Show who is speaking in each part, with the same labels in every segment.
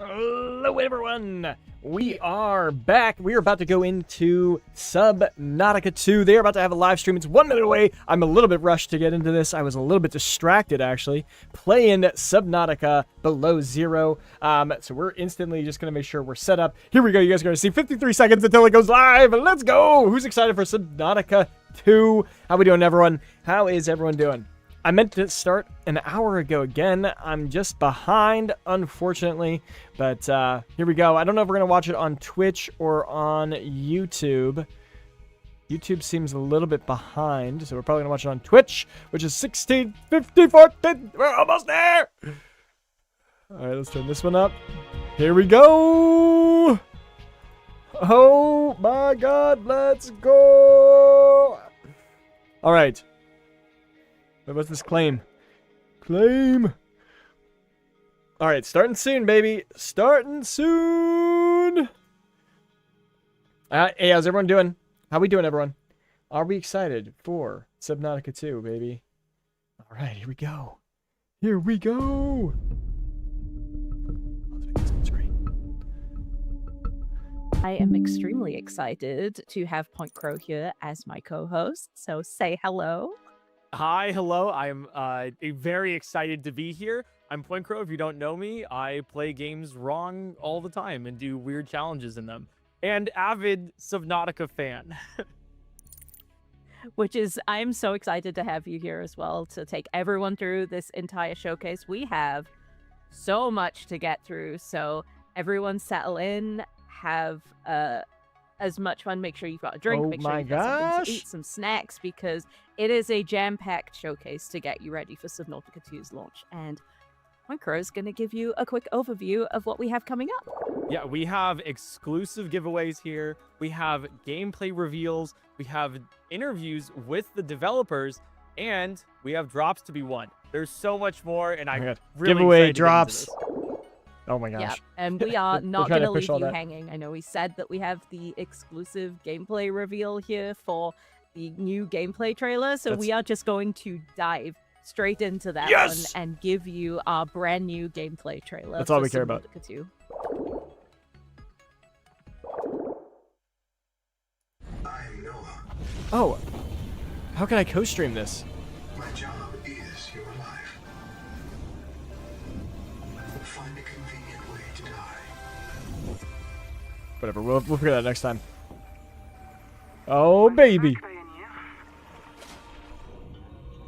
Speaker 1: Hello everyone! We are back. We are about to go into Subnautica 2. They're about to have a live stream. It's 1 minute away. I'm a little bit rushed to get into this. I was a little bit distracted, actually, playing Subnautica Below Zero. So we're instantly just going to make sure we're set up. Here we go. You guys are going to see 53 seconds until it goes live. Let's go! Who's excited for Subnautica 2? How we doing, everyone? How is everyone doing? I meant to start an hour ago again. I'm just behind, unfortunately. But here we go. I don't know if we're going to watch it on Twitch or on YouTube. YouTube seems a little bit behind, so we're probably going to watch it on Twitch, which is 16:54. We're almost there! All right, let's turn this one up. Here we go! Oh my god, let's go! All right. What's this claim? Claim! Alright, starting soon, baby. Starting soon! Hey, how's everyone doing? How we doing, everyone? Are we excited for Subnautica 2, baby? Alright, here we go. Here we go!
Speaker 2: I am extremely excited to have Point Crow here as my co-host, so say hello.
Speaker 3: Hi, hello. I'm very excited to be here. I'm Point Crow. If you don't know me, I play games wrong all the time and do weird challenges in them. And avid Subnautica fan.
Speaker 2: Which is, I'm so excited to have you here as well to take everyone through this entire showcase. We have so much to get through, so everyone settle in, have as much fun. Make sure you've got a drink.
Speaker 1: Oh
Speaker 2: make sure you've got something to eat, some snacks, because it is a jam-packed showcase to get you ready for Subnautica 2's launch. And Point Crow is going to give you a quick overview of what we have coming up.
Speaker 3: Yeah, we have exclusive giveaways here. We have gameplay reveals. We have interviews with the developers, and we have drops to be won. There's so much more, and I'm really
Speaker 1: giveaway
Speaker 3: excited
Speaker 1: drops.
Speaker 3: to get into this.
Speaker 1: Oh my gosh.
Speaker 2: Yeah, and we are not
Speaker 1: trying
Speaker 2: going
Speaker 1: to
Speaker 2: to
Speaker 1: push
Speaker 2: leave
Speaker 1: all
Speaker 2: you
Speaker 1: that.
Speaker 2: hanging. I know we said that we have the exclusive gameplay reveal here for the new gameplay trailer, so we are just going to dive straight into that one and give you our brand new gameplay trailer.
Speaker 1: That's all we care about.
Speaker 2: Subnautica 2.
Speaker 4: I'm Noah.
Speaker 1: Oh, how can I co-stream this?
Speaker 4: My job is your life. Find a convenient way to die.
Speaker 1: Whatever, we'll figure that out next time. Oh, baby.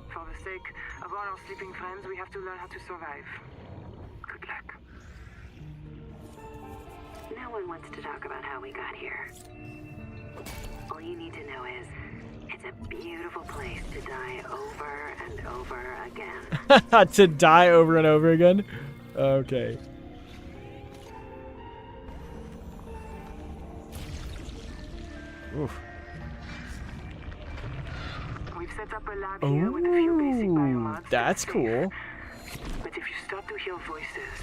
Speaker 5: For the sake of our keeping friends, we have to learn how to survive. Good luck.
Speaker 6: No one wants to talk about how we got here. All you need to know is, it's a beautiful place to die over and over again.
Speaker 1: To die over and over again? Okay. Oof.
Speaker 5: We've set up a lab here with a few basic
Speaker 1: Ooh,
Speaker 5: biomes.
Speaker 1: that's cool.
Speaker 5: But if you start to hear voices,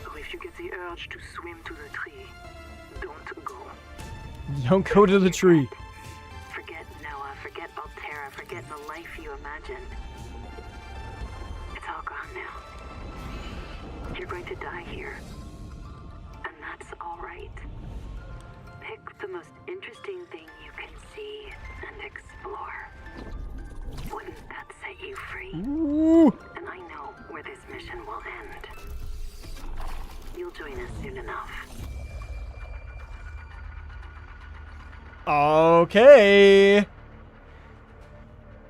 Speaker 5: or if you get the urge to swim to the tree, don't go.
Speaker 1: Don't go to the tree.
Speaker 6: Forget Noah, forget Altera, forget the life you imagined. It's all gone now. You're going to die here. And that's all right. Pick the most interesting thing you can see and explore. Wouldn't that set you free?
Speaker 1: Ooh.
Speaker 6: And I know where this mission will end. You'll join us soon enough.
Speaker 1: Okay.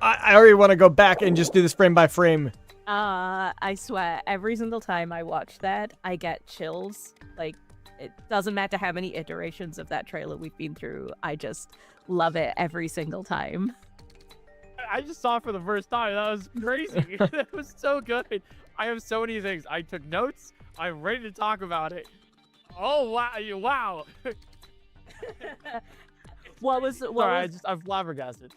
Speaker 1: I already want to go back and just do this frame by frame.
Speaker 2: I swear, every single time I watch that, I get chills. Like, it doesn't matter how many iterations of that trailer we've been through. I just love it every single time.
Speaker 3: I just saw it for the first time. That was crazy. That was so good. I have so many things. I took notes. I'm ready to talk about it. Oh wow! Wow. I'm flabbergasted.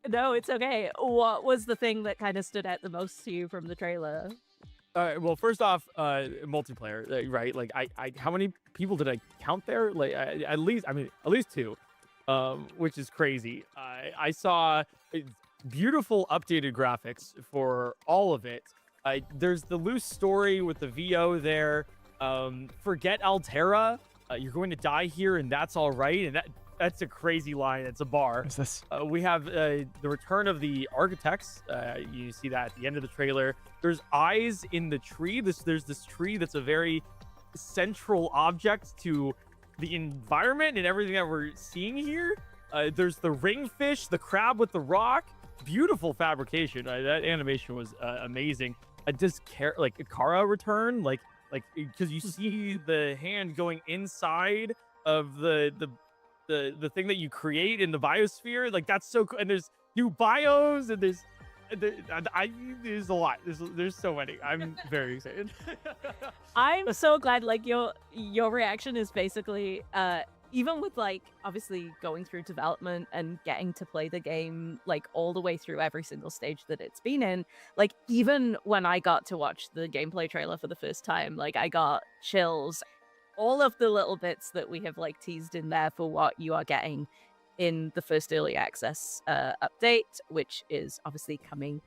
Speaker 2: No, it's okay. What was the thing that kind of stood out the most to you from the trailer?
Speaker 3: Well, first off, multiplayer, right? Like, how many people did I count there? Like, at least two, which is crazy. I saw beautiful updated graphics for all of it. There's the loose story with the VO there. Forget Altera. You're going to die here, and that's all right. And that's a crazy line. It's a bar.
Speaker 1: What is this?
Speaker 3: We have the return of the architects. You see that at the end of the trailer. There's eyes in the tree. There's this tree that's a very central object to the environment and everything that we're seeing here. There's the ringfish, the crab with the rock. Beautiful fabrication. That animation was amazing. Does Kara return? Like because you see the hand going inside of the thing that you create in the biosphere. Like, that's so cool. And there's new biomes, and there's a lot. There's so many. I'm very excited.
Speaker 2: I'm so glad. Like, your reaction is basically even with, like, obviously going through development and getting to play the game, like, all the way through every single stage that it's been in, like, even when I got to watch the gameplay trailer for the first time, like, I got chills. All of the little bits that we have, like, teased in there for what you are getting in the first early access update, which is obviously coming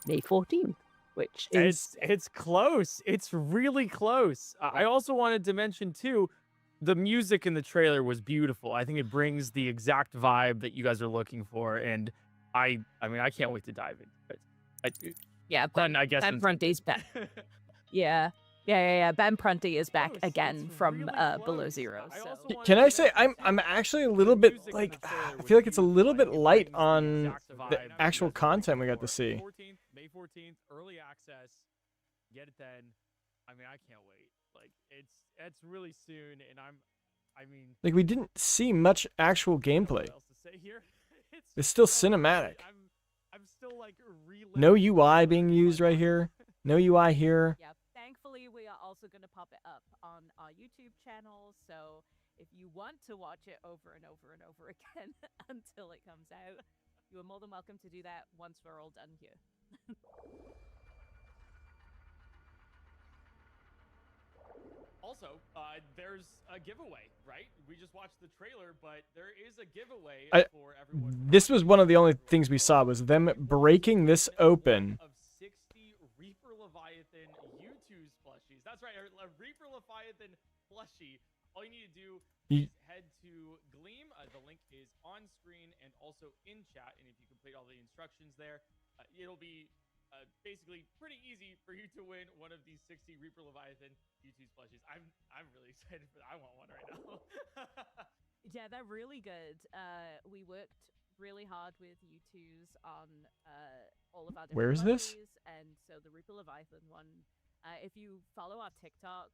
Speaker 2: May 14th, which is...
Speaker 3: It's close. It's really close. I also wanted to mention, too, the music in the trailer was beautiful. I think it brings the exact vibe that you guys are looking for, and I mean, I can't wait to dive into it.
Speaker 2: Yeah,
Speaker 3: Ben, I guess.
Speaker 2: Ben Prunty's back. Yeah. Ben Prunty is back again from
Speaker 3: really
Speaker 2: Below Zero. So.
Speaker 1: Can I say I'm actually a little bit like I feel like it's a little bit light on the actual content we got to see.
Speaker 3: May 14th, early access. Get it then. I mean, I can't wait. Like, it's really soon, and I mean,
Speaker 1: Like, we didn't see much actual gameplay.
Speaker 3: What else to say here?
Speaker 1: It's still cinematic.
Speaker 3: I'm still like
Speaker 1: No UI being used right here. No UI here.
Speaker 2: Yeah, thankfully we are also going to pop it up on our YouTube channel, so if you want to watch it over and over and over again until it comes out, you are more than welcome to do that once we're all done here.
Speaker 3: Also, there's a giveaway, right? We just watched the trailer, but there is a giveaway for everyone.
Speaker 1: This was one of the only things we saw was them breaking this open.
Speaker 3: Of 60 Reaper Leviathan U2's plushies. That's right, a Reaper Leviathan plushie. All you need to do is head to Gleam. The link is on screen and also in chat. And if you complete all the instructions there, it'll be basically pretty easy for you to win one of these 60 Reaper Leviathan U2's plushies. I'm really excited for that. I want one right now.
Speaker 2: Yeah, they're really good. We worked really hard with U2s on all of our different
Speaker 1: Where is this?
Speaker 2: lobbies, and so the Reaper Leviathan one. If you follow our TikTok,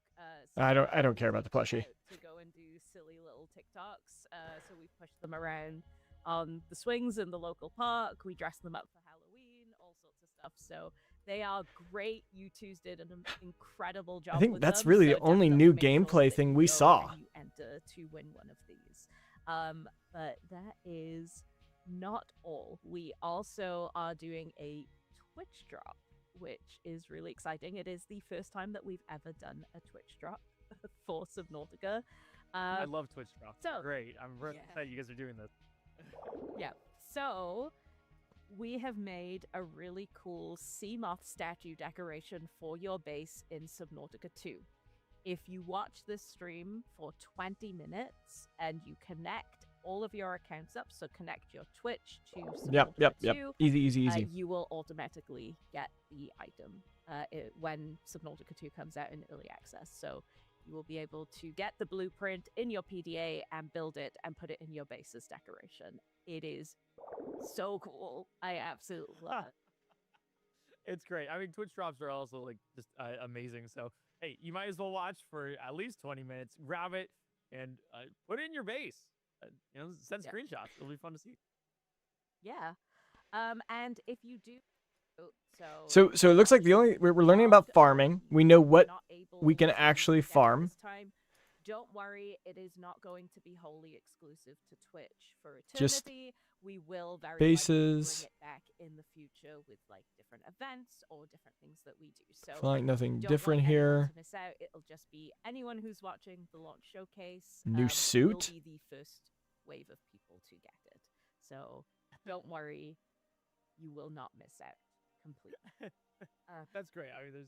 Speaker 1: I don't
Speaker 2: sometimes
Speaker 1: care about the
Speaker 2: we
Speaker 1: plushie.
Speaker 2: out to go and do silly little TikToks. So we push them around on the swings in the local park. We dress them up for Halloween, all sorts of stuff. So they are great. U2s did an incredible job.
Speaker 1: I think
Speaker 2: with
Speaker 1: that's
Speaker 2: them,
Speaker 1: really
Speaker 2: so
Speaker 1: the only
Speaker 2: definitely
Speaker 1: new
Speaker 2: make sure
Speaker 1: gameplay
Speaker 2: that
Speaker 1: thing
Speaker 2: you
Speaker 1: we
Speaker 2: go
Speaker 1: saw.
Speaker 2: and you enter to win one of these. But that is not all. We also are doing a Twitch drop, which is really exciting. It is the first time that we've ever done a Twitch drop for Subnautica.
Speaker 3: I love Twitch drops.
Speaker 2: so-
Speaker 3: Great. I'm really
Speaker 2: Yeah.
Speaker 3: excited you guys are doing this.
Speaker 2: Yeah. So we have made a really cool sea moth statue decoration for your base in Subnautica 2. If you watch this stream for 20 minutes and you connect all of your accounts up, so connect your Twitch to Subnautica 2,
Speaker 1: Easy.
Speaker 2: you will automatically get the item when Subnautica 2 comes out in early access. So you will be able to get the blueprint in your PDA and build it and put it in your base's decoration. It is so cool. I absolutely love it.
Speaker 3: It's great. I mean, Twitch drops are also like just amazing. So hey, you might as well watch for at least 20 minutes. Grab it and put it in your base. Send
Speaker 2: Yeah.
Speaker 3: screenshots. It'll be fun to see.
Speaker 2: Yeah. And if you do,
Speaker 1: So it looks like we're learning about farming. We know what
Speaker 2: not able
Speaker 1: we can
Speaker 2: to
Speaker 1: actually
Speaker 2: get it
Speaker 1: farm.
Speaker 2: this time, don't worry, it is not going to be wholly exclusive to Twitch for
Speaker 1: Just
Speaker 2: eternity. We will very
Speaker 1: bases.
Speaker 2: likely bring it back in the future with like different events or different things that we do. So
Speaker 1: Feel like nothing
Speaker 2: don't
Speaker 1: different
Speaker 2: want anyone
Speaker 1: here.
Speaker 2: to miss out. It'll just be anyone who's watching the launch showcase.
Speaker 1: New
Speaker 2: will
Speaker 1: suit?
Speaker 2: be the first wave of people to get it. So don't worry, you will not miss out completely.
Speaker 3: That's great. I mean,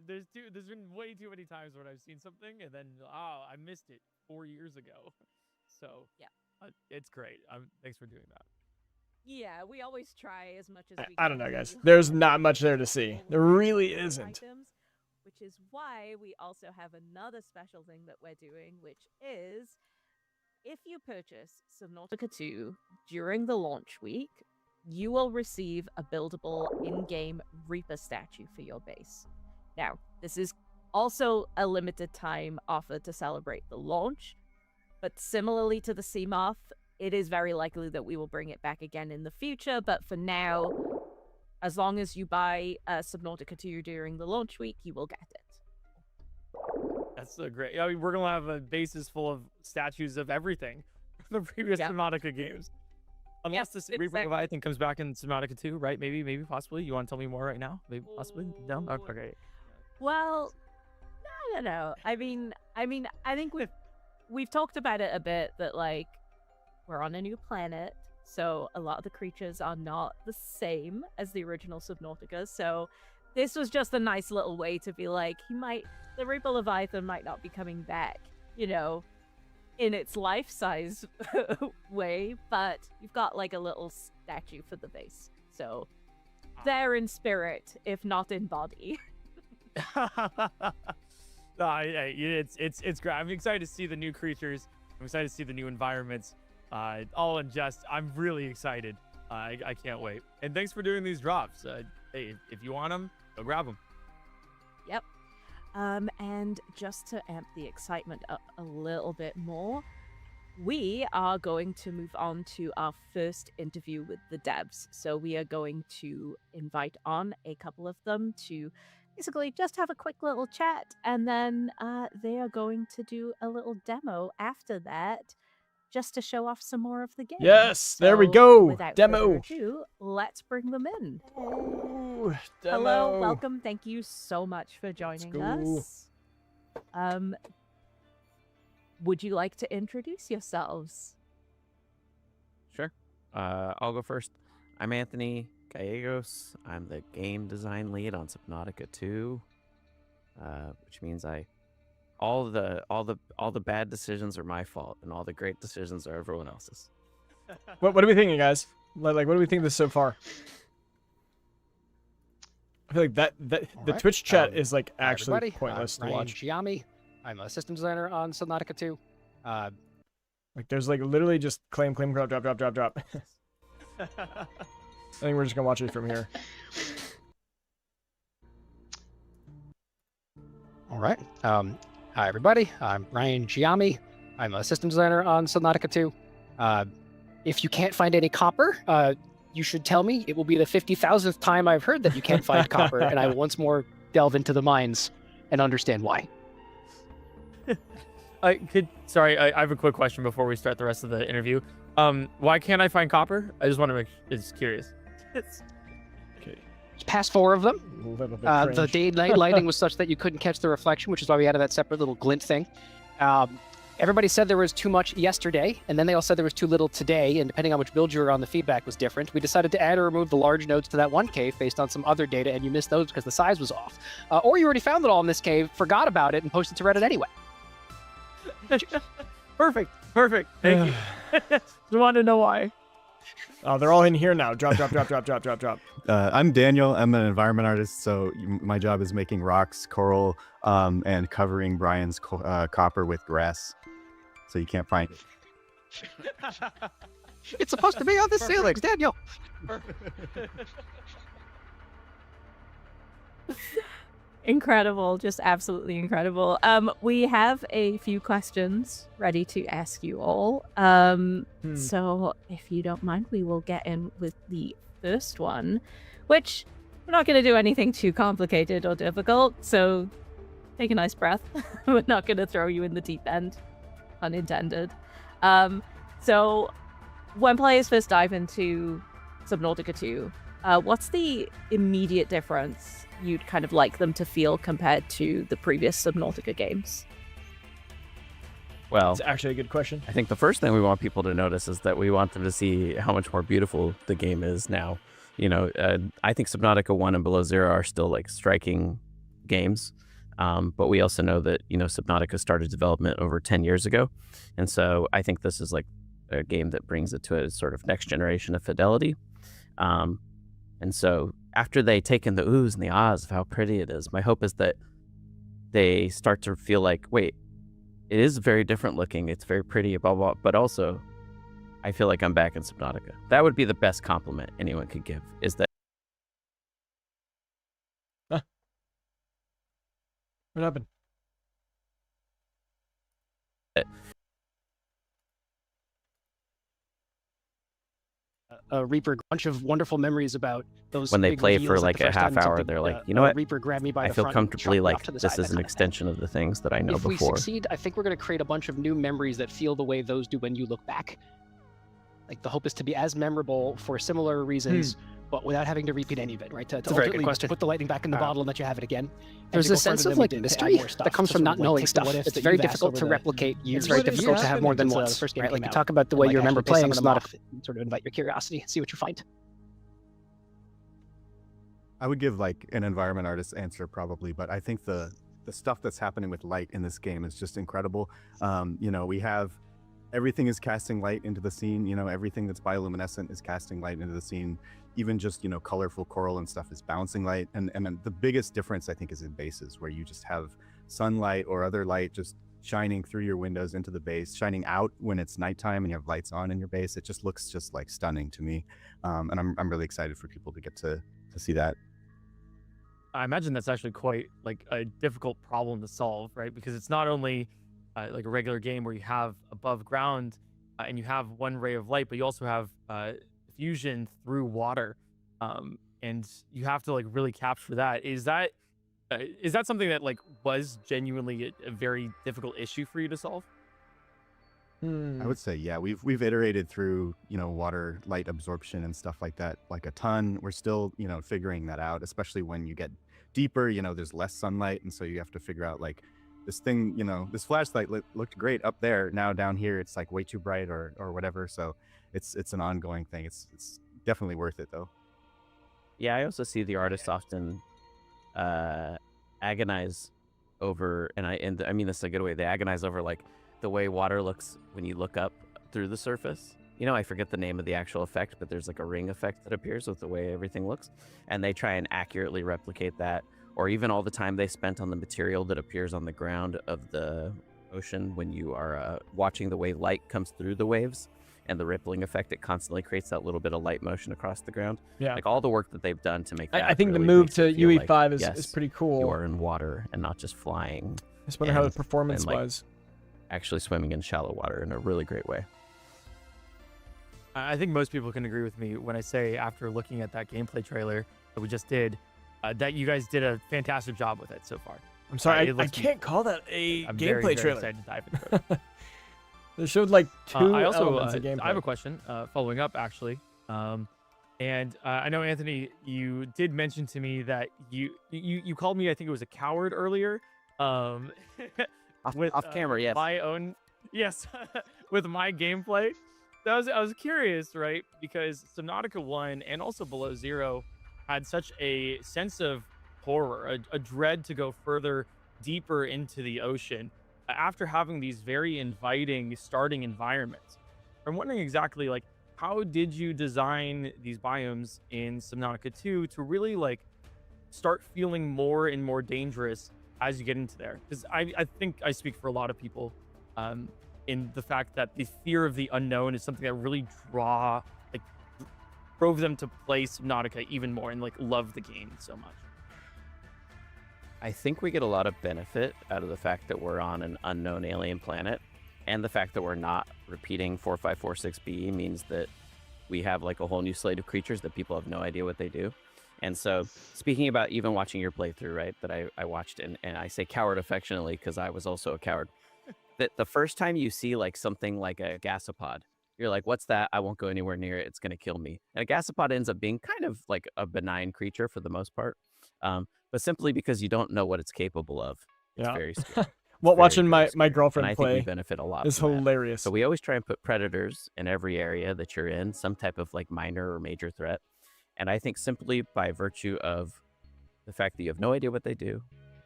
Speaker 3: there's been way too many times when I've seen something and then I missed it 4 years ago. So
Speaker 2: Yeah.
Speaker 3: It's great. Thanks for doing that.
Speaker 2: Yeah, we always try as much as we can.
Speaker 1: I don't know, guys.
Speaker 2: to
Speaker 1: There's
Speaker 2: highlight
Speaker 1: not much there to see.
Speaker 2: all of
Speaker 1: There
Speaker 2: the
Speaker 1: really
Speaker 2: great
Speaker 1: isn't.
Speaker 2: items, which is why we also have another special thing that we're doing, which is if you purchase Subnautica 2 during the launch week, you will receive a buildable in-game Reaper statue for your base. Now, this is also a limited time offer to celebrate the launch, but similarly to the Sea Moth, it is very likely that we will bring it back again in the future. But for now, as long as you buy Subnautica 2 during the launch week, you will get it.
Speaker 3: That's so great. I mean, we're gonna have a bases full of statues of everything from the previous
Speaker 2: Yep.
Speaker 3: Subnautica games. Unless this Reaper
Speaker 2: exactly.
Speaker 3: Leviathan comes back in Subnautica 2, right? Maybe, possibly. You want to tell me more right now? Maybe, possibly. No.
Speaker 2: Ooh.
Speaker 3: Okay.
Speaker 2: Well, no. I mean, I think we've talked about it a bit that like we're on a new planet, so a lot of the creatures are not the same as the original Subnautica. So this was just a nice little way to be like, the Reaper Leviathan might not be coming back, in its life-size way, but you've got like a little statue for the base. So they're in spirit, if not in body.
Speaker 3: It's great. I'm excited to see the new creatures. I'm excited to see the new environments. All in jest. I'm really excited. I can't wait. And thanks for doing these drops. Hey, if you want them, go grab them.
Speaker 2: Yep. And just to amp the excitement up a little bit more, we are going to move on to our first interview with the devs. So we are going to invite on a couple of them to basically just have a quick little chat, and then they are going to do a little demo after that, just to show off some more of the game.
Speaker 1: Yes, there we go.
Speaker 2: Without
Speaker 1: Demo.
Speaker 2: further ado, let's bring them in.
Speaker 1: Ooh,
Speaker 2: Hello,
Speaker 1: demo.
Speaker 2: welcome. Thank you so much for joining
Speaker 1: go.
Speaker 2: us. Would you like to introduce yourselves?
Speaker 7: Sure. I'll go first. I'm Anthony Gallegos. I'm the game design lead on Subnautica 2, which means all the bad decisions are my fault, and all the great decisions are everyone else's.
Speaker 1: What are we thinking, guys? Like, what do we think of this so far? I feel like the
Speaker 8: right.
Speaker 1: Twitch chat is like
Speaker 8: Hi,
Speaker 1: actually
Speaker 8: everybody.
Speaker 1: pointless
Speaker 8: I'm
Speaker 1: to
Speaker 8: Ryan
Speaker 1: watch.
Speaker 8: Giammi. I'm a system designer on Subnautica 2.
Speaker 1: Like, there's like literally just claim, drop. I think we're just gonna watch it from here.
Speaker 8: All right. Hi, everybody. I'm Ryan Giammi. I'm a system designer on Subnautica 2. If you can't find any copper, you should tell me. It will be the 50,000th time I've heard that you can't find copper, and I will once more delve into the mines and understand why.
Speaker 3: I have a quick question before we start the rest of the interview. Why can't I find copper? I just want to make. It's curious.
Speaker 1: Okay.
Speaker 8: There's past 4 of them.
Speaker 1: A little bit
Speaker 8: The
Speaker 1: cringe.
Speaker 8: day-night lighting was such that you couldn't catch the reflection, which is why we added that separate little glint thing. Everybody said there was too much yesterday, and then they all said there was too little today, and depending on which build you were on, the feedback was different. We decided to add or remove the large nodes to that one cave based on some other data, and you missed those because the size was off. Or you already found it all in this cave, forgot about it, and posted to Reddit anyway.
Speaker 3: Perfect. Thank you. Just wanted to know why.
Speaker 1: Oh, they're all in here now. Drop.
Speaker 9: I'm Daniel. I'm an environment artist, so my job is making rocks, coral, and covering Brian's copper with grass, so you can't find it.
Speaker 8: It's supposed to be on the ceilings, Daniel!
Speaker 2: Incredible, just absolutely incredible. We have a few questions ready to ask you all. So if you don't mind, we will get in with the first one, which we're not going to do anything too complicated or difficult, so take a nice breath. We're not going to throw you in the deep end, unintended. So when players first dive into Subnautica 2, what's the immediate difference you'd kind of like them to feel compared to the previous Subnautica games?
Speaker 7: Well,
Speaker 1: It's actually a good question.
Speaker 7: I think the first thing we want people to notice is that we want them to see how much more beautiful the game is now. You know, I think Subnautica 1 and Below Zero are still like striking games. But we also know that, you know, Subnautica started development over 10 years ago. And so I think this is like a game that brings it to a sort of next generation of fidelity. And so after they take in the oohs and the ahs of how pretty it is, my hope is that they start to feel like, wait, it is very different looking. It's very pretty, blah, blah, but also I feel like I'm back in Subnautica. That would be the best compliment anyone could give, is that.
Speaker 1: What happened?
Speaker 8: Reaper, a bunch of wonderful memories about those.
Speaker 7: When they
Speaker 8: big
Speaker 7: play
Speaker 8: reveals,
Speaker 7: for like
Speaker 8: the
Speaker 7: a
Speaker 8: first
Speaker 7: half
Speaker 8: time
Speaker 7: hour,
Speaker 8: something,
Speaker 7: they're like, you know what?
Speaker 8: Reaper grabbed me by
Speaker 7: I
Speaker 8: the
Speaker 7: feel
Speaker 8: front and
Speaker 7: comfortably
Speaker 8: shoved me
Speaker 7: like
Speaker 8: off to the
Speaker 7: this
Speaker 8: side,
Speaker 7: is
Speaker 8: that
Speaker 7: an
Speaker 8: kind of thing.
Speaker 7: extension of the things that I know
Speaker 8: If we
Speaker 7: before.
Speaker 8: succeed, I think we're going to create a bunch of new memories that feel the way those do when you look back. Like, the hope is to be as memorable for similar reasons, but without having to repeat any of it, right? To
Speaker 10: a very good
Speaker 8: ultimately
Speaker 10: question.
Speaker 8: put the lightning back in the bottle and let you have it again.
Speaker 10: There's
Speaker 8: to
Speaker 10: a
Speaker 8: go
Speaker 10: sense
Speaker 8: further
Speaker 10: of
Speaker 8: than we
Speaker 10: like
Speaker 8: did, to add
Speaker 10: mystery
Speaker 8: more stuff,
Speaker 10: that comes
Speaker 8: to
Speaker 10: from
Speaker 8: sort
Speaker 10: not
Speaker 8: of, like,
Speaker 10: knowing
Speaker 8: take the
Speaker 10: stuff.
Speaker 8: what ifs
Speaker 10: It's
Speaker 8: that
Speaker 10: very
Speaker 8: you've asked
Speaker 10: difficult
Speaker 8: over
Speaker 10: to
Speaker 8: the
Speaker 10: replicate years.
Speaker 8: It's
Speaker 10: Very
Speaker 8: very
Speaker 10: difficult to have more than
Speaker 8: the
Speaker 10: once.
Speaker 8: first game
Speaker 10: Right? Like
Speaker 8: came
Speaker 10: you
Speaker 8: out,
Speaker 10: talk about the
Speaker 8: and,
Speaker 10: way
Speaker 8: like,
Speaker 10: you remember
Speaker 8: actually piss
Speaker 10: playing
Speaker 8: some of them
Speaker 10: Subnautica.
Speaker 8: off and sort of invite your curiosity, see what you find.
Speaker 9: I would give like an environment artist answer probably, but I think the stuff that's happening with light in this game is just incredible. You know, we have everything is casting light into the scene. You know, everything that's bioluminescent is casting light into the scene. Even just, you know, colorful coral and stuff is bouncing light. And the biggest difference I think is in bases, where you just have sunlight or other light just shining through your windows into the base, shining out when it's nighttime and you have lights on in your base. It just looks just like stunning to me. And I'm really excited for people to get to see that.
Speaker 3: I imagine that's actually quite like a difficult problem to solve, right? Because it's not only like a regular game where you have above ground and you have one ray of light, but you also have fusion through water, and you have to like really capture that. Is that something that like was genuinely a very difficult issue for you to solve?
Speaker 9: I would say, yeah, we've iterated through, you know, water light absorption and stuff like that, like a ton. We're still, you know, figuring that out, especially when you get deeper, you know, there's less sunlight. And so you have to figure out like this thing, you know, this flashlight looked great up there. Now down here, it's like way too bright or whatever. So it's an ongoing thing. It's definitely worth it though.
Speaker 7: Yeah, I also see the artists often agonize over, and I mean this in a good way. They agonize over like the way water looks when you look up through the surface. You know, I forget the name of the actual effect, but there's like a ring effect that appears with the way everything looks, and they try and accurately replicate that. Or even all the time they spent on the material that appears on the ground of the ocean when you are watching the way light comes through the waves. and the rippling effect it constantly creates, that little bit of light motion across the ground.
Speaker 1: Yeah.
Speaker 7: Like all the work that they've done to make that
Speaker 1: I think the
Speaker 7: really
Speaker 1: move
Speaker 7: makes
Speaker 1: to
Speaker 7: it feel like,
Speaker 1: UE5 is
Speaker 7: yes,
Speaker 1: pretty
Speaker 7: you
Speaker 1: cool.
Speaker 7: are in water and not just flying.
Speaker 1: I just wonder how the
Speaker 7: and-
Speaker 1: performance
Speaker 7: and, like,
Speaker 1: was.
Speaker 7: Actually swimming in shallow water in a really great way.
Speaker 3: I think most people can agree with me when I say, after looking at that gameplay trailer that we just did, that you guys did a fantastic job with it so far.
Speaker 1: I'm sorry,
Speaker 3: it
Speaker 1: I
Speaker 3: looks-
Speaker 1: can't call that a
Speaker 3: I'm
Speaker 1: gameplay
Speaker 3: very
Speaker 1: trailer.
Speaker 3: excited to dive into it.
Speaker 1: They showed like two
Speaker 3: I also
Speaker 1: elements of gameplay.
Speaker 3: I have a question following up, actually. And I know, Anthony, you did mention to me that you called me, I think it was a coward earlier. With
Speaker 7: Off camera, yes.
Speaker 3: my own, yes, with my gameplay. So I was curious, right? Because Subnautica 1 and also Below Zero had such a sense of horror, a dread to go further, deeper into the ocean after having these very inviting starting environments. I'm wondering exactly, like, how did you design these biomes in Subnautica 2 to really, like, start feeling more and more dangerous as you get into there? Because I think I speak for a lot of people in the fact that the fear of the unknown is something that really drove them to play Subnautica even more and, like, love the game so much.
Speaker 7: I think we get a lot of benefit out of the fact that we're on an unknown alien planet, and the fact that we're not repeating 4546B means that we have like a whole new slate of creatures that people have no idea what they do. And so, speaking about even watching your playthrough, right, that I watched, and I say coward affectionately because I was also a coward, that the first time you see like something like a gasopod, you're like, what's that? I won't go anywhere near it. It's going to kill me. And a gasopod ends up being kind of like a benign creature for the most part. But simply because you don't know what it's capable of. It's
Speaker 1: Yeah.
Speaker 7: very scary.
Speaker 1: Well,
Speaker 7: Very,
Speaker 1: watching
Speaker 7: very
Speaker 1: my
Speaker 7: scary.
Speaker 1: girlfriend
Speaker 7: and I think
Speaker 1: play
Speaker 7: we benefit a lot
Speaker 1: is
Speaker 7: from that.
Speaker 1: hilarious.
Speaker 7: So we always try and put predators in every area that you're in, some type of like minor or major threat. And I think simply by virtue of the fact that you have no idea what they do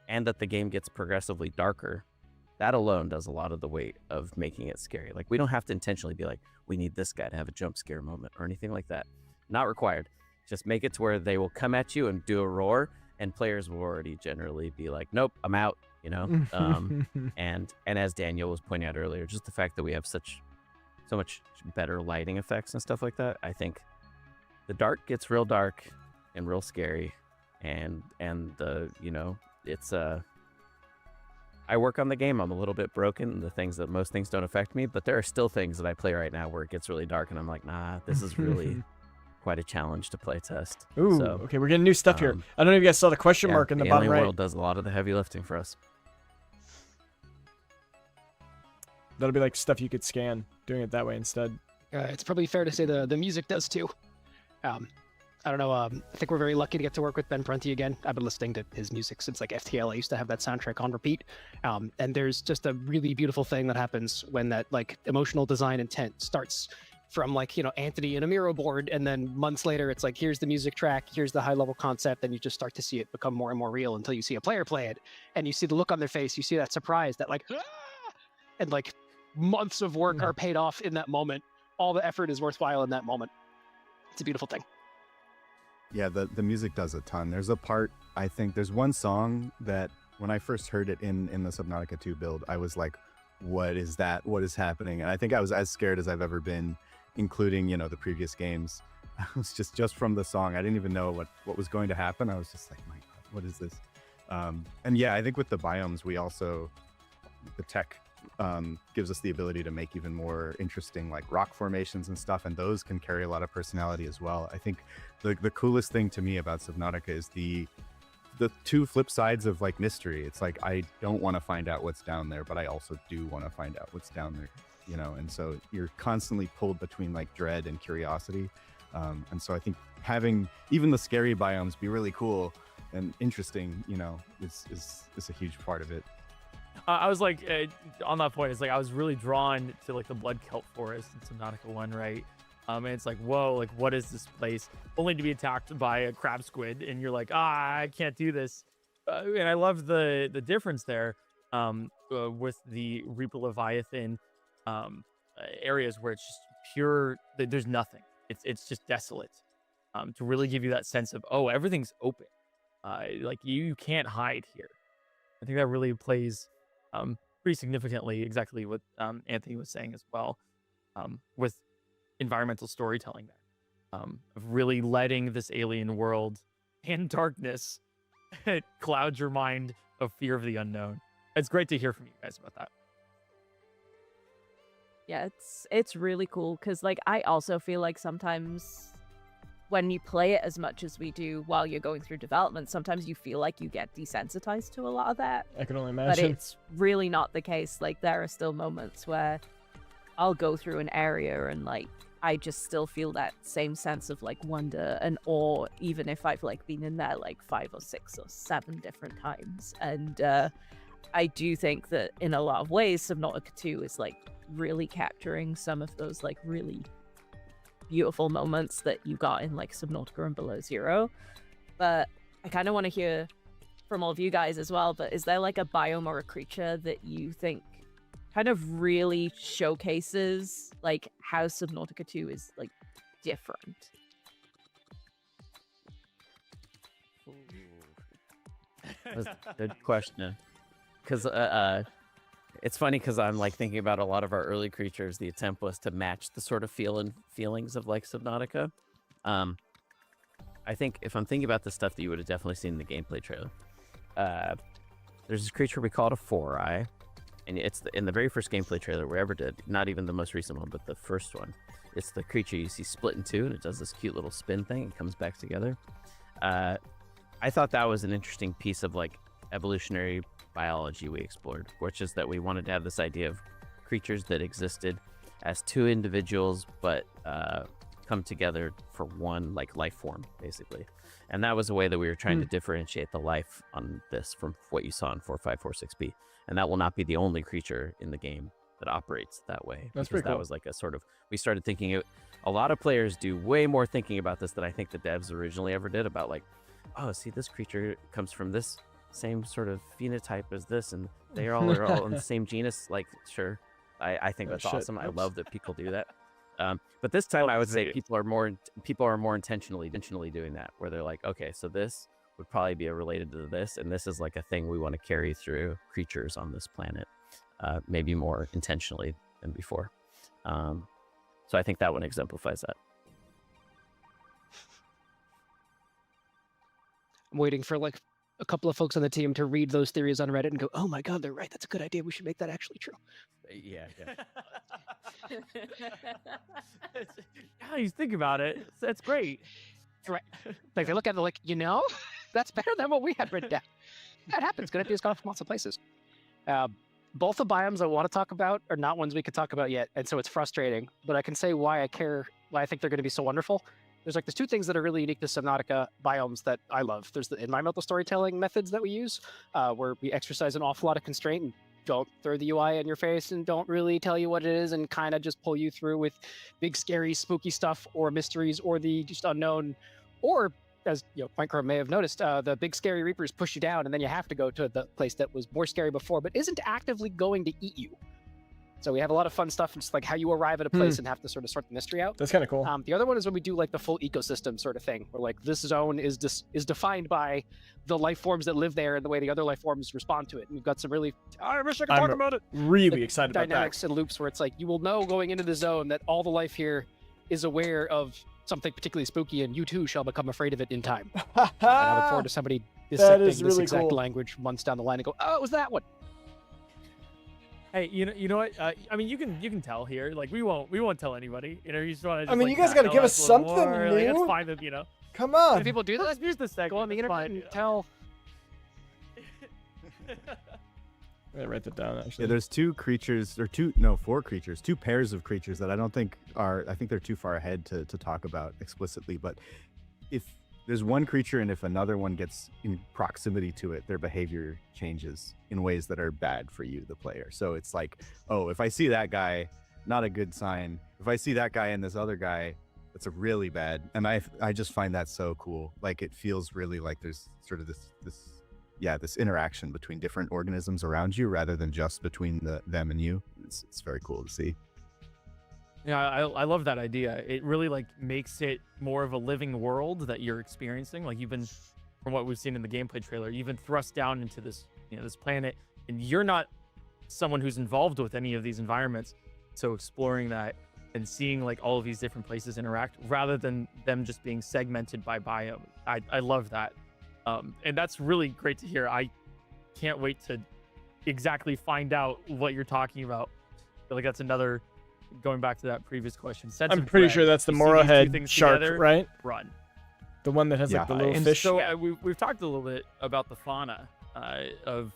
Speaker 7: and that the game gets progressively darker, that alone does a lot of the weight of making it scary. Like, we don't have to intentionally be like, we need this guy to have a jump scare moment or anything like that. Not required. Just make it to where they will come at you and do a roar, and players will already generally be like, nope, I'm out, you know? And as Daniel was pointing out earlier, just the fact that we have so much better lighting effects and stuff like that, I think the dark gets real dark and real scary, and the, you know, it's I work on the game. I'm a little bit broken. The things that most things don't affect me, but there are still things that I play right now where it gets really dark, and I'm like, nah, this is really quite a challenge to play test.
Speaker 1: Ooh,
Speaker 7: So,
Speaker 1: okay, we're getting new stuff here. I don't know if you guys saw the question
Speaker 7: yeah,
Speaker 1: mark in the
Speaker 7: Alien
Speaker 1: bottom right.
Speaker 7: World does a lot of the heavy lifting for us.
Speaker 1: That'll be like stuff you could scan, doing it that way instead.
Speaker 8: It's probably fair to say the music does too. I don't know. I think we're very lucky to get to work with Ben Prunty again. I've been listening to his music since like FTL. I used to have that soundtrack on repeat. And there's just a really beautiful thing that happens when that like emotional design intent starts from like, you know, Anthony in a Miro board, and then months later it's like, here's the music track, here's the high level concept, and you just start to see it become more and more real until you see a player play it, and you see the look on their face, you see that surprise, that like, and like months of work are paid off in that moment. All the effort is worthwhile in that moment. It's a beautiful thing.
Speaker 9: Yeah, the music does a ton. There's a part, I think, there's one song that when I first heard it in the Subnautica 2 build, I was like, what is that? What is happening? And I think I was as scared as I've ever been, including, you know, the previous games. I was just from the song, I didn't even know what was going to happen. I was just like, my God, what is this? And yeah, I think with the biomes, we also, the tech gives us the ability to make even more interesting like rock formations and stuff, and those can carry a lot of personality as well. I think the coolest thing to me about Subnautica is the two flip sides of like mystery. It's like, I don't want to find out what's down there, but I also do want to find out what's down there, you know. And so you're constantly pulled between like dread and curiosity, and so I think having even the scary biomes be really cool and interesting, you know, is a huge part of it.
Speaker 3: I was like, on that point, it's like I was really drawn to like the blood kelp forest in Subnautica 1, right? And it's like, whoa, like what is this place? Only to be attacked by a crab squid, and you're like, I can't do this. And I love the difference there with the Reaper Leviathan areas where it's just pure. There's nothing. It's just desolate. To really give you that sense of, oh, everything's open. Like you can't hide here. I think that really plays pretty significantly exactly what Anthony was saying as well, with environmental storytelling there, of really letting this alien world and darkness cloud your mind of fear of the unknown. It's great to hear from you guys about that.
Speaker 2: Yeah, it's really cool because like I also feel like sometimes when you play it as much as we do while you're going through development, sometimes you feel like you get desensitized to a lot of that.
Speaker 1: I can only
Speaker 2: But
Speaker 1: imagine.
Speaker 2: it's really not the case. Like there are still moments where I'll go through an area and like I just still feel that same sense of like wonder and awe, even if I've like been in there like 5 or 6 or 7 different times. And I do think that in a lot of ways, Subnautica 2 is like really capturing some of those like really beautiful moments that you got in like Subnautica and Below Zero. But I kind of want to hear from all of you guys as well, but is there like a biome or a creature that you think kind of really showcases like how Subnautica 2 is like different?
Speaker 7: That's a good question. Because it's funny because I'm like thinking about a lot of our early creatures. The attempt was to match the sort of feelings of like Subnautica. I think if I'm thinking about the stuff that you would have definitely seen in the gameplay trailer, there's this creature we call it a 4-eye, and it's in the very first gameplay trailer we ever did. Not even the most recent one, but the first one. It's the creature you see split in two, and it does this cute little spin thing and comes back together. I thought that was an interesting piece of like evolutionary biology we explored, which is that we wanted to have this idea of creatures that existed as two individuals but come together for one like life form basically, and that was a way that we were trying to differentiate the life on this from what you saw in 4546b, and that will not be the only creature in the game that operates that way.
Speaker 1: That's
Speaker 7: because
Speaker 1: pretty cool.
Speaker 7: that was like a sort of, we started thinking it, a lot of players do way more thinking about this than I think the devs originally ever did, about like, oh, see, this creature comes from this same sort of phenotype as this, and they are all in the same genus. Like, sure, I think that's awesome. I love that people do that. But this time, I would say people are more intentionally doing that, where they're like, okay, so this would probably be related to this, and this is like a thing we want to carry through creatures on this planet, maybe more intentionally than before. So I think that one exemplifies that.
Speaker 8: I'm waiting for like a couple of folks on the team to read those theories on Reddit and go, "Oh my God, they're right. That's a good idea. We should make that actually true."
Speaker 7: Yeah.
Speaker 3: Yeah, you think about it. That's great.
Speaker 8: Right. Like they look at it like, that's better than what we had written down. That happens. Good ideas come from lots of places. Both the biomes I want to talk about are not ones we could talk about yet, and so it's frustrating. But I can say why I care, why I think they're going to be so wonderful. There's two things that are really unique to Subnautica biomes that I love. There's the environmental storytelling methods that we use, where we exercise an awful lot of constraint and don't throw the UI in your face and don't really tell you what it is and kind of just pull you through with big, scary, spooky stuff or mysteries or the just unknown. Or, as Micro may have noticed, the big, scary reapers push you down and then you have to go to the place that was more scary before but isn't actively going to eat you. So we have a lot of fun stuff, just like how you arrive at a place and have to sort of sort the mystery out.
Speaker 1: That's kind of cool.
Speaker 8: The other one is when we do like the full ecosystem sort of thing, where like this zone is defined by the life forms that live there and the way the other life forms respond to it. And we've got some really, I wish I could talk about it.
Speaker 1: Really excited about that.
Speaker 8: Dynamics and loops where it's like you will know going into the zone that all the life here is aware of something particularly spooky, and you too shall become afraid of it in time. And I look forward to somebody dissecting this
Speaker 1: really
Speaker 8: exact
Speaker 1: cool.
Speaker 8: language months down the line and go, oh, it was that one.
Speaker 3: Hey, you know what? I mean, you can tell here. Like, we won't tell anybody. You just want to.
Speaker 1: I mean, you guys got to give us something new.
Speaker 3: Like, it's fine.
Speaker 1: Come on.
Speaker 8: Do people do that?
Speaker 3: Here's the second.
Speaker 8: Go on the internet and tell.
Speaker 1: I'm gonna write that down actually.
Speaker 9: Yeah, there's four creatures, two pairs of creatures that I think they're too far ahead to talk about explicitly. But if there's one creature and if another one gets in proximity to it, their behavior changes in ways that are bad for you, the player. So it's like, oh, if I see that guy, not a good sign. If I see that guy and this other guy, that's a really bad. And I just find that so cool. Like it feels really like there's sort of this interaction between different organisms around you rather than just between them and you. It's very cool to see.
Speaker 3: Yeah, I love that idea. It really like makes it more of a living world that you're experiencing. Like you've been, from what we've seen in the gameplay trailer, you've been thrust down into this, this planet, and you're not someone who's involved with any of these environments. So exploring that and seeing like all of these different places interact rather than them just being segmented by biome. I love that. And that's really great to hear. I can't wait to exactly find out what you're talking about. I feel like that's another, going back to that previous question. Sense
Speaker 1: I'm
Speaker 3: of
Speaker 1: pretty
Speaker 3: dread.
Speaker 1: sure that's the
Speaker 3: You see these two
Speaker 1: Morrowhead
Speaker 3: things
Speaker 1: shark,
Speaker 3: together,
Speaker 1: right?
Speaker 3: Run.
Speaker 1: The one that has like the little
Speaker 3: And
Speaker 1: fish.
Speaker 3: so we've talked a little bit about the fauna of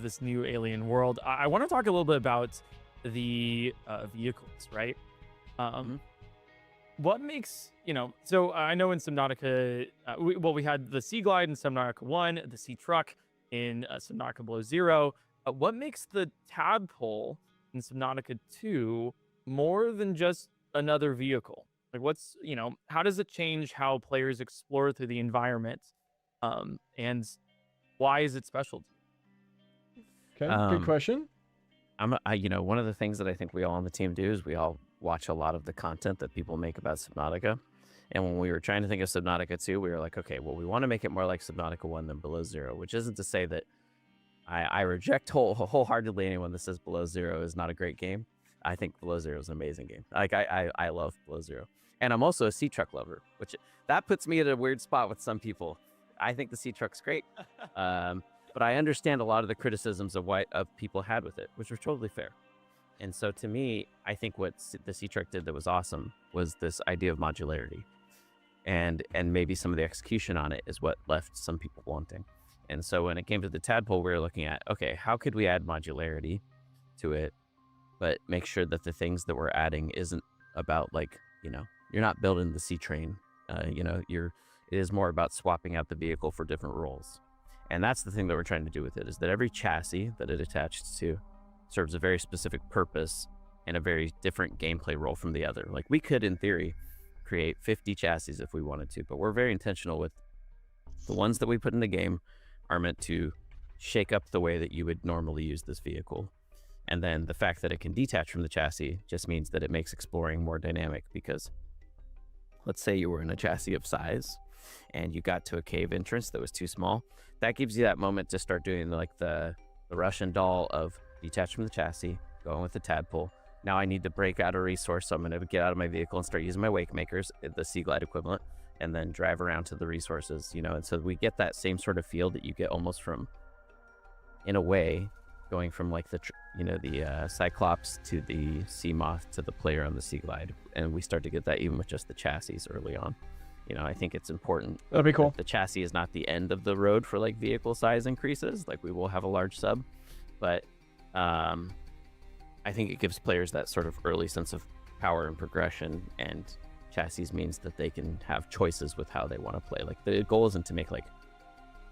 Speaker 3: this new alien world. I want to talk a little bit about the vehicles, right? What makes, so I know in Subnautica, we had the Sea Glide in Subnautica 1, the Sea Truck in Subnautica Below Zero. What makes the Tadpole in Subnautica 2 more than just another vehicle? Like what's, how does it change how players explore through the environment? And why is it special to you?
Speaker 1: Okay, good question.
Speaker 7: One of the things that I think we all on the team do is we all watch a lot of the content that people make about Subnautica. And when we were trying to think of Subnautica 2, we were like, okay, well, we want to make it more like Subnautica 1 than Below Zero, which isn't to say that I reject wholeheartedly anyone that says Below Zero is not a great game. I think Below Zero is an amazing game. Like I love Below Zero. And I'm also a sea truck lover, which that puts me at a weird spot with some people. I think the sea truck's great. But I understand a lot of the criticisms of people had with it, which were totally fair. And so to me, I think what the Sea Truck did that was awesome was this idea of modularity. And maybe some of the execution on it is what left some people wanting. And so when it came to the Tadpole, we were looking at, okay, how could we add modularity to it, but make sure that the things that we're adding isn't about like, you're not building the sea train. It is more about swapping out the vehicle for different roles. And that's the thing that we're trying to do with it, is that every chassis that it attaches to serves a very specific purpose and a very different gameplay role from the other. Like we could, in theory, create 50 chassis if we wanted to, but we're very intentional with the ones that we put in the game are meant to shake up the way that you would normally use this vehicle. And then the fact that it can detach from the chassis just means that it makes exploring more dynamic, because let's say you were in a chassis of size and you got to a cave entrance that was too small. That gives you that moment to start doing like the Russian doll of detach from the chassis, going with the Tadpole. Now I need to break out a resource, so I'm going to get out of my vehicle and start using my wake makers, the Sea Glide equivalent, and then drive around to the resources, and so we get that same sort of feel that you get almost from, in a way, going from like the Cyclops to the Sea Moth to the player on the Sea Glide, and we start to get that even with just the chassis early on. I think it's important.
Speaker 1: That'd be cool.
Speaker 7: The chassis is not the end of the road for like vehicle size increases. Like we will have a large sub, but I think it gives players that sort of early sense of power and progression, and chassis means that they can have choices with how they want to play. Like the goal isn't to make like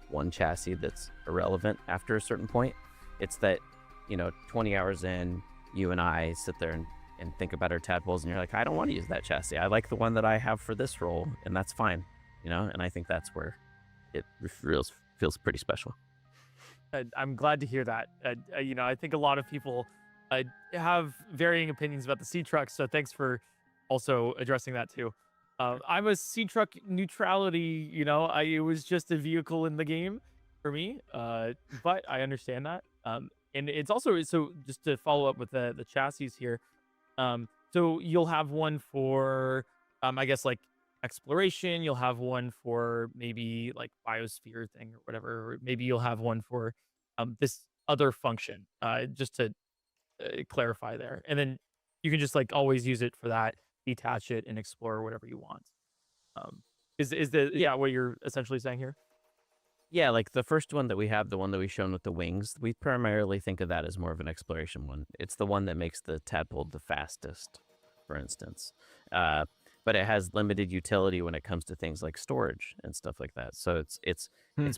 Speaker 7: one chassis that's irrelevant after a certain point. It's that, 20 hours in, you and I sit there and think about our tadpoles, and you're like, I don't want to use that chassis. I like the one that I have for this role, and that's fine, and I think that's where it feels pretty special.
Speaker 3: I'm glad to hear that. I think a lot of people have varying opinions about the Sea Truck, so thanks for also addressing that too. I'm a Sea Truck neutrality, it was just a vehicle in the game for me, but I understand that. And it's also, so just to follow up with the chassis here, so you'll have one for, I guess, like exploration. You'll have one for maybe like biosphere thing or whatever. Or maybe you'll have one for this other function, just to clarify there. And then you can just like always use it for that, detach it, and explore whatever you want. Is what you're essentially saying here?
Speaker 7: Yeah, like the first one that we have, the one that we've shown with the wings, we primarily think of that as more of an exploration one. It's the one that makes the tadpole the fastest, for instance. But it has limited utility when it comes to things like storage and stuff like that. So it's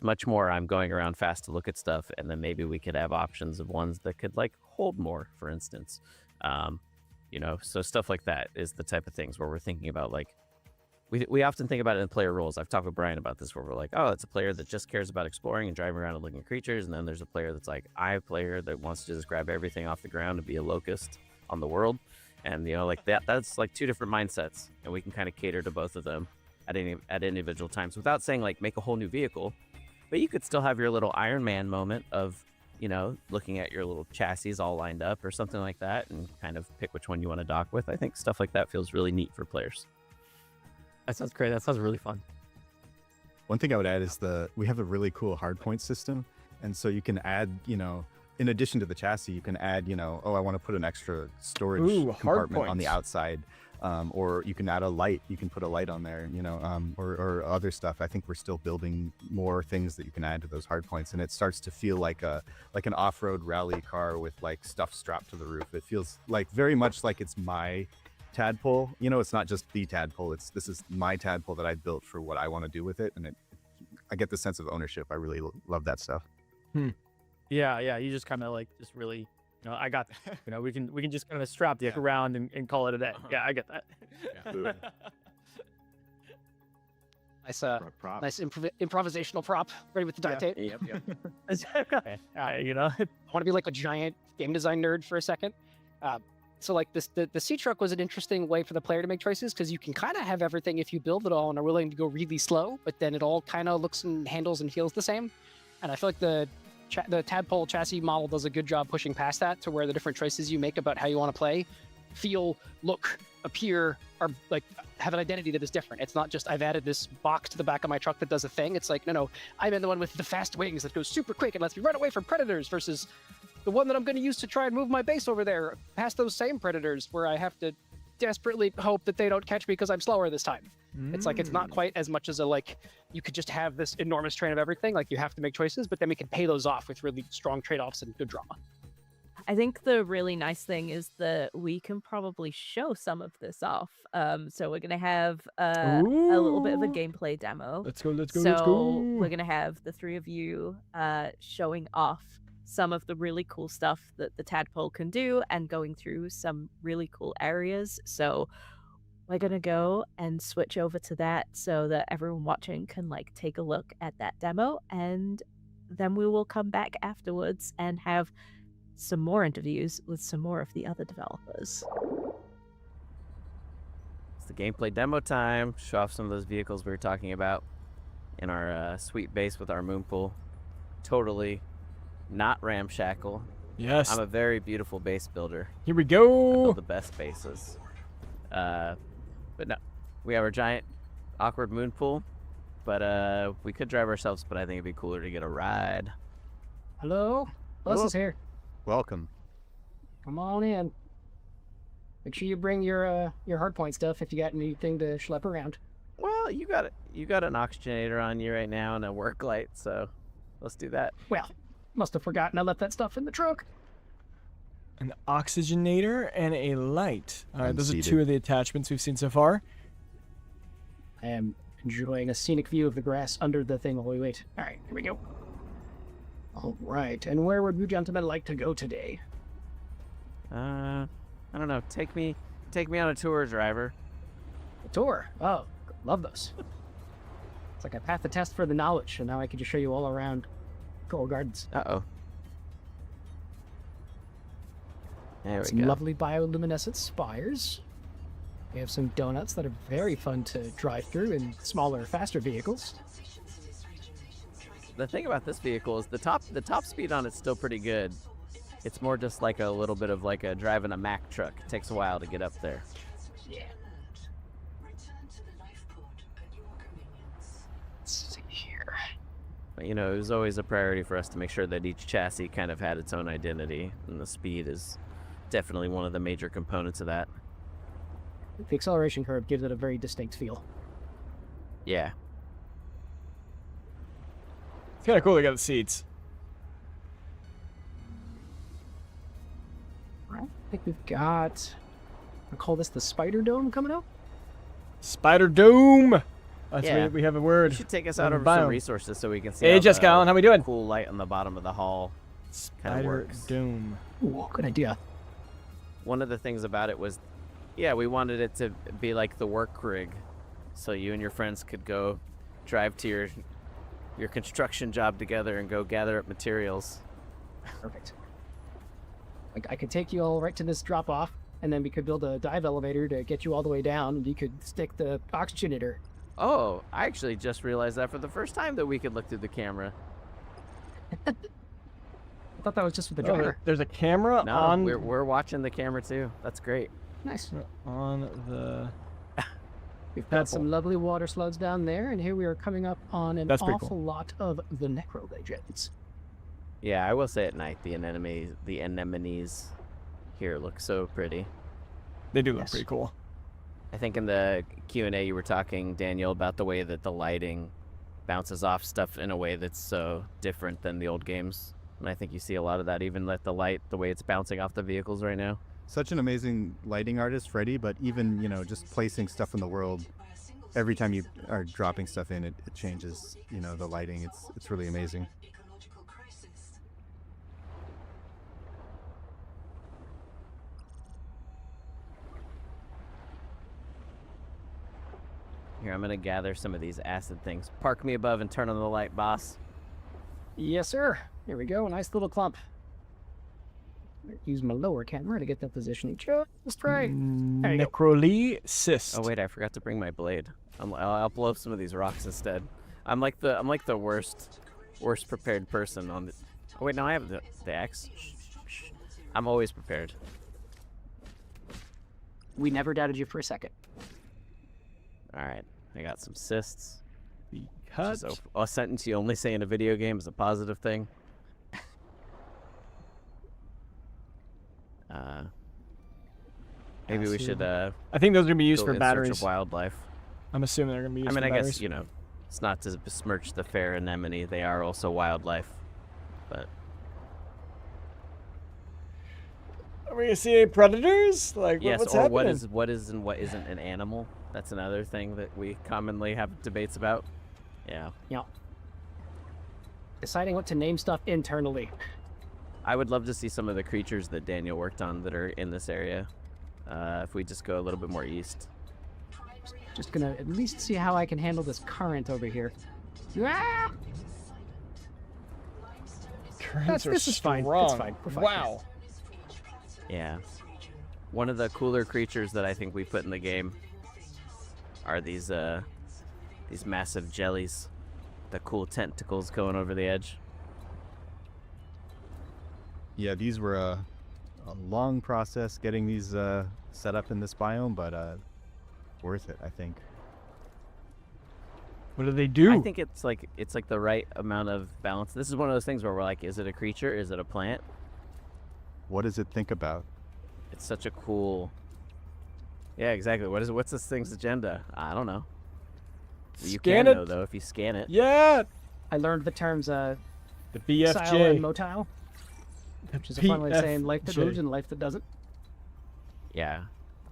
Speaker 7: much more, I'm going around fast to look at stuff, and then maybe we could have options of ones that could like hold more, for instance. So stuff like that is the type of things where we're thinking about like, we often think about it in player roles. I've talked with Brian about this, where we're like, oh, it's a player that just cares about exploring and driving around and looking at creatures. And then there's a player that's like, I'm a player that wants to just grab everything off the ground and be a locust on the world. And, like that's like two different mindsets. And we can kind of cater to both of them at individual times without saying like make a whole new vehicle. But you could still have your little Iron Man moment of you know, looking at your little chassis all lined up or something like that and kind of pick which one you want to dock with. I think stuff like that feels really neat for players.
Speaker 3: That sounds great. That sounds really fun.
Speaker 9: One thing I would add is we have a really cool hardpoint system. And so you can add, you know, in addition to the chassis, you can add, you know, I want to put an extra storage compartment on the outside. Or you can add a light. You can put a light on there, you know, or other stuff. I think we're still building more things that you can add to those hardpoints, and it starts to feel like an off-road rally car with like stuff strapped to the roof. It feels like very much like it's my tadpole. You know, it's not just the tadpole. This is my tadpole that I built for what I want to do with it, and I get the sense of ownership. I really love that stuff.
Speaker 3: Yeah. You just kind of like just really, you know, I got, you know, we can just kind of strap the around and call it a day. Yeah, I get that.
Speaker 8: Nice improvisational prop, ready with the duct tape.
Speaker 7: Yep.
Speaker 3: You know,
Speaker 8: I want to be like a giant game design nerd for a second. So like the sea truck was an interesting way for the player to make choices because you can kind of have everything if you build it all and are willing to go really slow, but then it all kind of looks and handles and feels the same. And I feel like the tadpole chassis model does a good job pushing past that to where the different choices you make about how you want to play feel, look, appear, or like have an identity that is different. It's not just I've added this box to the back of my truck that does a thing. It's like, no, I'm in the one with the fast wings that goes super quick and lets me run away from predators versus the one that I'm going to use to try and move my base over there past those same predators where I have to desperately hope that they don't catch me because I'm slower this time. It's like it's not quite as much as a like you could just have this enormous train of everything. Like you have to make choices, but then we can pay those off with really strong trade-offs and good drama.
Speaker 2: I think the really nice thing is that we can probably show some of this off. So we're gonna have a little bit of a
Speaker 1: Ooh.
Speaker 2: gameplay demo.
Speaker 1: Let's go.
Speaker 2: So we're gonna have the three of you showing off some of the really cool stuff that the tadpole can do and going through some really cool areas. So we're gonna go and switch over to that so that everyone watching can like take a look at that demo, and then we will come back afterwards and have some more interviews with some more of the other developers.
Speaker 7: It's the gameplay demo time. Show off some of those vehicles we were talking about in our sweet base with our moon pool. Totally not ramshackle.
Speaker 1: Yes.
Speaker 7: I'm a very beautiful base builder.
Speaker 1: Here we
Speaker 7: I
Speaker 1: go.
Speaker 7: build the best bases. But no, we have our giant awkward moon pool. But we could drive ourselves, but I think it'd be cooler to get a ride.
Speaker 8: Hello? Buzz is here.
Speaker 9: Welcome.
Speaker 8: Come on in. Make sure you bring your hardpoint stuff if you got anything to schlep around.
Speaker 7: Well, you got an oxygenator on you right now and a work light, so let's do that.
Speaker 8: Well, must have forgotten I left that stuff in the truck.
Speaker 1: An oxygenator and a light. All right, those are
Speaker 9: Conceded.
Speaker 1: two of the attachments we've seen so far.
Speaker 8: I am enjoying a scenic view of the grass under the thing while we wait. All right, here we go. All right, and where would you gentlemen like to go today?
Speaker 7: I don't know. Take me on a tour, driver.
Speaker 8: A tour. Oh, love those. It's like I passed the test for the knowledge, and now I can just show you all around Coral Gardens.
Speaker 7: Uh-oh. There we
Speaker 8: Some
Speaker 7: go.
Speaker 8: lovely bioluminescent spires. We have some donuts that are very fun to drive through in smaller, faster vehicles.
Speaker 7: The thing about this vehicle is the top speed on it's still pretty good. It's more just like a little bit of like a driving a Mack truck. It takes a while to get up there.
Speaker 8: Yeah. Let's see here.
Speaker 7: But you know, it was always a priority for us to make sure that each chassis kind of had its own identity, and the speed is definitely one of the major components of that.
Speaker 8: The acceleration curve gives it a very distinct feel.
Speaker 7: Yeah.
Speaker 1: It's kind of cool they got the seats.
Speaker 8: I think we've got, I call this the Spider Dome coming up.
Speaker 1: Spider Dome. That's
Speaker 7: Yeah.
Speaker 1: we have a word.
Speaker 7: You should take us out over
Speaker 1: Biome.
Speaker 7: some resources so we can see
Speaker 1: Hey,
Speaker 7: how
Speaker 1: Jessica
Speaker 7: the
Speaker 1: Allen, how we doing?
Speaker 7: cool light on the bottom of the hull kind of
Speaker 1: Spider
Speaker 7: works.
Speaker 1: Dome.
Speaker 8: Ooh, good idea.
Speaker 7: One of the things about it was, yeah, we wanted it to be like the work rig, so you and your friends could go drive to your construction job together and go gather up materials.
Speaker 8: Perfect. Like I could take you all right to this drop off, and then we could build a dive elevator to get you all the way down, and you could stick the oxygenator.
Speaker 7: Oh, I actually just realized that for the first time that we could look through the camera.
Speaker 8: I thought that was just with the
Speaker 1: Oh,
Speaker 8: driver.
Speaker 1: there's a camera
Speaker 7: No,
Speaker 1: on
Speaker 7: we're watching the camera too. That's great.
Speaker 8: Nice.
Speaker 1: on the.
Speaker 8: We've got
Speaker 1: Purple.
Speaker 8: some lovely water slugs down there, and here we are coming up on an
Speaker 1: That's pretty
Speaker 8: awful lot of the necro legends.
Speaker 7: Yeah, I will say at night the anemones here look so pretty.
Speaker 1: They do look
Speaker 8: Yes.
Speaker 1: pretty cool.
Speaker 7: I think in the Q&A you were talking, Daniel, about the way that the lighting bounces off stuff in a way that's so different than the old games. And I think you see a lot of that, even with the light, the way it's bouncing off the vehicles right now.
Speaker 9: Such an amazing lighting artist, Freddie, but even, just placing stuff in the world, every time you are dropping stuff in, it changes, the lighting. It's really amazing.
Speaker 6: Ecological crisis.
Speaker 7: Here, I'm going to gather some of these acid things. Park me above and turn on the light, boss.
Speaker 8: Yes, sir. Here we go. A nice little clump. Use my lower camera to get that positioning just right. There you go.
Speaker 1: Necroly cyst.
Speaker 7: Oh wait, I forgot to bring my blade. I'll blow up some of these rocks instead. I'm like the worst prepared person on the. Oh wait, no, I have the axe. Shh. I'm always prepared.
Speaker 8: We never doubted you for a second.
Speaker 7: All right, I got some cysts.
Speaker 1: Cut.
Speaker 7: So a sentence you only say in a video game is a positive thing. Maybe we should
Speaker 1: I think those are gonna be used
Speaker 7: go
Speaker 1: for
Speaker 7: in search
Speaker 1: batteries.
Speaker 7: of wildlife.
Speaker 1: I'm assuming they're gonna be used
Speaker 7: I mean,
Speaker 1: for
Speaker 7: I
Speaker 1: batteries.
Speaker 7: guess it's not to besmirch the fair anemone. They are also wildlife, but
Speaker 1: Are we gonna see any predators? Like,
Speaker 7: yes.
Speaker 1: what's
Speaker 7: Or
Speaker 1: happening?
Speaker 7: what is and what isn't an animal? That's another thing that we commonly have debates about. Yeah,
Speaker 8: Yeah. Deciding what to name stuff internally.
Speaker 7: I would love to see some of the creatures that Daniel worked on that are in this area. If we just go a little bit more east.
Speaker 8: Just gonna at least see how I can handle this current over here. Ah!
Speaker 1: Currents are
Speaker 8: this is fine. It's
Speaker 1: strong.
Speaker 8: fine. We're fine.
Speaker 1: Wow.
Speaker 7: Yeah. One of the cooler creatures that I think we put in the game are these massive jellies. The cool tentacles going over the edge.
Speaker 9: Yeah, these were a long process getting these set up in this biome, but worth it, I think.
Speaker 1: What do they do?
Speaker 7: I think it's like the right amount of balance. This is one of those things where we're like, is it a creature? Is it a plant?
Speaker 9: What does it think about?
Speaker 7: It's such a cool. Yeah, exactly. What's this thing's agenda? I don't know. You
Speaker 1: Scan
Speaker 7: can
Speaker 1: it.
Speaker 7: know though if you scan it.
Speaker 1: Yeah.
Speaker 8: I learned the terms
Speaker 1: The
Speaker 8: silo and
Speaker 1: BFJ.
Speaker 8: motile, which is a fun way of saying life that
Speaker 1: BFJ.
Speaker 8: moves and life that doesn't.
Speaker 7: Yeah.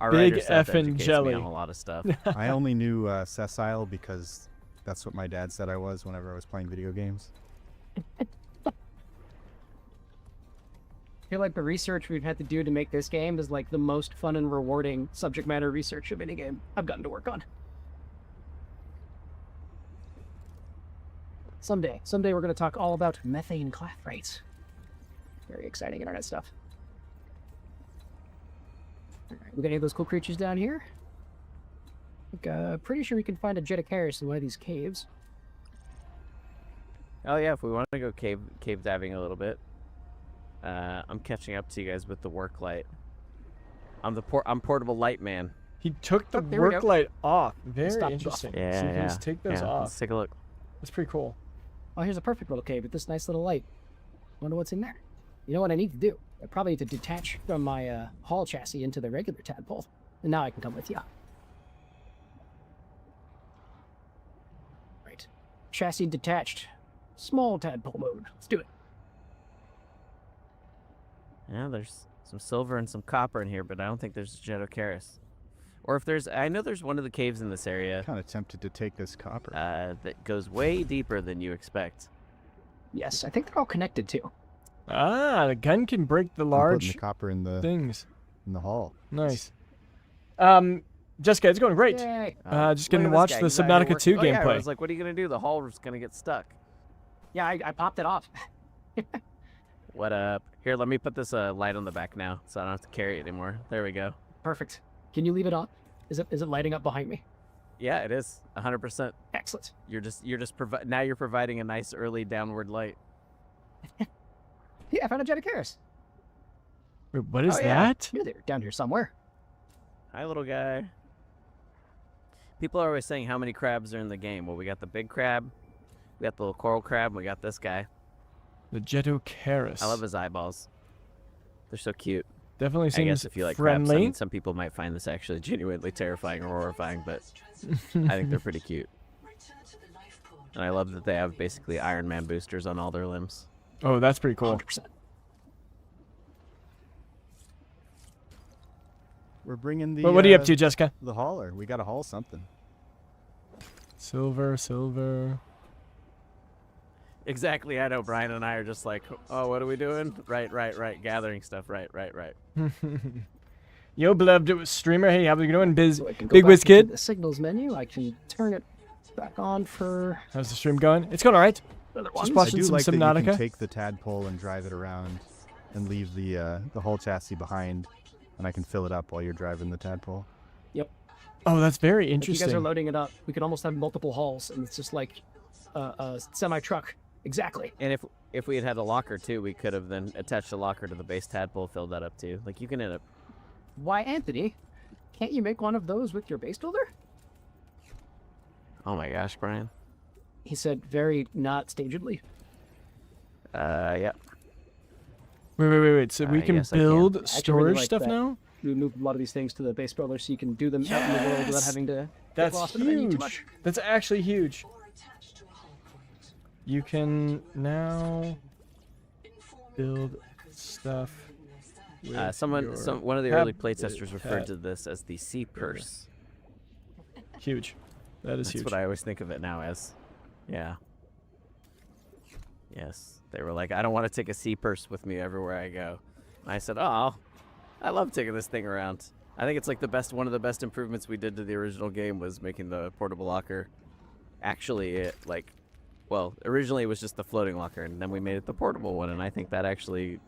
Speaker 7: Our
Speaker 1: Big
Speaker 7: writer staff
Speaker 1: effing
Speaker 7: educates
Speaker 1: jelly.
Speaker 7: me on a lot of stuff.
Speaker 9: I only knew sessile because that's what my dad said I was whenever I was playing video games.
Speaker 8: I feel like the research we've had to do to make this game is like the most fun and rewarding subject matter research of any game I've gotten to work on. Someday we're going to talk all about methane clathrates. Very exciting internet stuff. All right, we got any of those cool creatures down here? Pretty sure we can find a Jeticaris in one of these caves.
Speaker 7: Oh yeah, if we want to go cave diving a little bit. I'm catching up to you guys with the work light. I'm portable light man.
Speaker 1: He took the
Speaker 8: Oh, there we
Speaker 1: work
Speaker 8: go.
Speaker 1: light off. Very
Speaker 8: Stop
Speaker 1: interesting.
Speaker 7: Yeah,
Speaker 1: so you can
Speaker 7: yeah.
Speaker 1: just take those
Speaker 7: Yeah,
Speaker 1: off.
Speaker 7: let's take a look.
Speaker 1: That's pretty cool.
Speaker 8: Oh, here's a perfect little cave with this nice little light. Wonder what's in there. You know what I need to do? I probably need to detach from my haul chassis into the regular tadpole. And now I can come with you. Right. Chassis detached. Small tadpole mode. Let's do it.
Speaker 7: Yeah, there's some silver and some copper in here, but I don't think there's a Jetocaris. Or if there's, I know there's one of the caves in this area
Speaker 9: Kind of tempted to take this copper.
Speaker 7: that goes way deeper than you expect.
Speaker 8: Yes, I think they're all connected too.
Speaker 1: Ah, the gun can break the
Speaker 9: I'm putting
Speaker 1: large
Speaker 9: the copper in the
Speaker 1: things.
Speaker 9: hall.
Speaker 1: Nice. Jessica, it's going great.
Speaker 8: Yay.
Speaker 1: Just getting to
Speaker 7: Look
Speaker 1: watch
Speaker 7: at
Speaker 1: the
Speaker 7: this guy. He's out here
Speaker 1: Subnautica 2
Speaker 7: working. Oh, yeah, I
Speaker 1: gameplay.
Speaker 7: was like, what are you gonna do? The hall's gonna get stuck.
Speaker 8: Yeah, I popped it off.
Speaker 7: What up? Here, let me put this light on the back now, so I don't have to carry it anymore. There we go.
Speaker 8: Perfect. Can you leave it on? Is it lighting up behind me?
Speaker 7: Yeah, it is 100%.
Speaker 8: Excellent.
Speaker 7: You're just now you're providing a nice early downward light.
Speaker 8: Yeah, I found a Jeticaris.
Speaker 1: Wait, what is
Speaker 8: Oh, yeah.
Speaker 1: that?
Speaker 8: You're there, down here somewhere.
Speaker 7: Hi, little guy. People are always saying how many crabs are in the game. Well, we got the big crab, we got the little coral crab, and we got this guy.
Speaker 1: The Jetocaris.
Speaker 7: I love his eyeballs. They're so cute.
Speaker 1: Definitely
Speaker 7: I
Speaker 1: seems
Speaker 7: guess if you like crabs, I
Speaker 1: friendly.
Speaker 7: mean, some people might find this actually genuinely terrifying or horrifying, but I think they're pretty cute. And I love that they have basically Iron Man boosters on all their limbs.
Speaker 1: Oh, that's pretty cool.
Speaker 8: 100%.
Speaker 9: We're bringing the.
Speaker 1: Well, what are you up to, Jessica?
Speaker 9: The hauler. We got to haul something.
Speaker 1: Silver, silver.
Speaker 7: Exactly. I know Brian and I are just like, oh, what are we doing? Right. Gathering stuff. Right.
Speaker 1: Yo, beloved streamer. Hey, how you doing?
Speaker 8: So I can go
Speaker 1: Big
Speaker 8: back
Speaker 1: Wiz
Speaker 8: into
Speaker 1: Kid.
Speaker 8: the signals menu. I can turn it back on for
Speaker 1: How's the stream going? It's going all right.
Speaker 8: other
Speaker 1: Just
Speaker 8: ones.
Speaker 9: I
Speaker 1: watching
Speaker 9: do
Speaker 1: some
Speaker 9: like that you
Speaker 1: Subnautica.
Speaker 9: can take the tadpole and drive it around, and leave the whole chassis behind, and I can fill it up while you're driving the tadpole.
Speaker 1: Oh, that's very
Speaker 8: If you
Speaker 1: interesting.
Speaker 8: guys are loading it up, we could almost have multiple hauls, and it's just like a semi-truck. Exactly.
Speaker 7: And if we had had a locker too, we could have then attached a locker to the base tadpole, filled that up too. Like you can end up.
Speaker 8: Why, Anthony? Can't you make one of those with your base builder?
Speaker 7: Oh my gosh, Brian.
Speaker 8: He said very not stagedly.
Speaker 7: Yeah.
Speaker 1: Wait. So we can
Speaker 7: yes, I can.
Speaker 1: build
Speaker 8: I actually really
Speaker 1: storage
Speaker 8: like
Speaker 1: stuff
Speaker 8: that.
Speaker 1: now?
Speaker 8: We moved a lot of these things to the base builder so you can do them out in the world without
Speaker 1: Yes!
Speaker 8: having to get
Speaker 1: That's
Speaker 8: lost in the menu too
Speaker 1: huge.
Speaker 8: much.
Speaker 1: That's actually huge. You can now build stuff. with your
Speaker 7: One of the early
Speaker 1: tab-
Speaker 7: playtesters referred to this as the sea purse.
Speaker 1: Huge. That is
Speaker 7: That's
Speaker 1: huge.
Speaker 7: what I always think of it now as. Yeah. Yes. They were like, I don't want to take a sea purse with me everywhere I go. And I said, oh, I love taking this thing around. I think it's like one of the best improvements we did to the original game was making the portable locker. Actually, originally it was just the floating locker, and then we made it the portable one, and I think that actually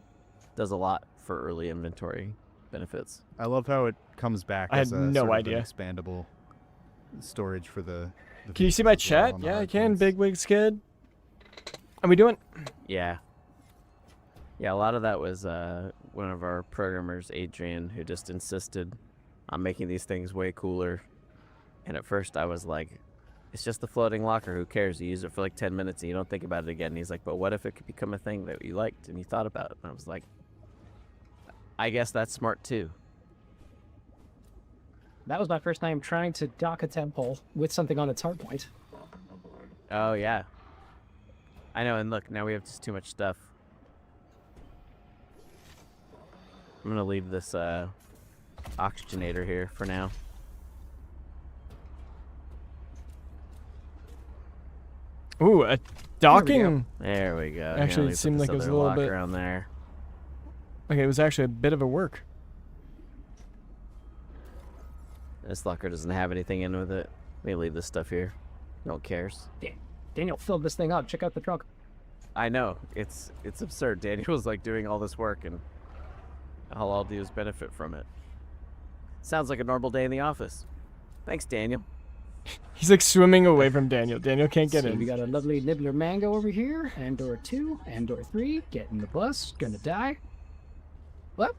Speaker 7: does a lot for early inventory benefits.
Speaker 9: I love how it comes back
Speaker 1: I
Speaker 9: as
Speaker 1: had
Speaker 9: a
Speaker 1: no
Speaker 9: sort of an
Speaker 1: idea.
Speaker 9: expandable storage for the
Speaker 1: Can you see
Speaker 9: features
Speaker 1: my
Speaker 9: as well
Speaker 1: chat?
Speaker 9: on the
Speaker 1: Yeah, I
Speaker 9: hard
Speaker 1: can.
Speaker 9: points.
Speaker 1: Big Wigs Kid. Are we doing?
Speaker 7: Yeah. Yeah, a lot of that was one of our programmers, Adrian, who just insisted on making these things way cooler. And at first I was like, it's just the floating locker, who cares? You use it for like 10 minutes and you don't think about it again. And he's like, but what if it could become a thing that you liked and you thought about? And I was like, I guess that's smart too.
Speaker 8: That was my first time trying to dock a temple with something on its hard point.
Speaker 7: Oh, yeah. I know, and look, now we have just too much stuff. I'm gonna leave this oxygenator here for now.
Speaker 1: Ooh, a docking.
Speaker 7: There we go.
Speaker 1: Actually,
Speaker 7: Let me
Speaker 1: it seemed
Speaker 7: put
Speaker 1: like
Speaker 7: this
Speaker 1: it was a
Speaker 7: other
Speaker 1: little
Speaker 7: locker
Speaker 1: bit-
Speaker 7: on there.
Speaker 1: Okay, it was actually a bit of a work.
Speaker 7: This locker doesn't have anything in with it. Let me leave this stuff here. No one cares.
Speaker 8: Daniel filled this thing up. Check out the trunk.
Speaker 7: I know. It's absurd. Daniel's like doing all this work, and all I'll do is benefit from it. Sounds like a normal day in the office. Thanks, Daniel.
Speaker 1: He's like swimming away from Daniel. Daniel can't get
Speaker 8: So
Speaker 1: in.
Speaker 8: we got a lovely nibbler mango over here. Andor 2, Andor 3. Get in the bus. Gonna die. What?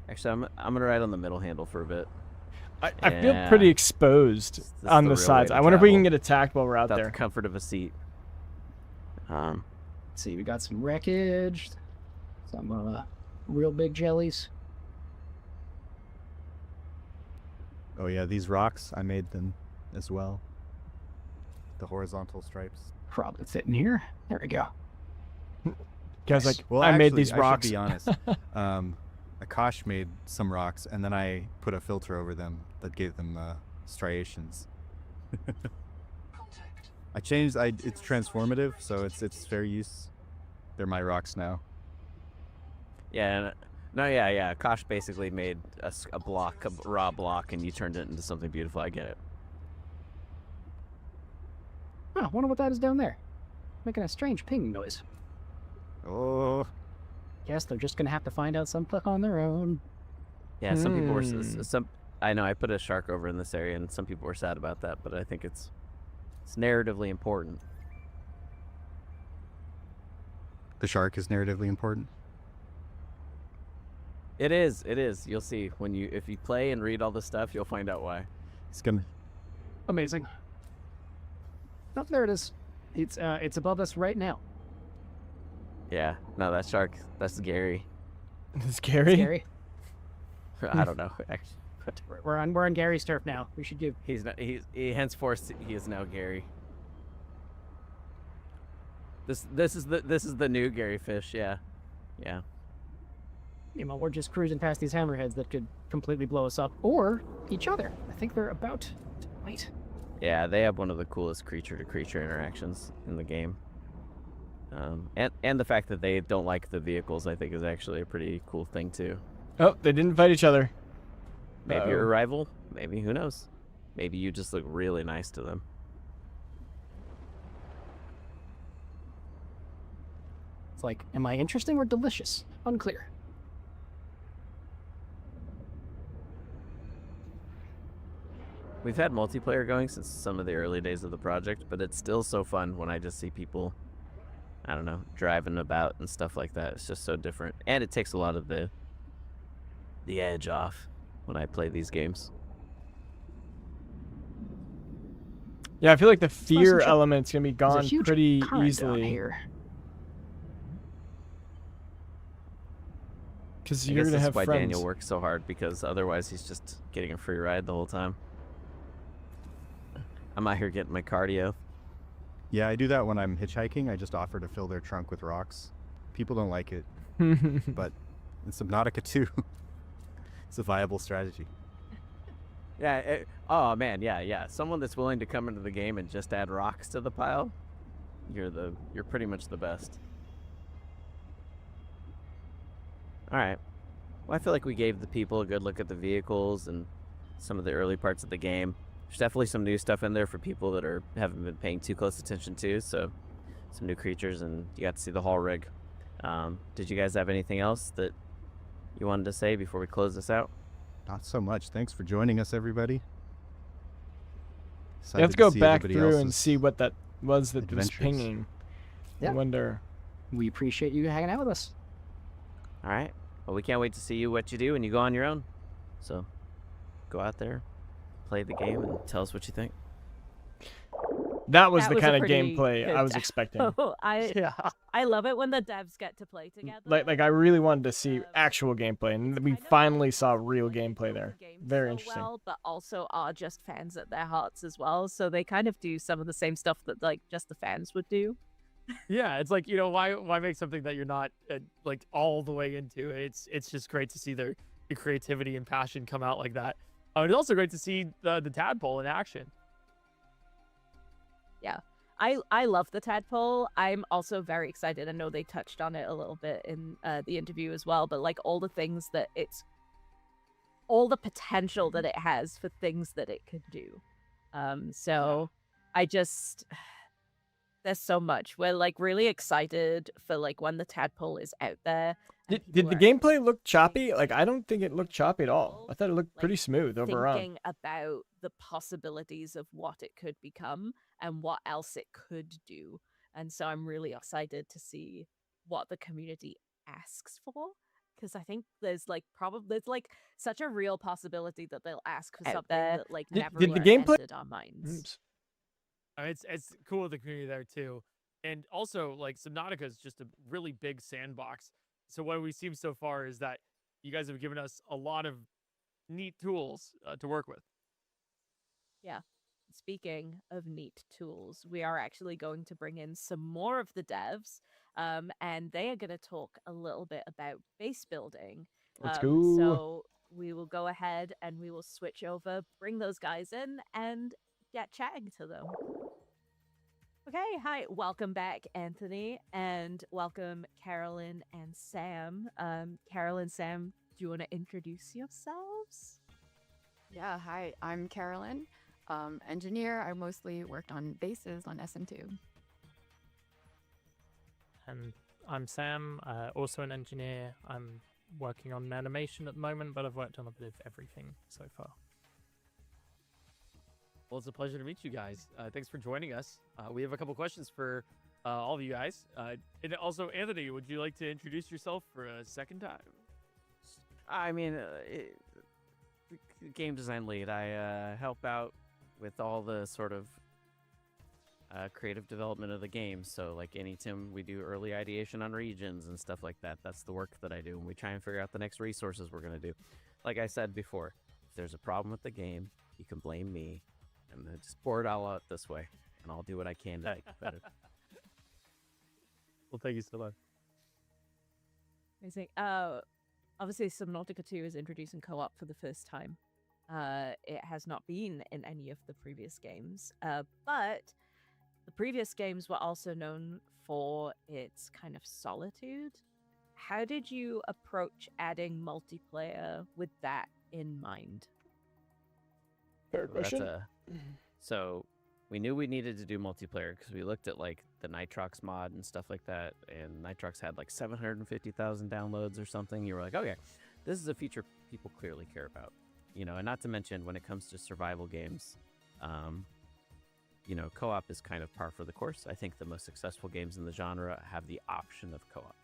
Speaker 7: Actually, I'm gonna ride on the middle handle for a bit.
Speaker 1: I feel pretty
Speaker 7: Yeah.
Speaker 1: exposed
Speaker 7: This is
Speaker 1: on
Speaker 7: the
Speaker 1: the
Speaker 7: real
Speaker 1: sides.
Speaker 7: way to
Speaker 1: I wonder if we can
Speaker 7: travel
Speaker 1: get attacked while we're out
Speaker 7: without
Speaker 1: there.
Speaker 7: the comfort of a seat.
Speaker 8: Let's see, we got some wreckage. Some real big jellies.
Speaker 9: Oh yeah, these rocks, I made them as well. The horizontal stripes.
Speaker 8: Probably fit in here. There we go.
Speaker 1: Guys, like,
Speaker 9: Well,
Speaker 1: I made
Speaker 9: actually,
Speaker 1: these
Speaker 9: I
Speaker 1: rocks.
Speaker 9: should be honest. Akash made some rocks, and then I put a filter over them that gave them striations. I changed. It's transformative, so it's fair use. They're my rocks now.
Speaker 7: Yeah. Yeah. Kosh basically made a block, a raw block, and you turned it into something beautiful. I get it.
Speaker 8: Oh, wonder what that is down there. Making a strange pinging noise.
Speaker 9: Oh,
Speaker 8: Guess they're just gonna have to find out some on their own.
Speaker 7: Yeah, some people were some. I know I put a shark over in this area, and some people were sad about that, but I think it's narratively important.
Speaker 9: the shark is narratively important?
Speaker 7: It is. It is. You'll see if you play and read all the stuff, you'll find out why.
Speaker 9: It's gonna.
Speaker 8: Amazing. Oh, there it is. It's above us right now.
Speaker 7: Yeah. No, that shark. That's Gary.
Speaker 1: It's Gary.
Speaker 8: Gary.
Speaker 7: I don't know actually.
Speaker 8: We're on Gary's turf now. We should give.
Speaker 7: He's not. Henceforth he is now Gary. This is the new Gary Fish. Yeah. Yeah.
Speaker 8: We're just cruising past these hammerheads that could completely blow us up, or each other. I think they're about to fight.
Speaker 7: Yeah, they have one of the coolest creature-to-creature interactions in the game. And the fact that they don't like the vehicles, I think, is actually a pretty cool thing too.
Speaker 1: Oh, they didn't fight each other.
Speaker 7: Maybe you're a rival. Maybe, who knows? Maybe you just look really nice to them.
Speaker 8: It's like, am I interesting or delicious? Unclear.
Speaker 7: We've had multiplayer going since some of the early days of the project, but it's still so fun when I just see people, I don't know, driving about and stuff like that. It's just so different. And it takes a lot of the edge off when I play these games.
Speaker 1: Yeah, I feel like the
Speaker 8: nice
Speaker 1: fear
Speaker 8: and chill.
Speaker 1: element's gonna be
Speaker 8: There's a
Speaker 1: gone
Speaker 8: huge
Speaker 1: pretty
Speaker 8: current down
Speaker 1: easily.
Speaker 8: here.
Speaker 1: Because
Speaker 7: I
Speaker 1: you're
Speaker 7: guess
Speaker 1: gonna
Speaker 7: that's
Speaker 1: have
Speaker 7: why
Speaker 1: friends.
Speaker 7: Daniel works so hard, because otherwise he's just getting a free ride the whole time. I'm out here getting my cardio.
Speaker 9: Yeah, I do that when I'm hitchhiking. I just offer to fill their trunk with rocks. People don't like it, but in Subnautica 2, it's a viable strategy.
Speaker 7: Yeah. Oh man. Yeah. Someone that's willing to come into the game and just add rocks to the pile, you're pretty much the best. All right. Well, I feel like we gave the people a good look at the vehicles and some of the early parts of the game. There's definitely some new stuff in there for people that haven't been paying too close attention to. So, some new creatures, and you got to see the haul rig. Did you guys have anything else that you wanted to say before we close this out?
Speaker 9: Not so much. Thanks for joining us, everybody.
Speaker 1: You have
Speaker 9: Excited
Speaker 1: to go
Speaker 9: see
Speaker 1: back
Speaker 9: everybody
Speaker 1: through and
Speaker 9: else's
Speaker 1: see what that was that was
Speaker 9: adventures.
Speaker 1: pinging.
Speaker 8: Yeah.
Speaker 1: I wonder.
Speaker 8: We appreciate you hanging out with us.
Speaker 7: All right. Well, we can't wait to see what you do when you go on your own. So, go out there, play the game, and tell us what you think.
Speaker 1: That was
Speaker 2: That
Speaker 1: the
Speaker 2: was a
Speaker 1: kind of
Speaker 2: pretty
Speaker 1: gameplay
Speaker 2: good
Speaker 1: I was
Speaker 2: demo.
Speaker 1: expecting.
Speaker 2: I love it when the devs get to play together.
Speaker 1: Like I really wanted to see actual gameplay, and we
Speaker 2: I know
Speaker 1: finally
Speaker 2: people
Speaker 1: saw
Speaker 2: who,
Speaker 1: real
Speaker 2: like,
Speaker 1: gameplay
Speaker 2: know
Speaker 1: there.
Speaker 2: the game
Speaker 1: Very
Speaker 2: so
Speaker 1: interesting.
Speaker 2: well, but also are just fans at their hearts as well. So they kind of do some of the same stuff that like just the fans would do.
Speaker 3: Yeah, it's like, why make something that you're not like all the way into? It's just great to see their creativity and passion come out like that. It's also great to see the tadpole in action.
Speaker 2: Yeah. I love the tadpole. I'm also very excited. I know they touched on it a little bit in the interview as well, but like all the things that all the potential that it has for things that it could do. So I just, there's so much. We're like really excited for like when the tadpole is out there. and
Speaker 1: Did
Speaker 2: people
Speaker 1: the
Speaker 2: are
Speaker 1: gameplay look choppy? Like I don't think it looked choppy at all. I thought it looked pretty smooth overall.
Speaker 2: thinking about the possibilities of what it could become and what else it could do. And so I'm really excited to see what the community asks for, because I think there's like such a real possibility that they'll ask for
Speaker 6: Out
Speaker 2: something
Speaker 6: there.
Speaker 2: that like
Speaker 1: Did-
Speaker 2: never
Speaker 1: did the
Speaker 2: would have
Speaker 1: gameplay-
Speaker 2: entered our minds.
Speaker 1: Oops.
Speaker 3: It's cool with the community there too, and also like Subnautica is just a really big sandbox. So what we've seen so far is that you guys have given us a lot of neat tools to work with.
Speaker 2: Yeah. Speaking of neat tools, we are actually going to bring in some more of the devs, and they are going to talk a little bit about base building.
Speaker 1: Let's go.
Speaker 2: So we will go ahead and we will switch over, bring those guys in, and get chatting to them. Okay, hi, welcome back, Anthony, and welcome Carolyn and Sam. Carolyn, Sam, do you want to introduce yourselves?
Speaker 6: Yeah, hi, I'm Carolyn. Engineer. I mostly worked on bases on SM2.
Speaker 10: And I'm Sam, also an engineer. I'm working on animation at the moment, but I've worked on a bit of everything so far.
Speaker 3: Well, it's a pleasure to meet you guys. Thanks for joining us. We have a couple questions for all of you guys. And also, Anthony, would you like to introduce yourself for a second time?
Speaker 7: I mean, game design lead. I help out with all the sort of creative development of the game. So like anytime we do early ideation on regions and stuff like that, that's the work that I do. And we try and figure out the next resources we're going to do. Like I said before, if there's a problem with the game, you can blame me and then just pour it all out this way. And I'll do what I can to make it better.
Speaker 3: Well, thank you so much.
Speaker 2: Amazing. Obviously, Subnautica 2 is introducing co-op for the first time. It has not been in any of the previous games, but the previous games were also known for its kind of solitude. How did you approach adding multiplayer with that in mind?
Speaker 1: Fair question.
Speaker 7: So we knew we needed to do multiplayer because we looked at like the Nitrox mod and stuff like that, and Nitrox had like 750,000 downloads or something. You were like, okay, this is a feature people clearly care about, you know. And not to mention when it comes to survival games, you know, co-op is kind of par for the course. I think the most successful games in the genre have the option of co-op,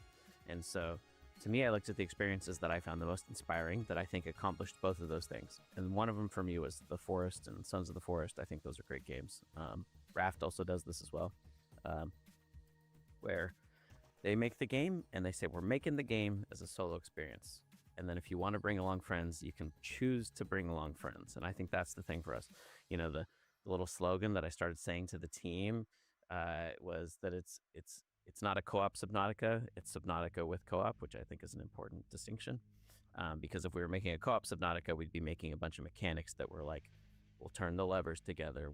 Speaker 7: and so to me, I looked at the experiences that I found the most inspiring that I think accomplished both of those things. And one of them for me was The Forest and Sons of the Forest. I think those are great games. Raft also does this as well, where they make the game and they say, we're making the game as a solo experience. And then if you want to bring along friends, you can choose to bring along friends. And I think that's the thing for us. You know, the little slogan that I started saying to the team was that it's not a co-op Subnautica, it's Subnautica with co-op, which I think is an important distinction. Because if we were making a co-op Subnautica, we'd be making a bunch of mechanics that were like, we'll turn the levers together,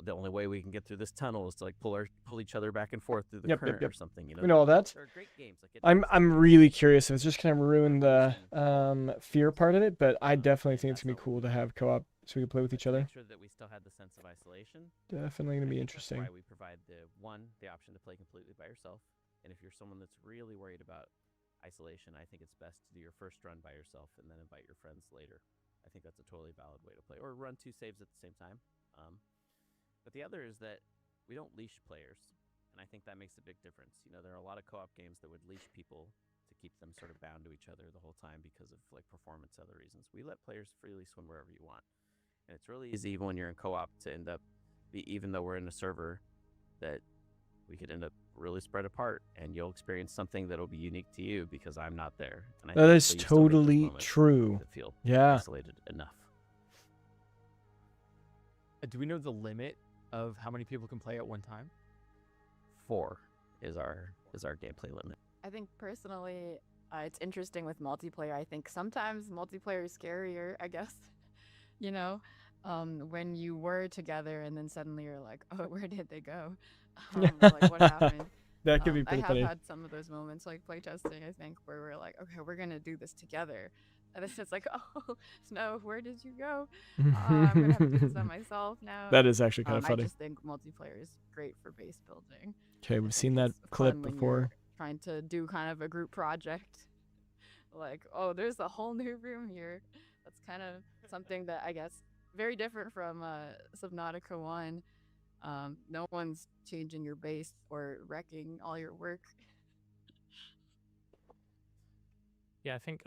Speaker 7: the only way we can get through this tunnel is to like pull each other back and forth through the current or something. You know,
Speaker 1: we know all that.
Speaker 7: They're great games. Like
Speaker 1: I'm really curious if it's just kind of ruined the fear part of it, but I definitely think it's gonna be cool to have co-op so we can play with each other.
Speaker 7: Make sure that we still had the sense of isolation.
Speaker 1: Definitely gonna be
Speaker 7: That's
Speaker 1: interesting.
Speaker 7: why we provide the option to play completely by yourself. And if you're someone that's really worried about isolation, I think it's best to do your first run by yourself and then invite your friends later. I think that's a totally valid way to play, or run 2 saves at the same time. But the other is that we don't leash players, and I think that makes a big difference. You know, there are a lot of co-op games that would leash people to keep them sort of bound to each other the whole time because of like performance and other reasons. We let players freely swim wherever you want. And it's really easy even when you're in co-op to end up, even though we're in a server, that we could end up really spread apart, and you'll experience something that'll be unique to you because I'm not there. And I
Speaker 1: That
Speaker 7: think
Speaker 1: is
Speaker 7: so you still get those
Speaker 1: totally
Speaker 7: moments
Speaker 1: true.
Speaker 7: that feel
Speaker 1: Yeah.
Speaker 7: isolated enough.
Speaker 3: Do we know the limit of how many people can play at one time?
Speaker 7: 4 is our gameplay limit.
Speaker 11: I think personally, it's interesting with multiplayer. I think sometimes multiplayer is scarier, I guess. You know, when you were together and then suddenly you're like, oh, where did they go? Like, what happened?
Speaker 1: That could be pretty
Speaker 11: I
Speaker 1: funny.
Speaker 11: have had some of those moments, like playtesting, I think, where we're like, okay, we're going to do this together. And it's just like, oh, no, where did you go? I'm going to have to do this by myself now.
Speaker 1: That is actually kind of
Speaker 11: I
Speaker 1: funny.
Speaker 11: just think multiplayer is great for base building.
Speaker 1: Okay, we've seen
Speaker 11: It's
Speaker 1: that clip
Speaker 11: fun when
Speaker 1: before.
Speaker 11: you're trying to do kind of a group project. Like, oh, there's a whole new room here. That's kind of something that I guess very different from Subnautica 1. No one's changing your base or wrecking all your work.
Speaker 10: Yeah, I think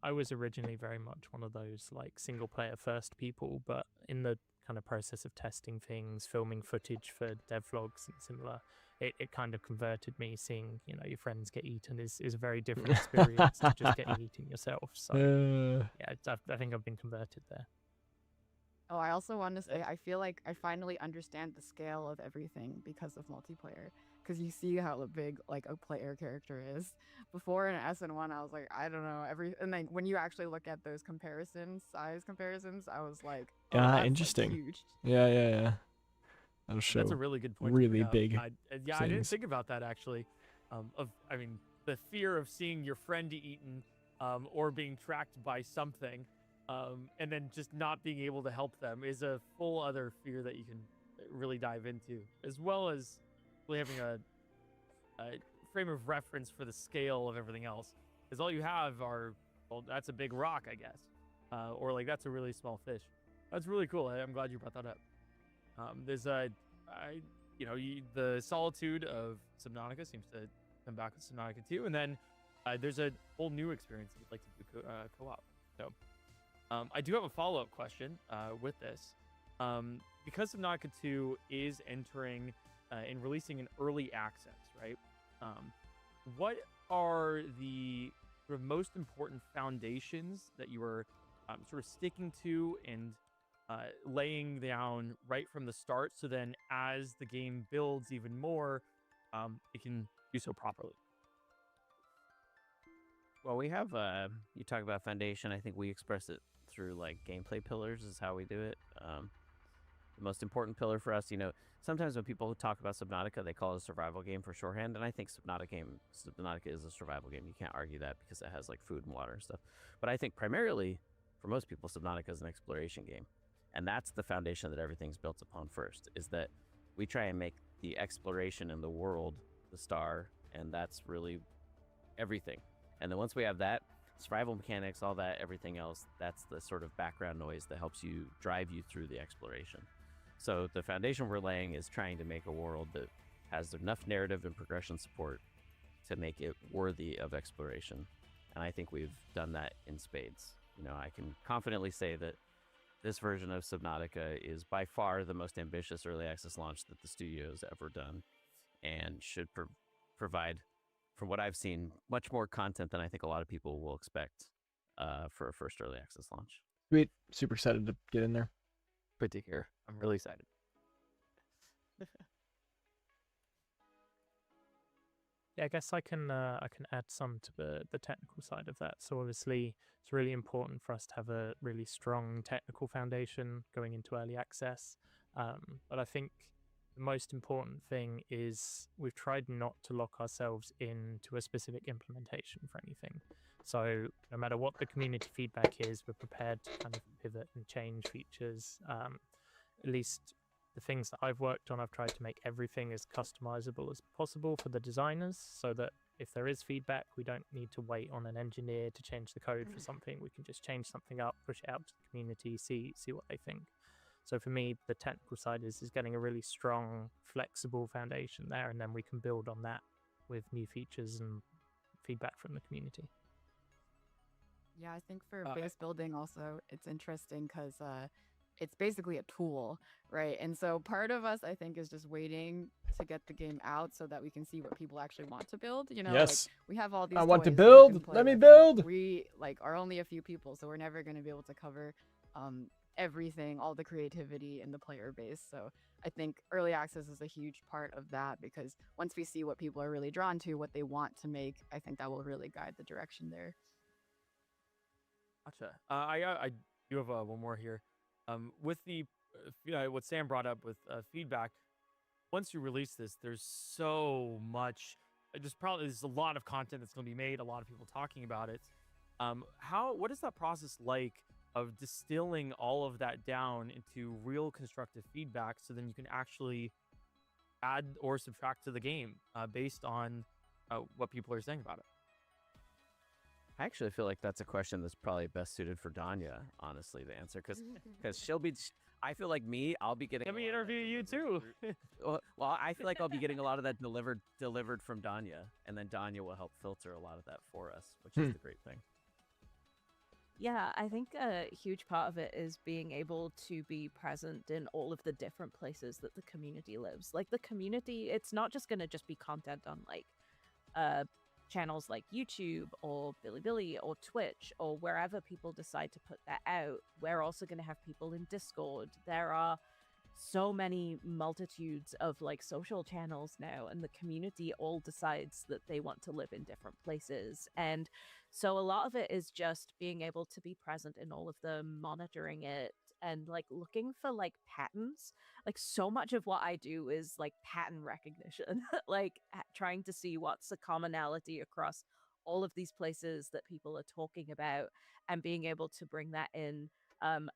Speaker 10: I was originally very much one of those like single player first people, but in the kind of process of testing things, filming footage for devlogs and similar, it kind of converted me. Seeing, you know, your friends get eaten is a very different experience to just getting eaten yourself. So yeah, I think I've been converted there.
Speaker 11: Oh, I also want to say, I feel like I finally understand the scale of everything because of multiplayer. Because you see how big like a player character is. Before in SN1, I was like, I don't know, and like when you actually look at those size comparisons, I was like, oh, that's,
Speaker 1: interesting.
Speaker 11: Like, huge.
Speaker 1: Yeah. That'll show.
Speaker 3: That's a really good point.
Speaker 1: Really big.
Speaker 3: I didn't think about that actually. The fear of seeing your friend eaten, or being tracked by something, and then just not being able to help them is a full other fear that you can really dive into, as well as having a frame of reference for the scale of everything else. Because all you have are, well, that's a big rock, I guess, or like that's a really small fish. That's really cool. I'm glad you brought that up. the solitude of Subnautica seems to come back with Subnautica 2, and then there's a whole new experience you'd like to do co-op. So I do have a follow-up question with this. Because Subnautica 2 is entering and releasing in early access, right? What are the sort of most important foundations that you are sort of sticking to and laying down right from the start, so then as the game builds even more, it can do so properly?
Speaker 7: Well, we have you talk about foundation. I think we express it through like gameplay pillars is how we do it. The most important pillar for us, sometimes when people talk about Subnautica, they call it a survival game for shorthand, and I think Subnautica is a survival game. You can't argue that because it has like food and water and stuff. But I think primarily for most people, Subnautica is an exploration game, and that's the foundation that everything's built upon first. Is that we try and make the exploration in the world the star, and that's really everything. And then once we have that, survival mechanics, all that, everything else, that's the sort of background noise that helps you drive you through the exploration. So the foundation we're laying is trying to make a world that has enough narrative and progression support to make it worthy of exploration. And I think we've done that in spades. I can confidently say that this version of Subnautica is by far the most ambitious early access launch that the studio's ever done, and should provide, from what I've seen, much more content than I think a lot of people will expect for a first early access launch.
Speaker 1: Sweet. Super excited to get in there.
Speaker 3: Good to hear. I'm really excited.
Speaker 10: Yeah, I guess I can add some to the technical side of that. So obviously, it's really important for us to have a really strong technical foundation going into early access. But I think the most important thing is we've tried not to lock ourselves into a specific implementation for anything. So no matter what the community feedback is, we're prepared to kind of pivot and change features. At least the things that I've worked on, I've tried to make everything as customizable as possible for the designers, so that if there is feedback, we don't need to wait on an engineer to change the code for something. We can just change something up, push it out to the community, see what they think. So for me, the technical side is getting a really strong, flexible foundation there, and then we can build on that with new features and feedback from the community.
Speaker 11: Yeah, I think for base building also, it's interesting because it's basically a tool, right? And so part of us, I think, is just waiting to get the game out so that we can see what people actually want to build.
Speaker 1: Yes.
Speaker 11: Like, we have all these
Speaker 1: I want to
Speaker 11: toys that we can
Speaker 1: build.
Speaker 11: play
Speaker 1: Let me
Speaker 11: with,
Speaker 1: build.
Speaker 11: but we are only a few people, so we're never going to be able to cover everything, all the creativity in the player base. So I think early access is a huge part of that, because once we see what people are really drawn to, what they want to make, I think that will really guide the direction there.
Speaker 3: Gotcha. I do have one more here. With the what Sam brought up with feedback, once you release this, there's so much. There's a lot of content that's going to be made. A lot of people talking about it. What is that process like of distilling all of that down into real constructive feedback, so then you can actually add or subtract to the game based on what people are saying about it?
Speaker 7: I actually feel like that's a question that's probably best suited for Danya, honestly, to answer, because she'll be. I feel like I'll be getting.
Speaker 3: Let me interview you too.
Speaker 7: well, I feel like I'll be getting a lot of that delivered from Danya, and then Danya will help filter a lot of that for us, which is the great thing.
Speaker 2: Yeah, I think a huge part of it is being able to be present in all of the different places that the community lives. Like, the community, it's not just going to just be content on like channels like YouTube or Bilibili or Twitch or wherever people decide to put that out. We're also going to have people in Discord. There are so many multitudes of like social channels now, and the community all decides that they want to live in different places. And so a lot of it is just being able to be present in all of them, monitoring it, and like looking for like patterns. Like, so much of what I do is like pattern recognition, like trying to see what's the commonality across all of these places that people are talking about, and being able to bring that in.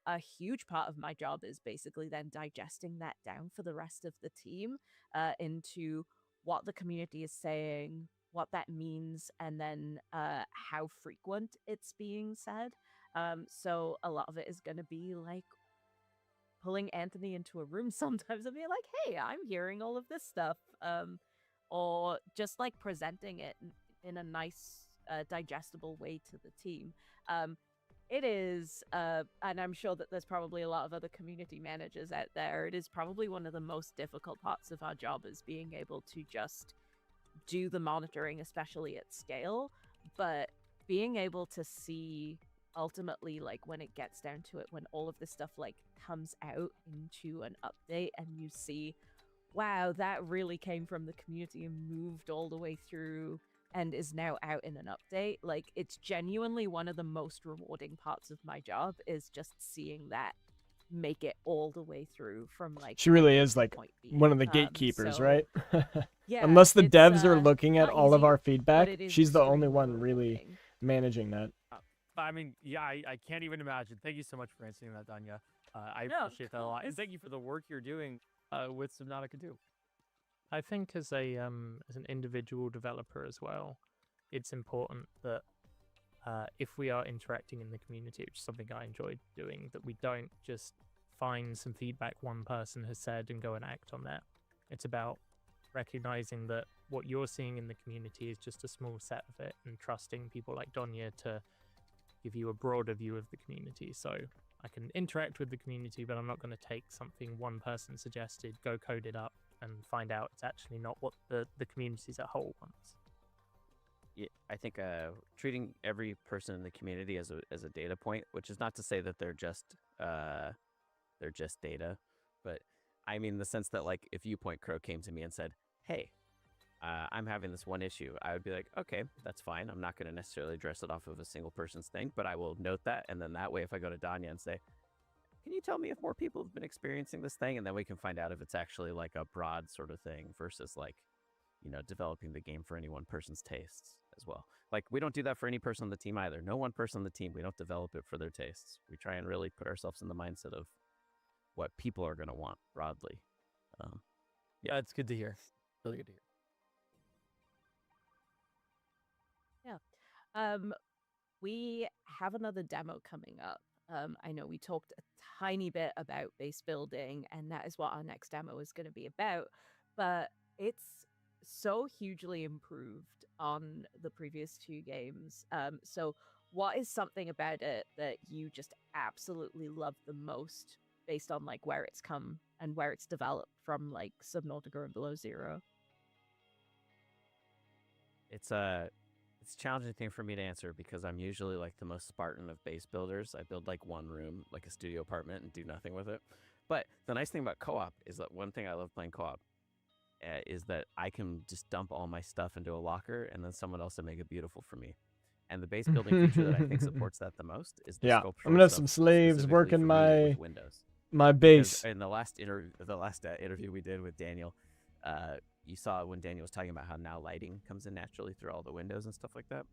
Speaker 2: A huge part of my job is basically then digesting that down for the rest of the team into what the community is saying, what that means, and then how frequent it's being said. So a lot of it is going to be like pulling Anthony into a room sometimes and being like, hey, I'm hearing all of this stuff. Or just like presenting it in a nice, digestible way to the team. It is, and I'm sure that there's probably a lot of other community managers out there. It is probably one of the most difficult parts of our job, is being able to just do the monitoring, especially at scale. But being able to see ultimately, like when it gets down to it, when all of this stuff like comes out into an update and you see, wow, that really came from the community and moved all the way through and is now out in an update. Like, it's genuinely one of the most rewarding parts of my job, is just seeing that make it all the way through from like
Speaker 1: She really
Speaker 2: point A
Speaker 1: is
Speaker 2: to
Speaker 1: like
Speaker 2: point B.
Speaker 1: one of the gatekeepers,
Speaker 2: So,
Speaker 1: right?
Speaker 2: yeah,
Speaker 1: Unless the
Speaker 2: it's,
Speaker 1: devs are looking at
Speaker 2: not
Speaker 1: all of
Speaker 2: easy,
Speaker 1: our
Speaker 2: but
Speaker 1: feedback,
Speaker 2: it is
Speaker 1: she's the only
Speaker 2: extremely
Speaker 1: one really
Speaker 2: rewarding.
Speaker 1: managing that.
Speaker 3: I mean, yeah, I can't even imagine. Thank you so much for answering that, Danya. I
Speaker 2: No,
Speaker 3: appreciate that a lot, and thank you for the work you're doing with Subnautica too.
Speaker 10: I think as an individual developer as well, it's important that if we are interacting in the community, which is something I enjoy doing, that we don't just find some feedback one person has said and go and act on that. It's about recognizing that what you're seeing in the community is just a small set of it, and trusting people like Donya to give you a broader view of the community. So I can interact with the community, but I'm not going to take something one person suggested, go code it up, and find out it's actually not what the community as a whole wants.
Speaker 7: Yeah, I think treating every person in the community as a data point, which is not to say that they're just data, but I mean the sense that, like, if Viewpoint Crow came to me and said, "Hey, I'm having this one issue," I would be like, "Okay, that's fine. I'm not going to necessarily address it off of a single person's thing, but I will note that, and then that way, if I go to Danya and say, can you tell me if more people have been experiencing this thing?" And then we can find out if it's actually like a broad sort of thing versus like, developing the game for any one person's tastes as well. Like, we don't do that for any person on the team either. No one person on the team, we don't develop it for their tastes. We try and really put ourselves in the mindset of what people are going to want broadly.
Speaker 3: Yeah, it's good to hear. Really good to hear.
Speaker 2: Yeah. We have another demo coming up. I know we talked a tiny bit about base building, and that is what our next demo is going to be about. But it's so hugely improved on the previous two games. So what is something about it that you just absolutely love the most, based on like where it's come and where it's developed from, like Subnautica and Below Zero?
Speaker 7: It's a challenging thing for me to answer because I'm usually like the most Spartan of base builders. I build like one room, like a studio apartment, and do nothing with it. But the nice thing about co-op is that one thing I love playing co-op is that I can just dump all my stuff into a locker, and then someone else will make it beautiful for me. And the base building feature that I think supports that the most is the
Speaker 1: Yeah,
Speaker 7: sculptural
Speaker 1: I'm gonna have
Speaker 7: stuff
Speaker 1: some slaves
Speaker 7: specifically
Speaker 1: working
Speaker 7: for me
Speaker 1: my
Speaker 7: with windows.
Speaker 1: my
Speaker 7: Because
Speaker 1: base.
Speaker 7: in the last interview we did with Daniel, you saw when Daniel was talking about how now lighting comes in naturally through all the windows and stuff like that.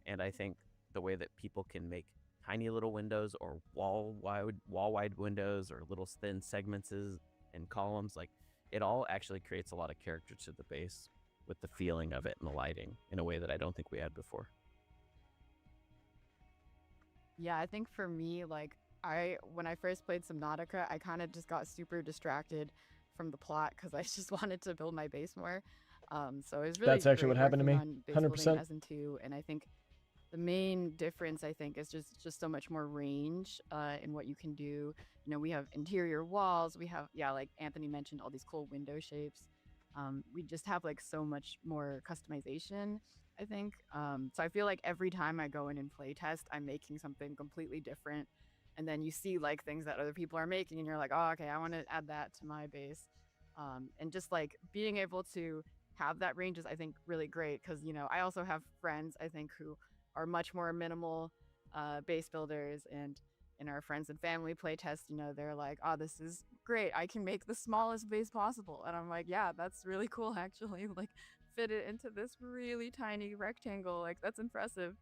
Speaker 7: And I think the way that people can make tiny little windows or wall wide windows or little thin segments and columns, like, it all actually creates a lot of character to the base with the feeling of it and the lighting in a way that I don't think we had before.
Speaker 11: Yeah, I think for me, like, when I first played Subnautica, I kind of just got super distracted from the plot because I just wanted to build my base more. So it was really
Speaker 1: That's actually
Speaker 11: great
Speaker 1: what happened to
Speaker 11: working
Speaker 1: me.
Speaker 11: on base building
Speaker 1: 100%.
Speaker 11: in SN2, and I think the main difference, I think, is just so much more range in what you can do. We have interior walls. We have, yeah, like Anthony mentioned, all these cool window shapes. We just have like so much more customization, I think. So I feel like every time I go in and play test, I'm making something completely different. And then you see like things that other people are making, and you're like, oh, okay, I want to add that to my base. And just like being able to have that range is, I think, really great because, I also have friends, I think, who are much more minimal base builders, and in our friends and family play test, they're like, oh, this is great. I can make the smallest base possible. And I'm like, yeah, that's really cool, actually. Like, fit it into this really tiny rectangle. Like, that's impressive.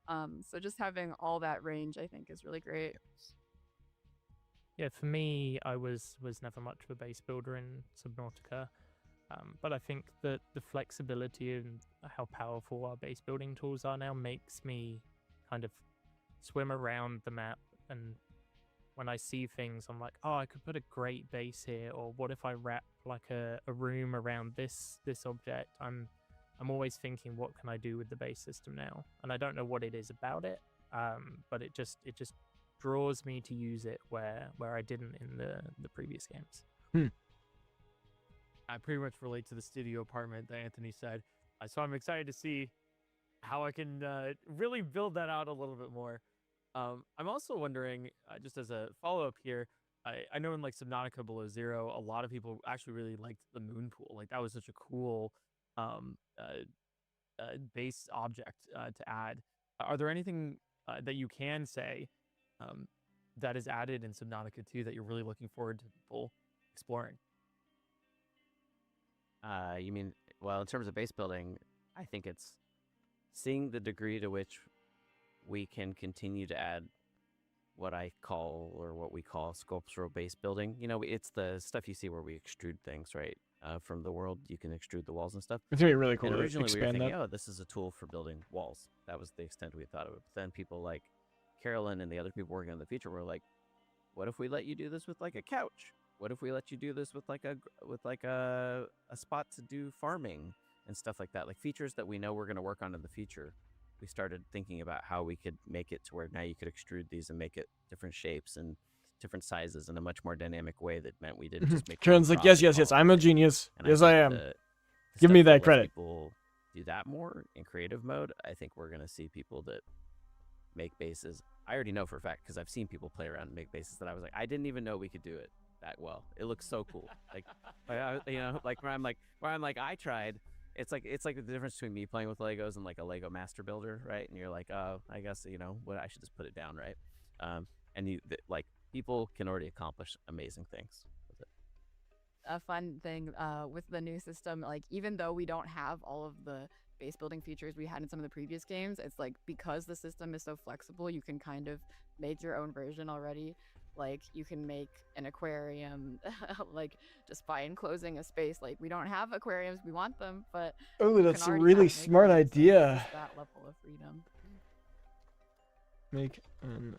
Speaker 11: So just having all that range, I think, is really great.
Speaker 10: Yeah, for me, I was never much of a base builder in Subnautica, but I think that the flexibility and how powerful our base building tools are now makes me kind of swim around the map and when I see things, I'm like, oh, I could put a great base here, or what if I wrap like a room around this object? I'm always thinking, what can I do with the base system now? And I don't know what it is about it, but it just draws me to use it where I didn't in the previous games.
Speaker 3: I pretty much relate to the studio apartment that Anthony said. So I'm excited to see how I can really build that out a little bit more. I'm also wondering, just as a follow-up here, I know in like Subnautica Below Zero, a lot of people actually really liked the moon pool. Like that was such a cool base object to add. Are there anything that you can say that is added in Subnautica 2 that you're really looking forward to people exploring?
Speaker 7: You mean, well, in terms of base building, I think it's seeing the degree to which we can continue to add what I call, or what we call, sculptural base building. You know, it's the stuff you see where we extrude things, right? From the world, you can extrude the walls and stuff.
Speaker 1: It's gonna be really cool
Speaker 7: And
Speaker 1: to
Speaker 7: originally we were
Speaker 1: expand
Speaker 7: thinking,
Speaker 1: that.
Speaker 7: oh, this is a tool for building walls. That was the extent we thought of it. But then people like Carolyn and the other people working on the feature were like, what if we let you do this with like a couch? What if we let you do this with like a spot to do farming and stuff like that? Like features that we know we're going to work on in the future. We started thinking about how we could make it to where now you could extrude these and make it different shapes and different sizes in a much more dynamic way that meant we didn't just make
Speaker 1: Karen's like, yes, I'm a genius.
Speaker 7: and
Speaker 1: Yes,
Speaker 7: think
Speaker 1: I am.
Speaker 7: the
Speaker 1: Give
Speaker 7: stuff
Speaker 1: me that
Speaker 7: lets
Speaker 1: credit.
Speaker 7: People do that more in creative mode. I think we're going to see people that make bases. I already know for a fact because I've seen people play around and make bases that I was like, I didn't even know we could do it that well. It looks so cool. Like, you know, like where I'm like, I tried. It's like the difference between me playing with Legos and like a Lego Master Builder, right? And you're like, oh, I guess, you know what, I should just put it down, right? And like people can already accomplish amazing things with it.
Speaker 11: A fun thing with the new system, like even though we don't have all of the base building features we had in some of the previous games, it's like because the system is so flexible, you can kind of make your own version already. Like you can make an aquarium like just by enclosing a space. Like we don't have aquariums, we want them, but
Speaker 1: Oh,
Speaker 11: you
Speaker 1: that's
Speaker 11: can
Speaker 1: a
Speaker 11: already
Speaker 1: really
Speaker 11: kind of make
Speaker 1: smart
Speaker 11: them, so
Speaker 1: idea.
Speaker 11: just that level of freedom.
Speaker 1: Make an...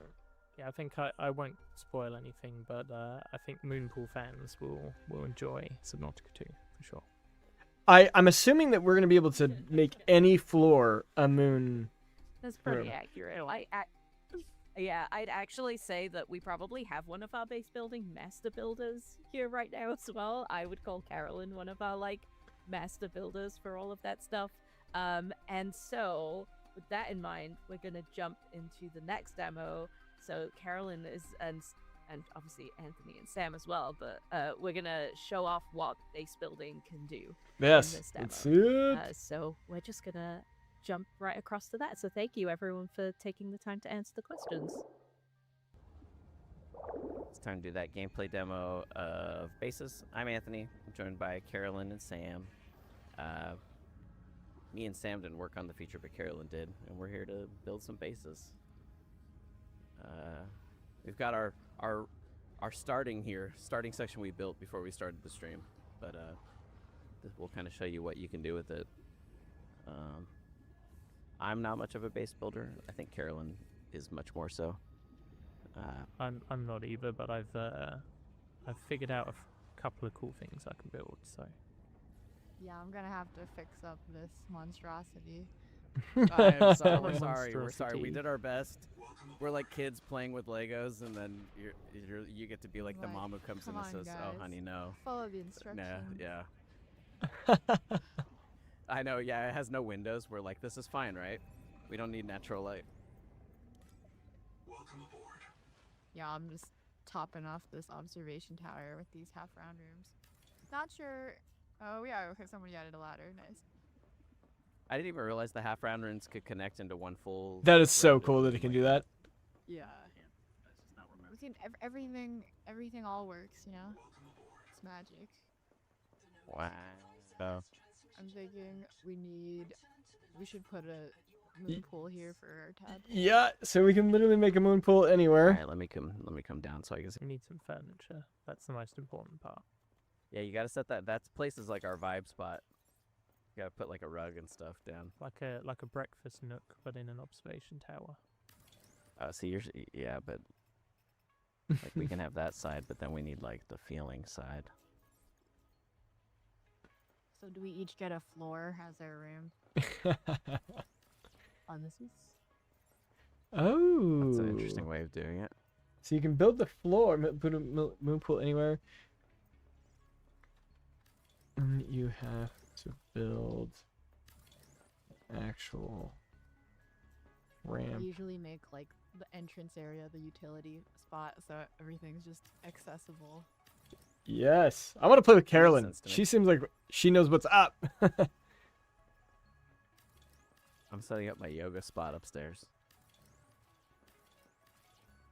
Speaker 10: Yeah, I think I won't spoil anything, but I think Moonpool fans will enjoy Subnautica 2 for sure.
Speaker 1: I'm assuming that we're gonna be able to make any floor a moon.
Speaker 2: That's pretty
Speaker 1: Whatever.
Speaker 2: accurate. I'd actually say that we probably have one of our base building master builders here right now as well. I would call Carolyn one of our like master builders for all of that stuff. And so with that in mind, we're gonna jump into the next demo. So Carolyn is and obviously Anthony and Sam as well, but we're gonna show off what base building can do.
Speaker 1: Yes,
Speaker 2: in this demo.
Speaker 1: let's see it.
Speaker 2: So we're just gonna jump right across to that. So thank you everyone for taking the time to answer the questions.
Speaker 7: It's time to do that gameplay demo of bases. I'm Anthony. I'm joined by Carolyn and Sam. Me and Sam didn't work on the feature, but Carolyn did, and we're here to build some bases. We've got our starting section we built before we started the stream, but we'll kind of show you what you can do with it. I'm not much of a base builder. I think Carolyn is much more so.
Speaker 10: I'm not either, but I've figured out a couple of cool things I can build. So
Speaker 11: Yeah, I'm gonna have to fix up this monstrosity.
Speaker 7: I'm sorry. We're sorry.
Speaker 10: Monstrosity.
Speaker 7: We did our best. We're like kids playing with Legos, and then you get to be like the
Speaker 11: Like,
Speaker 7: mom who comes in
Speaker 11: come
Speaker 7: and
Speaker 11: on,
Speaker 7: says, "Oh,
Speaker 11: guys.
Speaker 7: honey, no."
Speaker 11: Follow the instructions.
Speaker 7: Yeah. I know. Yeah, it has no windows. We're like, this is fine, right? We don't need natural light.
Speaker 4: Welcome aboard.
Speaker 11: Yeah, I'm just topping off this observation tower with these half-round rooms. Not sure. Oh yeah, okay, somebody added a ladder. Nice.
Speaker 7: I didn't even realize the half round runes could connect into one full.
Speaker 1: That is so
Speaker 7: rounded
Speaker 1: cool that
Speaker 7: rune
Speaker 1: it can
Speaker 7: like
Speaker 1: do that.
Speaker 11: Yeah. We can everything all works, you know. It's magic.
Speaker 7: Wow. So,
Speaker 11: I'm thinking we should put a moon pool here for our tab.
Speaker 1: Yeah, so we can literally make a moon pool anywhere.
Speaker 7: all right, let me come down so I can see.
Speaker 10: we need some furniture. That's the most important part.
Speaker 7: Yeah, you gotta set that. That place is like our vibe spot. You gotta put like a rug and stuff down.
Speaker 10: Like a breakfast nook, but in an observation tower.
Speaker 7: So yeah, but Like we can have that side, but then we need like the feeling side.
Speaker 11: So do we each get a floor as our room? On this is
Speaker 1: Oh.
Speaker 7: That's an interesting way of doing it.
Speaker 1: So you can build the floor, put a moon pool anywhere. And you have to build actual
Speaker 11: I
Speaker 1: ramp.
Speaker 11: usually make like the entrance area the utility spot so everything's just accessible.
Speaker 1: Yes. I want to play with Carolyn.
Speaker 7: sense to me.
Speaker 1: She seems like she knows what's up.
Speaker 7: I'm setting up my yoga spot upstairs.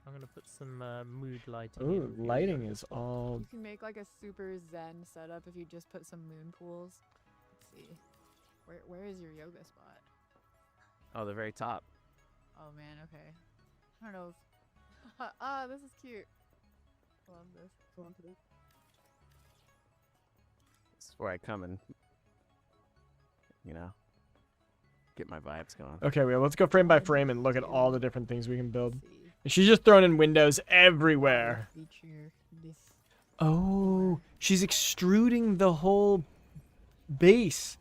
Speaker 10: I'm gonna put some mood lighting.
Speaker 1: Ooh,
Speaker 10: in for you.
Speaker 1: lighting is all...
Speaker 11: You can make like a super zen setup if you just put some moon pools. Let's see. Where is your yoga spot?
Speaker 7: Oh, the very top.
Speaker 11: Oh man, okay. I don't know if this is cute. Love this.
Speaker 7: This is where I come and, you know, get my vibes going.
Speaker 1: Okay, well, let's go frame by frame and look at all the different things we can build.
Speaker 11: Let's see.
Speaker 1: And she's just throwing in windows everywhere.
Speaker 11: Feature this.
Speaker 1: Oh, she's extruding the whole base.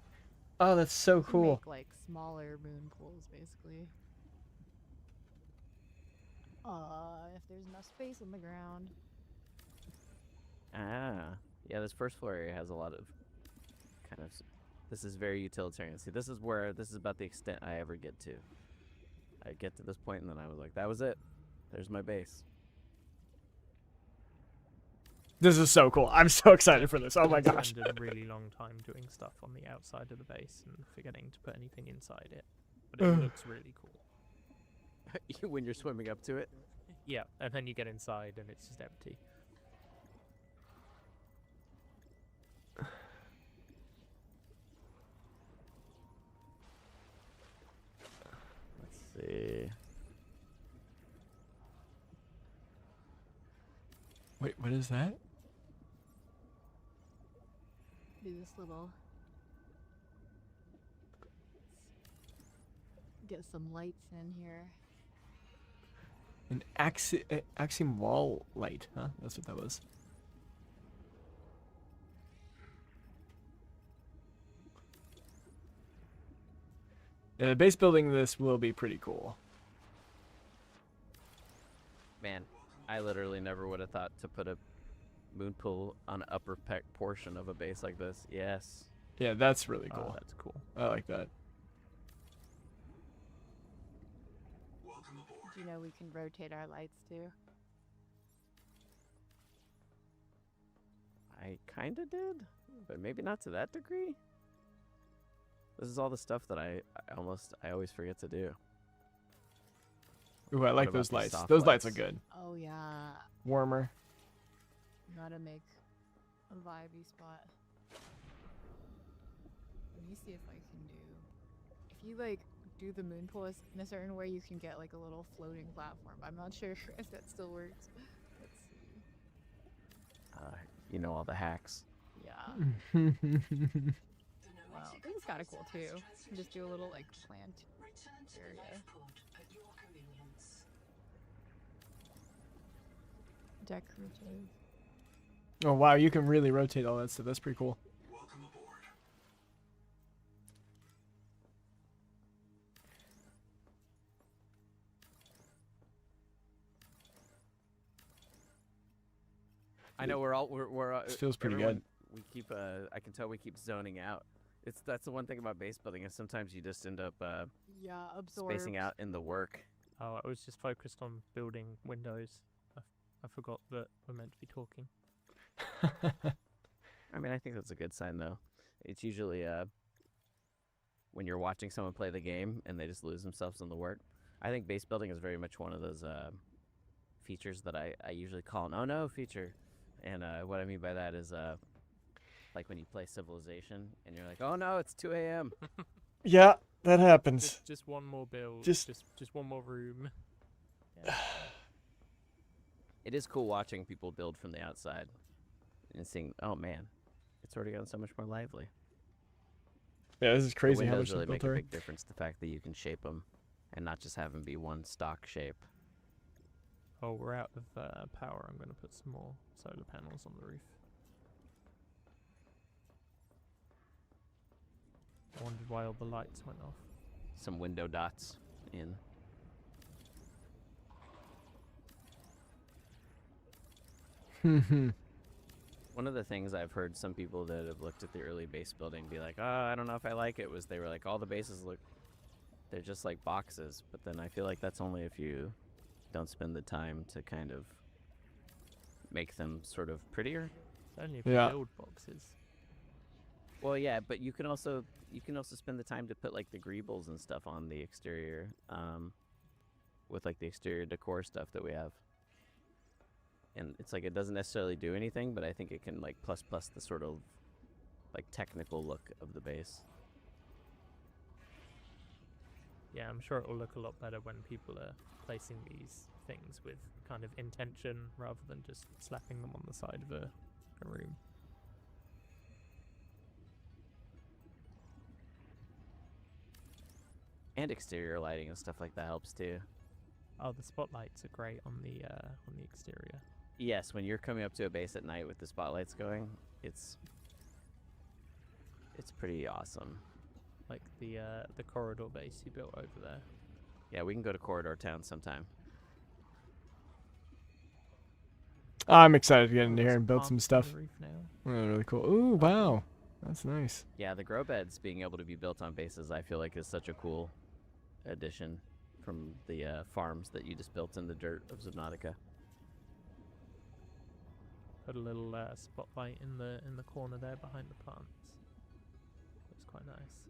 Speaker 1: Oh, that's so
Speaker 11: You can
Speaker 1: cool.
Speaker 11: Make like smaller moon pools, basically. If there's enough space on the ground.
Speaker 7: Ah, yeah. This first floor area has a lot of kind of. This is very utilitarian. See, this is about the extent I ever get to. I get to this point, and then I was like, that was it. There's my base.
Speaker 1: This is so cool. I'm so excited for this. Oh my gosh.
Speaker 10: Spend a really long time doing stuff on the outside of the base and forgetting to put anything inside it. But it looks really cool.
Speaker 7: When you're swimming up to it.
Speaker 10: Yeah, and then you get inside and it's just empty.
Speaker 7: Let's see.
Speaker 1: Wait, what is that?
Speaker 11: Do this little. Get some lights in here.
Speaker 1: An axiom wall light, huh? That's what that was. Yeah, the base building this will be pretty cool.
Speaker 7: Man, I literally never would have thought to put a moon pool on an upper portion of a base like this. Yes.
Speaker 1: Yeah, that's really
Speaker 10: Oh,
Speaker 1: cool.
Speaker 10: that's cool.
Speaker 1: I like that.
Speaker 4: Welcome aboard.
Speaker 11: Do you know we can rotate our lights too?
Speaker 7: I kind of did, but maybe not to that degree. This is all the stuff that I always forget to do.
Speaker 1: Ooh, I like
Speaker 7: about
Speaker 1: those
Speaker 7: these
Speaker 1: lights.
Speaker 7: soft
Speaker 1: Those lights are
Speaker 7: lights?
Speaker 1: good.
Speaker 11: Oh yeah.
Speaker 1: Warmer.
Speaker 11: Gotta make a vibey spot. Let me see if I can do. If you like do the moon pool in a certain way, you can get like a little floating platform. I'm not sure if that still works. Let's see.
Speaker 7: You know, all the hacks.
Speaker 11: Yeah. Well, this is kind of cool too. You can just do a little like plant area. Decorative.
Speaker 1: Oh wow, you can really rotate all that stuff. That's pretty cool.
Speaker 4: Welcome aboard.
Speaker 7: I know we're
Speaker 1: This feels pretty
Speaker 7: everyone,
Speaker 1: good.
Speaker 7: We keep I can tell we keep zoning out. That's the one thing about base building is sometimes you just end up
Speaker 11: Yeah, absorb.
Speaker 7: spacing out in the work.
Speaker 10: Oh, I was just focused on building windows. I forgot that we're meant to be talking.
Speaker 7: I mean, I think that's a good sign though. It's usually when you're watching someone play the game and they just lose themselves in the work. I think base building is very much one of those features that I usually call an "oh no" feature. And what I mean by that is like when you play Civilization and you're like, "oh no, it's 2 a.m."
Speaker 1: Yeah, that happens.
Speaker 10: Just one more build.
Speaker 1: Just-
Speaker 10: just one more room.
Speaker 7: It is cool watching people build from the outside and seeing, oh man, it's already gotten so much more lively.
Speaker 1: Yeah, this is
Speaker 7: The
Speaker 1: crazy how
Speaker 7: windows
Speaker 1: much
Speaker 7: really
Speaker 1: they
Speaker 7: make
Speaker 1: built
Speaker 7: a
Speaker 1: already.
Speaker 7: big difference. The fact that you can shape them and not just have them be one stock shape.
Speaker 10: Oh, we're out of power. I'm going to put some more solar panels on the roof. I wondered why all the lights went off.
Speaker 7: Some window dots in. One of the things I've heard some people that have looked at the early base building be like, oh, I don't know if I like it, was they were like, all the bases look, they're just like boxes. But then I feel like that's only if you don't spend the time to kind of make them sort of prettier.
Speaker 10: It's only if you build boxes.
Speaker 7: Well, yeah, but you can also spend the time to put like the greebles and stuff on the exterior, with like the exterior decor stuff that we have. And it's like it doesn't necessarily do anything, but I think it can like plus the sort of like technical look of the base.
Speaker 10: Yeah, I'm sure it will look a lot better when people are placing these things with kind of intention rather than just slapping them on the side of a room.
Speaker 7: And exterior lighting and stuff like that helps too.
Speaker 10: Oh, the spotlights are great on the exterior.
Speaker 7: Yes, when you're coming up to a base at night with the spotlights going, it's pretty awesome.
Speaker 10: Like the corridor base you built over there.
Speaker 7: Yeah, we can go to Corridor Town sometime.
Speaker 1: I'm excited to get in here and build
Speaker 10: Palms
Speaker 1: some
Speaker 10: on
Speaker 1: stuff.
Speaker 10: the roof now.
Speaker 1: Oh, really cool. Ooh, wow. That's nice.
Speaker 7: Yeah, the grow beds being able to be built on bases, I feel like is such a cool addition from the farms that you just built in the dirt of Subnautica.
Speaker 10: Put a little spotlight in the corner there behind the plants. Looks quite nice.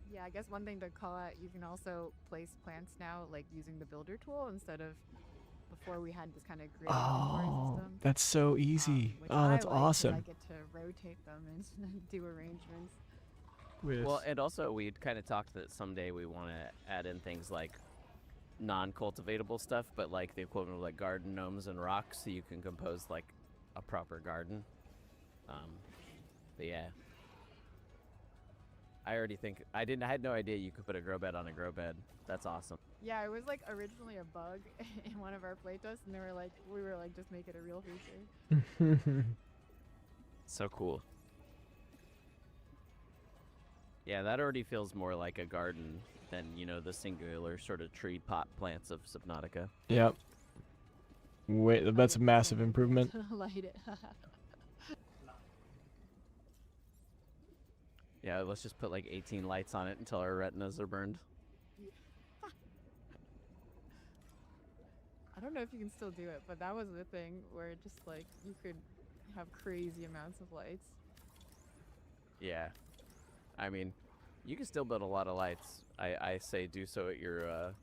Speaker 11: Yeah, I guess one thing to call out, you can also place plants now, like using the builder tool instead of before we had this kind of grid inventory system.
Speaker 1: That's so easy.
Speaker 11: Which
Speaker 1: Oh, that's
Speaker 11: I like, 'cause
Speaker 1: awesome.
Speaker 11: I get to rotate them and do arrangements.
Speaker 7: Well, and also we'd kind of talked that someday we want to add in things like non-cultivatable stuff, but like the equivalent of like garden gnomes and rocks, so you can compose like a proper garden. But yeah, I already think I had no idea you could put a grow bed on a grow bed. That's awesome.
Speaker 11: Yeah, it was like originally a bug in one of our playtests, and we were like, just make it a real feature.
Speaker 7: So cool. Yeah, that already feels more like a garden than, you know, the singular sort of tree pot plants of Subnautica.
Speaker 1: Yep. Wait, that's a massive improvement.
Speaker 11: Light it.
Speaker 7: Yeah, let's just put like 18 lights on it until our retinas are burned.
Speaker 11: I don't know if you can still do it, but that was the thing where it just like you could have crazy amounts of lights.
Speaker 7: Yeah. I mean, you can still build a lot of lights. I say do so at your,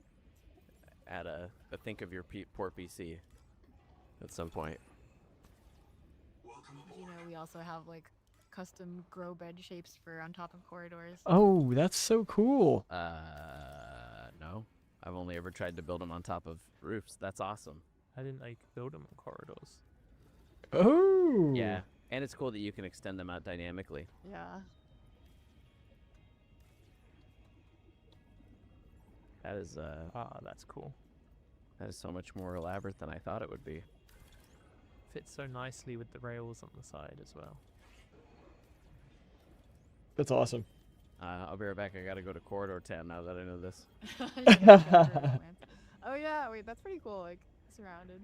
Speaker 7: but think of your poor PC at some point.
Speaker 11: You know, we also have like custom grow bed shapes for on top of corridors.
Speaker 1: Oh, that's so cool.
Speaker 7: No. I've only ever tried to build them on top of roofs. That's awesome.
Speaker 10: I didn't know you could build them on corridors.
Speaker 1: Oh.
Speaker 7: Yeah, and it's cool that you can extend them out dynamically.
Speaker 11: Yeah.
Speaker 7: That is
Speaker 10: that's cool.
Speaker 7: That is so much more elaborate than I thought it would be.
Speaker 10: Fits so nicely with the rails on the side as well.
Speaker 1: That's awesome.
Speaker 7: I'll be right back. I gotta go to Corridor Town now that I know this.
Speaker 11: Oh yeah, wait, that's pretty cool. Like surrounded.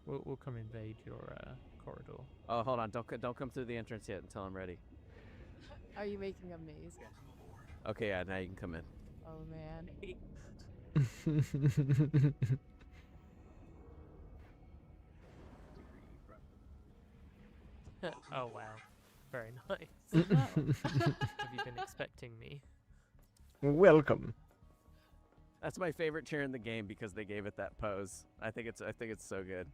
Speaker 10: We'll come invade your corridor.
Speaker 7: Oh, hold on! Don't come through the entrance yet until I'm ready.
Speaker 11: Are you making a maze?
Speaker 7: Okay, yeah, now you can come in.
Speaker 11: Oh man.
Speaker 10: Oh wow, very nice. Have you been expecting me?
Speaker 1: Welcome.
Speaker 7: That's my favorite chair in the game because they gave it that pose. I think it's so good.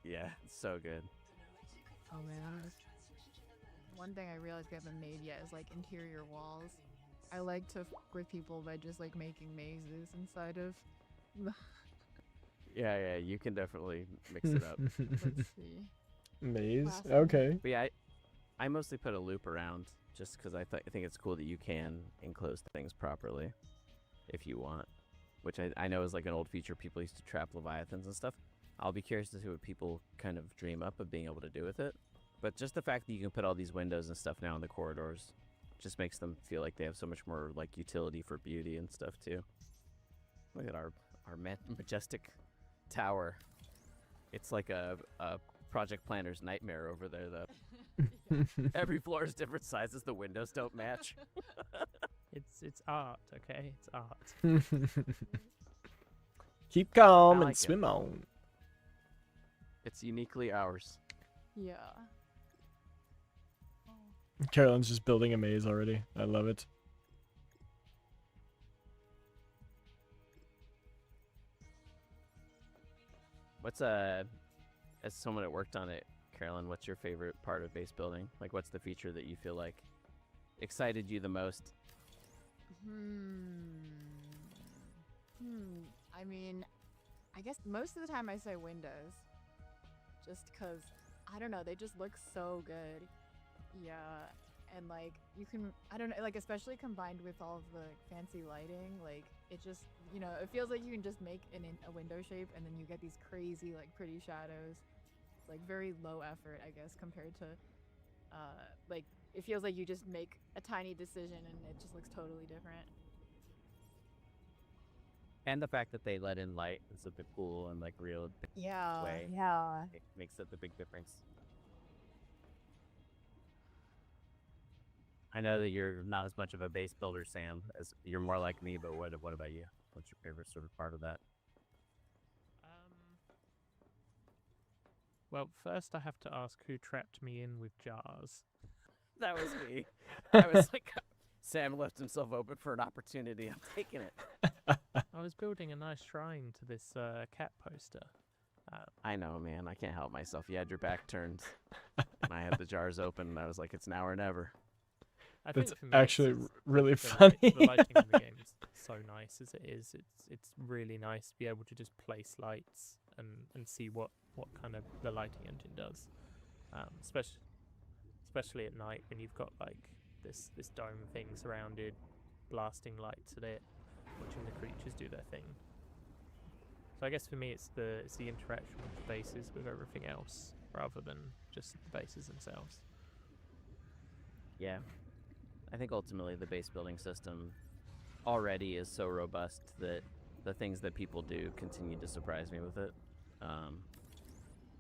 Speaker 7: Yeah, it's so good.
Speaker 11: Oh man. One thing I realized we haven't made yet is like interior walls. I like to fuck with people by just like making mazes inside of.
Speaker 7: Yeah, you can definitely mix it up.
Speaker 11: Let's see.
Speaker 1: Maze.
Speaker 11: Awesome.
Speaker 1: Okay.
Speaker 7: But yeah, I mostly put a loop around just because I think it's cool that you can enclose things properly if you want. which I know is like an old feature people used to trap leviathans and stuff. I'll be curious to see what people kind of dream up of being able to do with it. But just the fact that you can put all these windows and stuff now in the corridors just makes them feel like they have so much more like utility for beauty and stuff too. Look at our majestic tower. It's like a project planner's nightmare over there, though. Every floor is different sizes. The windows don't match.
Speaker 10: It's art, okay? It's art.
Speaker 1: Keep calm
Speaker 7: I
Speaker 1: and
Speaker 7: like it.
Speaker 1: swim on.
Speaker 7: It's uniquely ours.
Speaker 11: Yeah.
Speaker 1: Carolyn's just building a maze already. I love it.
Speaker 7: What's as someone that worked on it, Carolyn, what's your favorite part of base building? Like, what's the feature that you feel like excited you the most?
Speaker 11: I mean, I guess most of the time I say windows. Just because, I don't know, they just look so good. Yeah, and like, you can, I don't know, like, especially combined with all of the fancy lighting, like, it just, you know, it feels like you can just make a window shape and then you get these crazy, like, pretty shadows. It's, like, very low effort, I guess, compared to, like, it feels like you just make a tiny decision and it just looks totally different.
Speaker 7: And the fact that they let in light into the pool and like real
Speaker 11: Yeah.
Speaker 7: way,
Speaker 2: Yeah.
Speaker 7: it makes it the big difference. I know that you're not as much of a base builder, Sam, as you're more like me, but what about you? What's your favorite sort of part of that?
Speaker 10: Well, first I have to ask who trapped me in with jars.
Speaker 7: That was me. I was like, Sam left himself open for an opportunity. I'm taking it.
Speaker 10: I was building a nice shrine to this cat poster.
Speaker 7: I know, man. I can't help myself. You had your back turned. And I had the jars open, and I was like, it's now or never.
Speaker 10: I
Speaker 1: That's
Speaker 10: think for me,
Speaker 1: actually
Speaker 10: it's
Speaker 1: really
Speaker 10: the
Speaker 1: funny.
Speaker 10: The lighting in the game is so nice as it is. It's really nice to be able to just place lights and see what kind of the lighting engine does. Especially at night when you've got like this dome thing surrounded, blasting lights at it, watching the creatures do their thing. So I guess for me it's the interaction with the bases with everything else rather than just the bases themselves.
Speaker 7: Yeah. I think ultimately the base building system already is so robust that the things that people do continue to surprise me with it.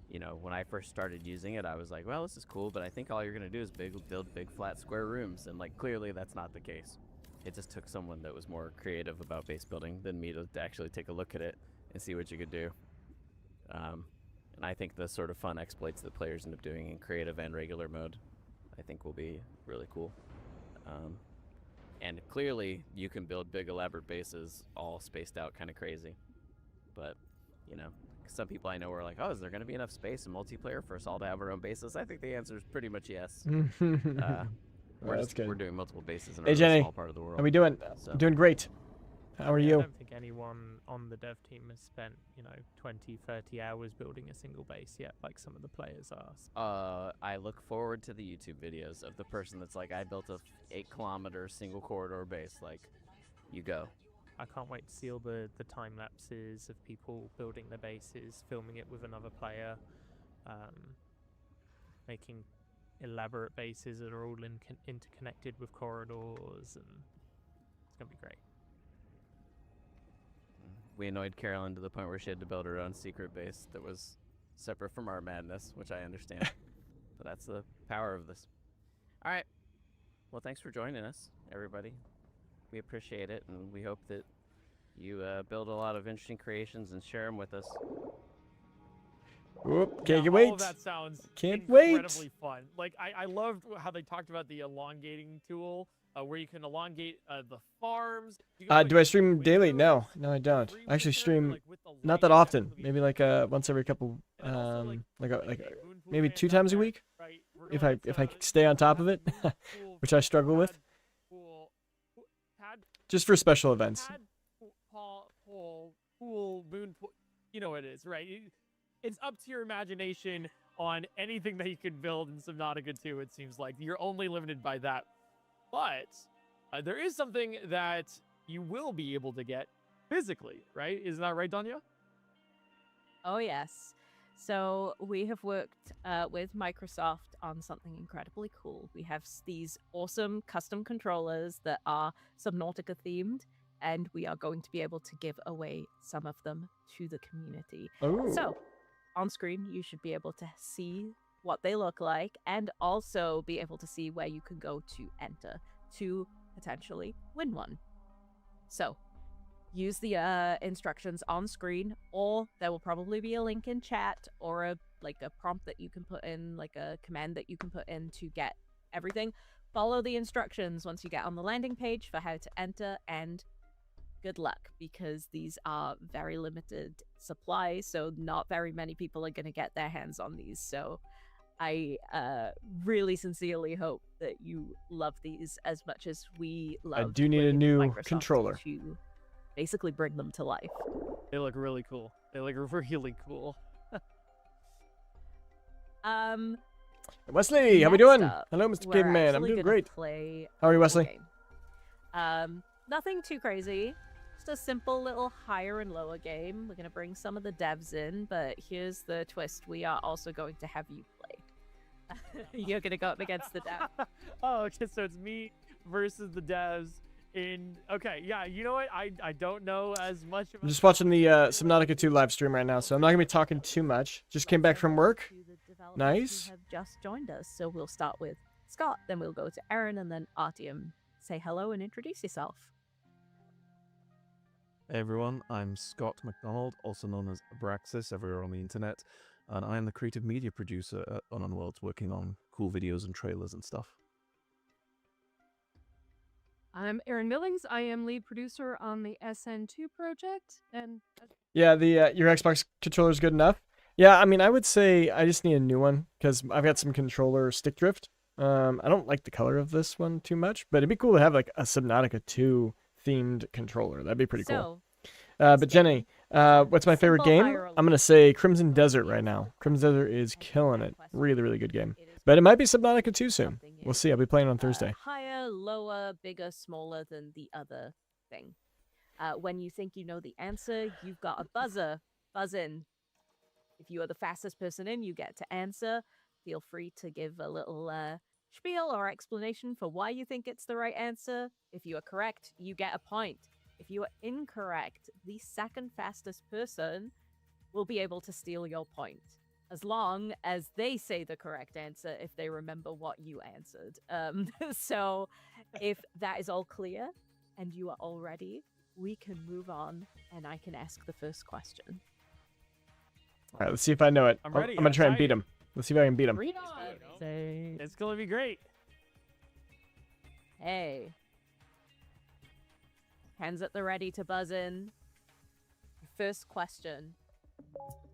Speaker 7: You know, when I first started using it, I was like, well, this is cool, but I think all you're going to do is build big flat square rooms. And like, clearly that's not the case. It just took someone that was more creative about base building than me to actually take a look at it and see what you could do. And I think the sort of fun exploits that players end up doing in creative and regular mode, I think will be really cool. And clearly you can build big elaborate bases all spaced out kind of crazy. But, you know, some people I know are like, oh, is there going to be enough space in multiplayer for us all to have our own bases? I think the answer is pretty much yes.
Speaker 1: That's good.
Speaker 7: We're doing multiple bases in
Speaker 1: Hey,
Speaker 7: a
Speaker 1: Jenny,
Speaker 7: small part of the world.
Speaker 1: how we doing?
Speaker 7: So.
Speaker 1: Doing great. How are
Speaker 10: I
Speaker 1: you?
Speaker 10: don't think anyone on the dev team has spent, 20, 30 hours building a single base yet, like some of the players are.
Speaker 7: I look forward to the YouTube videos of the person that's like, I built a 8-kilometer single corridor base. Like, you go.
Speaker 10: I can't wait to see all the time lapses of people building their bases, filming it with another player, making elaborate bases that are all interconnected with corridors, and it's gonna be great.
Speaker 7: We annoyed Carolyn to the point where she had to build her own secret base that was separate from our madness, which I understand. But that's the power of this. All right. Well, thanks for joining us, everybody. We appreciate it, and we hope that you build a lot of interesting creations and share them with us.
Speaker 1: Whoop, can't
Speaker 3: All
Speaker 1: wait.
Speaker 3: of that sounds
Speaker 1: Can't wait.
Speaker 3: incredibly fun. Like, I loved how they talked about the elongating tool, where you can elongate the farms. You can put
Speaker 1: Do I stream daily?
Speaker 3: windows,
Speaker 1: No, I don't.
Speaker 3: free
Speaker 1: I actually
Speaker 3: winter,
Speaker 1: stream
Speaker 3: like, with the
Speaker 1: not that
Speaker 3: lighting
Speaker 1: often.
Speaker 3: actually
Speaker 1: Maybe like once every couple,
Speaker 3: And also,
Speaker 1: maybe 2 times a week,
Speaker 3: right? We're
Speaker 1: if
Speaker 3: going
Speaker 1: I
Speaker 3: to
Speaker 1: stay on top of it,
Speaker 3: Moon Pool
Speaker 1: which I struggle with,
Speaker 3: Pad,
Speaker 1: just for special events.
Speaker 3: Pad, pool, moon pool. You know what it is, right? It's up to your imagination on anything that you can build in Subnautica 2, it seems like. You're only limited by that. But there is something that you will be able to get physically, right? Isn't that right, Danya?
Speaker 2: Oh, yes. So we have worked with Microsoft on something incredibly cool. We have these awesome custom controllers that are Subnautica themed, and we are going to be able to give away some of them to the community.
Speaker 1: Oh.
Speaker 2: So on screen, you should be able to see what they look like and also be able to see where you can go to enter to potentially win one. So use the instructions on screen, or there will probably be a link in chat or a prompt that you can put in, like a command that you can put in to get everything. Follow the instructions once you get on the landing page for how to enter, and good luck, because these are very limited supplies, so not very many people are going to get their hands on these. So I really sincerely hope that you love these as much as we love.
Speaker 1: I do need a
Speaker 2: working with
Speaker 1: new
Speaker 2: Microsoft
Speaker 1: controller.
Speaker 2: to basically bring them to life.
Speaker 3: They look really cool. They look really cool.
Speaker 1: Wesley, how we
Speaker 2: Next
Speaker 1: doing?
Speaker 2: up,
Speaker 1: Hello, Mr.
Speaker 2: we're
Speaker 1: Caveman. I'm
Speaker 2: actually
Speaker 1: doing
Speaker 2: gonna
Speaker 1: great.
Speaker 2: Play
Speaker 1: How are you,
Speaker 2: a
Speaker 1: Wesley?
Speaker 2: game. Nothing too crazy. Just a simple little higher and lower game. We're gonna bring some of the devs in, but here's the twist: we are also going to have you play. You're gonna go up against the dev.
Speaker 3: Oh, okay, so it's me versus the devs in... Okay, yeah, you know what? I don't know as much about...
Speaker 1: I'm just watching the Subnautica 2 live stream right now, so I'm not going to be talking too much. Just came back from work.
Speaker 2: To the developers
Speaker 1: Nice.
Speaker 2: who have just joined us, so we'll start with Scott, then we'll go to Aaron, and then Artyom. Say hello and introduce yourself.
Speaker 7: Hey everyone, I'm Scott McDonald, also known as Abraxas everywhere on the internet, and I am the creative media producer at Unknown Worlds, working on cool videos and trailers and stuff.
Speaker 12: I'm Erin Millings. I am lead producer on the SN2 project, and
Speaker 1: Yeah, the your Xbox controller is good enough. Yeah, I mean, I would say I just need a new one because I've got some controller stick drift. I don't like the color of this one too much, but it'd be cool to have like a Subnautica 2 themed controller. That'd be pretty cool. But Jenny, what's my favorite game? I'm gonna say Crimson Desert right now. Crimson Desert is killing it. Really, really good game. But it might be Subnautica 2 soon. We'll see. I'll be playing on Thursday.
Speaker 2: Higher, lower, bigger, smaller than the other thing. When you think you know the answer, you've got a buzzer. Buzz in. If you are the fastest person in, you get to answer. Feel free to give a little spiel or explanation for why you think it's the right answer. If you are correct, you get a point. If you are incorrect, the second fastest person will be able to steal your point, as long as they say the correct answer if they remember what you answered. So if that is all clear and you are all ready, we can move on and I can ask the first question.
Speaker 1: All right, let's see if I know it.
Speaker 3: I'm ready.
Speaker 1: I'm gonna try and
Speaker 3: excited.
Speaker 1: beat him. Let's see if I can beat him.
Speaker 3: It's gonna be great.
Speaker 2: Hey. Hands at the ready to buzz in. First question.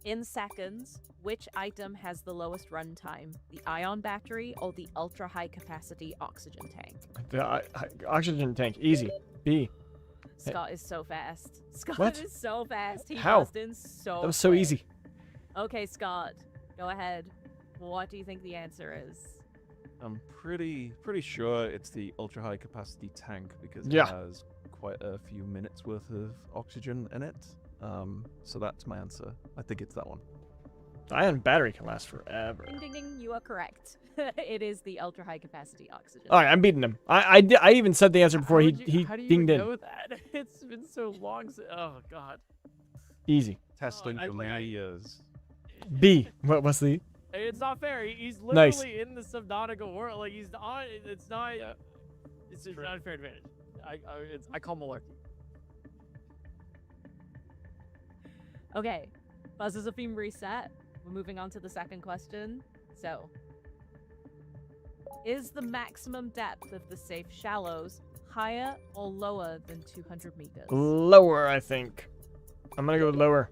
Speaker 2: In seconds, which item has the lowest runtime? The ion battery or the ultra high capacity oxygen tank?
Speaker 1: The oxygen tank, easy. B.
Speaker 2: Scott is so fast. Scott
Speaker 1: What?
Speaker 2: is so fast. He
Speaker 1: How?
Speaker 2: buzzed in so
Speaker 1: That was so
Speaker 2: quick.
Speaker 1: easy.
Speaker 2: Okay, Scott, go ahead. What do you think the answer is?
Speaker 7: I'm pretty sure it's the ultra high capacity tank because
Speaker 1: Yeah.
Speaker 7: it has quite a few minutes worth of oxygen in it. So that's my answer. I think it's that one.
Speaker 1: The ion battery can last forever.
Speaker 2: Ding ding ding, you are correct. It is the ultra high capacity oxygen.
Speaker 1: All right, I'm beating him. I even said the answer before he
Speaker 3: How do you
Speaker 1: dinged in.
Speaker 3: know that? It's been so long. Oh God.
Speaker 1: Easy.
Speaker 7: Testing
Speaker 3: I-
Speaker 7: for many
Speaker 3: I-
Speaker 7: years.
Speaker 1: B. What's the?
Speaker 3: It's not fair. He's
Speaker 1: Nice.
Speaker 3: literally in the Subnautica world. Like he's on. It's not. It's an unfair advantage. I call malarkey.
Speaker 2: Okay, buzzers have been reset. We're moving on to the second question. So, is the maximum depth of the safe shallows higher or lower than 200 meters?
Speaker 1: Lower, I think. I'm gonna go with lower.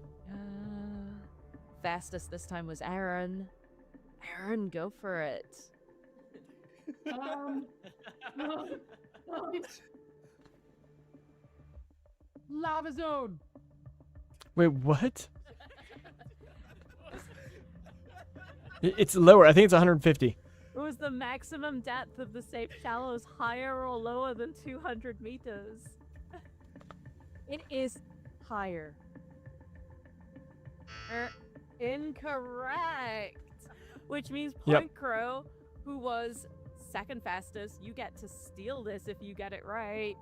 Speaker 2: Fastest this time was Aaron. Aaron, go for it.
Speaker 12: lava zone.
Speaker 1: Wait, what? It's lower. I think it's 150.
Speaker 2: Was the maximum depth of the safe shallows higher or lower than 200 meters?
Speaker 12: It is higher.
Speaker 2: Incorrect. Which means
Speaker 1: Yep.
Speaker 2: Point Crow, who was second fastest, you get to steal this if you get it right.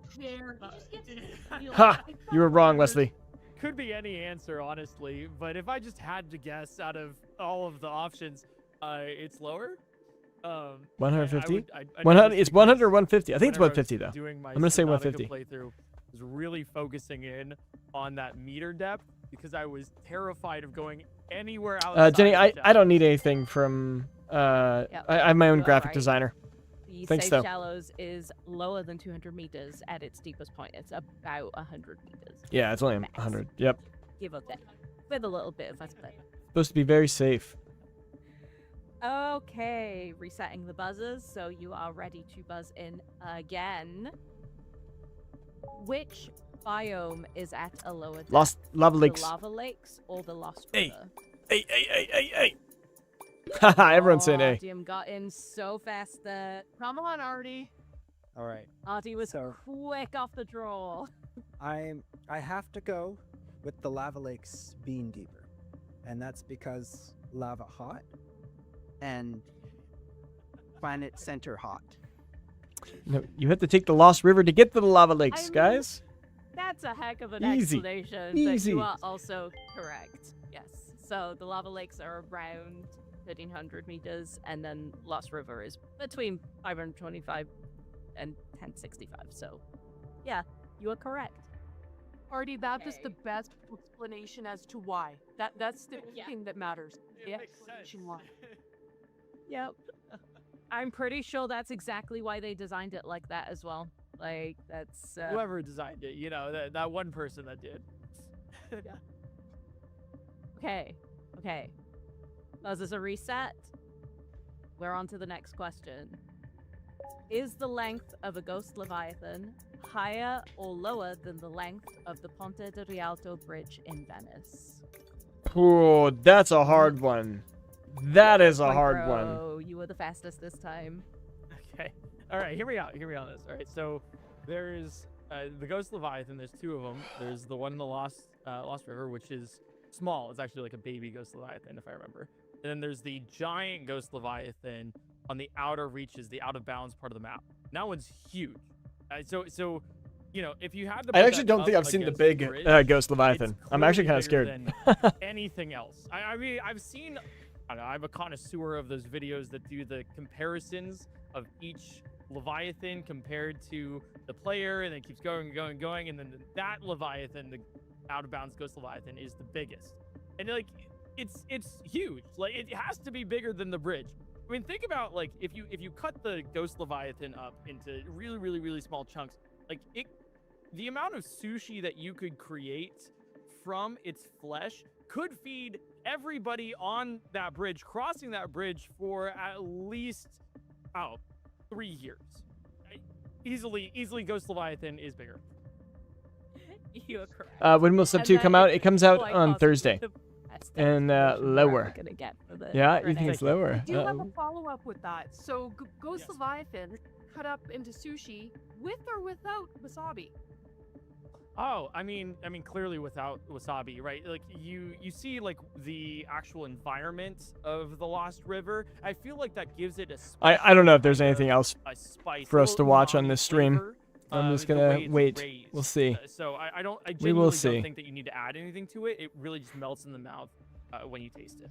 Speaker 1: Ha! You were wrong, Wesley.
Speaker 3: Could be any answer, honestly, but if I just had to guess out of all of the options, it's lower.
Speaker 1: 150?
Speaker 3: I
Speaker 1: 100. It's 100 or 150. I think it's
Speaker 3: whenever I was
Speaker 1: 150 though.
Speaker 3: doing my
Speaker 1: I'm gonna say
Speaker 3: Subnautica
Speaker 1: 150.
Speaker 3: Playthrough, I was really focusing in on that meter depth because I was terrified of going anywhere outside.
Speaker 1: Jenny,
Speaker 3: of
Speaker 1: I
Speaker 3: the
Speaker 1: don't need anything from. I have my own
Speaker 2: You are
Speaker 1: graphic
Speaker 2: right.
Speaker 1: designer.
Speaker 2: The
Speaker 1: Thanks,
Speaker 2: Safe
Speaker 1: though.
Speaker 2: Shallows is lower than 200 meters at its deepest point. It's about 100 meters.
Speaker 1: Yeah, it's only
Speaker 2: max,
Speaker 1: 100. Yep.
Speaker 2: Give or take. With a little bit of a split.
Speaker 1: Supposed to be very safe.
Speaker 2: Okay, resetting the buzzers, so you are ready to buzz in again. Which biome is at a lower depth?
Speaker 1: Lost lava lakes.
Speaker 2: The lava lakes or the Lost
Speaker 1: Hey.
Speaker 2: River?
Speaker 1: Hey. Haha, everyone's saying A.
Speaker 2: Artyom got in so fast there.
Speaker 12: Come on, Artie.
Speaker 13: All right.
Speaker 2: Artie was
Speaker 13: So-
Speaker 2: quick off the draw.
Speaker 13: I have to go with the lava lakes being deeper, and that's because lava hot and planet center hot.
Speaker 1: No, you have to take the Lost River to get to the lava lakes,
Speaker 2: I mean,
Speaker 1: guys.
Speaker 2: That's a heck of an
Speaker 1: Easy.
Speaker 2: explanation.
Speaker 1: Easy.
Speaker 2: But you are also correct. Yes. So the lava lakes are around 1,300 meters, and then Lost River is between 525 and 1065. So, yeah, you are correct.
Speaker 12: Artie, that is the
Speaker 2: Okay.
Speaker 12: best explanation as to why. That's the thing that matters. The explanation why.
Speaker 2: Yep. I'm pretty sure that's exactly why they designed it like that as well. Like, that's...
Speaker 3: Whoever designed it, you know, that one person that did.
Speaker 2: Okay. Buzzers are reset. We're on to the next question. Is the length of a ghost leviathan higher or lower than the length of the Ponte di Rialto Bridge in Venice?
Speaker 1: Oh, that's a hard one. That is a hard one.
Speaker 2: Oh, you were the fastest this time.
Speaker 3: Okay. All right, hear me out on this. All right, so there's the Ghost Leviathan. There's two of them. There's the one in the Lost River, which is small. It's actually like a baby Ghost Leviathan, if I remember. And then there's the giant Ghost Leviathan on the outer reaches, the out of bounds part of the map. And that one's huge. So you know, if you had to,
Speaker 1: I
Speaker 3: put
Speaker 1: actually
Speaker 3: that
Speaker 1: don't
Speaker 3: up
Speaker 1: think I've seen the
Speaker 3: against
Speaker 1: big
Speaker 3: bridge,
Speaker 1: Ghost Leviathan.
Speaker 3: it's
Speaker 1: I'm actually kind
Speaker 3: clearly
Speaker 1: of
Speaker 3: bigger
Speaker 1: scared.
Speaker 3: than anything else. I mean, I've seen. I don't know, I'm a connoisseur of those videos that do the comparisons of each Leviathan compared to the player, and it keeps going, and then that Leviathan, the out of bounds Ghost Leviathan, is the biggest. And like, it's huge. Like, it has to be bigger than the bridge. I mean, think about like if you cut the Ghost Leviathan up into really small chunks, like the amount of sushi that you could create from its flesh could feed everybody on that bridge, crossing that bridge for at least 3 years. Easily Ghost Leviathan is bigger.
Speaker 2: You are correct.
Speaker 1: When will Sub
Speaker 2: And
Speaker 1: 2
Speaker 2: that
Speaker 1: come out?
Speaker 2: is
Speaker 1: It comes out
Speaker 2: quite
Speaker 1: on
Speaker 2: possibly
Speaker 1: Thursday.
Speaker 2: the best
Speaker 1: And
Speaker 2: explanation we're ever
Speaker 1: lower.
Speaker 2: gonna get for the
Speaker 1: Yeah,
Speaker 2: for
Speaker 1: you think
Speaker 2: an
Speaker 1: it's lower?
Speaker 12: I do have a
Speaker 1: Uh-oh.
Speaker 12: follow-up with that. So, Ghost
Speaker 3: Yes.
Speaker 12: Leviathan cut up into sushi with or without wasabi?
Speaker 3: Oh, I mean, clearly without wasabi, right? Like you see like the actual environment of the Lost River. I feel like that gives it a.
Speaker 1: I don't know if there's
Speaker 3: special
Speaker 1: anything else
Speaker 3: a spice,
Speaker 1: for
Speaker 3: a
Speaker 1: us to
Speaker 3: little
Speaker 1: watch on
Speaker 3: umami
Speaker 1: this stream.
Speaker 3: flavor,
Speaker 1: I'm just
Speaker 3: the
Speaker 1: gonna
Speaker 3: way it's
Speaker 1: wait.
Speaker 3: raised.
Speaker 1: We'll see.
Speaker 3: So I
Speaker 1: We will
Speaker 3: genuinely
Speaker 1: see.
Speaker 3: don't think that you need to add anything to it. It really just melts in the mouth when you taste it.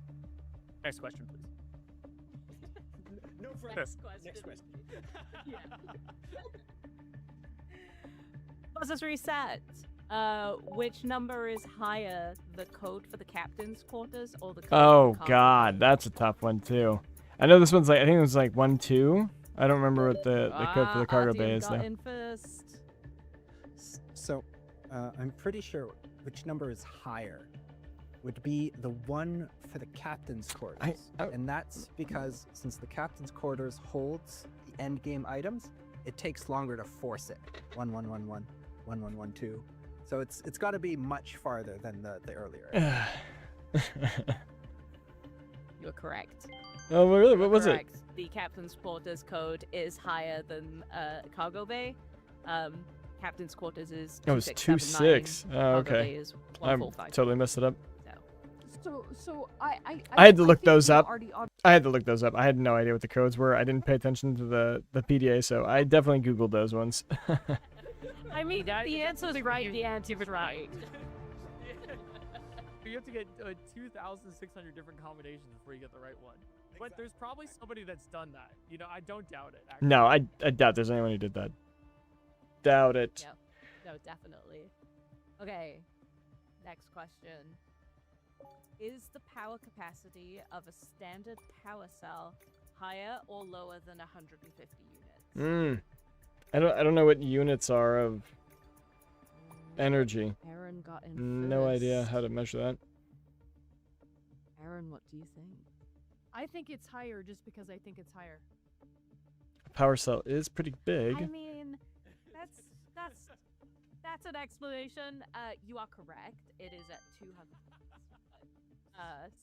Speaker 3: Next question, please.
Speaker 2: No Next question. Buzzers reset. Which number is higher, the code for the captain's quarters or the code
Speaker 1: Oh
Speaker 2: for the
Speaker 1: God, that's a tough one too. I know this one's like, I think it was like 1-2. I don't remember what the code for the cargo bay is
Speaker 2: got
Speaker 1: though.
Speaker 2: in first.
Speaker 13: So, I'm pretty sure which number is higher would be the one for the captain's quarters. And that's because since the captain's quarters holds the end game items, it takes longer to force it. 1111, 1112. So it's got to be much farther than the earlier.
Speaker 2: You're correct.
Speaker 1: Oh, really? What was it?
Speaker 2: Correct. The captain's quarters code is higher than cargo bay. captain's quarters is
Speaker 1: Oh, it's 2-6. Oh, okay.
Speaker 2: Is
Speaker 1: I
Speaker 2: 145.
Speaker 1: totally messed it up.
Speaker 12: So
Speaker 1: I had to look
Speaker 12: think
Speaker 1: those
Speaker 12: we
Speaker 1: up.
Speaker 12: already
Speaker 1: I had to look those up. I had no idea what the codes were. I didn't pay attention to the PDA, so I definitely Googled those ones.
Speaker 2: I mean, the answer's right. The answer's right.
Speaker 3: You have to get 2,600 different combinations before you get the right one. But there's probably somebody that's done that. You know, I don't doubt it. Actually.
Speaker 1: No, I doubt there's anyone who did that. Doubt it.
Speaker 2: Yep. No, definitely. Okay. Next question. Is the power capacity of a standard power cell higher or lower than 150 units?
Speaker 1: I don't know what units are of energy.
Speaker 2: Aaron got in
Speaker 1: No
Speaker 2: first.
Speaker 1: idea how to measure that.
Speaker 2: Aaron, what do you think?
Speaker 12: I think it's higher just because I think it's higher.
Speaker 1: Power cell is pretty big.
Speaker 2: I mean, that's an explanation. You are correct. It is at 200.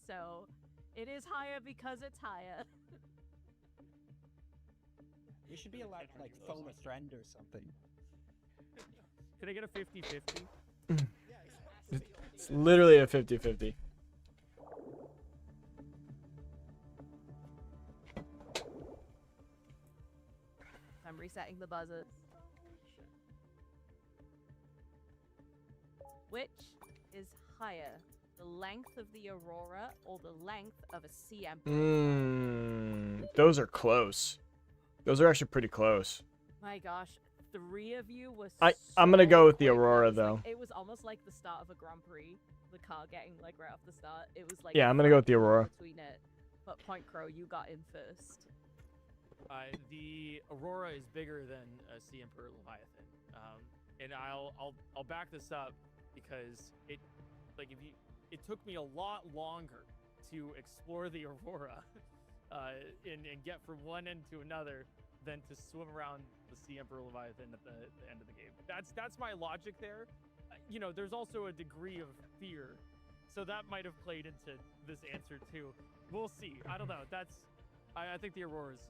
Speaker 2: So it is higher because it's higher.
Speaker 13: You should be allowed to like foam a friend or something.
Speaker 3: Can I get a 50-50?
Speaker 1: It's literally a 50-50.
Speaker 2: I'm resetting the buzzers. Which is higher, the length of the aurora or the length of a sea emperor?
Speaker 1: Those are close. Those are actually pretty close.
Speaker 2: My gosh, 3 of you was.
Speaker 1: I'm gonna go with the
Speaker 2: quick.
Speaker 1: aurora
Speaker 2: It was
Speaker 1: though.
Speaker 2: like- it was almost like the start of a Grand Prix. The car getting like right off the start. It was like.
Speaker 1: Yeah, I'm gonna go with the aurora.
Speaker 2: Between it, but Point Crow, you got in first.
Speaker 3: The Aurora is bigger than a Sea Emperor Leviathan, and I'll back this up because it took me a lot longer to explore the Aurora, and get from one end to another than to swim around the Sea Emperor Leviathan at the end of the game. That's my logic there. You know, there's also a degree of fear, so that might have played into this answer too. We'll see. I don't know. I think the Aurora is.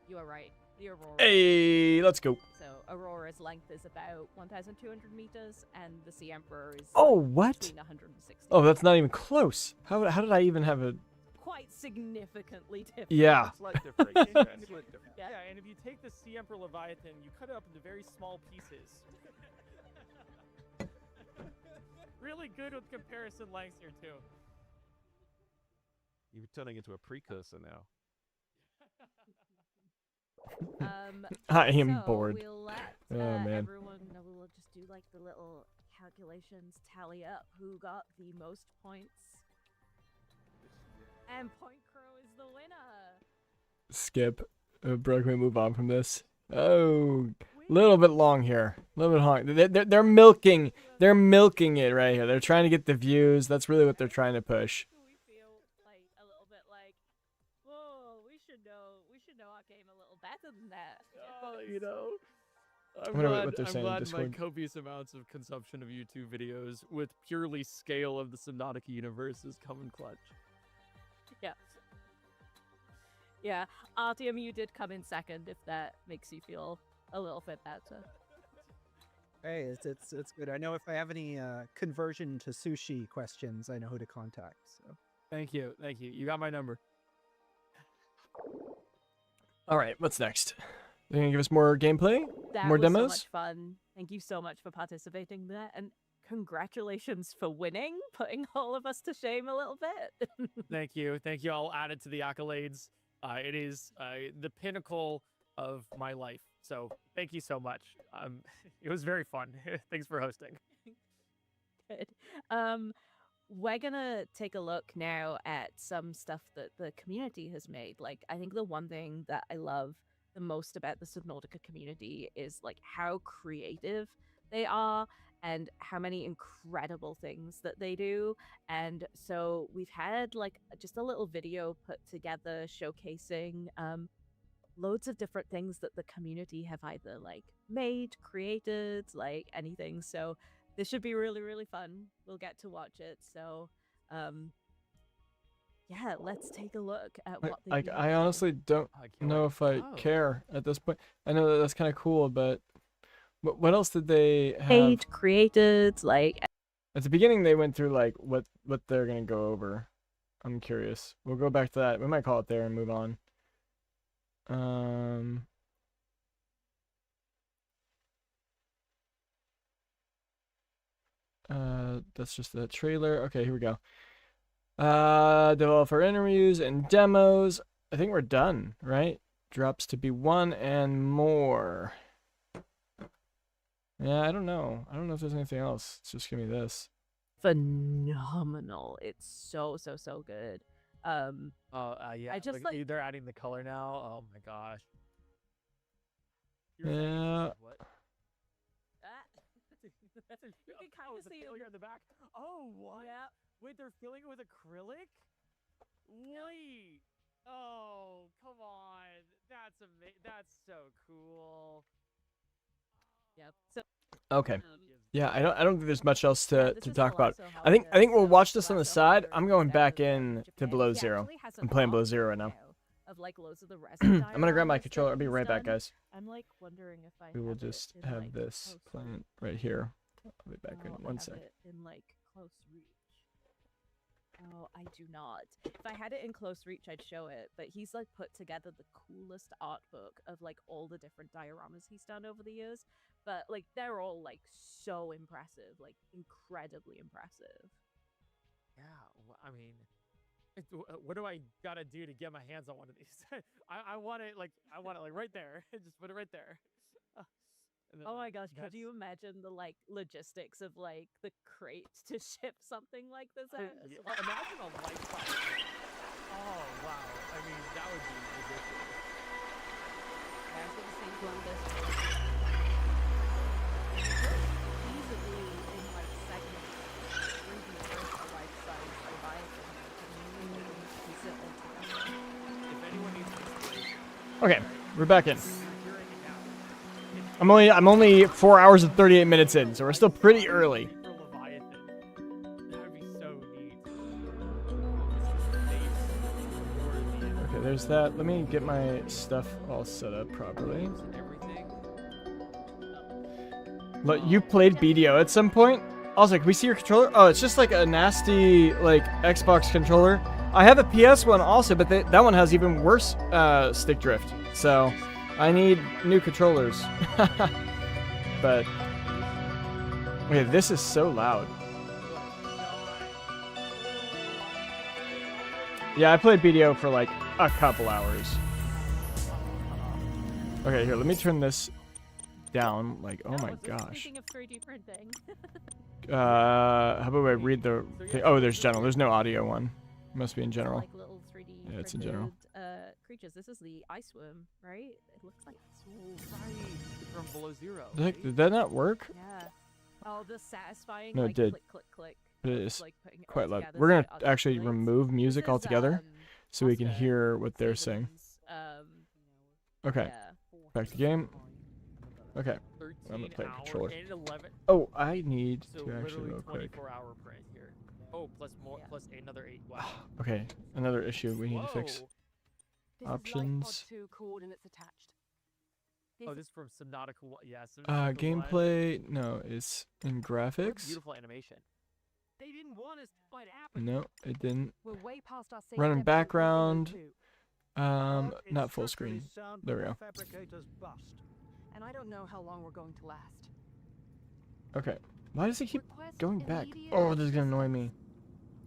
Speaker 2: You are right. The aurora.
Speaker 1: Hey, let's go.
Speaker 2: So Aurora's length is about 1,200 meters, and the Sea Emperor is.
Speaker 1: Oh,
Speaker 2: like,
Speaker 1: what?
Speaker 2: Between 160.
Speaker 1: Oh, that's not even close. How did I even have a?
Speaker 2: Quite significantly different.
Speaker 1: Yeah.
Speaker 3: Slight difference.
Speaker 2: Yeah.
Speaker 3: Yeah, and if you take the Sea Emperor Leviathan, you cut it up into very small pieces. Really good with comparison lengths here too.
Speaker 14: You're turning into a precursor now.
Speaker 1: I am
Speaker 2: so
Speaker 1: bored.
Speaker 2: We'll let
Speaker 1: Oh, man.
Speaker 2: everyone know. We'll just do like the little calculations, tally up who got the most points. And Point Crow is the winner.
Speaker 1: Skip. Bro, can we move on from this? Oh, little bit long here. A little bit long. They're milking. They're milking it right here. They're trying to get the views. That's really what they're trying to push.
Speaker 2: We feel like a little bit like, whoa, we should know our game a little better than that.
Speaker 3: You know, I'm
Speaker 1: wonder
Speaker 3: glad,
Speaker 1: what they're
Speaker 3: I'm
Speaker 1: saying in
Speaker 3: glad my
Speaker 1: Discord.
Speaker 3: copious amounts of consumption of YouTube videos with purely scale of the Subnautica universe is coming clutch.
Speaker 2: Yeah. Yeah, Artyom, you did come in second, if that makes you feel a little bit better.
Speaker 13: Hey, it's good. I know if I have any conversion to sushi questions, I know who to contact. So
Speaker 3: Thank you. You got my number.
Speaker 1: All right, what's next? They're gonna give us more gameplay,
Speaker 2: That
Speaker 1: more
Speaker 2: was
Speaker 1: demos.
Speaker 2: so much fun. Thank you so much for participating in that, and congratulations for winning, putting all of us to shame a little bit.
Speaker 3: Thank you. I'll add it to the accolades. It is the pinnacle of my life. So thank you so much. It was very fun. Thanks for hosting.
Speaker 2: Good. We're gonna take a look now at some stuff that the community has made. Like, I think the one thing that I love the most about the Subnautica community is like how creative they are and how many incredible things that they do. And so we've had like just a little video put together showcasing loads of different things that the community have either like made, created, like anything. So this should be really, really fun. We'll get to watch it. So yeah, let's take a look at what
Speaker 1: I honestly don't know if I care at this point. I know that that's kind of cool, but What else did they have?
Speaker 2: Page created, like
Speaker 1: At the beginning, they went through like what they're gonna go over. I'm curious. We'll go back to that. We might call it there and move on. That's just the trailer. Okay, here we go. Developer interviews and demos. I think we're done, right? Drops to be 1 and more. Yeah, I don't know. I don't know if there's anything else. It's just gonna be this.
Speaker 2: phenomenal. It's so good.
Speaker 3: Yeah.
Speaker 2: I just
Speaker 3: look,
Speaker 2: like
Speaker 3: they're adding the color now. Oh my gosh.
Speaker 1: Yeah.
Speaker 3: What?
Speaker 2: You can kind of see it
Speaker 3: here in the back. Oh, what?
Speaker 2: Yeah.
Speaker 3: Wait, they're filling it with acrylic? Wait. Oh, come on. That's amazing. That's so cool.
Speaker 2: Yep. So
Speaker 1: Okay. Yeah, I don't think there's much else
Speaker 2: yeah,
Speaker 1: to
Speaker 2: this is
Speaker 1: talk about.
Speaker 2: Colosso
Speaker 1: I think
Speaker 2: Holidays.
Speaker 1: we'll
Speaker 2: So
Speaker 1: watch this on the
Speaker 2: Colosso
Speaker 1: side.
Speaker 2: Holidays
Speaker 1: I'm
Speaker 2: is
Speaker 1: going back
Speaker 2: definitely
Speaker 1: in
Speaker 2: from
Speaker 1: to
Speaker 2: Japan.
Speaker 1: Below
Speaker 2: He
Speaker 1: Zero.
Speaker 2: actually has
Speaker 1: I'm
Speaker 2: an
Speaker 1: playing Below
Speaker 2: art
Speaker 1: Zero right
Speaker 2: book
Speaker 1: now.
Speaker 2: Of like loads of the resin
Speaker 1: I'm gonna grab my
Speaker 2: dioramas that
Speaker 1: controller. I'll be
Speaker 2: he's
Speaker 1: right back,
Speaker 2: done.
Speaker 1: guys.
Speaker 2: I'm like wondering if I
Speaker 1: We will
Speaker 2: have it
Speaker 1: just
Speaker 2: in,
Speaker 1: have
Speaker 2: like,
Speaker 1: this
Speaker 2: close
Speaker 1: playing right here. I'll be back in
Speaker 2: Oh, I
Speaker 1: one
Speaker 2: have
Speaker 1: sec.
Speaker 2: it in like close reach. Oh, I do not. If I had it in close reach, I'd show it. But he's like put together the coolest art book of like all the different dioramas he's done over the years. But like they're all like so impressive, like incredibly impressive.
Speaker 3: Yeah, I mean, what do I gotta do to get my hands on one of these? I want it like right there. Just put it right there. And then,
Speaker 2: Oh my gosh,
Speaker 3: that's-
Speaker 2: could you imagine the like logistics of like the crate to ship something like this out?
Speaker 3: Yeah, well, imagine a life size. Oh wow! I mean, that would be ridiculous.
Speaker 2: I was gonna say one this easily in like segments 3D print a life size Leviathan and piece it all together.
Speaker 3: If anyone needs inspiration,
Speaker 1: Okay, we're back in.
Speaker 3: you're hearing it now.
Speaker 1: I'm only 4 hours and 38 minutes in, so we're still pretty early.
Speaker 3: For Leviathan, that would be so neat.
Speaker 1: Okay, there's that. Let me get my stuff all set up properly. Look, you played BDO at some point? Also, can we see your controller? Oh, it's just like a nasty like Xbox controller. I have a PS one also, but that one has even worse stick drift. So I need new controllers. But okay, this is so loud. Yeah, I played BDO for like a couple hours. Okay, here, let me turn this down. Like, oh my gosh.
Speaker 2: Speaking of 3D printing.
Speaker 1: How about I read the thing? Oh, there's general. There's no audio one. Must be in general.
Speaker 2: Like little 3D
Speaker 1: Yeah, it's in general.
Speaker 2: creatures. This is the ice worm, right? It looks like
Speaker 3: From Below Zero.
Speaker 1: Did that not work?
Speaker 2: yeah. Oh, the satisfying
Speaker 1: No, it
Speaker 2: like
Speaker 1: did.
Speaker 2: click click click.
Speaker 1: But it
Speaker 2: of,
Speaker 1: is
Speaker 2: like, putting it all
Speaker 1: quite loud.
Speaker 2: together
Speaker 1: We're
Speaker 2: so
Speaker 1: gonna
Speaker 2: it
Speaker 1: actually
Speaker 2: articulates.
Speaker 1: remove music
Speaker 2: This is,
Speaker 1: altogether, so we can
Speaker 2: Oscar
Speaker 1: hear what they're saying.
Speaker 2: Saban's,
Speaker 1: Okay.
Speaker 2: yeah.
Speaker 1: Back to game. Okay.
Speaker 3: 13
Speaker 1: I'm gonna play
Speaker 3: hour
Speaker 1: controller.
Speaker 3: and 11.
Speaker 1: Oh, I need
Speaker 3: So
Speaker 1: to actually
Speaker 3: literally
Speaker 1: real quick.
Speaker 3: 24-hour print here. Oh, plus more, plus another 8. Wow.
Speaker 1: Okay, another issue we need to fix.
Speaker 3: Whoa.
Speaker 1: Options.
Speaker 6: coordinates attached.
Speaker 3: Oh, this is from Subnautica 1. Yeah, Subnautica 1.
Speaker 1: Gameplay. No, it's in
Speaker 3: What
Speaker 1: graphics.
Speaker 3: beautiful animation.
Speaker 6: They didn't want us to fight happen.
Speaker 1: No, it didn't.
Speaker 6: We're way past our safe
Speaker 1: Run in
Speaker 6: depth
Speaker 1: background.
Speaker 6: But
Speaker 1: Not full screen. There we go.
Speaker 6: and I don't know how long we're going to last.
Speaker 1: Okay. Why does it keep
Speaker 6: Request
Speaker 1: going back?
Speaker 6: immediate
Speaker 1: Oh, this is gonna annoy me.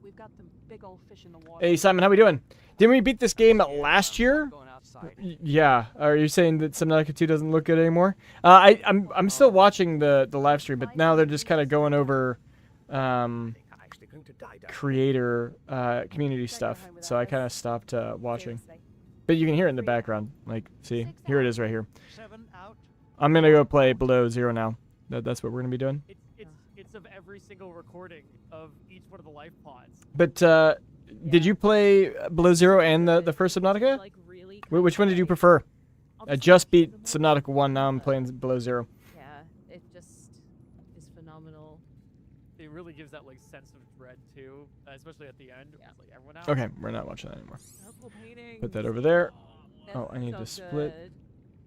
Speaker 6: We've got them big old fish in the water.
Speaker 1: Hey Simon, how we doing? Didn't we beat this game last year?
Speaker 6: Going outside.
Speaker 1: Yeah. Are you saying that Subnautica 2 doesn't look good anymore? I'm still watching the live stream, but now they're just kind of going over creator community stuff. So I kind of stopped watching. But you can hear it in the background. Like, see, here it is right here. I'm gonna go play Below Zero now. That's what we're gonna be doing.
Speaker 3: It's of every single recording of each one of the life pods.
Speaker 1: But did you play Below Zero and the first Subnautica? Which one did you prefer? I just beat Subnautica 1. Now I'm playing Below Zero.
Speaker 2: Yeah, it just is phenomenal.
Speaker 3: It really gives that like sense of dread too, especially at the end. Yeah. It's like everyone out.
Speaker 1: Okay, we're not watching that anymore.
Speaker 3: Purple paintings.
Speaker 1: Put that over there.
Speaker 2: That's
Speaker 1: Oh, I need
Speaker 2: so
Speaker 1: to split.
Speaker 3: good.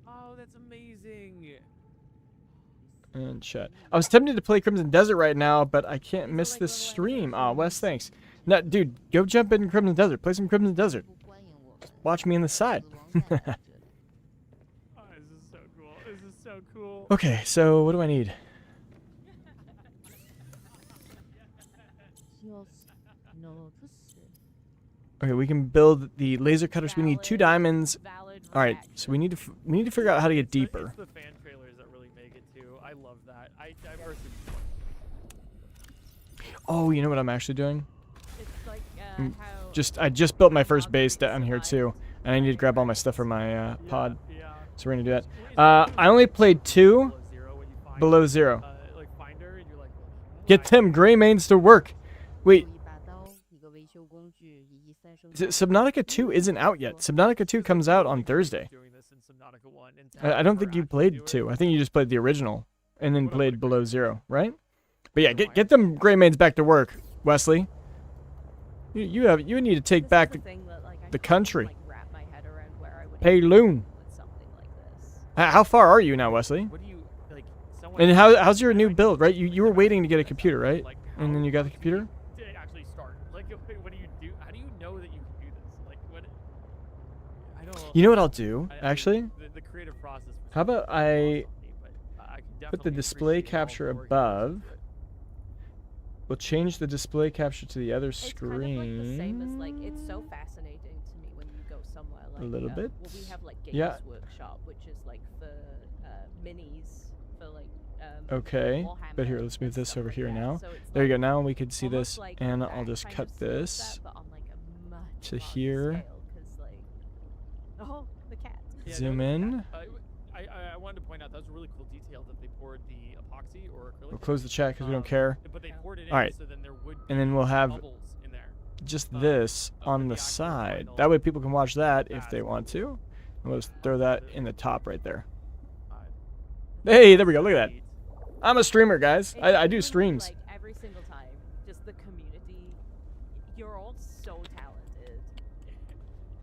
Speaker 3: Oh, that's amazing.
Speaker 1: And chat. I was tempted to play Crimson Desert right now, but I can't miss this stream. Aw, Wes, thanks. No, dude, go jump in Crimson Desert. Play some Crimson Desert. Just watch me in the side.
Speaker 3: Oh, this is so cool. This is so cool.
Speaker 1: Okay, so what do I need? Okay, we can build the laser cutters. We need 2 diamonds. All right, so we need to figure out how to get deeper.
Speaker 3: It's the fan trailers that really make it too. I love that. I personally.
Speaker 1: Oh, you know what I'm actually doing?
Speaker 2: It's like
Speaker 1: I just built my first base down here too, and I need to grab all my stuff from my pod. So we're gonna do that. I only played 2 below 0. Get them gray mains to work. Wait. Subnautica 2 isn't out yet. Subnautica 2 comes out on Thursday. I don't think you played 2. I think you just played the original and then played below 0, right? But yeah, get them gray mains back to work, Wesley. You need to take back the country. Pay loon. How far are you now, Wesley? And how's your new build, right? You were waiting to get a computer, right? And then you got the computer?
Speaker 3: Actually start. Like, what do you do? How do you know that you can do this? Like, what? I don't know.
Speaker 1: You know what I'll do, actually?
Speaker 3: The creative process.
Speaker 1: How about I put the display capture above? We'll change the display capture to the other screen.
Speaker 2: Kind of like the same as like it's so fascinating to me when you go somewhere like
Speaker 1: a little bit.
Speaker 2: Well, we have like Games Workshop, which is like for minis for like.
Speaker 1: Okay, but here, let's move this over here now. There you go. Now we can see this, and I'll just cut this to here.
Speaker 2: Oh, the cat.
Speaker 1: Zoom in.
Speaker 3: I wanted to point out that was a really cool detail that they poured the epoxy or acrylic.
Speaker 1: We'll close the chat because we don't care.
Speaker 3: But they poured it in,
Speaker 1: all right,
Speaker 3: so then there would
Speaker 1: and then we'll have
Speaker 3: bubbles in there.
Speaker 1: just this on the side. That way people can watch that if they want to. And we'll just throw that in the top right there. Hey, there we go. Look at that. I'm a streamer, guys. I do streams.
Speaker 2: Like every single time, just the community. You're all so talented.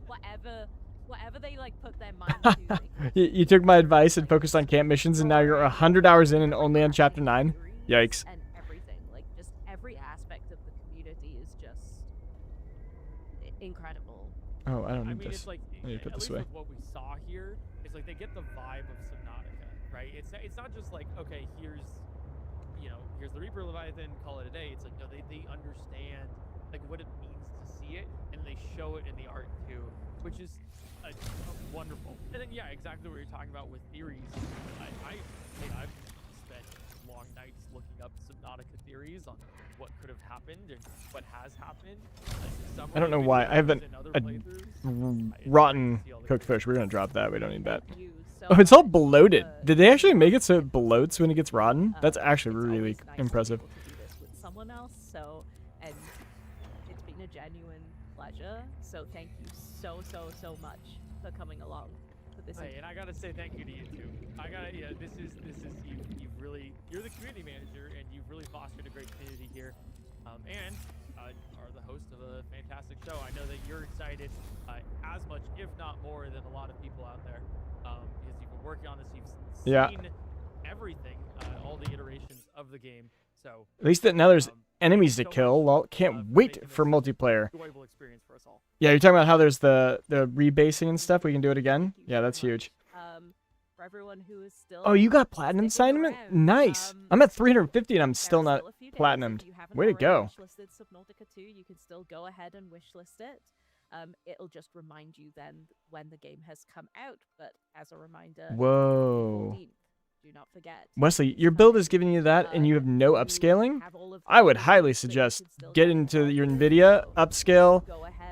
Speaker 2: Whatever they like put their mind to. Like,
Speaker 1: you took my advice and focused on camp missions, and now you're 100 hours in and only on chapter 9. Yikes.
Speaker 2: And everything, like just every aspect of the community is just incredible.
Speaker 1: Oh, I don't need this.
Speaker 3: It's like,
Speaker 1: I need to put
Speaker 3: at
Speaker 1: this
Speaker 3: least
Speaker 1: away.
Speaker 3: with what we saw here, it's like they get the vibe of Subnautica, right? It's not just like, okay, here's the Reaper Leviathan, call it a day. It's like, no, they understand like what it means to see it, and they show it in the art too, which is wonderful. And then yeah, exactly what you're talking about with theories. I've spent long nights looking up Subnautica theories on what could have happened and what has happened. Like,
Speaker 1: I don't know why. I have a rotten cooked fish. We're going to drop that. We don't need that. Oh, it's all bloated. Did they actually make it so it bloats when it gets rotten? That's actually really impressive.
Speaker 2: With someone else, and it's been a genuine pleasure. So thank you so much for coming along with this.
Speaker 3: Hey, and I gotta say thank you to you too. This is you're the community manager, and you've really fostered a great community here, and are the host of a fantastic show. I know that you're excited as much, if not more, than a lot of people out there, because you've been working on this. You've seen everything, all the iterations of the game. So
Speaker 1: at least that now there's enemies to kill. Well, can't wait for multiplayer.
Speaker 3: Enjoyable experience for us all.
Speaker 1: Yeah, you're talking about how there's the rebasing and stuff. We can do it again. Yeah, that's huge.
Speaker 2: For everyone who is still.
Speaker 1: Oh, you got platinum assignment? Nice. I'm at 350 and I'm still not platinumed. Way to go.
Speaker 2: Wishlisted Subnautica 2, you can still go ahead and wishlist it. It'll just remind you then when the game has come out. But as a reminder,
Speaker 1: whoa.
Speaker 2: 14th, do not forget.
Speaker 1: Wesley, your build is giving you that and you have no upscaling? I would highly suggest get into your NVIDIA upscale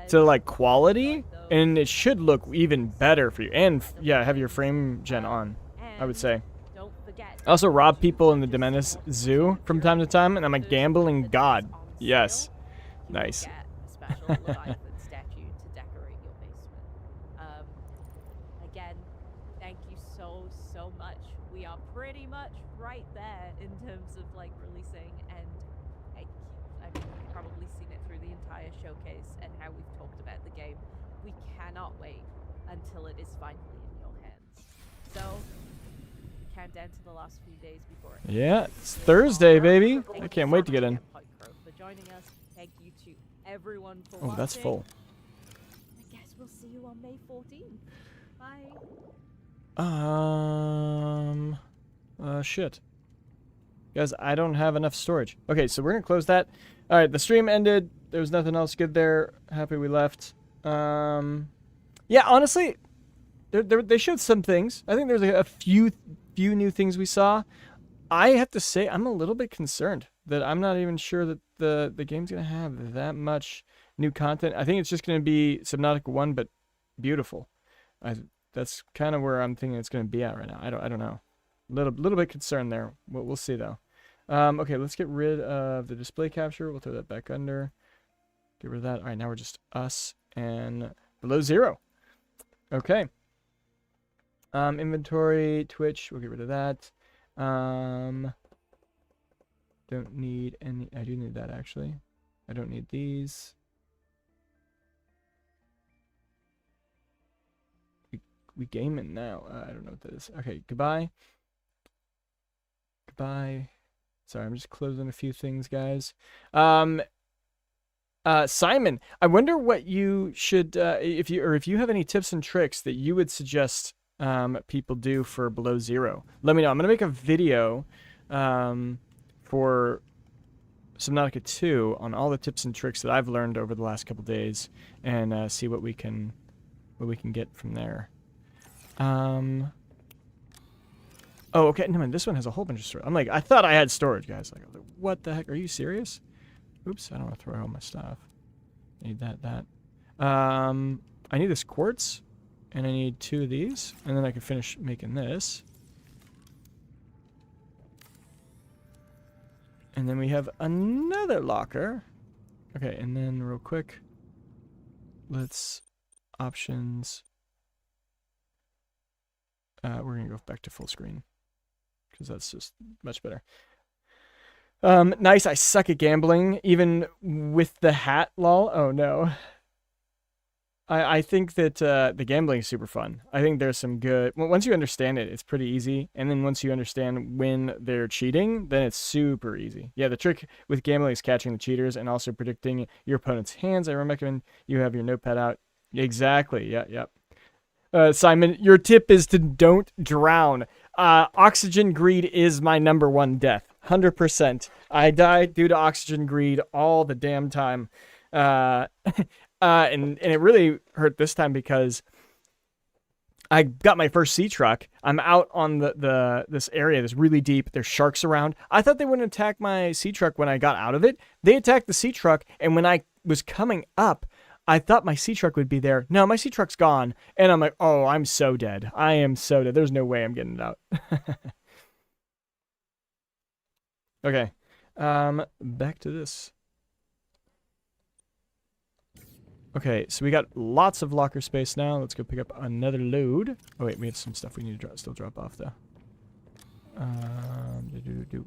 Speaker 1: to like quality, and it should look even better for you. And yeah, have your frame gen on, I would say. I also rob people in the Dementis Zoo from time to time, and I'm a gambling god. Yes. Nice.
Speaker 2: Again, thank you so much. We are pretty much right there in terms of like releasing, and I've probably seen it through the entire showcase and how we've talked about the game. We cannot wait until it is finally in your hands. So count down to the last few days before.
Speaker 1: Yeah, it's Thursday, baby. I can't wait to get in.
Speaker 2: For joining us. Thank you to everyone for
Speaker 1: Oh,
Speaker 2: watching.
Speaker 1: that's full.
Speaker 2: I guess we'll see you on May 14th. Bye.
Speaker 1: Shit. Guys, I don't have enough storage. Okay, so we're gonna close that. All right, the stream ended. There was nothing else good there. Happy we left. Yeah, honestly, they showed some things. I think there's a few new things we saw. I have to say, I'm a little bit concerned that I'm not even sure that the game's gonna have that much new content. I think it's just gonna be Subnautica 1, but beautiful. That's kind of where I'm thinking it's gonna be at right now. I don't know. Little bit concerned there. We'll see though. Okay, let's get rid of the display capture. We'll throw that back under. Get rid of that. All right, now we're just us and below zero. Okay. Inventory, Twitch. We'll get rid of that. Don't need any. I do need that actually. I don't need these. We gaming now. I don't know what that is. Okay, goodbye. Goodbye. Sorry, I'm just closing a few things, guys. Simon, I wonder what you should, if you have any tips and tricks that you would suggest people do for below zero. Let me know. I'm gonna make a video for Subnautica 2 on all the tips and tricks that I've learned over the last couple days, and see what we can get from there. Oh, okay. No, man, this one has a whole bunch of storage. I'm like, I thought I had storage, guys. Like, what the heck? Are you serious? Oops, I don't want to throw all my stuff. I need that. I need this quartz, and I need 2 of these, and then I can finish making this. And then we have another locker. Okay, and then real quick, let's options. We're gonna go back to full screen because that's just much better. Nice. I suck at gambling, even with the hat. Lol. Oh no. I think that the gambling is super fun. I think there's some good. Well, once you understand it, it's pretty easy. And then once you understand when they're cheating, then it's super easy. Yeah, the trick with gambling is catching the cheaters and also predicting your opponent's hands. I recommend you have your notepad out. Exactly. Yep. Simon, your tip is to don't drown. Oxygen greed is my #1 death. 100%. I die due to oxygen greed all the damn time. And it really hurt this time because I got my first sea truck. I'm out on this area that's really deep. There's sharks around. I thought they wouldn't attack my sea truck when I got out of it. They attacked the sea truck, and when I was coming up, I thought my sea truck would be there. No, my sea truck's gone. And I'm like, oh, I'm so dead. I am so dead. There's no way I'm getting it out. Okay. Back to this. Okay, so we got lots of locker space now. Let's go pick up another load. Oh, wait, we have some stuff we need to still drop off, though.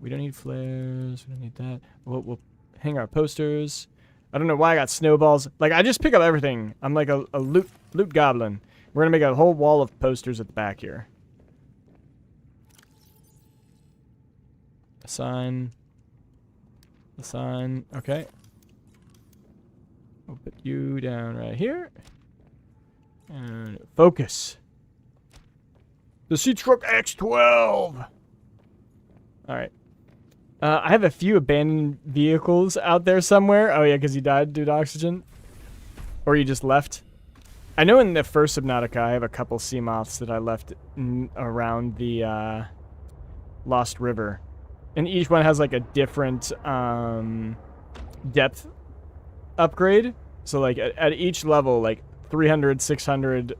Speaker 1: We don't need flares. We don't need that. We'll hang our posters. I don't know why I got snowballs. Like, I just pick up everything. I'm like a loot goblin. We're gonna make a whole wall of posters at the back here. A sign. Okay. We'll put you down right here. And focus. The sea truck X12. All right. I have a few abandoned vehicles out there somewhere. Oh, yeah, because you died due to oxygen. Or you just left. I know in the first Subnautica, I have a couple sea moths that I left around the Lost River. And each one has, like, a different depth upgrade. So, like, at each level, like, 300, 600,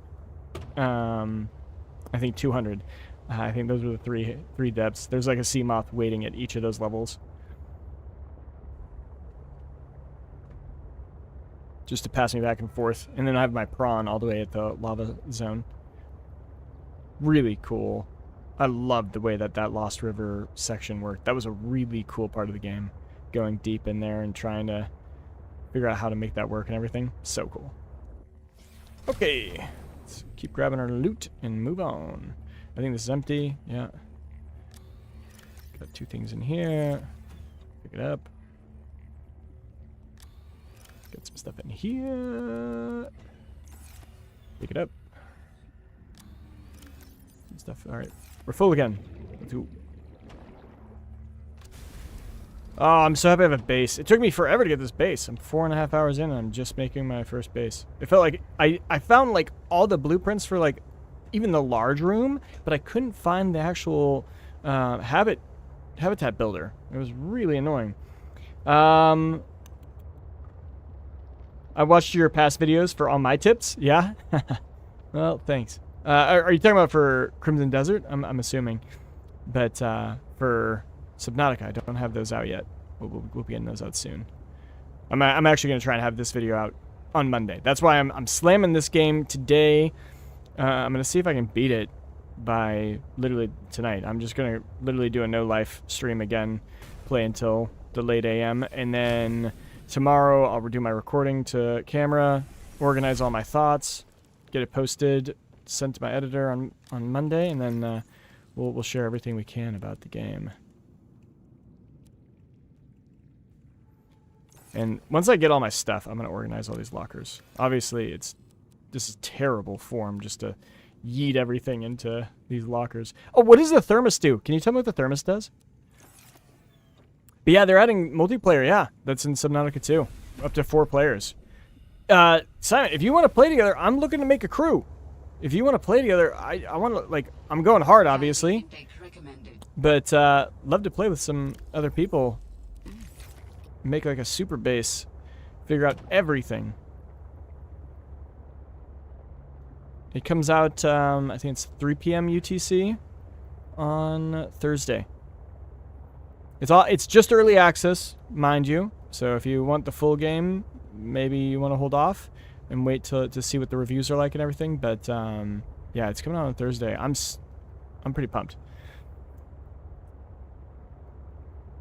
Speaker 1: I think 200. I think those are the three depths. There's like a sea moth waiting at each of those levels. Just to pass me back and forth. And then I have my prawn all the way at the lava zone. Really cool. I loved the way that Lost River section worked. That was a really cool part of the game. Going deep in there and trying to figure out how to make that work and everything. So cool. Okay. Let's keep grabbing our loot and move on. I think this is empty. Yeah. Got 2 things in here. Pick it up. Got some stuff in here. Pick it up. Some stuff. All right, we're full again. Let's go. Oh, I'm so happy I have a base. It took me forever to get this base. I'm 4.5 hours in and I'm just making my first base. It felt like I found like all the blueprints for like even the large room, but I couldn't find the actual habitat builder. It was really annoying. I watched your past videos for all my tips. Yeah? Well, thanks. Are you talking about for Crimson Desert? I'm assuming. But for Subnautica, I don't have those out yet. We'll be getting those out soon. I'm actually going to try and have this video out on Monday. That's why I'm slamming this game today. I'm going to see if I can beat it by literally tonight. I'm just going to literally do a no-life stream again, play until the late AM, and then tomorrow I'll redo my recording to camera, organize all my thoughts, get it posted, sent to my editor on Monday, and then we'll share everything we can about the game. And once I get all my stuff, I'm going to organize all these lockers. Obviously, this is terrible form just to yeet everything into these lockers. Oh, what does the thermos do? Can you tell me what the thermos does? But yeah, they're adding multiplayer. Yeah, that's in Subnautica 2. Up to 4 players. Simon, if you want to play together, I'm looking to make a crew. If you want to play together, I want to, like, I'm going hard, obviously. But love to play with some other people. Make like a super base. Figure out everything. It comes out, I think it's 3 p.m. UTC on Thursday. It's just early access, mind you. So if you want the full game, maybe you want to hold off and wait to see what the reviews are like and everything. But yeah, it's coming out on Thursday. I'm pretty pumped.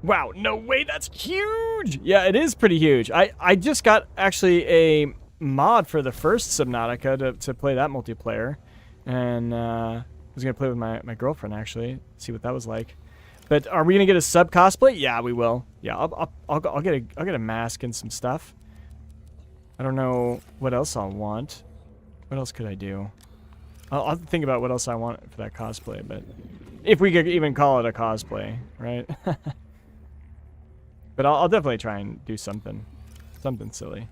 Speaker 1: Wow, no way, that's huge! Yeah, it is pretty huge. I just got actually a mod for the first Subnautica to play that multiplayer. And I was going to play with my girlfriend, actually, see what that was like. But are we going to get a sub cosplay? Yeah, we will. Yeah, I'll get a mask and some stuff. I don't know what else I'll want. What else could I do? I'll have to think about what else I want for that cosplay, but if we could even call it a cosplay, right? But I'll definitely try and do something silly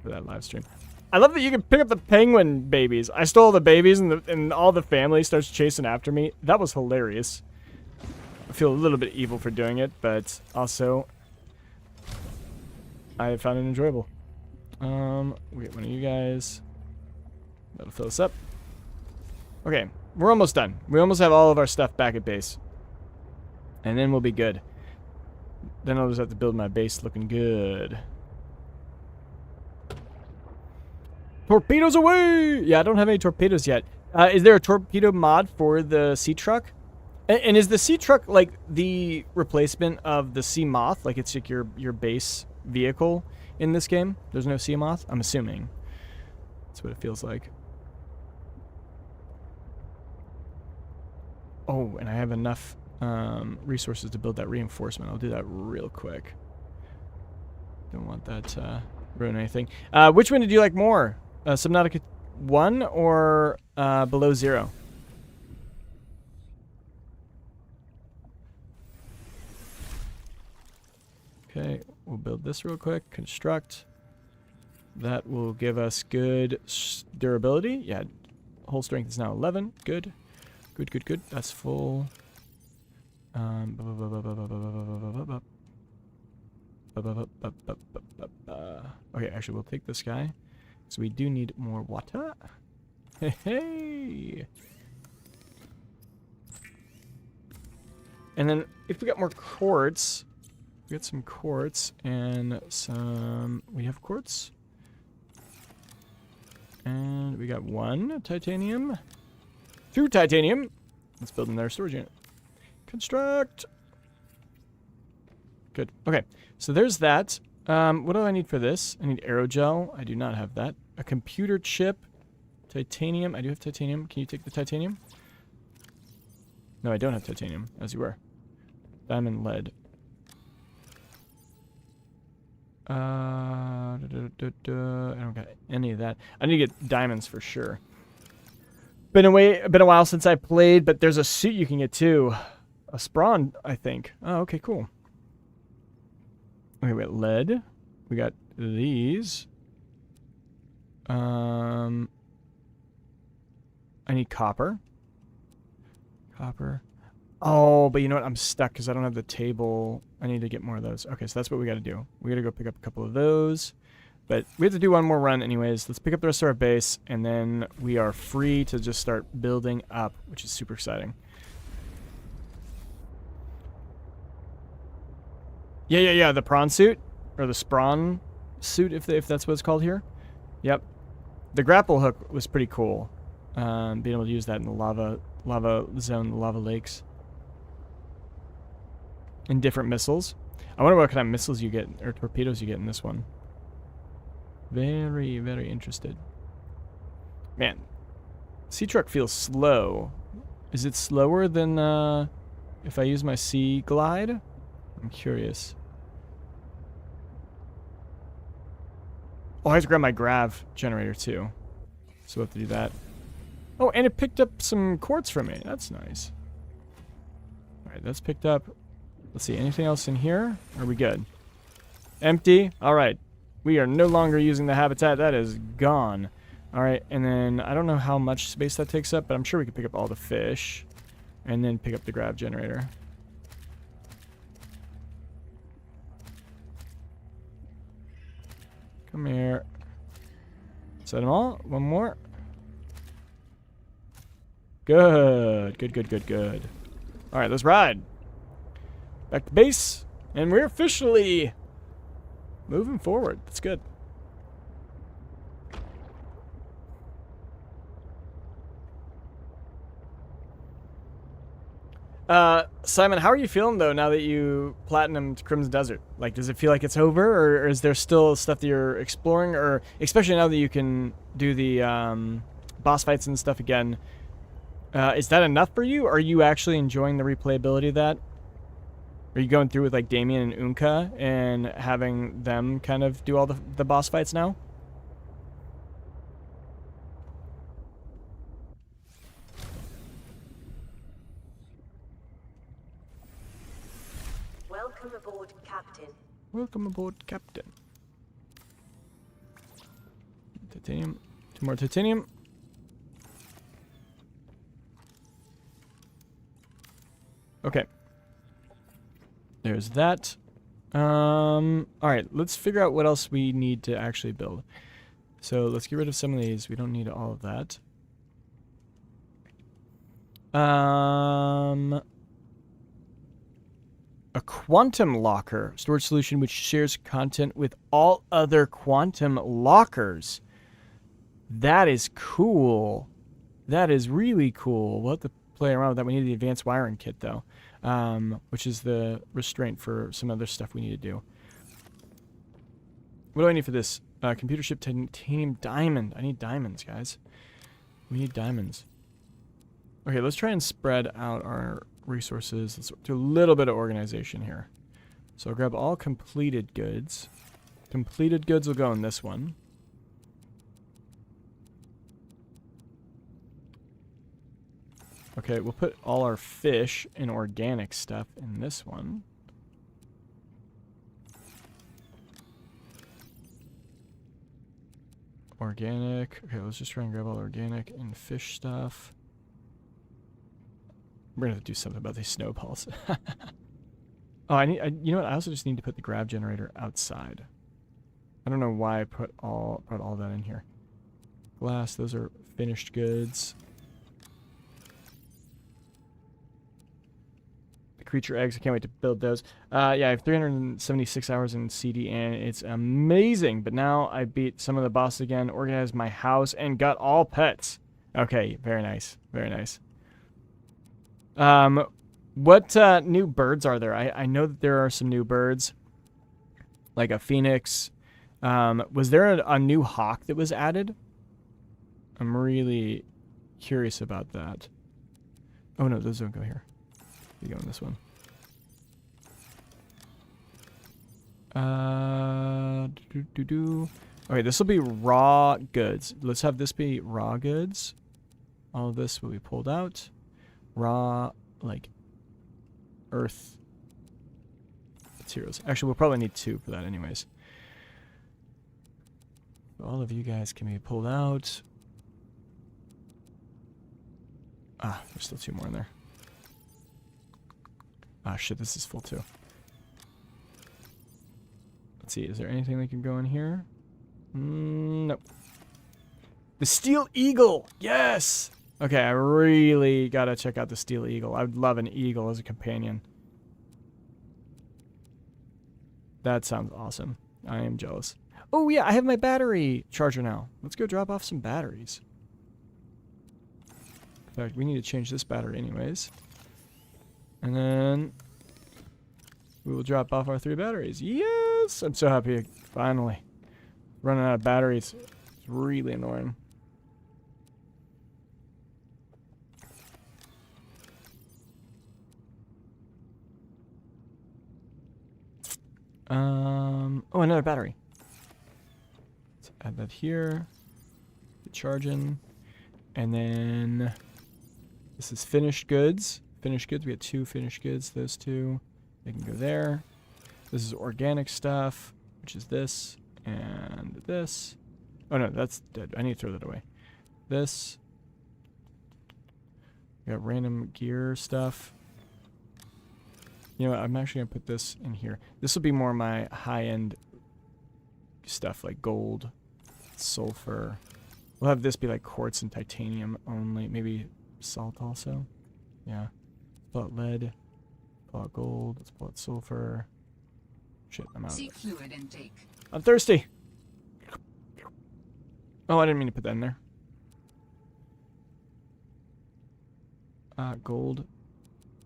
Speaker 1: for that live stream. I love that you can pick up the penguin babies. I stole the babies and all the family starts chasing after me. That was hilarious. I feel a little bit evil for doing it, but also I found it enjoyable. We get one of you guys. That'll fill us up. Okay, we're almost done. We almost have all of our stuff back at base. And then we'll be good. Then I'll just have to build my base looking good. Torpedoes away! Yeah, I don't have any torpedoes yet. Is there a torpedo mod for the Sea Truck? And is the Sea Truck like the replacement of the Sea Moth? Like it's like your base vehicle in this game? There's no Sea Moth? I'm assuming. That's what it feels like. Oh, and I have enough resources to build that reinforcement. I'll do that real quick. Don't want that to ruin anything. Which one did you like more? Subnautica 1 or Below Zero? Okay, we'll build this real quick. Construct. That will give us good durability. Yeah, hull strength is now 11. Good. Good, good, good. That's full. Okay, actually, we'll take this guy. So we do need more water. Hey, hey. And then if we got more quartz, we got some quartz and some. We have quartz. And we got 1 titanium. 2 titanium. Let's build another storage unit. Construct. Good. Okay. So there's that. What do I need for this? I need aerogel. I do not have that. A computer chip. Titanium. I do have titanium. Can you take the titanium? No, I don't have titanium, as you were. Diamond, lead. I don't got any of that. I need to get diamonds for sure. Been a while since I played, but there's a suit you can get too. A Sprawn, I think. Oh, okay, cool. Okay, we got lead. We got these. I need copper. Copper. Oh, but you know what? I'm stuck because I don't have the table. I need to get more of those. Okay, so that's what we got to do. We got to go pick up a couple of those. But we have to do one more run anyways. Let's pick up the rest of our base, and then we are free to just start building up, which is super exciting. Yeah, the prawn suit. Or the sprawn suit, if that's what it's called here. Yep. The grapple hook was pretty cool. Being able to use that in the lava zone, the lava lakes. And different missiles. I wonder what kind of missiles you get, or torpedoes you get in this one. Very, very interested. Man, Sea Truck feels slow. Is it slower than if I use my Sea Glide? I'm curious. Oh, I have to grab my grav generator too. So we'll have to do that. Oh, and it picked up some quartz for me. That's nice. Alright, that's picked up. Let's see, anything else in here? Are we good? Empty? Alright. We are no longer using the habitat. That is gone. Alright, and then I don't know how much space that takes up, but I'm sure we could pick up all the fish. And then pick up the grav generator. Come here. Set them all. One more. Good. Good. Alright, let's ride. Back to base. And we're officially moving forward. That's good. Simon, how are you feeling though now that you platinumed Crimson Desert? Like, does it feel like it's over, or is there still stuff that you're exploring, or especially now that you can do the boss fights and stuff again? Is that enough for you? Are you actually enjoying the replayability of that? Are you going through with like Damien and Unka and having them kind of do all the boss fights now?
Speaker 6: Welcome aboard, Captain.
Speaker 1: Welcome aboard, Captain. Titanium. 2 more titanium. Okay. There's that. Alright, let's figure out what else we need to actually build. So let's get rid of some of these. We don't need all of that. A quantum locker. Storage solution which shares content with all other quantum lockers. That is cool. That is really cool. We'll have to play around with that. We need the advanced wiring kit though. Which is the restraint for some other stuff we need to do. What do I need for this? Computer chip titanium diamond. I need diamonds, guys. We need diamonds. Okay, let's try and spread out our resources. Let's do a little bit of organization here. So I'll grab all completed goods. Completed goods will go in this one. Okay, we'll put all our fish and organic stuff in this one. Organic. Okay, let's just try and grab all organic and fish stuff. We're gonna have to do something about these snowballs. Oh, you know what? I also just need to put the grav generator outside. I don't know why I put all that in here. Glass. Those are finished goods. Creature eggs. I can't wait to build those. Yeah, I have 376 hours in CD, and it's amazing. But now I beat some of the bosses again, organized my house, and got all pets. Okay, very nice. Very nice. What new birds are there? I know that there are some new birds, like a phoenix. Was there a new hawk that was added? I'm really curious about that. Oh no, those don't go here. You go in this one. Okay, this will be raw goods. Let's have this be raw goods. All of this will be pulled out. Raw, like, earth materials. Actually, we'll probably need 2 for that anyways. All of you guys can be pulled out. Ah, there's still 2 more in there. Ah, shit, this is full too. Let's see, is there anything that can go in here? Nope. The Steel Eagle! Yes! Okay, I really gotta check out the Steel Eagle. I would love an eagle as a companion. That sounds awesome. I am jealous. Oh yeah, I have my battery charger now. Let's go drop off some batteries. In fact, we need to change this battery anyways. And then we will drop off our 3 batteries. Yes! I'm so happy. Finally. Running out of batteries. It's really annoying. Oh, another battery. Let's add that here. The charging. And then this is finished goods. Finished goods. We had 2 finished goods. Those 2. They can go there. This is organic stuff, which is this and this. Oh no, that's dead. I need to throw that away. This. We got random gear stuff. You know what? I'm actually going to put this in here. This will be more my high-end stuff, like gold, sulfur. We'll have this be like quartz and titanium only. Maybe salt also. Yeah. Let's pull out lead. Pull out gold. Let's pull out sulfur. Shit, I'm out.
Speaker 15: Seek fluid intake.
Speaker 1: I'm thirsty. Oh, I didn't mean to put that in there. Gold,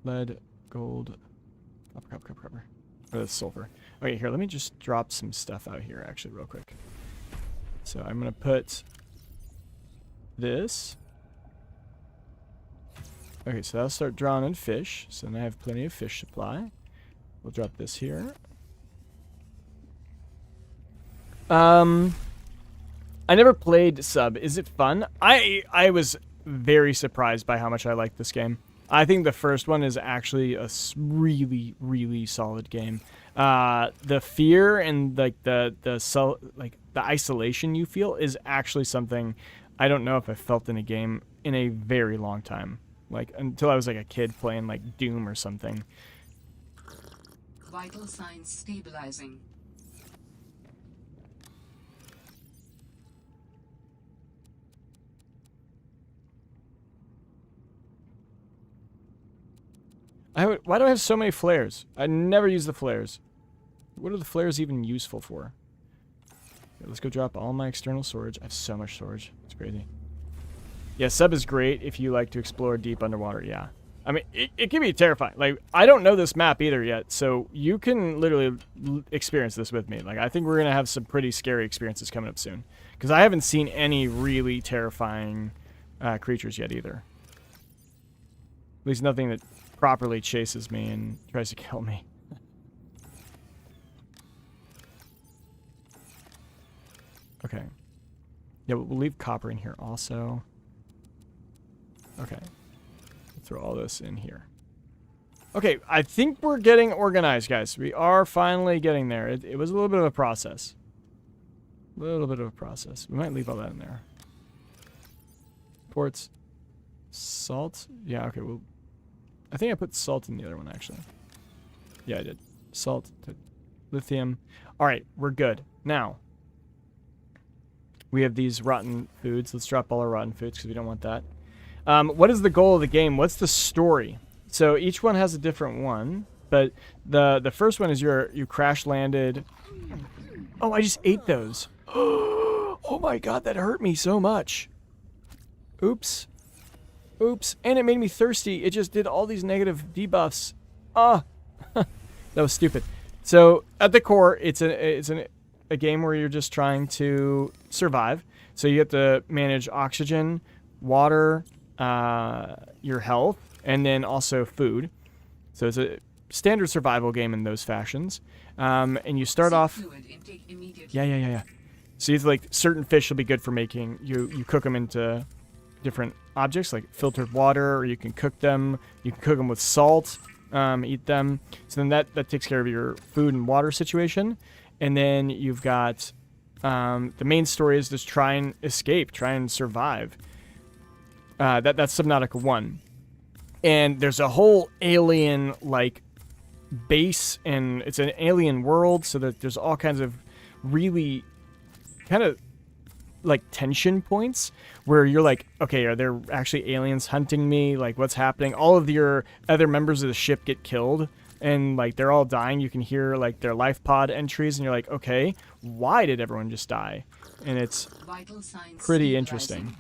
Speaker 1: lead, gold. Copper. Or that's sulfur. Okay, here, let me just drop some stuff out here, actually, real quick. So I'm going to put this. Okay, so that'll start drawing in fish. So then I have plenty of fish supply. We'll drop this here. I never played Sub. Is it fun? I was very surprised by how much I liked this game. I think the first one is actually a really, really solid game. The fear and like the isolation you feel is actually something I don't know if I felt in a game in a very long time. Like until I was like a kid playing like Doom or something.
Speaker 15: Vital signs stabilizing.
Speaker 1: Why do I have so many flares? I never use the flares. What are the flares even useful for? Okay, let's go drop all my external storage. I have so much storage. It's crazy. Yeah, Sub is great if you like to explore deep underwater. Yeah. I mean, it can be terrifying. Like, I don't know this map either yet, so you can literally experience this with me. Like, I think we're going to have some pretty scary experiences coming up soon. Because I haven't seen any really terrifying creatures yet either. At least nothing that properly chases me and tries to kill me. Okay. Yeah, we'll leave copper in here also. Okay. Throw all this in here. Okay, I think we're getting organized, guys. We are finally getting there. It was a little bit of a process. A little bit of a process. We might leave all that in there. Quartz. Salt. Yeah, okay, well, I think I put salt in the other one, actually. Yeah, I did. Salt, lithium. All right, we're good. Now, we have these rotten foods. Let's drop all our rotten foods because we don't want that. What is the goal of the game? What's the story? So each one has a different one, but the first one is you crash landed. Oh, I just ate those. Oh my god, that hurt me so much. Oops. Oops. And it made me thirsty. It just did all these negative debuffs. Ah. That was stupid. So at the core, it's a game where you're just trying to survive. So you have to manage oxygen, water, your health, and then also food. So it's standard survival game in those fashions. And you start off. Yeah. So it's like certain fish will be good for making. You cook them into different objects like filtered water, or you can cook them. You can cook them with salt. Eat them. So then that takes care of your food and water situation. And then you've got the main story is just try and escape, try and survive. That's Subnautica 1. And there's a whole alien like base, and it's an alien world, so that there's all kinds of really kind of like tension points where you're like, okay, are there actually aliens hunting me? Like, what's happening? All of your other members of the ship get killed, and like they're all dying. You can hear like their life pod entries, and you're like, okay, why did everyone just die? And it's pretty interesting.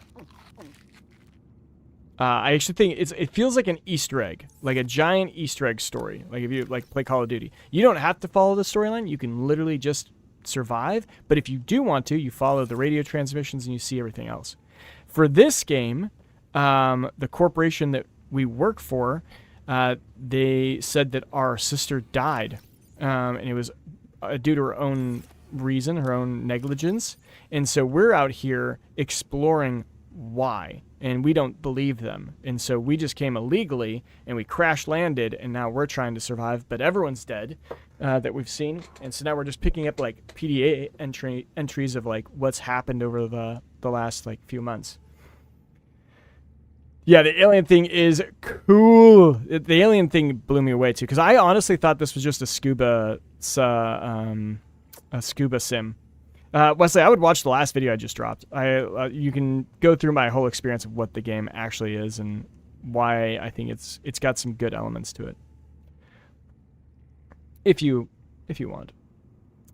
Speaker 1: I actually think it feels like an Easter egg, like a giant Easter egg story. Like if you like play Call of Duty, you don't have to follow the storyline. You can literally just survive. But if you do want to, you follow the radio transmissions and you see everything else. For this game, the corporation that we work for, they said that our sister died, and it was due to her own reason, her own negligence. And so we're out here exploring why, and we don't believe them. And so we just came illegally and we crash landed, and now we're trying to survive, but everyone's dead that we've seen. And so now we're just picking up like PDA entries of like what's happened over the last like few months. Yeah, the alien thing is cool. The alien thing blew me away too, because I honestly thought this was just a scuba sim. Wesley, I would watch the last video I just dropped. You can go through my whole experience of what the game actually is and why I think it's got some good elements to it. If you want.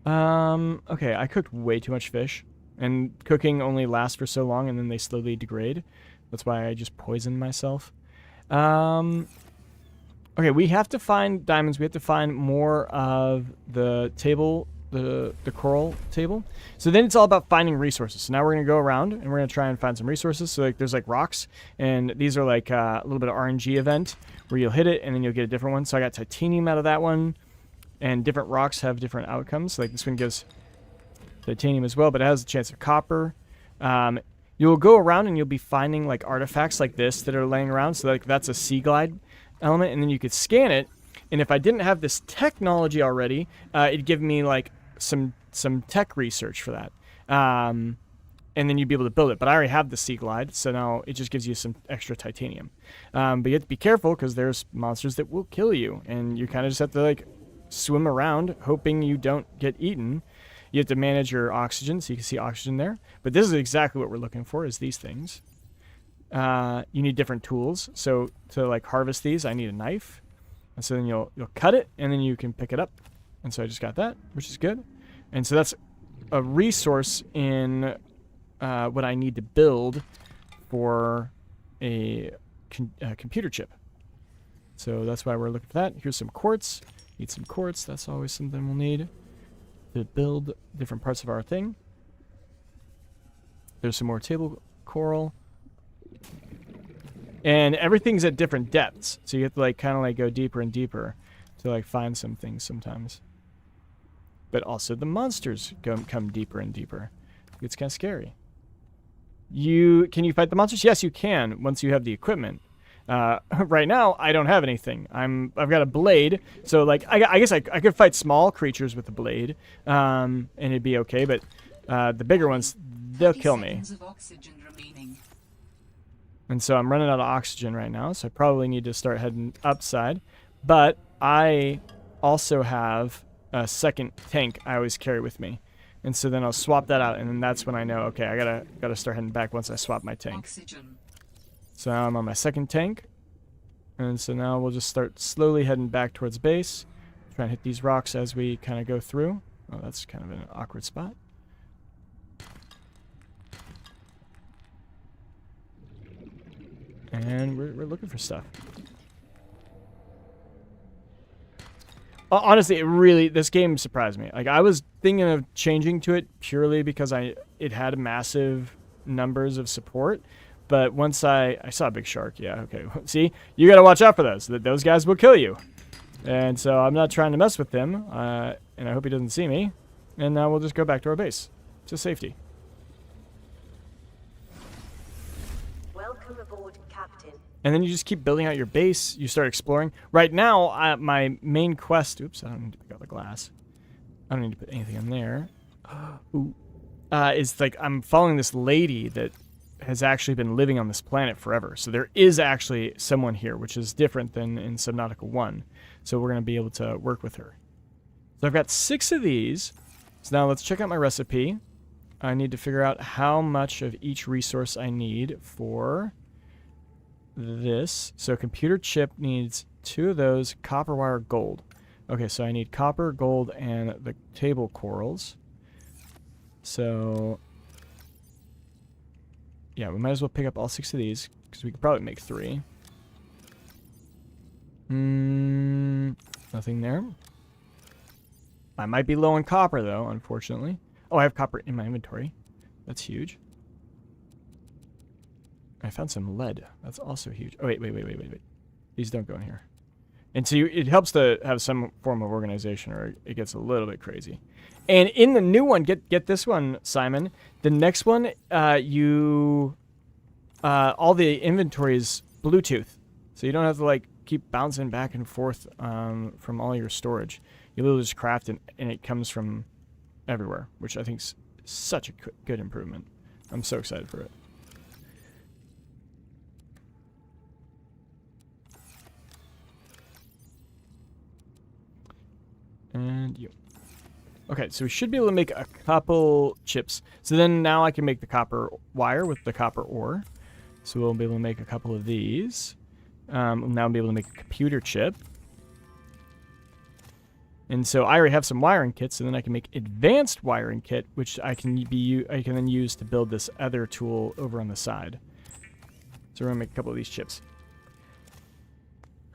Speaker 1: Okay, I cooked way too much fish, and cooking only lasts for so long, and then they slowly degrade. That's why I just poisoned myself. Okay, we have to find diamonds. We have to find more of the table. The coral table. So then it's all about finding resources. So now we're going to go around and we're going to try and find some resources. So like there's like rocks, and these are like a little bit of RNG event where you'll hit it and then you'll get a different one. So I got titanium out of that one, and different rocks have different outcomes. So like this one gives titanium as well, but it has a chance of copper. You'll go around and you'll be finding like artifacts like this that are laying around. So like that's a sea glide element, and then you could scan it. And if I didn't have this technology already, it'd give me like some tech research for that. And then you'd be able to build it. But I already have the Sea Glide, so now it just gives you some extra titanium. But you have to be careful because there's monsters that will kill you. And you kind of just have to like swim around hoping you don't get eaten. You have to manage your oxygen, so you can see oxygen there. But this is exactly what we're looking for, is these things. You need different tools. So to like harvest these, I need a knife. And so then you'll cut it, and then you can pick it up. And so I just got that, which is good. And so that's a resource in what I need to build for a computer chip. So that's why we're looking for that. Here's some quartz. Need some quartz. That's always something we'll need to build different parts of our thing. There's some more table coral. And everything's at different depths, so you have to like kind of like go deeper and deeper to like find some things sometimes. But also the monsters come deeper and deeper. It's kind of scary. Can you fight the monsters? Yes, you can once you have the equipment. Right now, I don't have anything. I've got a blade, so like I guess I could fight small creatures with a blade, and it'd be okay. But the bigger ones, they'll kill me. And so I'm running out of oxygen right now, so I probably need to start heading upside. But I also have a second tank I always carry with me. And so then I'll swap that out, and then that's when I know, okay, I gotta start heading back once I swap my tank.
Speaker 15: Oxygen.
Speaker 1: So now I'm on my second tank. And so now we'll just start slowly heading back towards base. Try and hit these rocks as we kind of go through. Oh, that's kind of an awkward spot. And we're looking for stuff. Honestly, this game surprised me. Like, I was thinking of changing to it purely because it had massive numbers of support. But once I saw a big shark, yeah, okay. See, you gotta watch out for those. Those guys will kill you. And so I'm not trying to mess with him, and I hope he doesn't see me. And now we'll just go back to our base to safety.
Speaker 6: Welcome aboard, Captain.
Speaker 1: And then you just keep building out your base. You start exploring. Right now, my main quest... Oops, I don't need to pick out the glass. I don't need to put anything in there. Ooh. Is like I'm following this lady that has actually been living on this planet forever. So there is actually someone here, which is different than in Subnautica 1. So we're going to be able to work with her. So I've got 6 of these. So now let's check out my recipe. I need to figure out how much of each resource I need for this. So computer chip needs 2 of those, copper wire, gold. Okay, so I need copper, gold, and the table corals. So yeah, we might as well pick up all 6 of these, because we could probably make 3. Nothing there. I might be low on copper, though, unfortunately. Oh, I have copper in my inventory. That's huge. I found some lead. That's also huge. Oh, wait. These don't go in here. And so it helps to have some form of organization, or it gets a little bit crazy. And in the new one, get this one, Simon. The next one, all the inventory is Bluetooth, so you don't have to like keep bouncing back and forth from all your storage. You literally just craft it, and it comes from everywhere, which I think is such a good improvement. I'm so excited for it. And you. Okay, so we should be able to make a couple chips. So then now I can make the copper wire with the copper ore. So we'll be able to make a couple of these. Now I'll be able to make a computer chip. And so I already have some wiring kits, so then I can make advanced wiring kit, which I can then use to build this other tool over on the side. So we're gonna make a couple of these chips.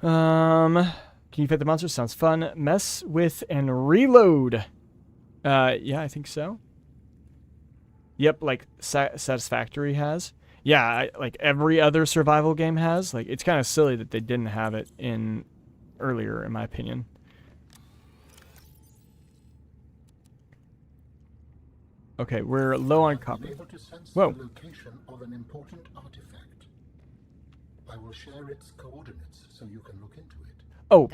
Speaker 1: Can you fight the monsters? Sounds fun. Mess with and reload. Yeah, I think so. Yep, like Satisfactory has. Yeah, like every other survival game has. Like, it's kind of silly that they didn't have it in earlier, in my opinion. Okay, we're low on copper. Whoa.
Speaker 4: The location of an important artifact. I will share its coordinates so you can look into it.
Speaker 1: Oh,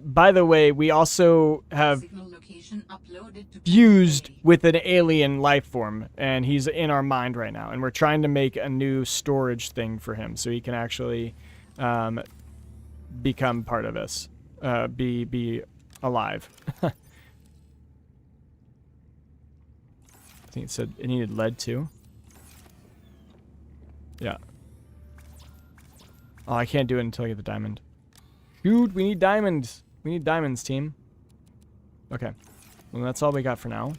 Speaker 1: by the way, we also have fused with an alien life form, and he's in our mind right now, and we're trying to make a new storage thing for him so he can actually become part of us, be alive. I think it said it needed lead too. Yeah. Oh, I can't do it until I get the diamond. Dude, we need diamonds. We need diamonds, team. Okay. Well, that's all we got for now.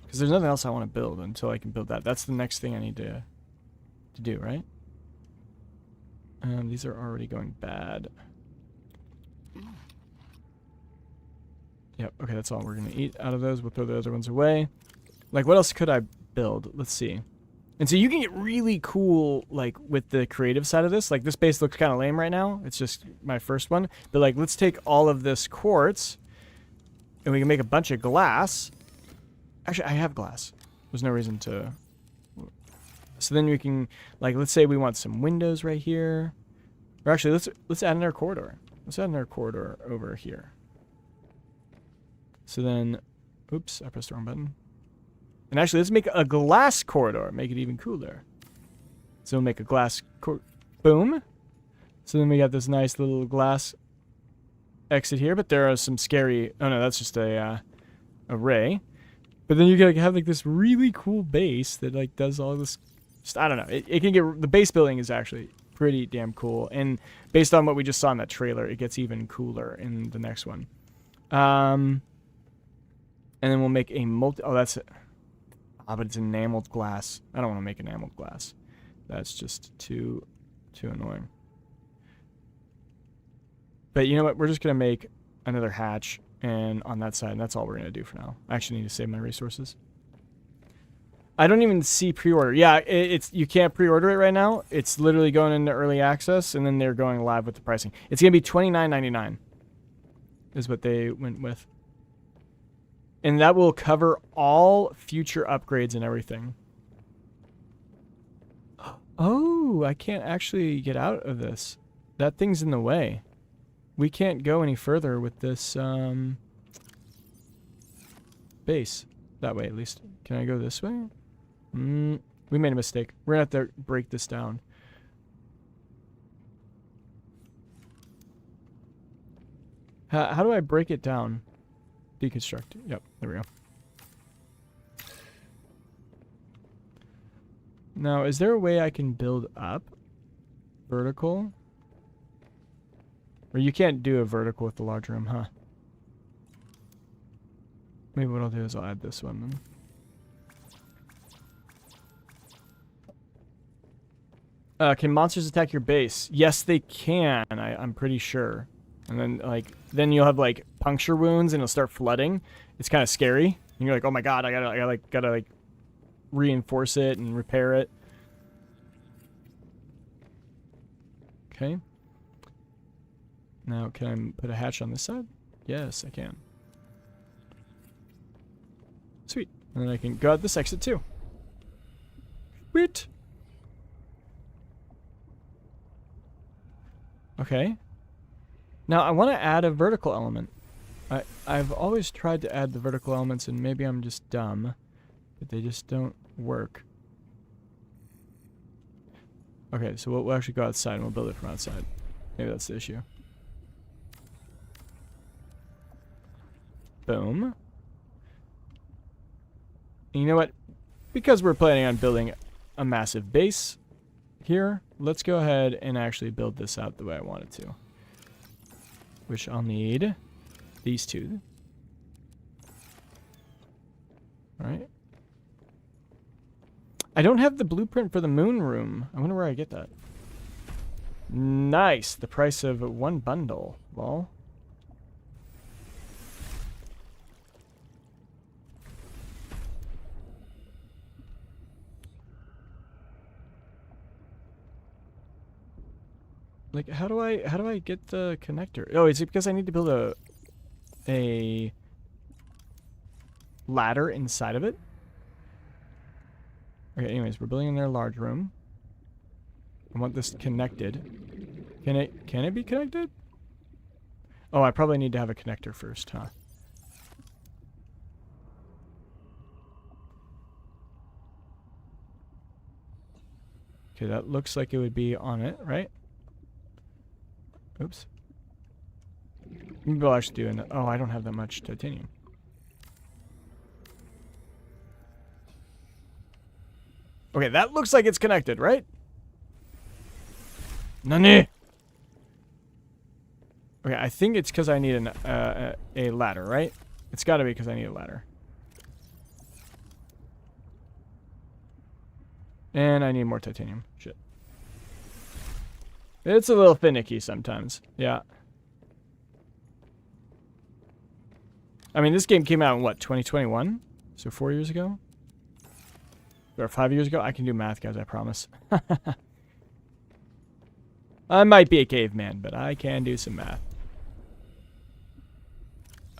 Speaker 1: Because there's nothing else I want to build until I can build that. That's the next thing I need to do, right? These are already going bad. Yep, okay, that's all we're going to eat out of those. We'll throw the other ones away. Like, what else could I build? Let's see. And so you can get really cool, like, with the creative side of this. Like, this base looks kind of lame right now. It's just my first one. But, like, let's take all of this quartz, and we can make a bunch of glass. Actually, I have glass. There's no reason to... So then we can, like, let's say we want some windows right here. Or actually, let's add another corridor. Let's add another corridor over here. So then... Oops, I pressed the wrong button. And actually, let's make a glass corridor. Make it even cooler. So we'll make a glass boom. So then we got this nice little glass exit here. But there are some scary... Oh, no, that's just a array. But then you can have, like, this really cool base that, like, does all this... Just, I don't know. It can get... The base building is actually pretty damn cool. And based on what we just saw in that trailer, it gets even cooler in the next one. And then we'll make a multi... Oh, that's it. Ah, but it's enameled glass. I don't want to make enameled glass. That's just too annoying. But you know what? We're just going to make another hatch and on that side, and that's all we're going to do for now. I actually need to save my resources. I don't even see pre-order. Yeah, it's you can't pre-order it right now. It's literally going into early access, and then they're going live with the pricing. It's gonna be $29.99. Is what they went with, and that will cover all future upgrades and everything. Oh, I can't actually get out of this. That thing's in the way. We can't go any further with this base. That way, at least. Can I go this way? We made a mistake. We're going to have to break this down. How do I break it down? Deconstruct. Yep, there we go. Now, is there a way I can build up? Vertical? Or you can't do a vertical with the large room, huh? Maybe what I'll do is I'll add this one then. Can monsters attack your base? Yes, they can. I'm pretty sure. And then, then you'll have, puncture wounds and it'll start flooding. It's kind of scary. And you're like, oh my god, I gotta reinforce it and repair it. Okay. Now, can I put a hatch on this side? Yes, I can. Sweet. And then I can go out this exit too. Sweet. Okay. Now, I want to add a vertical element. I've always tried to add the vertical elements, and maybe I'm just dumb, but they just don't work. Okay, so we'll actually go outside and we'll build it from outside. Maybe that's the issue. Boom. And you know what? Because we're planning on building a massive base here, let's go ahead and actually build this out the way I want it to. Which I'll need these two. Alright. I don't have the blueprint for the moon room. I wonder where I get that. Nice. The price of one bundle. Well. How do I get the connector? Oh, is it because I need to build a ladder inside of it? Okay, anyways, we're building in their large room. I want this connected. Can it be connected? Oh, I probably need to have a connector first, huh? Okay, that looks like it would be on it, right? Oops. Maybe I'll actually do it. Oh, I don't have that much titanium. Okay, that looks like it's connected, right? Nani? Okay, I think it's because I need a ladder, right? It's got to be because I need a ladder. And I need more titanium. Shit. It's a little finicky sometimes. Yeah. I mean, this game came out in, what, 2021? So 4 years ago? Or 5 years ago? I can do math, guys, I promise. I might be a caveman, but I can do some math.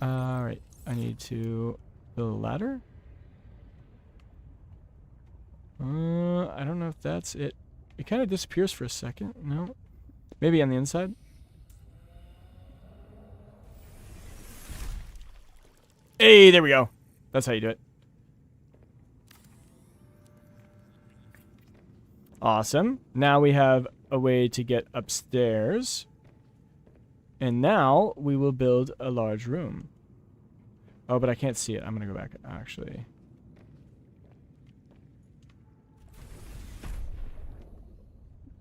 Speaker 1: Alright, I need to build a ladder. I don't know if that's it. It kind of disappears for a second. No. Maybe on the inside. Hey, there we go. That's how you do it. Awesome. Now we have a way to get upstairs. And now we will build a large room. Oh, but I can't see it. I'm going to go back, actually.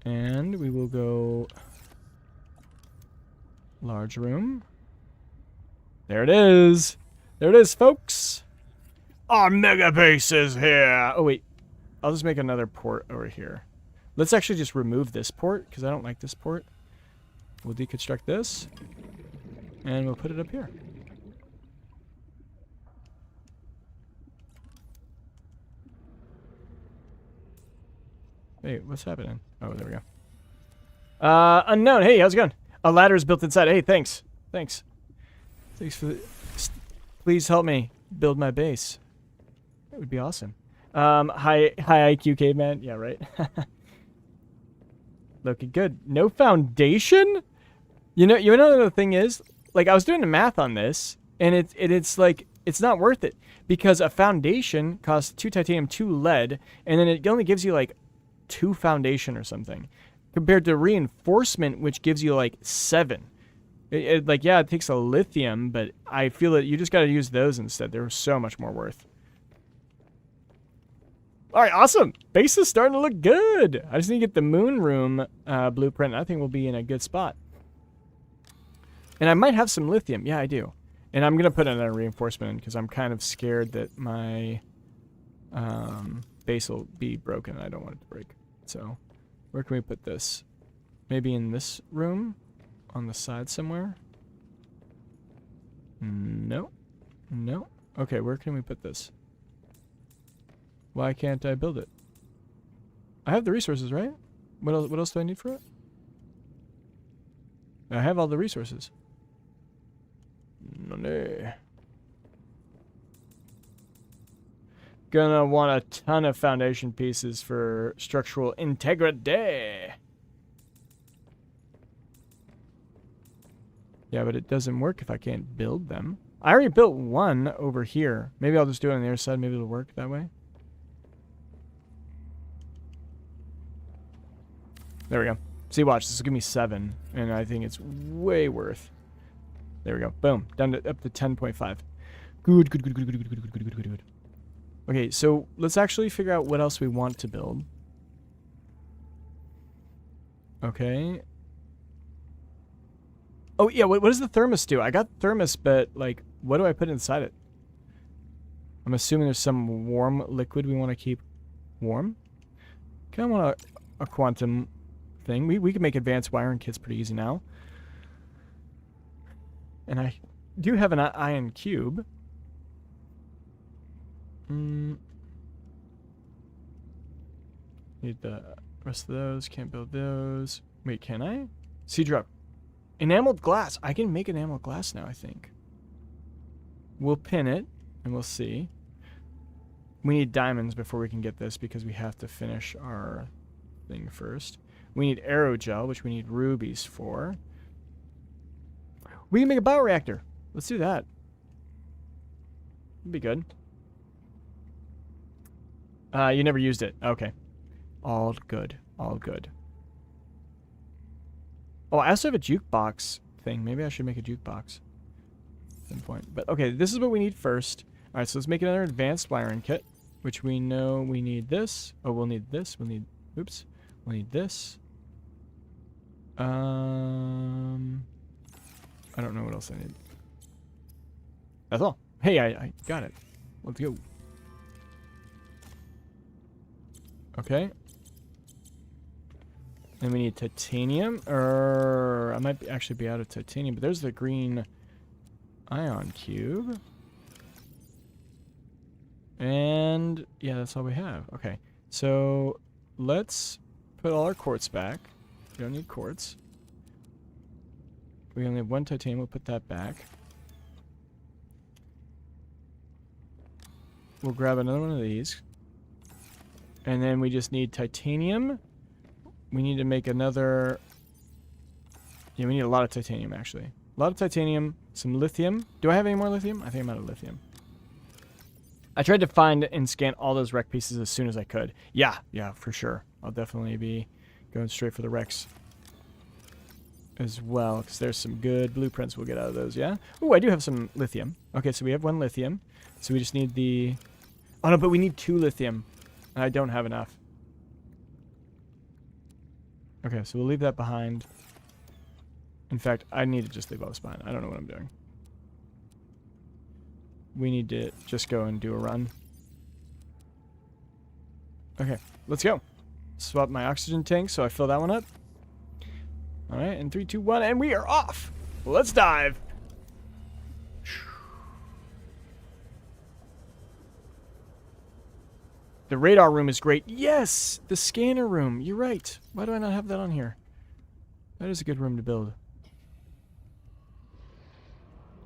Speaker 1: And we will go large room. There it is. There it is, folks. Our mega base is here. Oh, wait. I'll just make another port over here. Let's actually just remove this port, because I don't like this port. We'll deconstruct this. And we'll put it up here. Wait, what's happening? Oh, there we go. Unknown. Hey, how's it going? A ladder is built inside. Hey, thanks. Thanks. Thanks for the... Please help me build my base. That would be awesome. High IQ caveman. Yeah, right. Looking good. No foundation? You know the thing is, like, I was doing the math on this, and it's like, it's not worth it, because a foundation costs 2 titanium, 2 lead, and then it only gives you like 2 foundation or something, compared to reinforcement, which gives you like 7. Like, yeah, it takes a lithium, but I feel that you just got to use those instead. They're so much more worth. All right, awesome. Base is starting to look good. I just need to get the moon room blueprint. I think we'll be in a good spot. And I might have some lithium. Yeah, I do. And I'm going to put another reinforcement in because I'm kind of scared that my base will be broken. I don't want it to break. So where can we put this? Maybe in this room? On the side somewhere? No. No. Okay, where can we put this? Why can't I build it? I have the resources, right? What else do I need for it? I have all the resources. No. Gonna want a ton of foundation pieces for structural integrity. Yeah, but it doesn't work if I can't build them. I already built one over here. Maybe I'll just do it on the other side. Maybe it'll work that way. There we go. See, watch. This will give me 7, and I think it's way worth. There we go. Boom. Down to up to 10.5. Good, good, good, good, good, good, good, good, good, good, good. Okay, so let's actually figure out what else we want to build. Okay. Oh, yeah, what does the thermos do? I got thermos, but, like, what do I put inside it? I'm assuming there's some warm liquid we want to keep warm. Kind of want a quantum thing. We can make advanced wiring kits pretty easy now. And I do have an iron cube. Need the rest of those. Can't build those. Wait, can I? Sea drop. Enameled glass. I can make enameled glass now, I think. We'll pin it, and we'll see. We need diamonds before we can get this, because we have to finish our thing first. We need aerogel, which we need rubies for. We can make a bioreactor. Let's do that. It'd be good. You never used it. Okay. All good. All good. Oh, I also have a jukebox thing. Maybe I should make a jukebox at some point. But okay, this is what we need first. All right, so let's make another advanced wiring kit, which we know we need this. Oh, we'll need this. We'll need, oops. We'll need this. I don't know what else I need. That's all. Hey, I got it. Let's go. Okay. Then we need titanium. I might actually be out of titanium, but there's the green ion cube. And yeah, that's all we have. Okay. So let's put all our quartz back. We don't need quartz. We only have 1 titanium. We'll put that back. We'll grab another one of these. And then we just need titanium. We need to make another... Yeah, we need a lot of titanium, actually. A lot of titanium, some lithium. Do I have any more lithium? I think I'm out of lithium. I tried to find and scan all those wreck pieces as soon as I could. Yeah, for sure. I'll definitely be going straight for the wrecks as well, because there's some good blueprints we'll get out of those, yeah? Oh, I do have some lithium. Okay, so we have 1 lithium. So we just need the... Oh, no, but we need 2 lithium. I don't have enough. Okay, so we'll leave that behind. In fact, I need to just leave all this behind. I don't know what I'm doing. We need to just go and do a run. Okay, let's go. Swap my oxygen tank so I fill that one up. All right, in 3, 2, 1, and we are off. Let's dive. The radar room is great. Yes! The scanner room. You're right. Why do I not have that on here? That is a good room to build.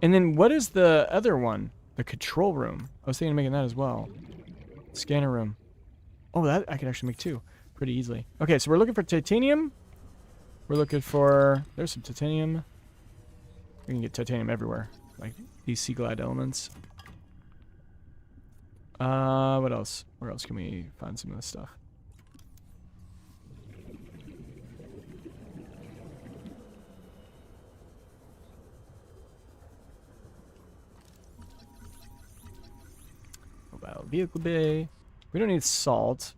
Speaker 1: And then what is the other one? The control room. I was thinking of making that as well. Scanner room. Oh, that I could actually make too. Pretty easily. Okay, so we're looking for titanium. We're looking for... There's some titanium. We can get titanium everywhere. Like these sea glide elements. What else? Where else can we find some of this stuff? Mobile vehicle bay. We don't need salt.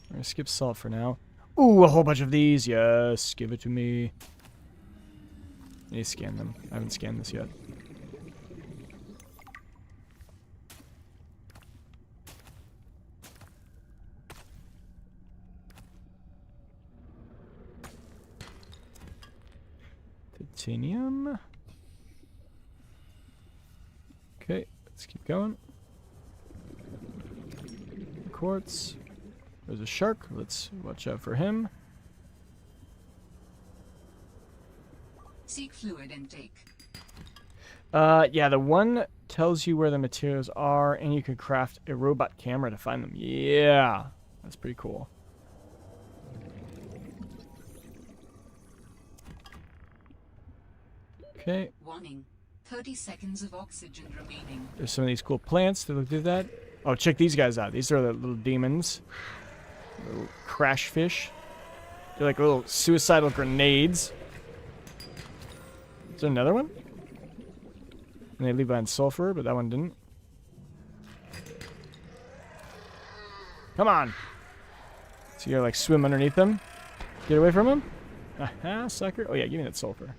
Speaker 1: We're gonna skip salt for now. Ooh, a whole bunch of these. Yes, give it to me. I need to scan them. I haven't scanned this yet. Titanium. Okay, let's keep going. Quartz. There's a shark. Let's watch out for him.
Speaker 15: Seek fluid intake.
Speaker 1: Yeah, the one tells you where the materials are, and you can craft a robot camera to find them. Yeah, that's pretty cool. Okay.
Speaker 15: Warning. 30 seconds of oxygen remaining.
Speaker 1: There's some of these cool plants that look do that. Oh, check these guys out. These are the little demons. Little crash fish. They're like little suicidal grenades. Is there another one? And they leave behind sulfur, but that one didn't. Come on. So you gotta like swim underneath them. Get away from them. Aha, sucker. Oh yeah, give me that sulfur.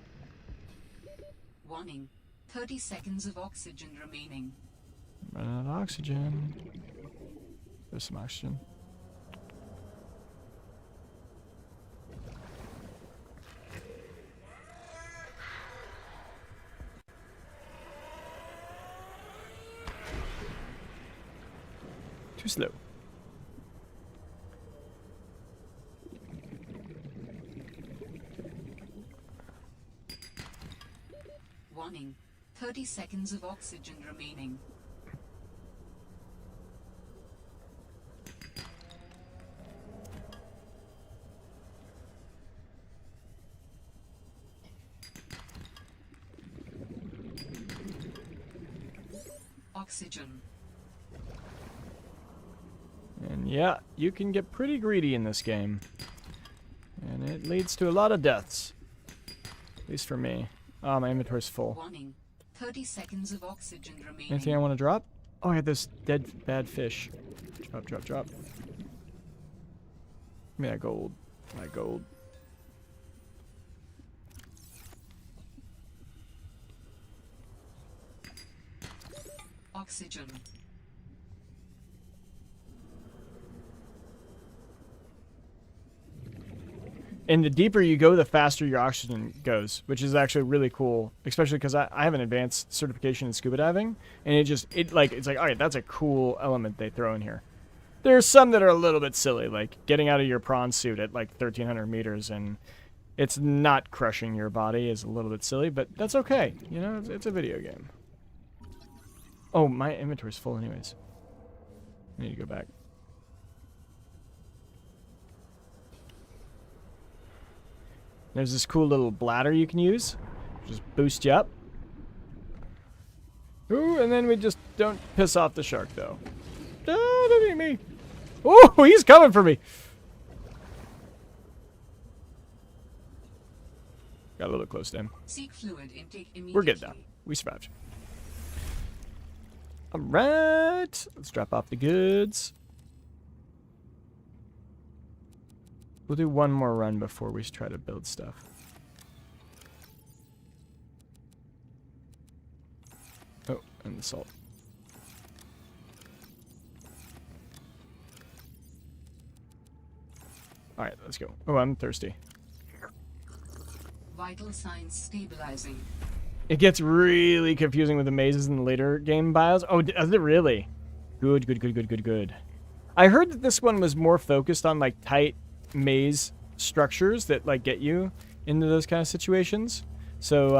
Speaker 15: Warning. 30 seconds of oxygen remaining.
Speaker 1: Run out of oxygen. There's some oxygen. Too slow.
Speaker 15: Warning. 30 seconds of oxygen remaining. Oxygen.
Speaker 1: And yeah, you can get pretty greedy in this game. And it leads to a lot of deaths. At least for me. Oh, my inventory's full.
Speaker 15: Warning. 30 seconds of oxygen remaining.
Speaker 1: Anything I want to drop? Oh, I had this dead bad fish. Drop, drop, drop. Give me that gold. That gold.
Speaker 15: Oxygen.
Speaker 1: And the deeper you go, the faster your oxygen goes, which is actually really cool, especially because I have an advanced certification in scuba diving, and it's like, all right, that's a cool element they throw in here. There's some that are a little bit silly, like getting out of your prawn suit at like 1,300 meters, and it's not crushing your body is a little bit silly, but that's okay. You know, it's a video game. Oh, my inventory's full anyways. I need to go back. There's this cool little bladder you can use. Just boost you up. Ooh, and then we just don't piss off the shark, though. Ah, don't eat me. Oh, he's coming for me. Got a little bit close to him.
Speaker 15: Seek fluid intake immediately.
Speaker 1: We're good now. We survived. All right. Let's drop off the goods. We'll do one more run before we try to build stuff. Oh, and the salt. All right, let's go. Oh, I'm thirsty.
Speaker 15: Vital signs stabilizing.
Speaker 1: It gets really confusing with the mazes in the later game bios. Oh, does it really? Good, good, good, good, good, good. I heard that this one was more focused on like tight maze structures that like get you into those kind of situations. So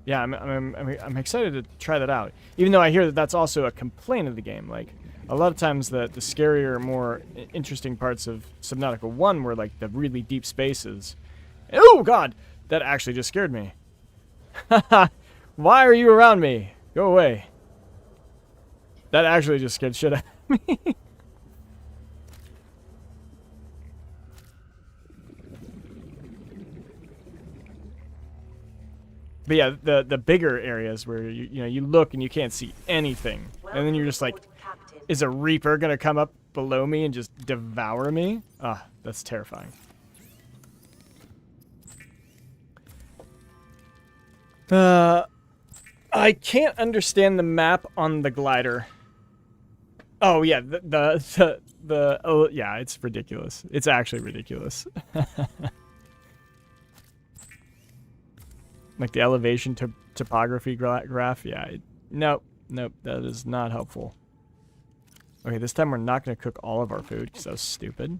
Speaker 1: yeah, I'm excited to try that out. Even though I hear that that's also a complaint of the game. Like a lot of times the scarier, more interesting parts of Subnautica 1 were like the really deep spaces. Oh God, that actually just scared me. Why are you around me? Go away. That actually just scared shit out of me. But yeah, the bigger areas where you look and you can't see anything, and then you're just like, is a Reaper gonna come up below me and just devour me? Ah, that's terrifying. I can't understand the map on the glider. Oh yeah, oh yeah, it's ridiculous. It's actually ridiculous. Like the elevation topography graph, yeah. Nope, that is not helpful. Okay, this time we're not going to cook all of our food because that was stupid.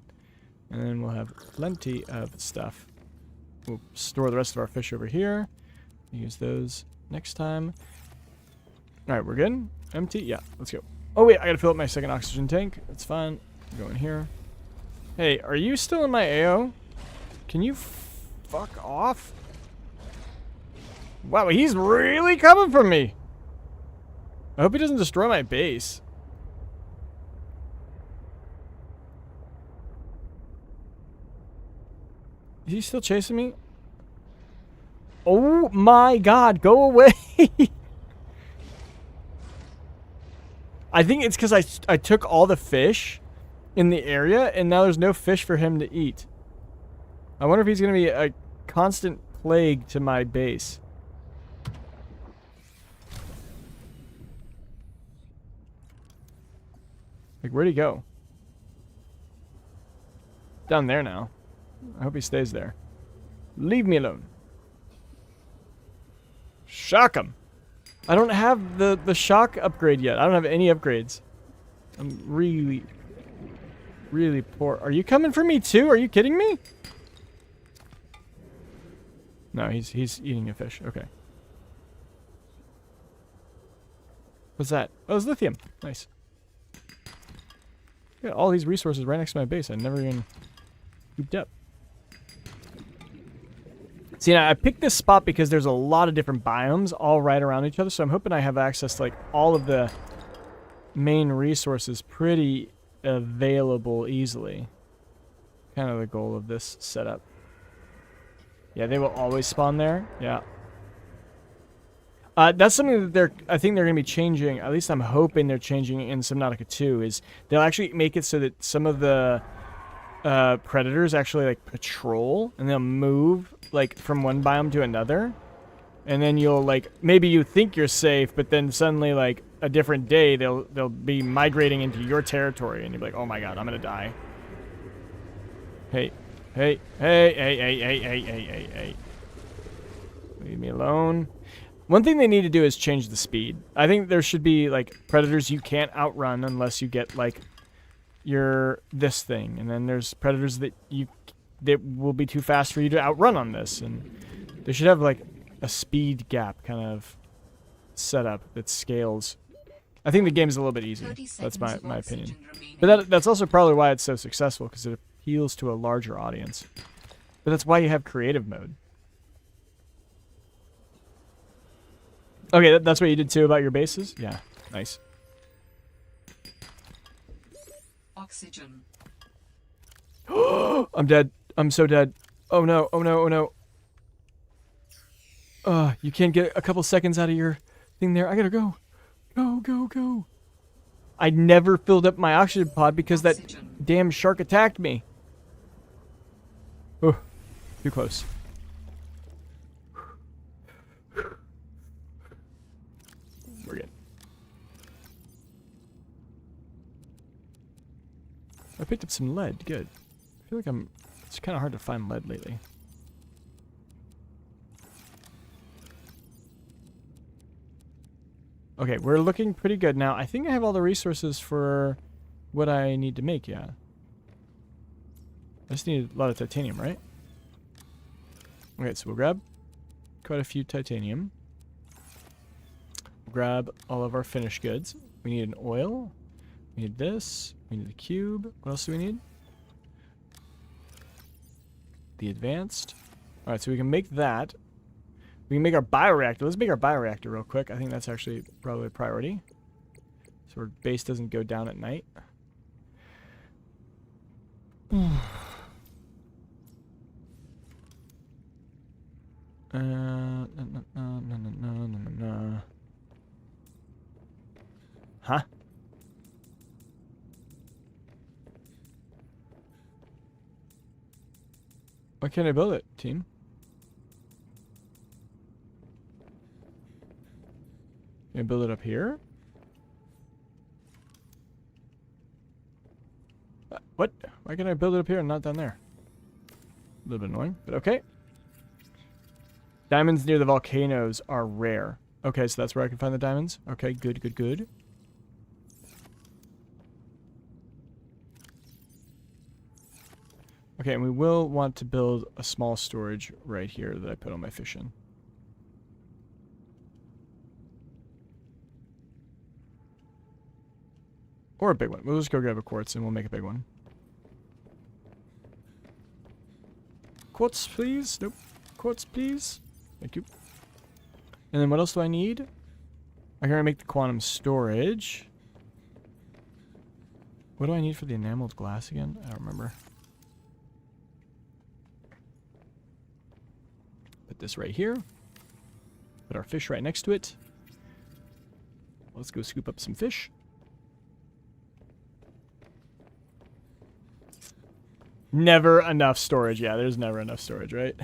Speaker 1: And then we'll have plenty of stuff. We'll store the rest of our fish over here. Use those next time. Alright, we're good? Empty? Yeah, let's go. Oh wait, I gotta fill up my second oxygen tank. That's fine. Go in here. Hey, are you still in my AO? Can you fuck off? Wow, he's really coming for me. I hope he doesn't destroy my base. Is he still chasing me? Oh my God, go away. I think it's because I took all the fish in the area and now there's no fish for him to eat. I wonder if he's going to be a constant plague to my base. Like, where'd he go? Down there now. I hope he stays there. Leave me alone. Shock him. I don't have the shock upgrade yet. I don't have any upgrades. I'm really poor. Are you coming for me too? Are you kidding me? No, he's eating a fish. Okay. What's that? Oh, it's lithium. Nice. Got all these resources right next to my base. I never even hooped up. See, now I picked this spot because there's a lot of different biomes all right around each other, so I'm hoping I have access to like all of the main resources pretty available easily. Kind of the goal of this setup. Yeah, they will always spawn there. Yeah. That's something that I think they're going to be changing, at least I'm hoping they're changing in Subnautica 2, is they'll actually make it so that some of the predators actually like patrol and they'll move like from one biome to another. And then you'll like, maybe you think you're safe, but then suddenly like a different day they'll be migrating into your territory and you'll be like, oh my God, I'm going to die. Hey. Leave me alone. One thing they need to do is change the speed. I think there should be like predators you can't outrun unless you get like this thing, and then there's predators that will be too fast for you to outrun on this, and they should have like a speed gap kind of setup that scales. I think the game's a little bit easy. That's my opinion. But that's also probably why it's so successful, because it appeals to a larger audience. But that's why you have creative mode. Okay, that's what you did too about your bases? Yeah, nice.
Speaker 15: Oxygen.
Speaker 1: I'm dead. I'm so dead. Oh no, oh no, oh no. You can't get a couple seconds out of your thing there. I gotta go. Go. I never filled up my oxygen pod because that damn shark attacked me. Oh, too close. We're good. I picked up some lead. Good. I feel like it's kind of hard to find lead lately. Okay, we're looking pretty good now. I think I have all the resources for what I need to make, yeah. I just need a lot of titanium, right? Okay, so we'll grab quite a few titanium. Grab all of our finished goods. We need an oil. We need this. We need the cube. What else do we need? The advanced. Alright, so we can make that. We can make our bioreactor. Let's make our bioreactor real quick. I think that's actually probably a priority. So our base doesn't go down at night. No. Huh? Why can't I build it, team? Can I build it up here? What? Why can't I build it up here and not down there? A little bit annoying, but okay. Diamonds near the volcanoes are rare. Okay, so that's where I can find the diamonds. Okay, good, good, good. Okay, and we will want to build a small storage right here that I put all my fish in. Or a big one. We'll just go grab a quartz and we'll make a big one. Quartz, please. Nope. Quartz, please. Thank you. And then what else do I need? I can make the quantum storage. What do I need for the enameled glass again? I don't remember. Put this right here. Put our fish right next to it. Let's go scoop up some fish. Never enough storage. Yeah, there's never enough storage, right?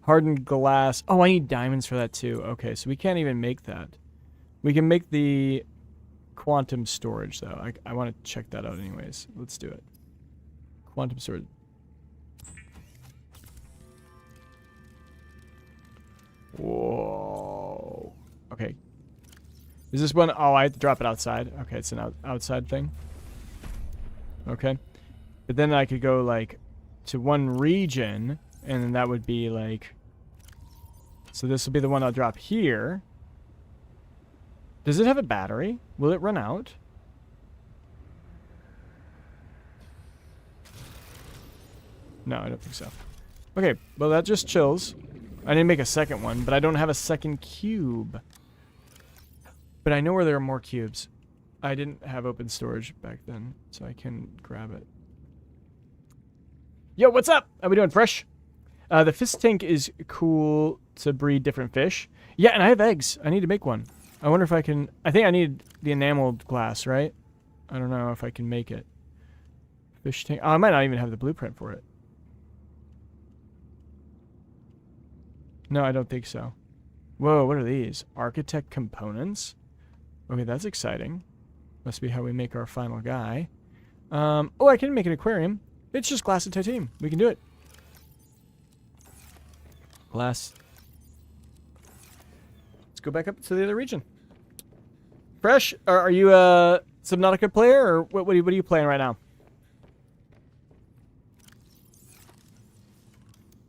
Speaker 1: Hardened glass. Oh, I need diamonds for that too. Okay, so we can't even make that. We can make the quantum storage, though. I want to check that out anyways. Let's do it. Quantum storage. Whoa. Okay. Is this one? Oh, I have to drop it outside. Okay, it's an outside thing. Okay. But then I could go, like, to one region, and then that would be, like... So this will be the one I'll drop here. Does it have a battery? Will it run out? No, I don't think so. Okay, well, that just chills. I didn't make a second one, but I don't have a second cube. But I know where there are more cubes. I didn't have open storage back then, so I can grab it. Yo, what's up? How we doing, Fresh? The fish tank is cool to breed different fish. Yeah, and I have eggs. I need to make one. I wonder if I can... I think I need the enameled glass, right? I don't know if I can make it. Fish tank... Oh, I might not even have the blueprint for it. No, I don't think so. Whoa, what are these? Architect components? Okay, that's exciting. Must be how we make our final guy. Oh, I can make an aquarium. It's just glass and titanium. We can do it. Glass. Let's go back up to the other region. Fresh, are you a Subnautica player, or what are you playing right now?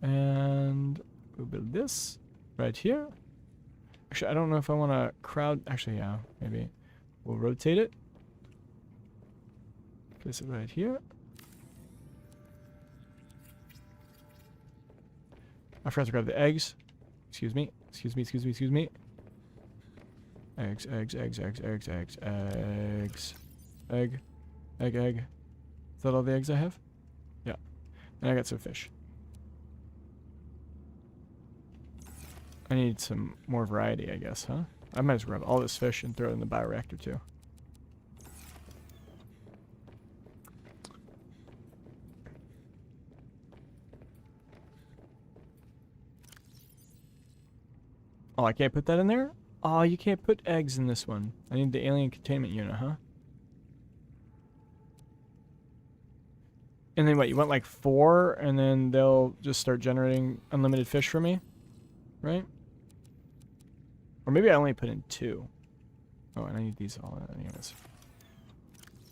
Speaker 1: And we'll build this right here. Actually, I don't know if I want to crowd... Actually, yeah, maybe. We'll rotate it. Place it right here. I forgot to grab the eggs. Excuse me. Excuse me. Eggs. Egg. Is that all the eggs I have? Yeah. And I got some fish. I need some more variety, I guess, huh? I might as well grab all this fish and throw it in the bioreactor, too. Oh, I can't put that in there? Oh, you can't put eggs in this one. I need the alien containment unit, huh? And then what, you want like 4, and then they'll just start generating unlimited fish for me? Right? Or maybe I only put in 2. Oh, and I need these all anyways.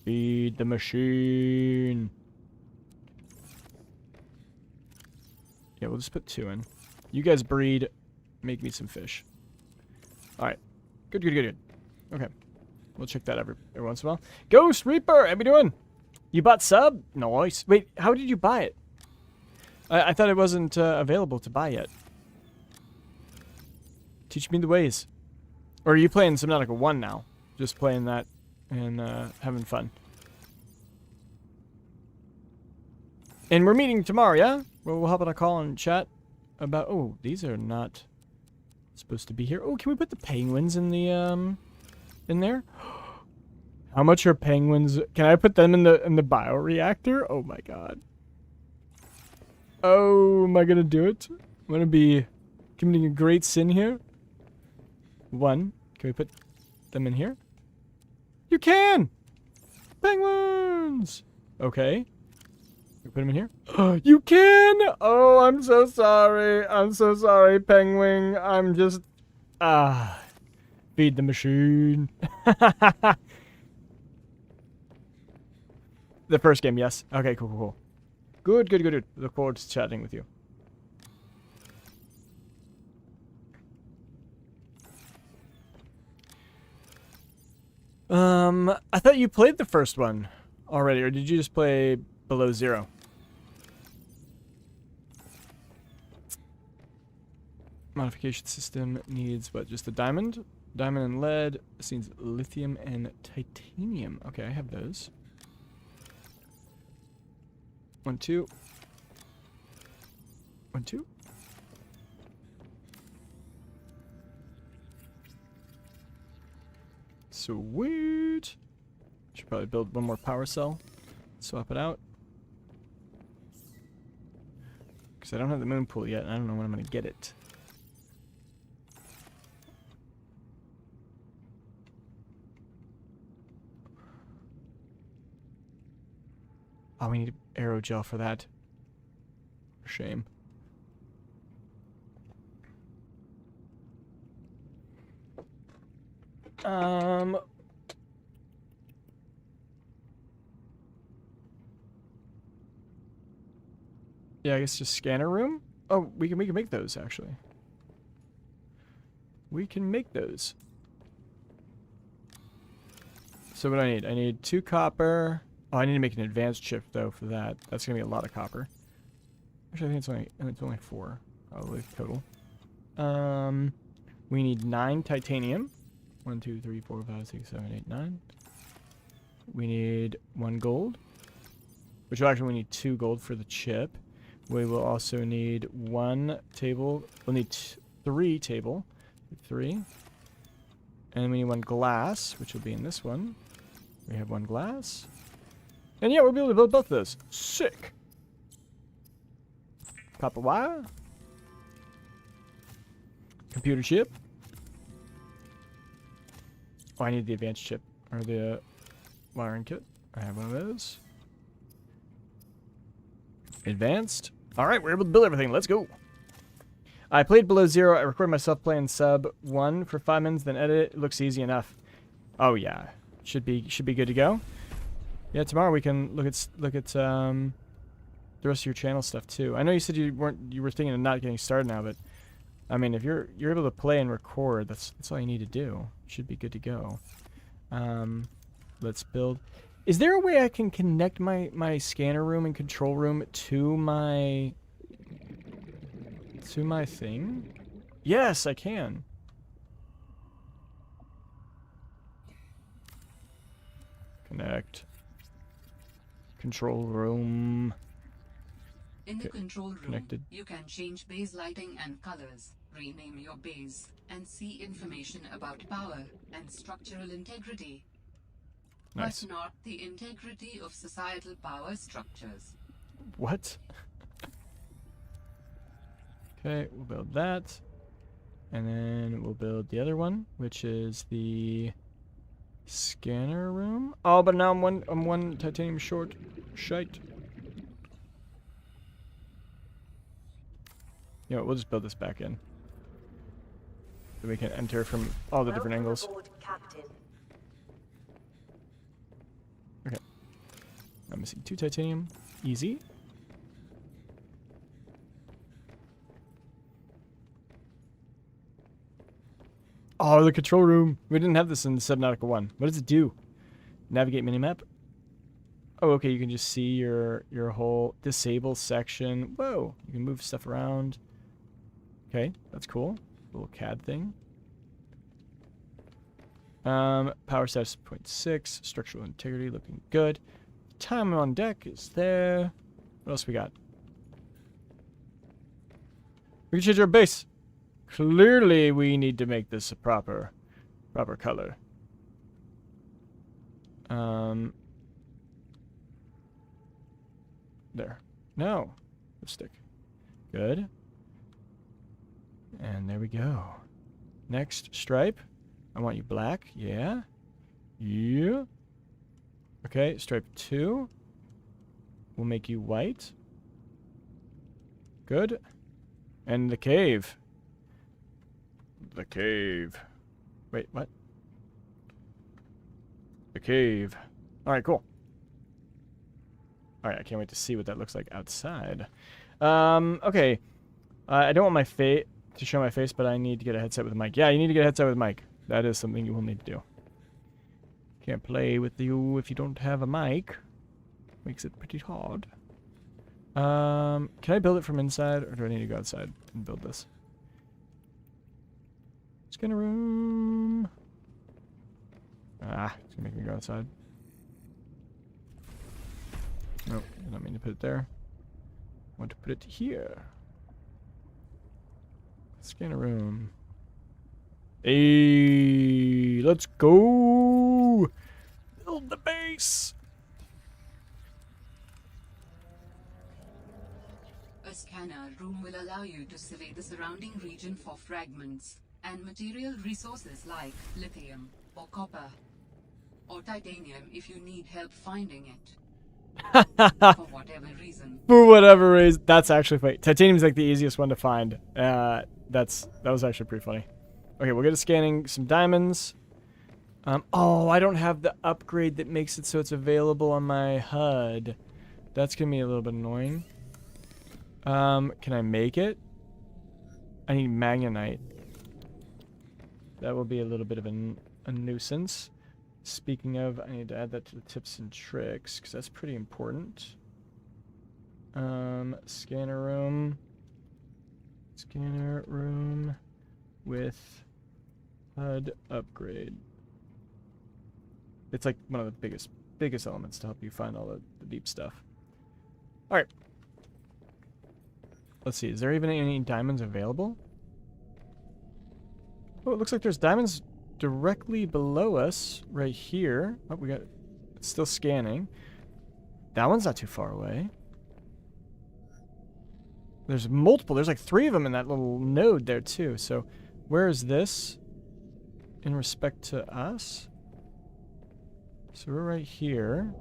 Speaker 1: Feed the machine. Yeah, we'll just put 2 in. You guys breed. Make me some fish. Alright. Good, good, good, good. Okay. We'll check that every once in a while. Ghost Reaper! How we doing? You bought sub? Nice. Wait, how did you buy it? I thought it wasn't available to buy yet. Teach me the ways. Or are you playing Subnautica 1 now? Just playing that and having fun. And we're meeting tomorrow, yeah? We'll hop on a call and chat about... Oh, these are not supposed to be here. Oh, can we put the penguins in the, in there? How much are penguins? Can I put them in the bioreactor? Oh my god. Oh, am I gonna do it? I'm gonna be committing a great sin here. 1. Can we put them in here? You can! Penguins! Okay. We put them in here? You can! Oh, I'm so sorry. I'm so sorry, penguin. I'm just... Feed the machine. The first game, yes. Okay, cool, cool, cool. Good, good, good, good. Look forward to chatting with you. I thought you played the first one already, or did you just play Below Zero? Modification system needs what? Just a diamond? Diamond and lead. This needs lithium and titanium. Okay, I have those. 1, 2. 1, 2. Sweet. Should probably build one more power cell. Swap it out. Because I don't have the moon pool yet, and I don't know when I'm going to get it. Oh, we need aerogel for that. Shame. Yeah, I guess just scanner room. Oh, we can make those actually. We can make those. So what do I need? I need 2 copper. Oh, I need to make an advanced chip though for that. That's gonna be a lot of copper. Actually, I think it's only 4 probably total. We need 9 titanium. 1, 2, 3, 4, 5, 6, 7, 8, 9. We need 1 gold. Which actually we need 2 gold for the chip. We will also need 1 table. We'll need 3 table. 3. And we need 1 glass, which will be in this one. We have 1 glass. And yeah, we'll be able to build both of those. Sick. Copper wire. Computer chip. Oh, I need the advanced chip. Or the wiring kit. I have one of those. Advanced. Alright, we're able to build everything. Let's go. I played Below Zero. I recorded myself playing Sub 1 for 5 minutes, then edit it. It looks easy enough. Oh yeah. Should be good to go. Yeah, tomorrow we can look at the rest of your channel stuff too. I know you said you were thinking of not getting started now, but I mean if you're able to play and record, that's all you need to do. Should be good to go. Let's build. Is there a way I can connect my scanner room and control room to my thing? Yes, I can. Connect. Control room.
Speaker 15: In the control room,
Speaker 1: connected.
Speaker 15: you can change base lighting and colors, rename your base, and see information about power and structural integrity.
Speaker 1: Nice.
Speaker 15: But not the integrity of societal power structures.
Speaker 1: What? Okay, we'll build that. And then we'll build the other one, which is the scanner room. Oh, but now I'm one titanium short. Shite. You know what, we'll just build this back in. So we can enter from all the different angles. Okay. I'm missing 2 titanium. Easy. Oh, the control room. We didn't have this in Subnautica 1. What does it do? Navigate minimap? Oh, okay, you can just see your whole disable section. Whoa, you can move stuff around. Okay, that's cool. Little CAD thing. Power status 0.6. Structural integrity looking good. Time on deck is there. What else we got? We can change our base. Clearly, we need to make this a proper color. There. No. Lipstick. Good. And there we go. Next stripe. I want you black. Yeah. Yeah. Okay, stripe 2. We'll make you white. Good. And the cave. The cave. Wait, what? The cave. Alright, cool. Alright, I can't wait to see what that looks like outside. Okay. I don't want my face to show my face, but I need to get a headset with a mic. Yeah, you need to get a headset with a mic. That is something you will need to do. Can't play with you if you don't have a mic. Makes it pretty hard. Can I build it from inside, or do I need to go outside and build this? Scanner room. Ah, it's gonna make me go outside. Nope, I don't mean to put it there. I want to put it here. Scanner room. Hey, let's go! Build the base!
Speaker 15: A scanner room will allow you to survey the surrounding region for fragments and material resources like lithium or copper or titanium if you need help finding it. For whatever reason.
Speaker 1: For whatever reason. That's actually funny. Titanium's like the easiest one to find. That was actually pretty funny. Okay, we'll get to scanning some diamonds. Oh, I don't have the upgrade that makes it so it's available on my HUD. That's gonna be a little bit annoying. Can I make it? I need magnetite. That will be a little bit of a nuisance. Speaking of, I need to add that to the tips and tricks, because that's pretty important. Scanner room. Scanner room with HUD upgrade. It's like one of the biggest elements to help you find all the deep stuff. Alright. Let's see, is there even any diamonds available? Oh, it looks like there's diamonds directly below us, right here. Oh, it's still scanning. That one's not too far away. There's multiple, there's like 3 of them in that little node there too. So, where is this in respect to us? So we're right here.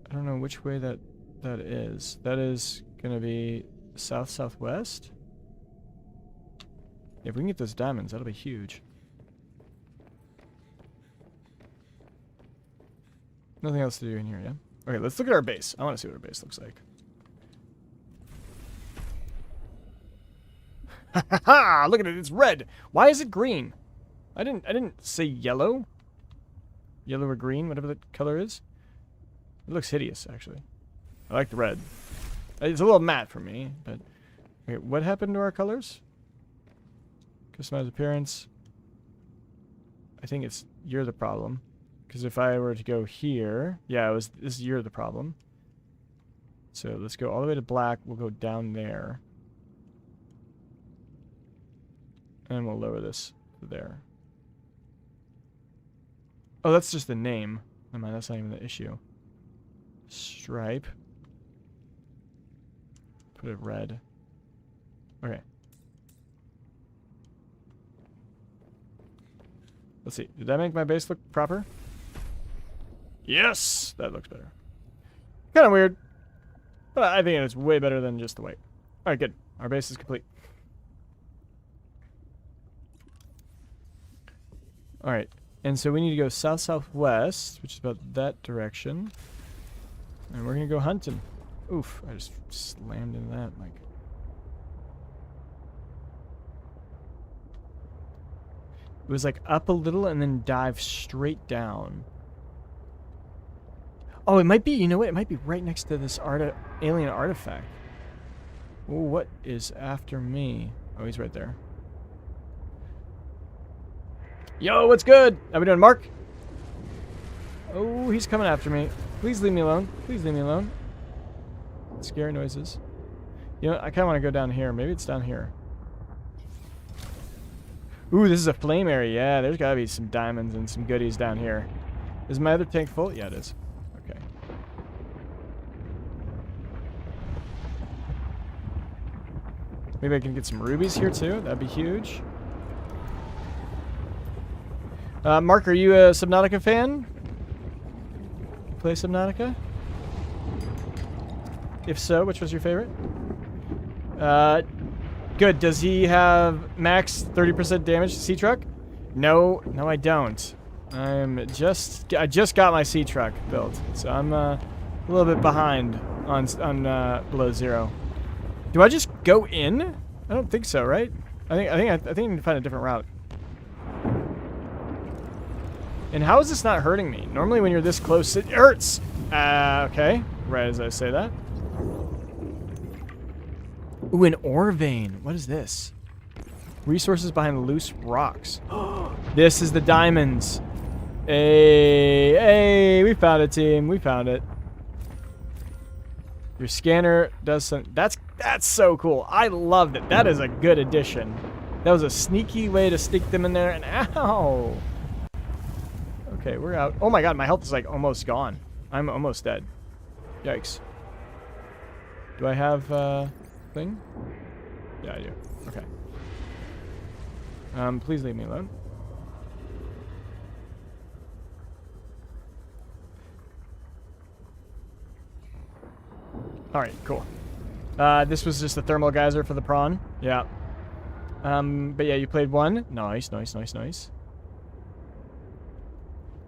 Speaker 1: I don't know which way that is. That is gonna be south-southwest. If we can get those diamonds, that'll be huge. Nothing else to do in here, yeah? Okay, let's look at our base. I want to see what our base looks like. Ha ha ha! Look at it, it's red! Why is it green? I didn't say yellow. Yellow or green, whatever the color is. It looks hideous, actually. I like the red. It's a little matte for me, but... Okay, what happened to our colors? Customize appearance. I think you're the problem. Because if I were to go here... Yeah, you're the problem. So let's go all the way to black. We'll go down there. And we'll lower this to there. Oh, that's just the name. Never mind, that's not even the issue. Stripe. Put it red. Okay. Let's see. Did that make my base look proper? Yes! That looks better. Kind of weird. But I think it's way better than just the white. Alright, good. Our base is complete. Alright. And so we need to go south-southwest, which is about that direction. And we're going to go hunting. Oof, I just slammed into that, Mike. It was like up a little and then dive straight down. Oh, it might be, you know what? It might be right next to this alien artifact. Ooh, what is after me? Oh, he's right there. Yo, what's good? How we doing, Mark? Oh, he's coming after me. Please leave me alone. Please leave me alone. Scary noises. You know, I kind of want to go down here. Maybe it's down here. Ooh, this is a flame area. Yeah, there's got to be some diamonds and some goodies down here. Is my other tank full? Yeah, it is. Okay. Maybe I can get some rubies here, too. That'd be huge. Mark, are you a Subnautica fan? Play Subnautica? If so, which was your favorite? Good. Does he have max 30% damage to sea truck? No, I don't. I just got my sea truck built, so I'm a little bit behind on below zero. Do I just go in? I don't think so, right? I think I need to find a different route. And how is this not hurting me? Normally when you're this close, it hurts. Okay. Right as I say that. Ooh, an ore vein. What is this? Resources behind loose rocks. This is the diamonds. Hey, we found it, team. We found it. Your scanner does some... That's so cool. I loved it. That is a good addition. That was a sneaky way to stick them in there, and ow! Okay, we're out. Oh my god, my health is like almost gone. I'm almost dead. Yikes. Do I have thing? Yeah, I do. Okay. Please leave me alone. Alright, cool. This was just the thermal geyser for the prawn. Yeah. But yeah, you played one. Nice.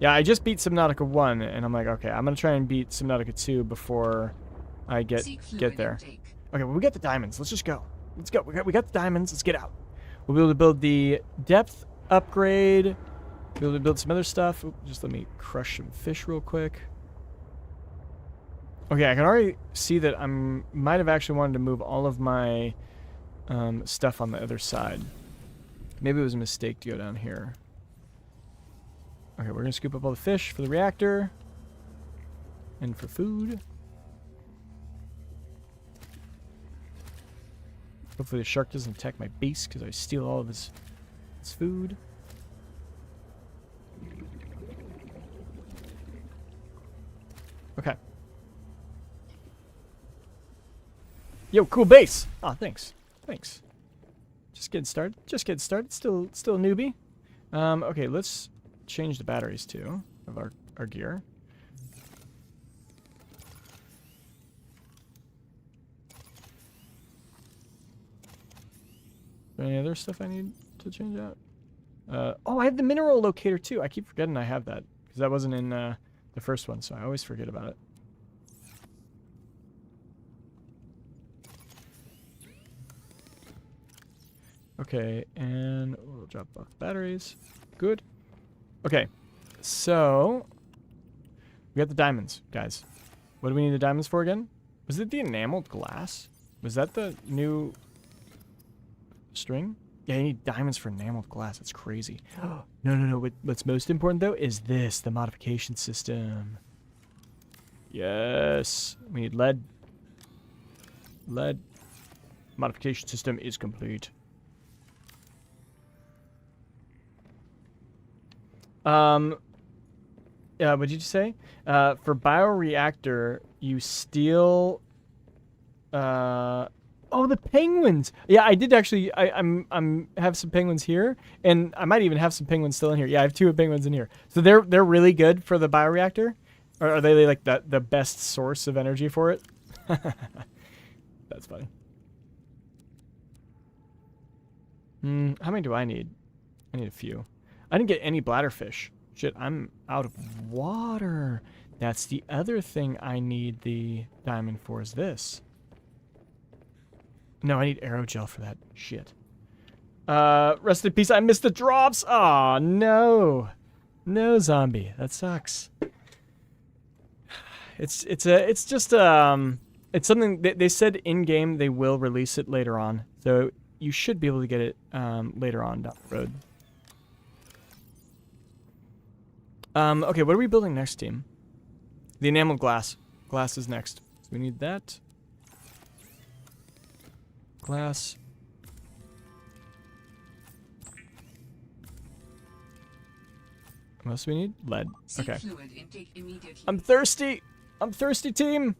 Speaker 1: Yeah, I just beat Subnautica 1, and I'm like, okay, I'm gonna try and beat Subnautica 2 before I get there. Okay, well, we got the diamonds. Let's just go. Let's go. We got the diamonds. Let's get out. We'll be able to build the depth upgrade. Be able to build some other stuff. Oop, just let me crush some fish real quick. Okay, I can already see that I might have actually wanted to move all of my stuff on the other side. Maybe it was a mistake to go down here. Okay, we're going to scoop up all the fish for the reactor. And for food. Hopefully the shark doesn't attack my base because I steal all of his food. Okay. Yo, cool base! Aw, thanks. Thanks. Just getting started. Still a newbie. Okay, let's change the batteries too of our gear. Any other stuff I need to change out? Oh, I have the mineral locator too. I keep forgetting I have that because that wasn't in the first one, so I always forget about it. Okay, and we'll drop off batteries. Good. Okay, so we got the diamonds, guys. What do we need the diamonds for again? Was it the enameled glass? Was that the new string? Yeah, you need diamonds for enameled glass. That's crazy. No. What's most important, though, is this, the modification system. Yes. We need lead. Lead. Modification system is complete. What did you say? For bioreactor, you steal... Oh, the penguins! Yeah, I did actually. I'm have some penguins here, and I might even have some penguins still in here. Yeah, I have 2 penguins in here. So they're really good for the bioreactor. Or are they like the best source of energy for it? That's funny. How many do I need? I need a few. I didn't get any bladderfish. Shit, I'm out of water. That's the other thing I need the diamond for is this. No, I need aerogel for that. Shit. Rest in peace. I missed the drops. Aw, no. No, zombie. That sucks. It's something they said in game they will release it later on. So you should be able to get it later on down the road. Okay, what are we building next, team? The enameled glass. Glass is next. So we need that. Glass. What else do we need? Lead. Okay. I'm thirsty. I'm thirsty, team.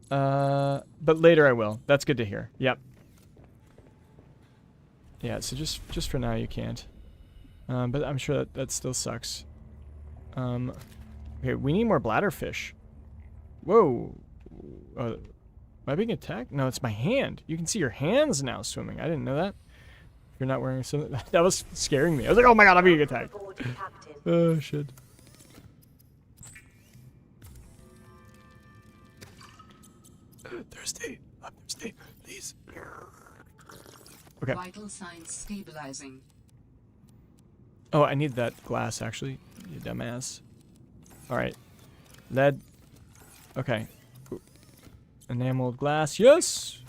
Speaker 1: But later I will. That's good to hear. Yep. Yeah, so just for now you can't. But I'm sure that still sucks. Okay, we need more bladderfish. Whoa. Am I being attacked? No, it's my hand. You can see your hands now swimming. I didn't know that. If you're not wearing something, that was scaring me. I was like, oh my god, I'm being attacked. Oh, shit. Thirsty. I'm thirsty. Please. Okay.
Speaker 15: Vital signs stabilizing.
Speaker 1: Oh, I need that glass, actually. You dumbass. Alright. Lead. Okay. Enameled glass. Yes!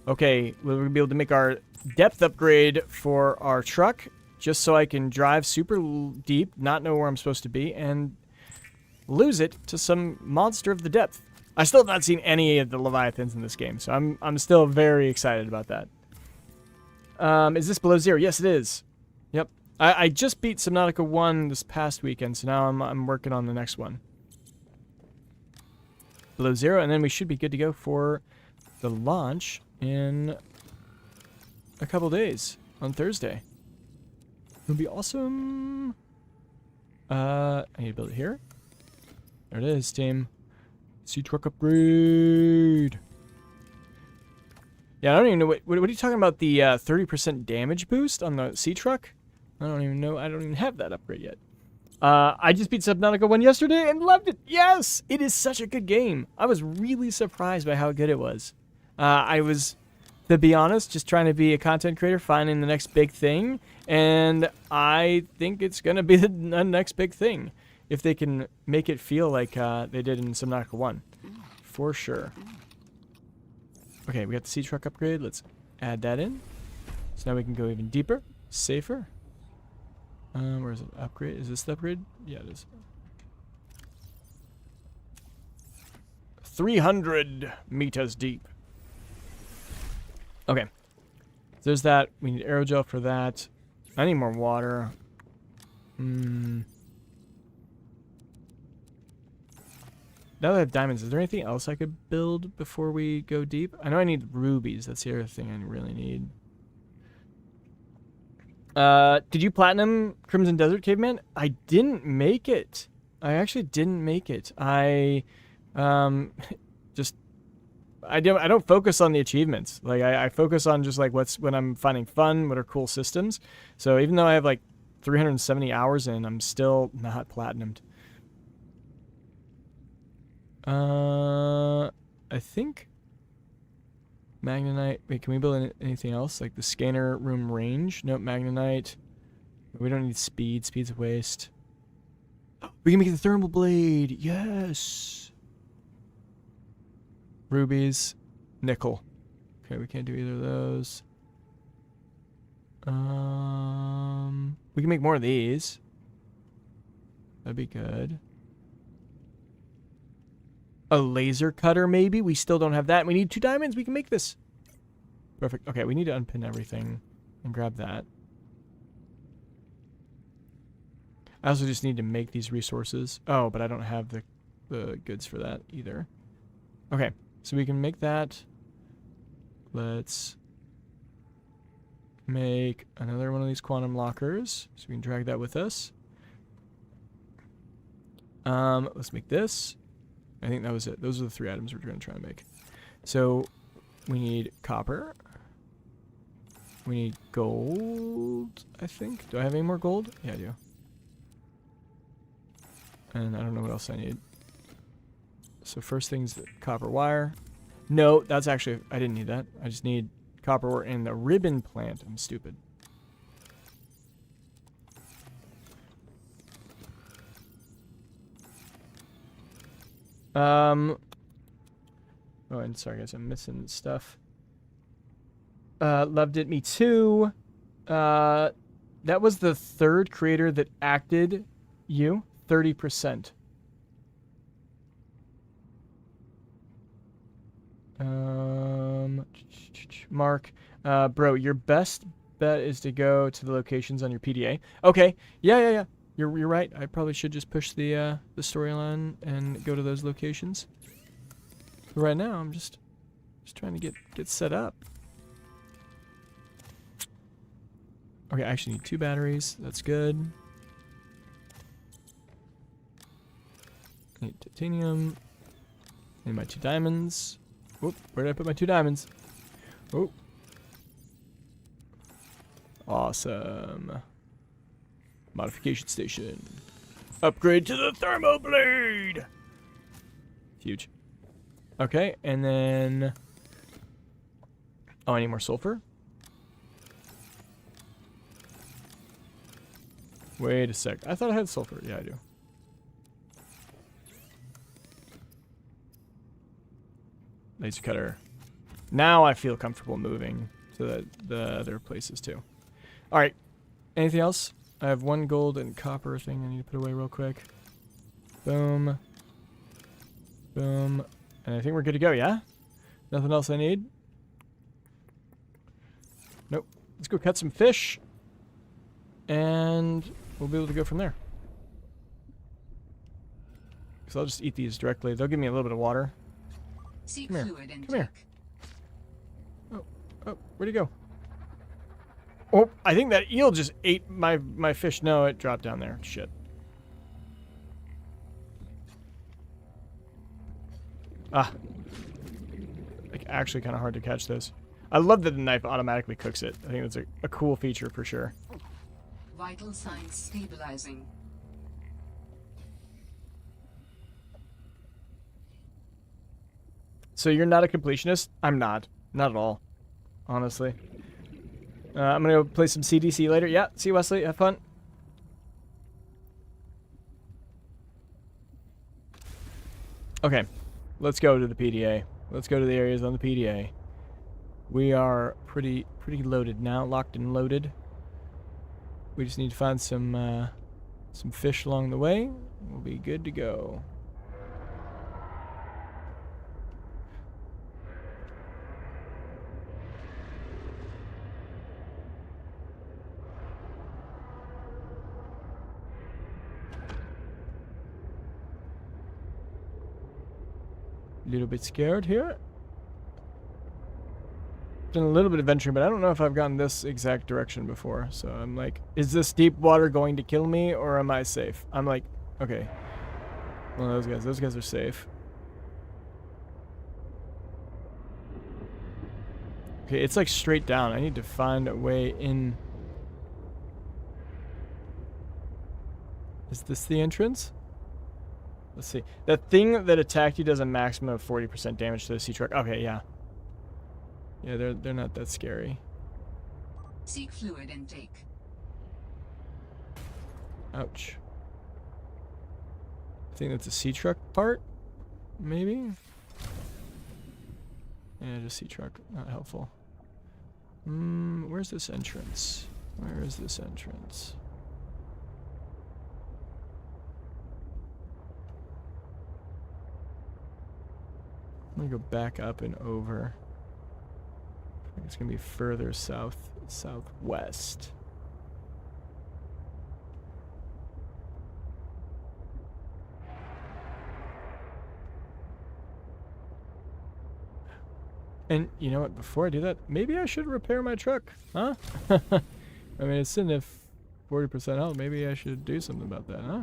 Speaker 1: Okay, we're going to be able to make our depth upgrade for our truck, just so I can drive super deep, not know where I'm supposed to be, and lose it to some monster of the depth. I still have not seen any of the Leviathans in this game, so I'm still very excited about that. Is this below zero? Yes, it is. Yep. I just beat Subnautica 1 this past weekend, so now I'm working on the next one. Below zero, and then we should be good to go for the launch in a couple days on Thursday. It'll be awesome. I need to build it here. There it is, team. Sea truck upgrade. Yeah, I don't even know what are you talking about, the 30% damage boost on the sea truck? I don't even know. I don't even have that upgrade yet. I just beat Subnautica 1 yesterday and loved it. Yes! It is such a good game. I was really surprised by how good it was. I was, to be honest, just trying to be a content creator, finding the next big thing, and I think it's going to be the next big thing if they can make it feel like they did in Subnautica 1. For sure. Okay, we got the sea truck upgrade. Let's add that in. So now we can go even deeper, safer. Where is it? Upgrade? Is this the upgrade? Yeah, it is. 300 meters deep. Okay. So there's that. We need aerogel for that. I need more water. Now that I have diamonds, is there anything else I could build before we go deep? I know I need rubies. That's the other thing I really need. Did you platinum Crimson Desert Caveman? I didn't make it. I actually didn't make it. I don't focus on the achievements. Like I focus on just like when I'm finding fun, what are cool systems. So even though I have like 370 hours in, I'm still not platinumed. I think Magnanite. Wait, can we build anything else? Like the scanner room range? Nope, Magnanite. We don't need speed. Speed's a waste. We can make the thermal blade. Yes. Rubies. Nickel. Okay, we can't do either of those. We can make more of these. That'd be good. A laser cutter, maybe? We still don't have that. We need 2 diamonds. We can make this. Perfect. Okay, we need to unpin everything and grab that. I also just need to make these resources. Oh, but I don't have the goods for that either. Okay, so we can make that. Let's make another one of these quantum lockers. So we can drag that with us. Let's make this. I think that was it. Those are the 3 items we're going to try and make. So we need copper. We need gold, I think. Do I have any more gold? Yeah, I do. And I don't know what else I need. So first thing's the copper wire. No, that's actually, I didn't need that. I just need copper ore and the ribbon plant. I'm stupid. Oh, and sorry guys, I'm missing stuff. Loved it, me too. That was the third creator that acted you. 30%. Mark, bro, your best bet is to go to the locations on your PDA. Okay, yeah. You're right. I probably should just push the storyline and go to those locations. But right now, I'm just trying to get set up. Okay, I actually need 2 batteries. That's good. I need titanium. I need my 2 diamonds. Whoop, where did I put my 2 diamonds? Oh. Awesome. Modification station. Upgrade to the thermal blade! Huge. Okay, and then... Oh, I need more sulfur. Wait a sec. I thought I had sulfur. Yeah, I do. Laser cutter. Now I feel comfortable moving to the other places too. Alright. Anything else? I have 1 gold and copper thing I need to put away real quick. Boom. Boom. And I think we're good to go, yeah? Nothing else I need? Nope. Let's go catch some fish. And we'll be able to go from there. So I'll just eat these directly. They'll give me a little bit of water.
Speaker 15: Seek
Speaker 1: Come here.
Speaker 15: fluid intake.
Speaker 1: Come here. Oh, where'd he go? Oh, I think that eel just ate my fish. No, it dropped down there. Shit. Ah. Like, actually kind of hard to catch this. I love that the knife automatically cooks it. I think that's a cool feature for sure.
Speaker 15: Vital signs stabilizing.
Speaker 1: So you're not a completionist? I'm not. Not at all. Honestly. I'm going to go play some CDC later. Yeah, see you, Wesley. Have fun. Okay. Let's go to the PDA. Let's go to the areas on the PDA. We are pretty loaded now. Locked and loaded. We just need to find some fish along the way. We'll be good to go. Little bit scared here. Done a little bit of venturing, but I don't know if I've gone this exact direction before. So I'm like, is this deep water going to kill me, or am I safe? I'm like, okay. Well, those guys are safe. Okay, it's like straight down. I need to find a way in. Is this the entrance? Let's see. That thing that attacked you does a maximum of 40% damage to the sea truck. Okay, yeah. Yeah, they're not that scary.
Speaker 15: Seek fluid intake.
Speaker 1: Ouch. I think that's a sea truck part? Maybe? Yeah, just sea truck. Not helpful. Where's this entrance? Where is this entrance? I'm gonna go back up and over. I think it's gonna be further southwest. And you know what? Before I do that, maybe I should repair my truck, huh? I mean, it's sitting at 40% health. Maybe I should do something about that, huh?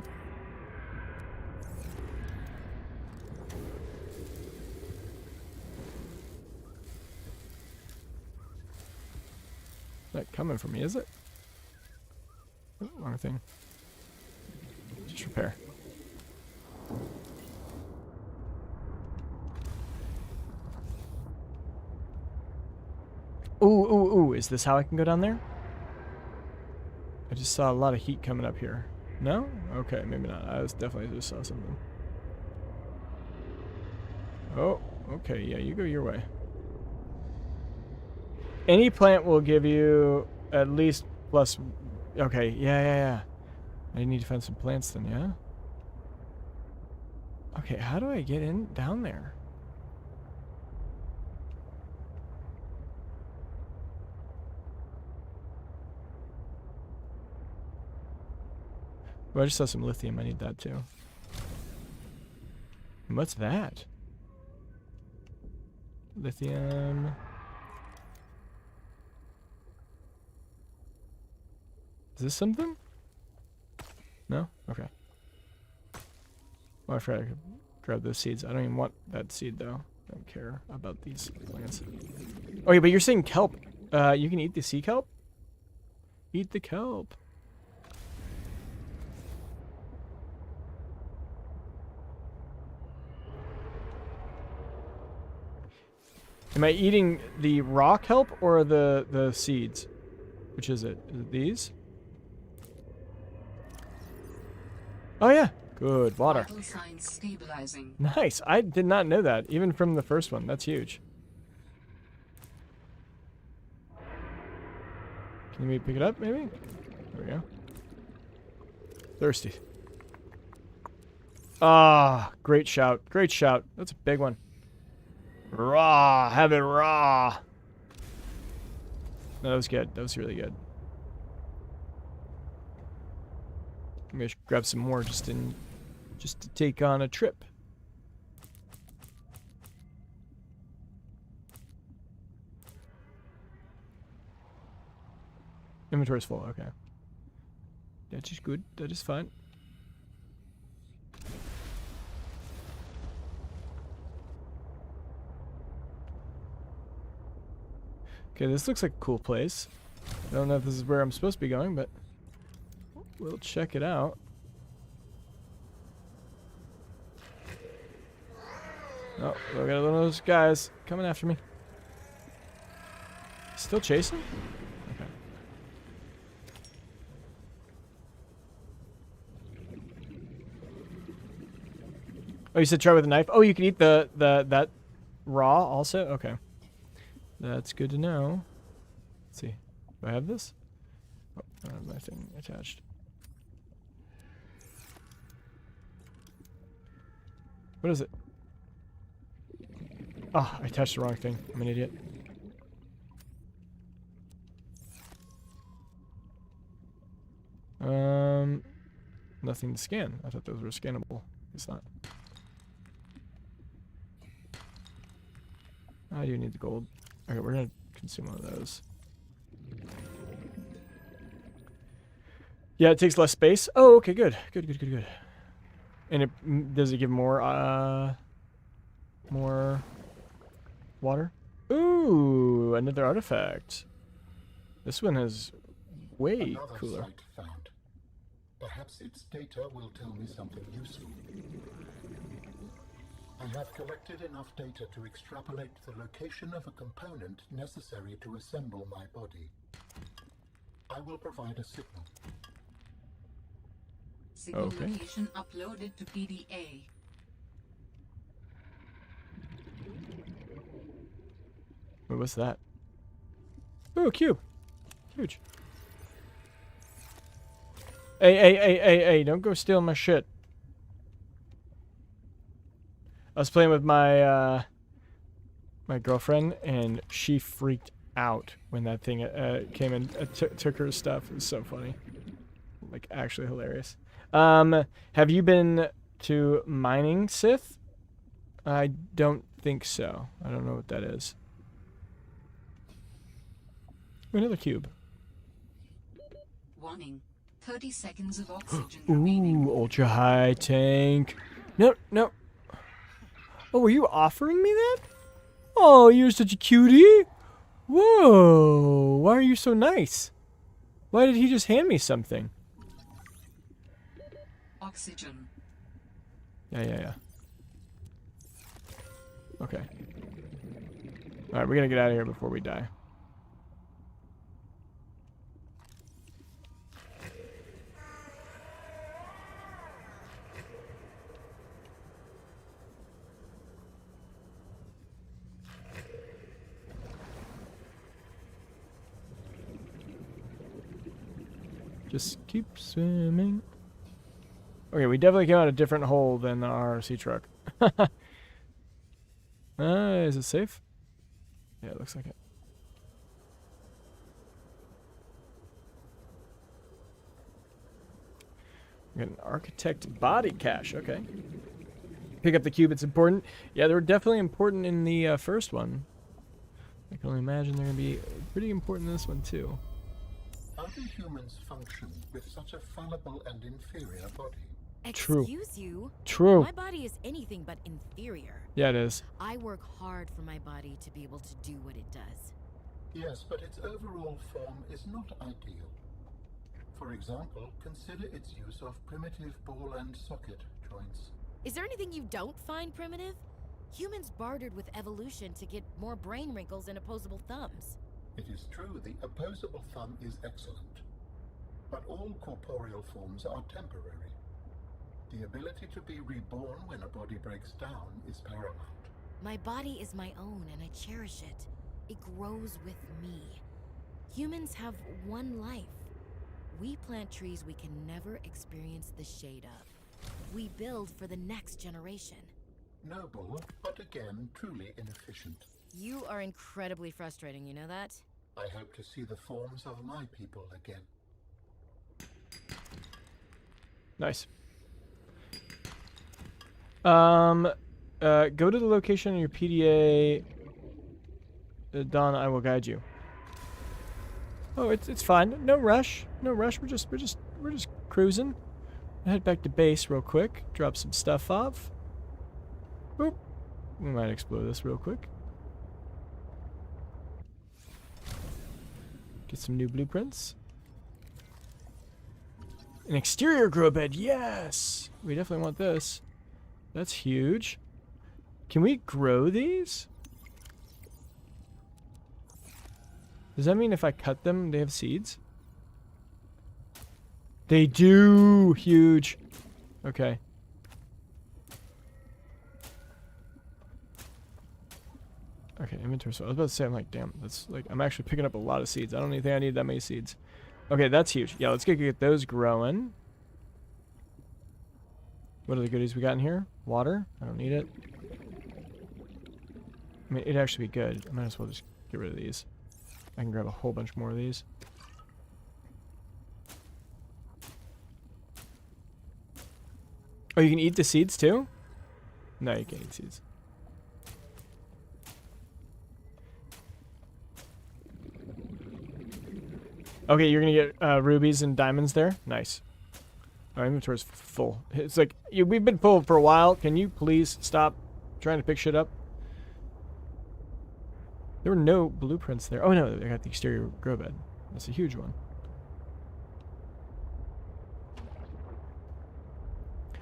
Speaker 1: Not coming for me, is it? Oh, wrong thing. Just repair. Ooh, ooh, ooh. Is this how I can go down there? I just saw a lot of heat coming up here. No? Okay, maybe not. I definitely just saw something. Oh, okay. Yeah, you go your way. Any plant will give you at least plus... Okay, yeah. I need to find some plants then, yeah? Okay, how do I get in down there? Oh, I just saw some lithium. I need that too. And what's that? Lithium. Is this something? No? Okay. Oh, I forgot I could grab those seeds. I don't even want that seed though. I don't care about these plants. Oh yeah, but you're saying kelp. You can eat the sea kelp? Eat the kelp. Am I eating the raw kelp or the seeds? Which is it? Is it these? Oh yeah. Good. Water.
Speaker 15: Vital signs stabilizing.
Speaker 1: Nice. I did not know that. Even from the first one. That's huge. Can we pick it up maybe? There we go. Thirsty. Ah, great shout. Great shout. That's a big one. Raw. Have it raw. No, that was good. That was really good. Maybe I should grab some more just to take on a trip. Inventory's full, okay. That is good. That is fine. Okay, this looks like a cool place. I don't know if this is where I'm supposed to be going, but we'll check it out. Oh, look at one of those guys coming after me. Still chasing? Okay. Oh, you said try with a knife? Oh, you can eat that raw also? Okay. That's good to know. Let's see. Do I have this? Oh, I don't have my thing attached. What is it? Oh, I touched the wrong thing. I'm an idiot. Nothing to scan. I thought those were scannable. It's not. I do need the gold. Okay, we're gonna consume one of those. Yeah, it takes less space. Oh, okay, good. Good. And it does it give more water? Ooh, another artifact. This one is way
Speaker 4: Another
Speaker 1: cooler.
Speaker 4: site found. Perhaps its data will tell me something useful. I have collected enough data to extrapolate the location of a component necessary to assemble my body. I will provide a signal.
Speaker 15: Signal
Speaker 1: Okay.
Speaker 15: location uploaded to PDA.
Speaker 1: Wait, what's that? Ooh, a cube. Huge. Hey, don't go stealing my shit. I was playing with my my girlfriend, and she freaked out when that thing came and took her stuff. It was so funny. Like, actually hilarious. Have you been to mining, Sith? I don't think so. I don't know what that is. Another cube.
Speaker 15: Warning. 30 seconds of oxygen remaining.
Speaker 1: Ooh, ultra high tank. No. Oh, were you offering me that? Oh, you're such a cutie. Whoa, why are you so nice? Why did he just hand me something?
Speaker 15: Oxygen.
Speaker 1: Yeah. Okay. Alright, we're gonna get out of here before we die. Just keep swimming. Okay, we definitely came out a different hole than our sea truck. Is it safe? Yeah, it looks like it. We got an architect body cache. Okay. Pick up the cube. It's important. Yeah, they were definitely important in the first one. I can only imagine they're going to be pretty important in this one, too.
Speaker 4: How do humans function with such a fallible and inferior body?
Speaker 1: True.
Speaker 16: Excuse you?
Speaker 1: True.
Speaker 16: My body is anything but inferior.
Speaker 1: Yeah, it is.
Speaker 16: I work hard for my body to be able to do what it does.
Speaker 4: Yes, but its overall form is not ideal. For example, consider its use of primitive ball and socket joints.
Speaker 16: Is there anything you don't find primitive? Humans bartered with evolution to get more brain wrinkles and opposable thumbs.
Speaker 4: It is true the opposable thumb is excellent, but all corporeal forms are temporary. The ability to be reborn when a body breaks down is paramount.
Speaker 16: My body is my own and I cherish it. It grows with me. Humans have one life. We plant trees we can never experience the shade of. We build for the next generation.
Speaker 4: Noble, but again, truly inefficient.
Speaker 16: You are incredibly frustrating, you know that?
Speaker 4: I hope to see the forms of my people again.
Speaker 1: Nice. Go to the location on your PDA. Don, I will guide you. Oh, it's fine. No rush. No rush. We're just cruising. Head back to base real quick. Drop some stuff off. Boop. We might explore this real quick. Get some new blueprints. An exterior grow bed. Yes! We definitely want this. That's huge. Can we grow these? Does that mean if I cut them, they have seeds? They do! Huge. Okay. Okay, inventory. So I was about to say, I'm like, damn, that's like, I'm actually picking up a lot of seeds. I don't even think I need that many seeds. Okay, that's huge. Yeah, let's get those growing. What are the goodies we got in here? Water? I don't need it. I mean, it'd actually be good. I might as well just get rid of these. I can grab a whole bunch more of these. Oh, you can eat the seeds too? No, you can't eat seeds. Okay, you're gonna get rubies and diamonds there. Nice. Our inventory's full. It's like we've been full for a while. Can you please stop trying to pick shit up? There were no blueprints there. Oh no, I got the exterior grow bed. That's a huge one.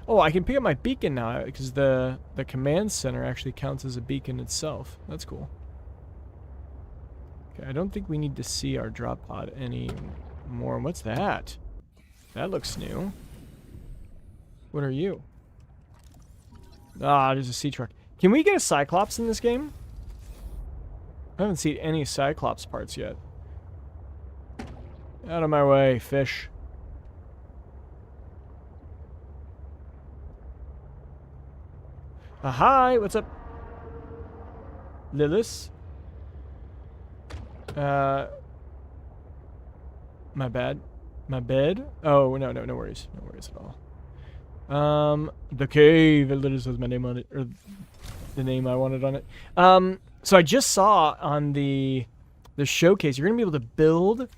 Speaker 1: Oh, I can pick up my beacon now because the command center actually counts as a beacon itself. That's cool. Okay, I don't think we need to see our drop pod anymore. What's that? That looks new. What are you? Ah, there's a sea truck. Can we get a Cyclops in this game? I haven't seen any Cyclops parts yet. Out of my way, fish. Hi, what's up? Lilith? My bad. My bed? Oh, no worries. No worries at all. The cave. It literally says my name on it, or the name I wanted on it. So I just saw on the showcase, you're gonna be able to build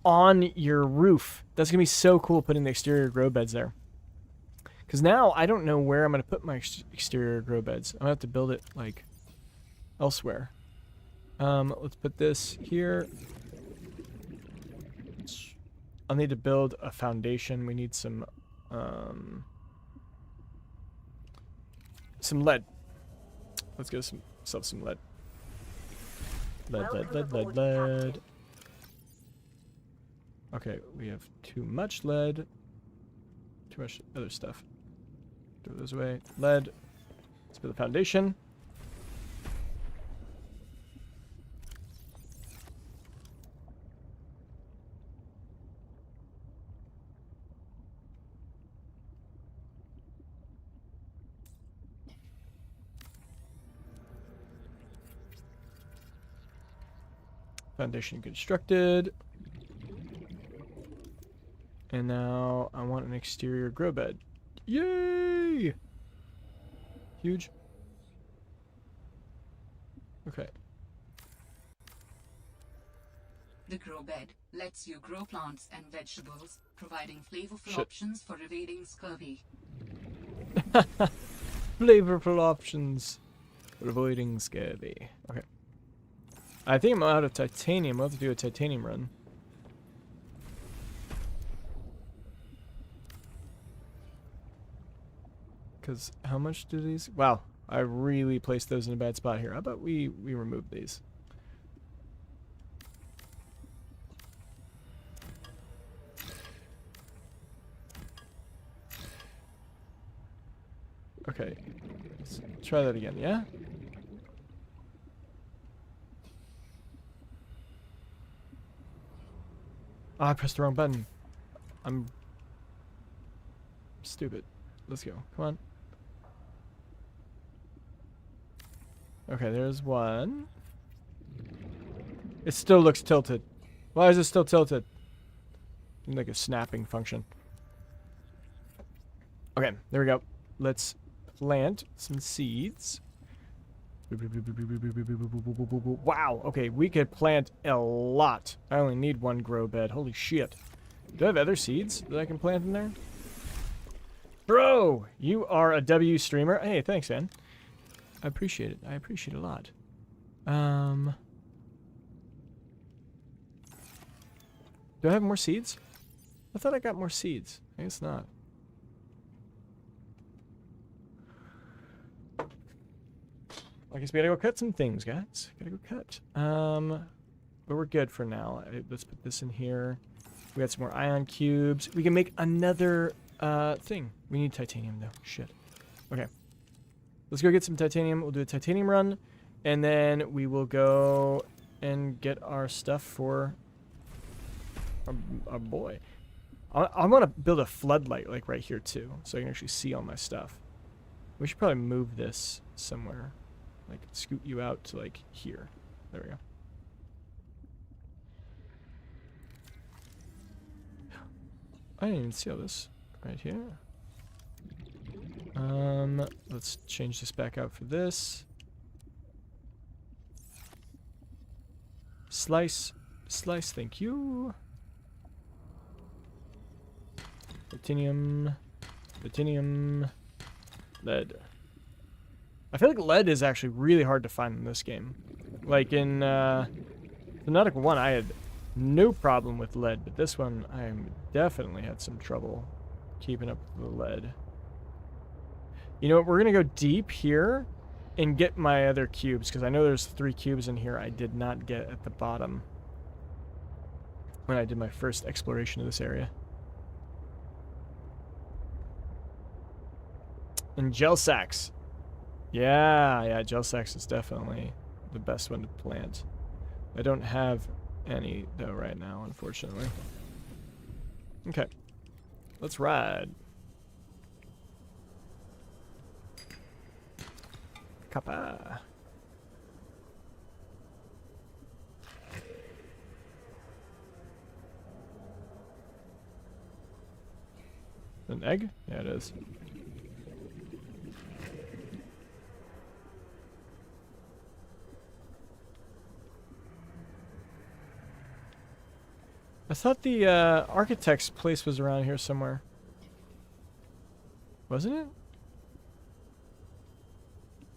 Speaker 1: on your roof. That's gonna be so cool, putting the exterior grow beds there. Because now I don't know where I'm gonna put my exterior grow beds. I'm gonna have to build it like elsewhere. Let's put this here. I'll need to build a foundation. We need some lead. Let's get ourselves some lead. Lead. Okay, we have too much lead. Too much other stuff. Throw those away. Lead. Let's build a foundation. Foundation constructed. And now I want an exterior grow bed. Yay! Huge. Okay.
Speaker 15: The grow bed lets you grow plants and vegetables, providing flavorful
Speaker 1: Shit.
Speaker 15: options for evading scurvy.
Speaker 1: Flavorful options for avoiding scurvy. Okay. I think I'm out of titanium. We'll have to do a titanium run. Because how much do these... Wow. I really placed those in a bad spot here. How about we remove these? Okay. Let's try that again, yeah? Oh, I pressed the wrong button. I'm stupid. Let's go. Come on. Okay, there's one. It still looks tilted. Why is it still tilted? Like a snapping function. Okay, there we go. Let's plant some seeds. Wow, okay, we could plant a lot. I only need one grow bed. Holy shit. Do I have other seeds that I can plant in there? Bro, you are a W streamer. Hey, thanks, man. I appreciate it. I appreciate it a lot. Do I have more seeds? I thought I got more seeds. I guess not. I guess we gotta go cut some things, guys. Gotta go cut. But we're good for now. Let's put this in here. We got some more ion cubes. We can make another thing. We need titanium though. Shit. Okay. Let's go get some titanium. We'll do a titanium run, and then we will go and get our stuff for our boy. I want to build a floodlight like right here too, so I can actually see all my stuff. We should probably move this somewhere. Like, scoot you out to, like, here. There we go. I didn't even see all this. Right here. Let's change this back out for this. Slice. Slice, thank you. Titanium. Titanium. Lead. I feel like lead is actually really hard to find in this game. Like in Subnautica 1, I had no problem with lead, but this one I definitely had some trouble keeping up with the lead. You know what? We're gonna go deep here and get my other cubes, because I know there's 3 cubes in here I did not get at the bottom when I did my first exploration of this area. And gel sacks. Yeah, gel sacks is definitely the best one to plant. I don't have any, though, right now, unfortunately. Okay. Let's ride. Kappa. An egg? Yeah, it is. I thought the architect's place was around here somewhere. Wasn't it?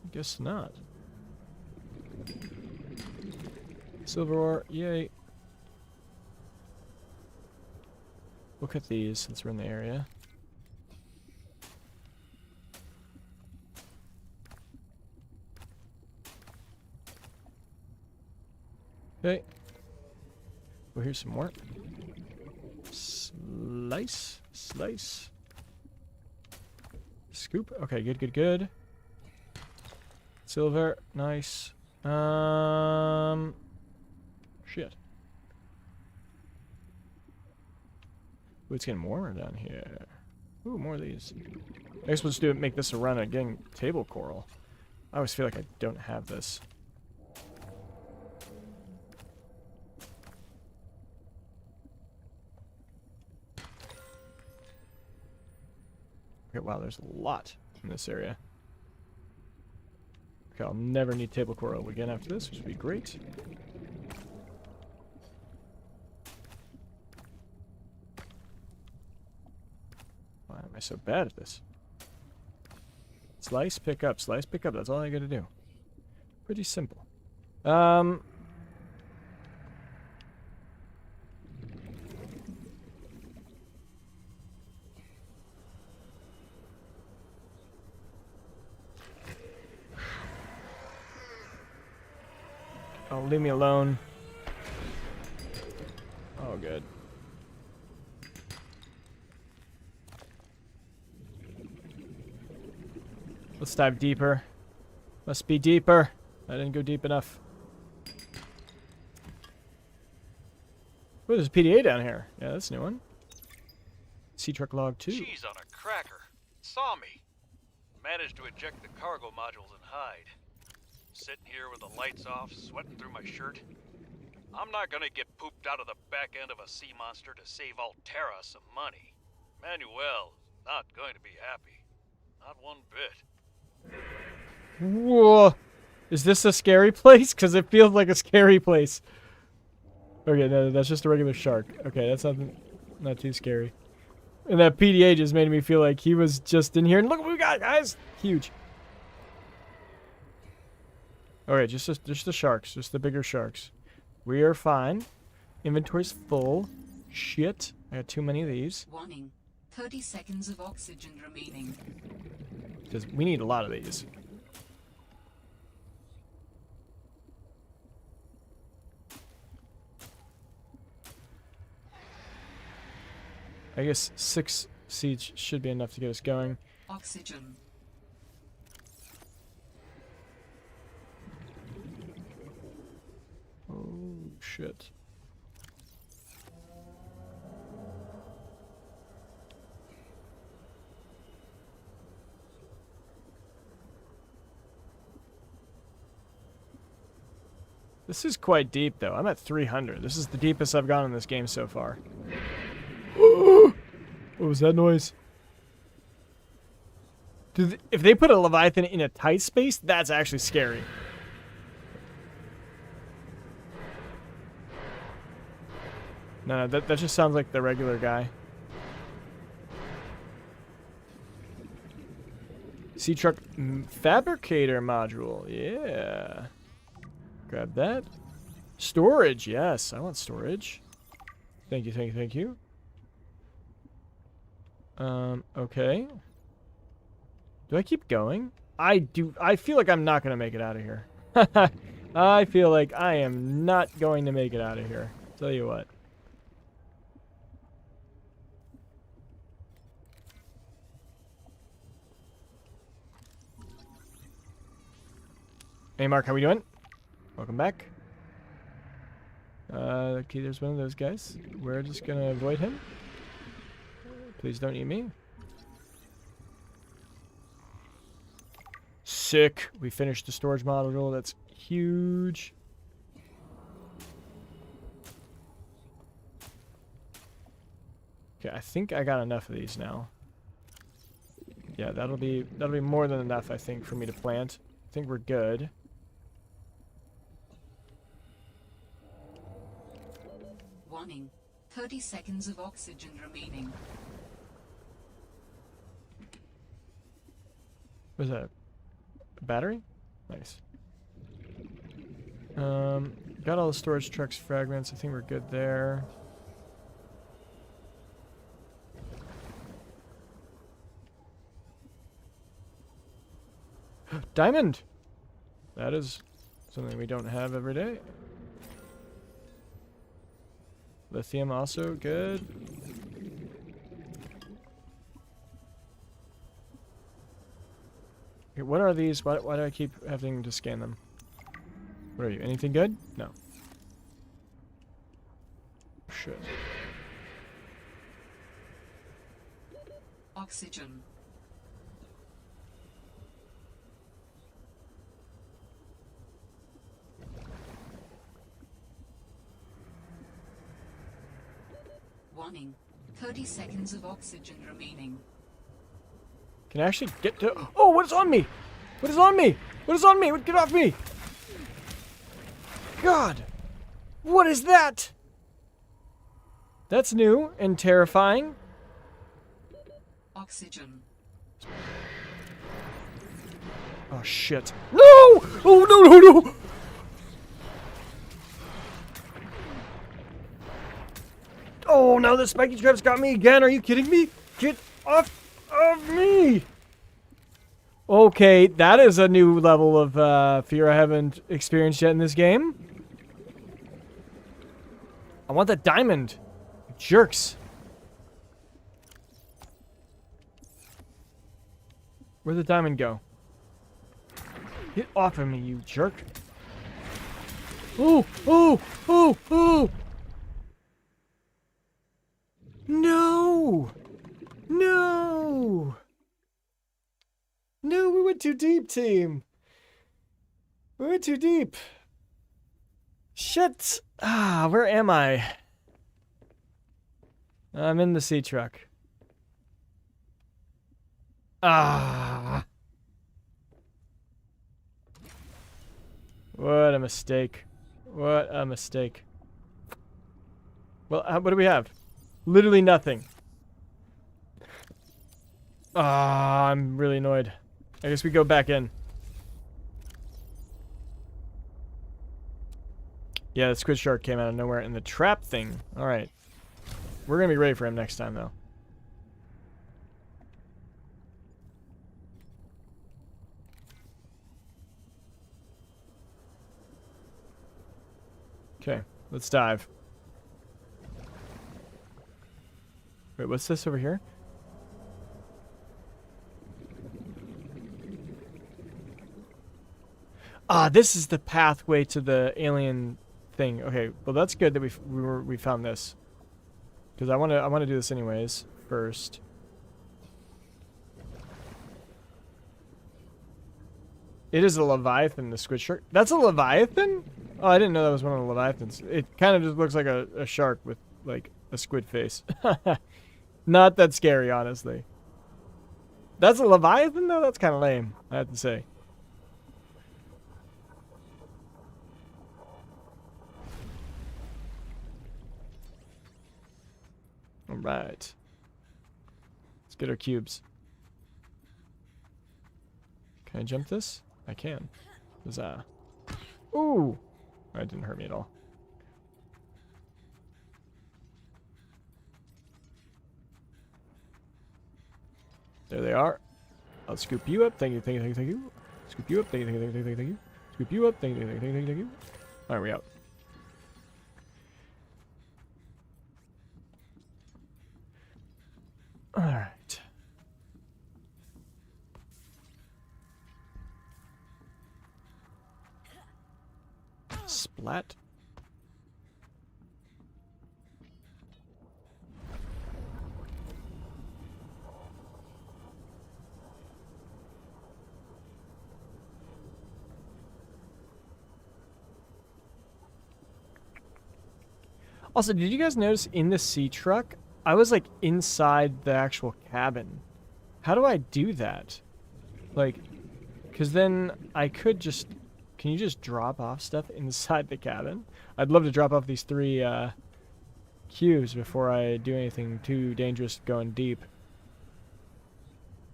Speaker 1: I guess not. Silver ore, yay. Look at these since we're in the area. Okay. Well, here's some more. Slice. Slice. Scoop. Okay, good, good, good. Silver. Nice. Shit. Ooh, it's getting warmer down here. Ooh, more of these. I guess we'll just make this a run at getting table coral. I always feel like I don't have this. Okay, wow, there's a lot in this area. Okay, I'll never need table coral again after this, which would be great. Why am I so bad at this? Slice, pick up, slice, pick up. That's all I gotta do. Pretty simple. Oh, leave me alone. Oh, good. Let's dive deeper. Must be deeper. I didn't go deep enough. Oh, there's a PDA down here. Yeah, that's a new one. Sea truck log 2.
Speaker 17: Cheese on a cracker. Saw me. Managed to eject the cargo modules and hide. Sitting here with the lights off, sweating through my shirt. I'm not gonna get pooped out of the back end of a sea monster to save Altera some money. Manuel not going to be happy. Not one bit.
Speaker 1: Whoa. Is this a scary place? Because it feels like a scary place. Okay, no, that's just a regular shark. Okay, that's not too scary. And that PDA just made me feel like he was just in here. And look what we got, guys! Huge. Okay, just the sharks. Just the bigger sharks. We are fine. Inventory's full. Shit. I got too many of these.
Speaker 15: Warning. 30 seconds of oxygen remaining.
Speaker 1: Because we need a lot of these. I guess 6 seeds should be enough to get us going.
Speaker 15: Oxygen.
Speaker 1: Oh, shit. This is quite deep, though. I'm at 300. This is the deepest I've gone in this game so far. What was that noise? Dude, if they put a Leviathan in a tight space, that's actually scary. No, that just sounds like the regular guy. Sea truck fabricator module. Yeah. Grab that. Storage. Yes, I want storage. Thank you, thank you, thank you. Okay. Do I keep going? I do. I feel like I'm not going to make it out of here. I feel like I am not going to make it out of here. Tell you what. Hey, Mark, how we doing? Welcome back. Okay, there's one of those guys. We're just going to avoid him. Please don't eat me. Sick. We finished the storage module. That's huge. Okay, I think I got enough of these now. Yeah, that'll be more than enough, I think, for me to plant. I think we're good.
Speaker 15: Warning. 30 seconds of oxygen remaining.
Speaker 1: What is that? A battery? Nice. Got all the storage trucks fragments. I think we're good there. Diamond! That is something we don't have every day. Lithium also good. Okay, what are these? Why do I keep having to scan them? What are you? Anything good? No. Shit.
Speaker 15: Oxygen. Warning. 30 seconds of oxygen remaining.
Speaker 1: Can I actually get to... Oh, what is on me? What is on me? What is on me? Get off me! God! What is that? That's new and terrifying.
Speaker 15: Oxygen.
Speaker 1: Oh, shit. No! Oh, no, no, no! Oh, no, the spiky traps got me again. Are you kidding me? Get off of me! Okay, that is a new level of fear I haven't experienced yet in this game. I want that diamond. Jerks. Where'd the diamond go? Get off of me, you jerk. Oh, oh, oh, oh. No. No. No, we went too deep, team. We went too deep. Shit. Ah, where am I? I'm in the sea truck. Ah. What a mistake. What a mistake. Well, what do we have? Literally nothing. Ah, I'm really annoyed. I guess we go back in. Yeah, the squid shark came out of nowhere and the trap thing. Alright. We're gonna be ready for him next time, though. Okay, let's dive. Wait, what's this over here? Ah, this is the pathway to the alien thing. Okay, well that's good that we found this. Because I wanna do this anyways first. It is a Leviathan, the squid shark. That's a Leviathan? Oh, I didn't know that was one of the Leviathans. It kind of just looks like a shark with, like, a squid face. Not that scary, honestly. That's a Leviathan, though? That's kind of lame, I have to say. Alright. Let's get our cubes. Can I jump this? I can. Huzzah. Ooh! That didn't hurt me at all. There they are. I'll scoop you up. Thank you, thank you, thank you, thank you. Scoop you up. Thank you, thank you, thank you, thank you. Scoop you up. Thank you, thank you, thank you, thank you. Alright, we out. Alright. Splat. Also, did you guys notice in the sea truck, I was like inside the actual cabin? How do I do that? Like, because then I could just... Can you just drop off stuff inside the cabin? I'd love to drop off these 3 cubes before I do anything too dangerous going deep.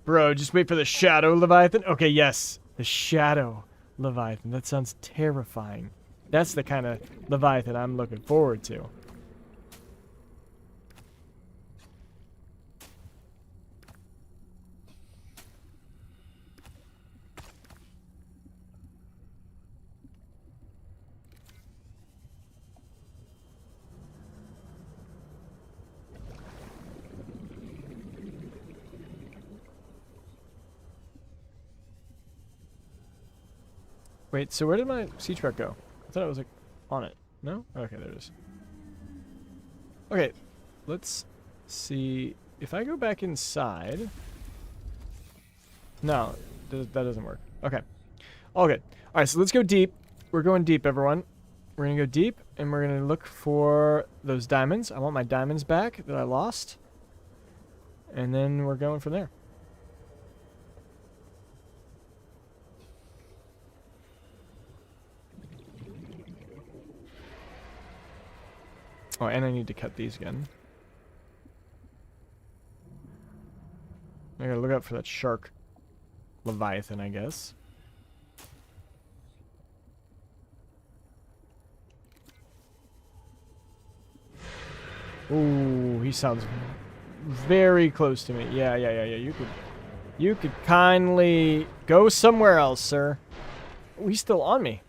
Speaker 1: Bro, just wait for the shadow Leviathan. Okay, yes. The shadow Leviathan. That sounds terrifying. That's the kind of Leviathan I'm looking forward to. Wait, so where did my sea truck go? I thought it was like on it. No? Okay, there it is. Okay, let's see. If I go back inside... No, that doesn't work. Okay. All good. All right, so let's go deep. We're going deep, everyone. We're going to go deep, and we're going to look for those diamonds. I want my diamonds back that I lost. And then we're going from there. Oh, and I need to cut these again. I gotta look out for that shark. Leviathan, I guess. Ooh, he sounds very close to me. Yeah. You could kindly go somewhere else, sir. Oh, he's still on me.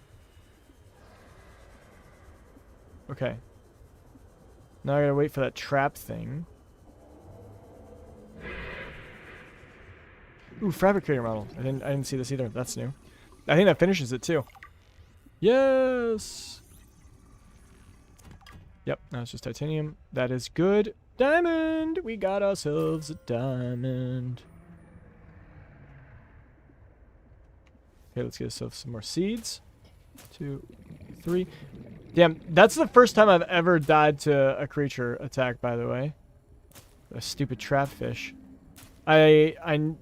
Speaker 1: Okay. Now I gotta wait for that trap thing. Ooh, fabricator model. I didn't see this either. That's new. I think that finishes it too. Yes. Yep, now it's just titanium. That is good. Diamond! We got ourselves a diamond. Okay, let's get ourselves some more seeds. 2, 3. Damn, that's the first time I've ever died to a creature attack, by the way. A stupid trap fish. The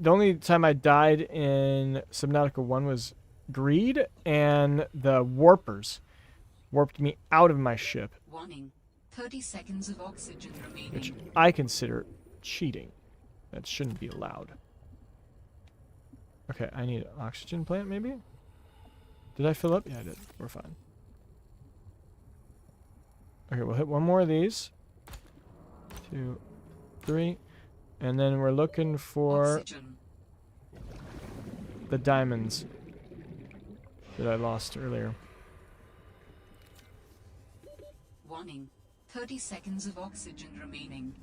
Speaker 1: only time I died in Subnautica 1 was greed, and the warpers warped me out of my ship.
Speaker 15: Warning. 30 seconds of oxygen remaining.
Speaker 1: Which I consider cheating. That shouldn't be allowed. Okay, I need an oxygen plant, maybe? Did I fill up? Yeah, I did. We're fine. Okay, we'll hit one more of these. 2, 3. And then we're looking for
Speaker 15: Oxygen.
Speaker 1: the diamonds that I lost earlier.
Speaker 15: Warning. 30 seconds of oxygen remaining.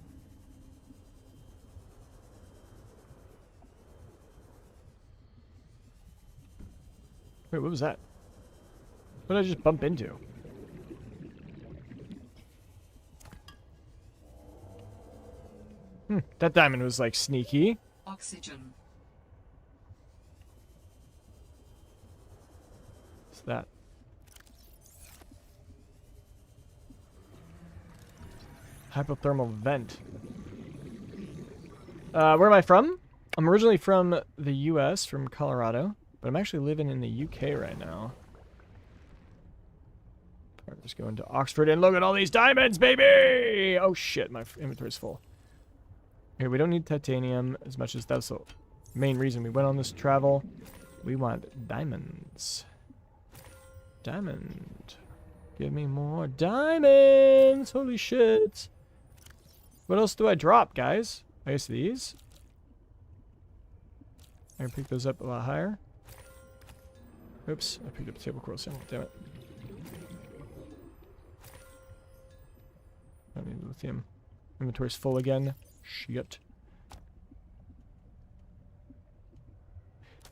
Speaker 1: Wait, what was that? What did I just bump into? That diamond was like sneaky.
Speaker 15: Oxygen.
Speaker 1: What's that? Hypothermal vent. Where am I from? I'm originally from the US, from Colorado, but I'm actually living in the UK right now. Let's go into Oxford and look at all these diamonds, baby! Oh shit, my inventory's full. Okay, we don't need titanium as much as that's the main reason we went on this travel. We want diamonds. Diamond. Give me more diamonds! Holy shit! What else do I drop, guys? I guess these. I can pick those up a lot higher. Oops, I picked up a table coral sample, damn it. I don't need lithium. Inventory's full again. Shit.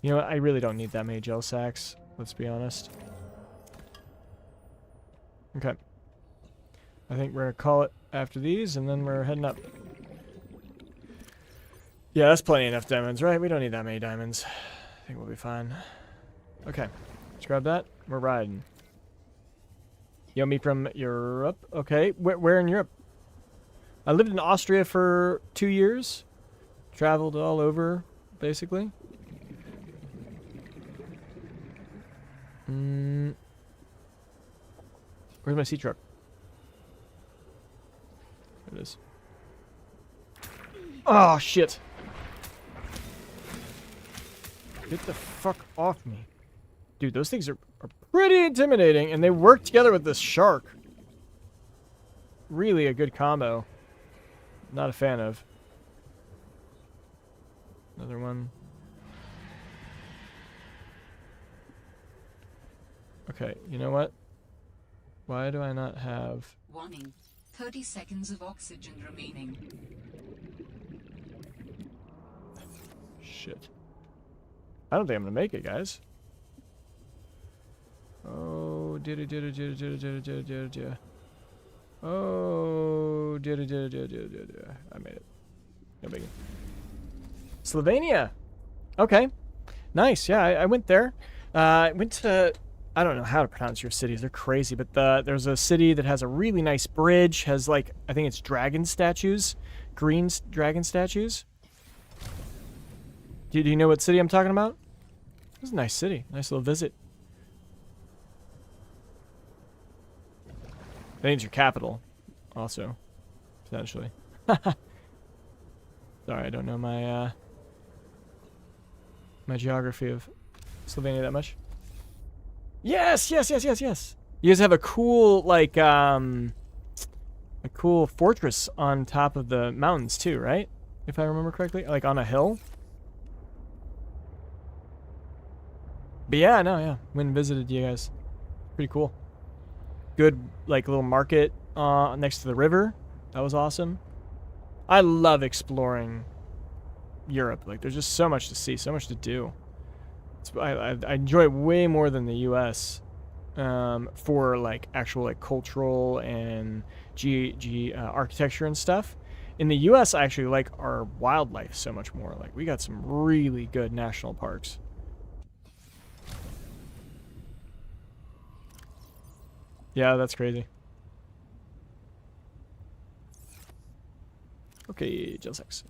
Speaker 1: You know what? I really don't need that many gel sacks. Let's be honest. Okay. I think we're gonna call it after these, and then we're heading up. Yeah, that's plenty enough diamonds, right? We don't need that many diamonds. I think we'll be fine. Okay. Let's grab that. We're riding. Yo, me from Europe. Okay. Where in Europe? I lived in Austria for 2 years. Traveled all over, basically. Where's my sea truck? There it is. Oh, shit. Get the fuck off me. Dude, those things are pretty intimidating, and they work together with this shark. Really a good combo. Not a fan of. Another one. Okay, you know what? Why do I not have...
Speaker 15: Warning. 30 seconds of oxygen remaining.
Speaker 1: Shit. I don't think I'm gonna make it, guys. Oh, Oh, I made it. No biggie. Slovenia. Okay. Nice. Yeah, I went there. I went to... I don't know how to pronounce your cities. They're crazy. But there's a city that has a really nice bridge. Has, like, I think it's dragon statues. Green dragon statues. Do you know what city I'm talking about? It's a nice city. Nice little visit. I think it's your capital. also, potentially. Sorry, I don't know my my geography of Slovenia that much. Yes, yes, yes, yes, yes. You guys have a cool, like, a cool fortress on top of the mountains too, right? If I remember correctly, like on a hill. But yeah, no, yeah. Went and visited you guys. Pretty cool. Good, like, little market next to the river. That was awesome. I love exploring Europe. Like, there's just so much to see, so much to do. I enjoy it way more than the U.S. For like actual like cultural and architecture and stuff. In the U.S., I actually like our wildlife so much more. Like, we got some really good national parks. Yeah, that's crazy. Okay, gel sacks.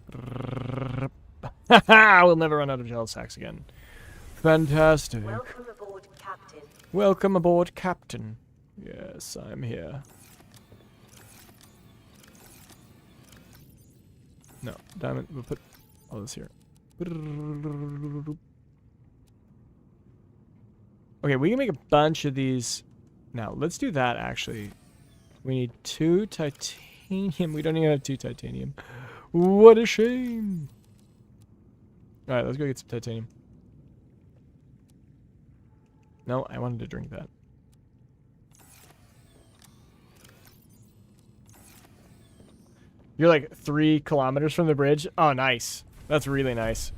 Speaker 1: We'll never run out of gel sacks again. Fantastic.
Speaker 6: Welcome aboard, Captain.
Speaker 1: Welcome aboard, Captain. Yes, I'm here. No, damn it. We'll put all this here. Okay, we can make a bunch of these. Now, let's do that, actually. We need 2 titanium. We don't even have 2 titanium. What a shame. Alright, let's go get some titanium. No, I wanted to drink that. You're like 3 kilometers from the bridge? Oh, nice. That's really nice.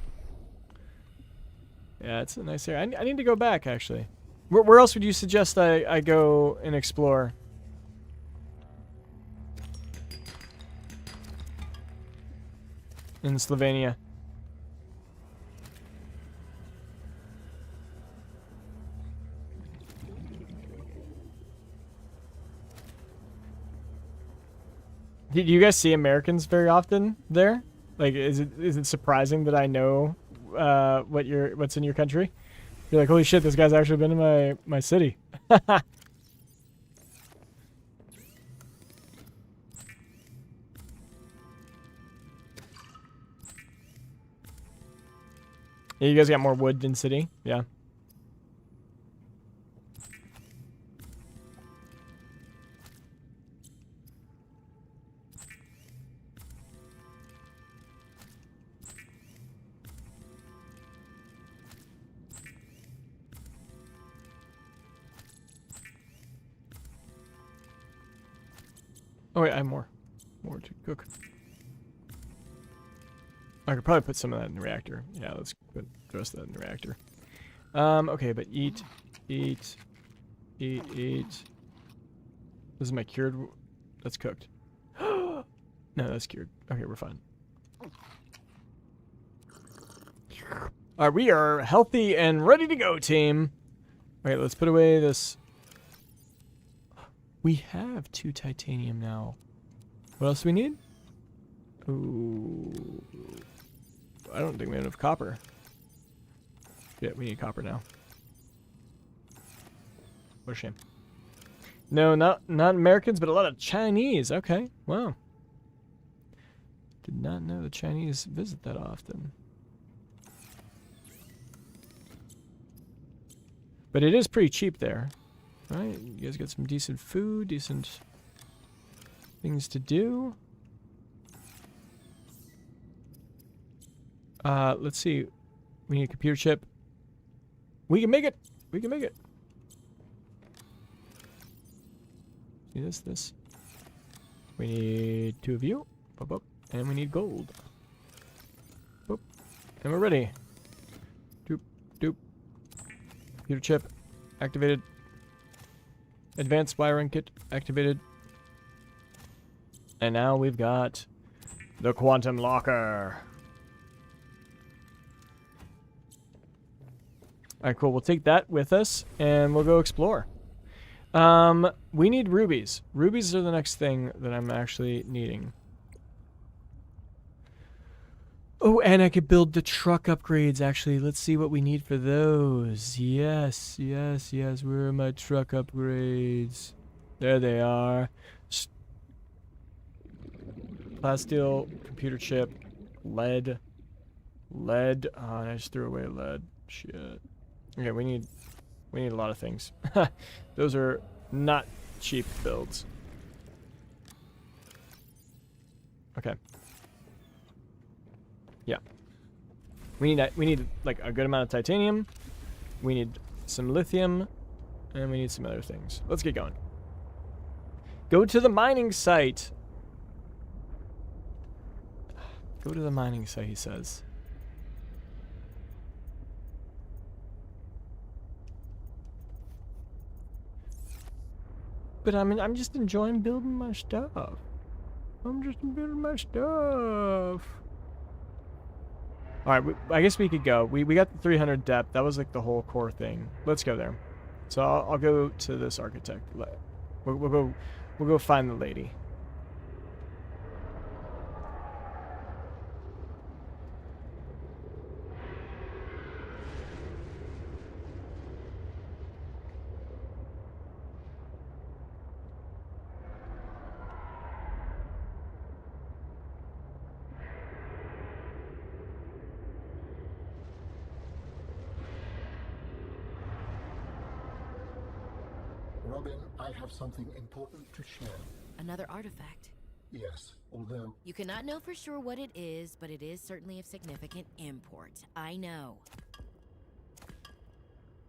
Speaker 1: Yeah, it's a nice area. I need to go back, actually. Where else would you suggest I go and explore? In Slovenia. Do you guys see Americans very often there? Like, is it surprising that I know what's in your country? You're like, holy shit, this guy's actually been in my city. Yeah, you guys got more wood than city? Yeah. Oh wait, I have more to cook. I could probably put some of that in the reactor. Yeah, let's put the rest of that in the reactor. Okay, but eat. This is my cured. That's cooked. No, that's cured. Okay, we're fine. Alright, we are healthy and ready to go, team. Okay, let's put away this. We have 2 titanium now. What else do we need? Ooh. I don't think we have enough copper. Yeah, we need copper now. What a shame. No, not Americans, but a lot of Chinese. Okay, wow. Did not know the Chinese visit that often. But it is pretty cheap there. Right, you guys got some decent food, decent things to do. Let's see. We need a computer chip. We can make it. We can make it. See this. We need 2 of you. Boop, boop. And we need gold. Boop. And we're ready. Doop, doop. Computer chip activated. Advanced wiring kit activated. And now we've got the quantum locker. Alright, cool. We'll take that with us and we'll go explore. We need rubies. Rubies are the next thing that I'm actually needing. Oh, and I could build the truck upgrades, actually. Let's see what we need for those. Yes. Where are my truck upgrades? There they are. Plasteel, computer chip, lead. Lead. Oh, I just threw away lead. Shit. Okay, we need a lot of things. Those are not cheap builds. Okay. Yeah. We need like a good amount of titanium. We need some lithium, and we need some other things. Let's get going. Go to the mining site. Go to the mining site, he says. But I mean, I'm just enjoying building my stuff. I'm just building my stuff. All right, I guess we could go. We got the 300 depth. That was like the whole core thing. Let's go there. So I'll go to this architect. We'll go find the lady.
Speaker 4: Robin, I have something important to share.
Speaker 16: Another artifact.
Speaker 4: Yes, although...
Speaker 16: You cannot know for sure what it is, but it is certainly of significant import. I know.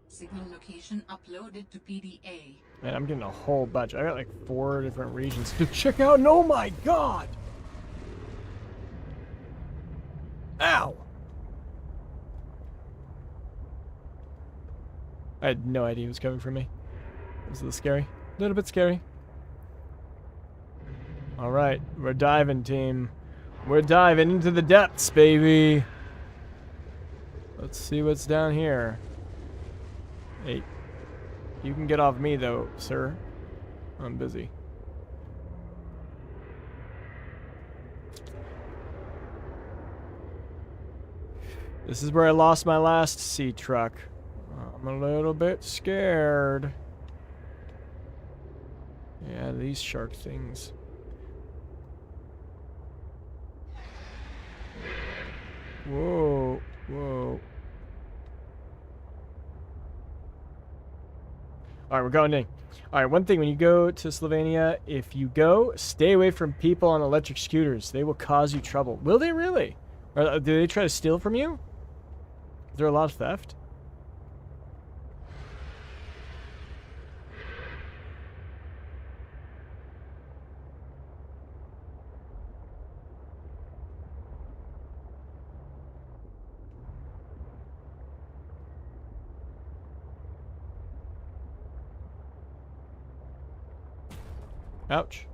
Speaker 15: Signal location uploaded to PDA.
Speaker 1: Man, I'm getting a whole bunch. I got like 4 different regions to check out. And oh my god! Ow! I had no idea he was coming for me. It was a little scary. A little bit scary. Alright, we're diving, team. We're diving into the depths, baby. Let's see what's down here. Hey, you can get off me, though, sir. I'm busy. This is where I lost my last sea truck. I'm a little bit scared. Yeah, these shark things. Whoa, whoa. Alright, we're going in. Alright, one thing, when you go to Slovenia, if you go, stay away from people on electric scooters. They will cause you trouble. Will they really? Or do they try to steal from you? Is there a lot of theft? Ouch.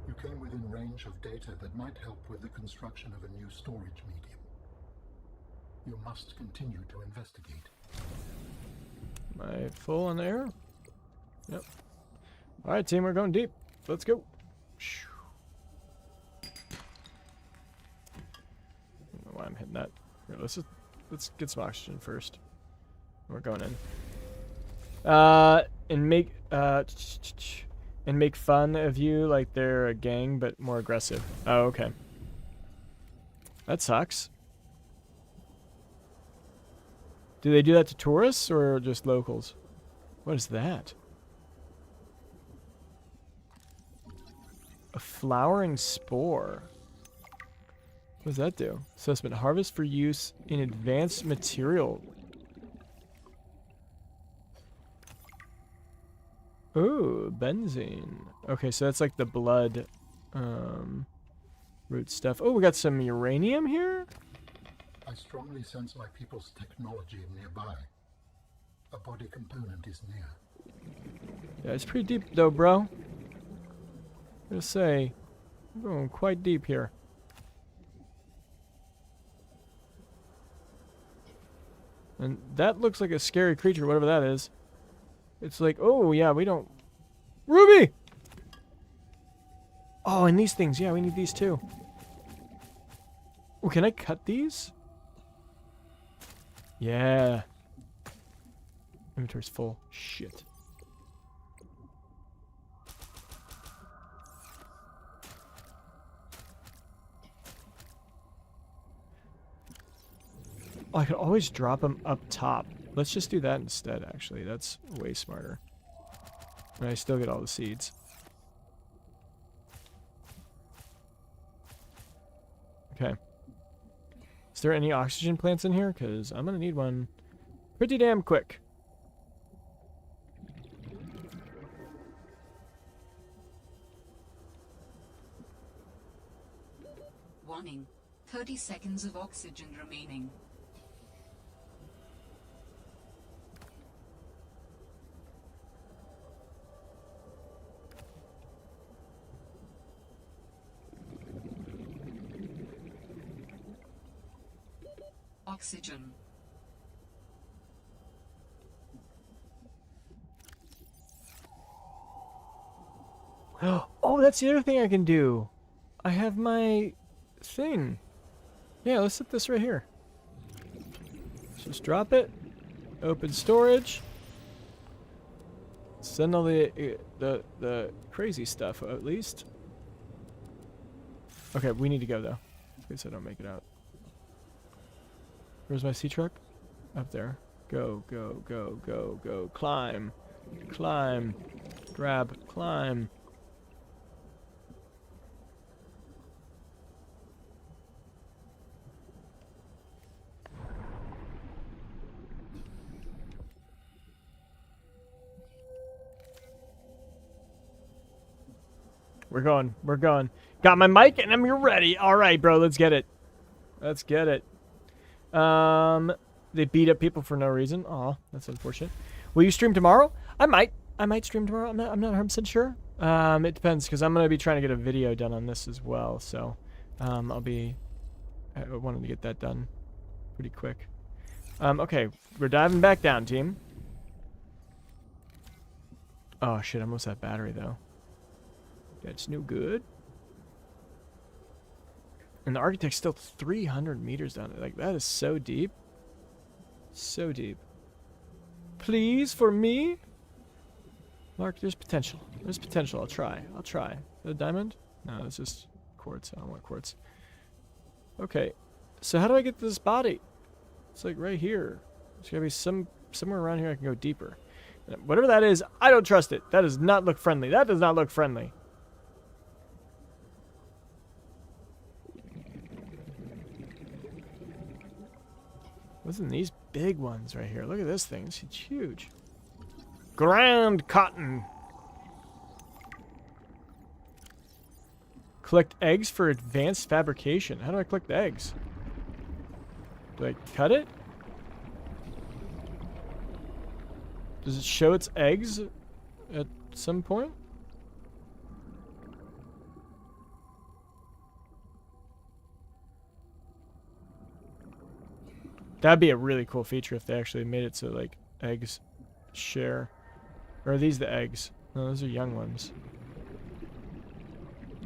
Speaker 4: You came within range of data that might help with the construction of a new storage medium. You must continue to investigate.
Speaker 1: Am I full on air? Yep. Alright, team, we're going deep. Let's go. I don't know why I'm hitting that. Here, let's get some oxygen first. We're going in. And make fun of you like they're a gang, but more aggressive. Oh, okay. That sucks. Do they do that to tourists or just locals? What is that? A flowering spore. What does that do? Assessment. Harvest for use in advanced material. Ooh, benzene. Okay, so that's like the blood root stuff. Oh, we got some uranium here?
Speaker 4: I strongly sense my people's technology nearby. A body component is near.
Speaker 1: Yeah, it's pretty deep though, bro. I'm gonna say, we're going quite deep here. And that looks like a scary creature, whatever that is. It's like, oh yeah, we don't... Ruby! Oh, and these things, yeah, we need these too. Oh, can I cut these? Yeah. Inventory's full. Shit. Oh, I could always drop them up top. Let's just do that instead, actually. That's way smarter. And I still get all the seeds. Okay. Is there any oxygen plants in here? Because I'm going to need one pretty damn quick.
Speaker 15: Warning. 30 seconds of oxygen remaining. Oxygen.
Speaker 1: Oh, that's the other thing I can do. I have my thing. Yeah, let's set this right here. Just drop it. Open storage. Send all the crazy stuff at least. Okay, we need to go though. In case I don't make it out. Where's my sea truck? Up there. Go, go, go, go, go. Climb. Climb. Grab. Climb. We're going. We're going. Got my mic and I'm ready. All right, bro. Let's get it. Let's get it. They beat up people for no reason. Aw, that's unfortunate. Will you stream tomorrow? I might. I might stream tomorrow. I'm not 100% sure. It depends because I'm going to be trying to get a video done on this as well. So, I wanted to get that done pretty quick. Okay. We're diving back down, team. Oh, shit. I almost have battery, though. That's no good. And the architect's still 300 meters down. Like, that is so deep. So deep. Please, for me? Mark, there's potential. There's potential. I'll try. I'll try. Is that a diamond? No, it's just quartz. I don't want quartz. Okay. So how do I get to this body? It's like right here. There's gotta be somewhere around here I can go deeper. And whatever that is, I don't trust it. That does not look friendly. That does not look friendly. Wasn't these big ones right here? Look at this thing. It's huge. Ground cotton. Collect eggs for advanced fabrication. How do I collect the eggs? Do I cut it? Does it show its eggs at some point? That'd be a really cool feature if they actually made it so, like, eggs share. Or are these the eggs? No, those are young ones.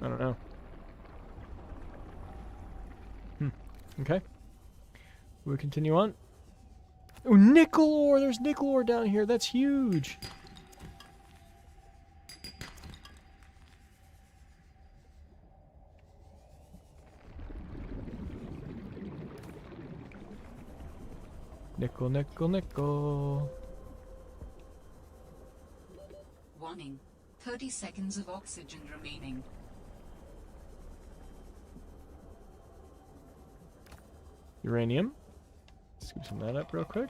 Speaker 1: I don't know. Okay. We'll continue on. Oh, nickel ore! There's nickel ore down here. That's huge. Nickel, nickel, nickel.
Speaker 15: Warning. 30 seconds of oxygen remaining.
Speaker 1: Uranium. Scoop some of that up real quick.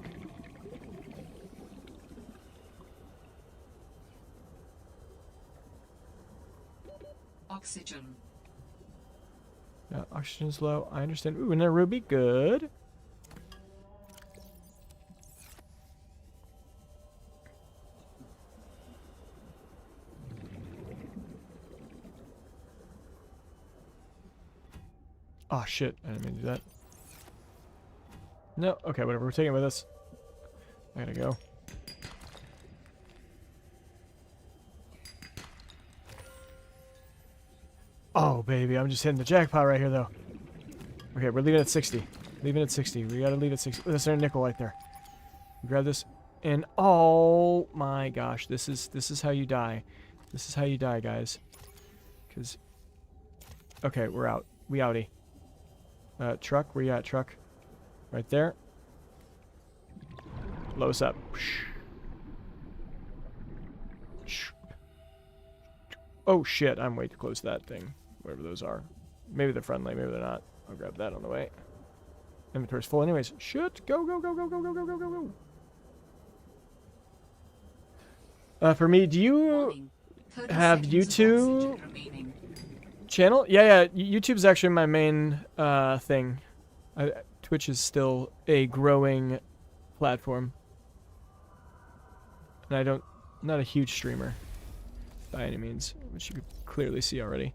Speaker 15: Oxygen.
Speaker 1: Yeah, oxygen's low. I understand. Ooh, and a ruby. Good. Oh, shit. I didn't mean to do that. No. Okay, whatever. We're taking it with us. I gotta go. Oh, baby. I'm just hitting the jackpot right here, though. Okay, we're leaving at 60. Leaving at 60. We gotta leave at 60. There's a nickel right there. Grab this. And oh my gosh. This is how you die. This is how you die, guys. Because... Okay, we're out. We outie. Truck. Where you at, truck? Right there. Blow us up. Oh shit, I'm way too close to that thing. Whatever those are. Maybe they're friendly, maybe they're not. I'll grab that on the way. Inventory's full anyways. Shit! Go, go, go, go, go, go, go, go, go, go. For me, do you have YouTube channel? Yeah, YouTube's actually my main thing. Twitch is still a growing platform. And I'm not a huge streamer by any means, which you could clearly see already.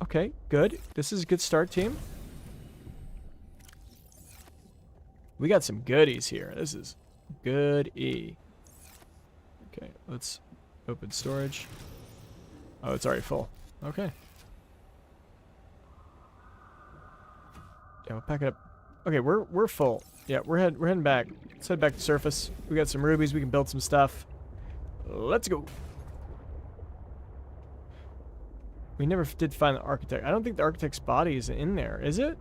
Speaker 1: Okay, good. This is a good start, team. We got some goodies here. This is good-y. Okay, let's open storage. Oh, it's already full. Okay. Yeah, we'll pack it up. Okay, we're full. Yeah, we're heading back. Let's head back to surface. We got some rubies. We can build some stuff. Let's go. We never did find the architect. I don't think the architect's body is in there, is it?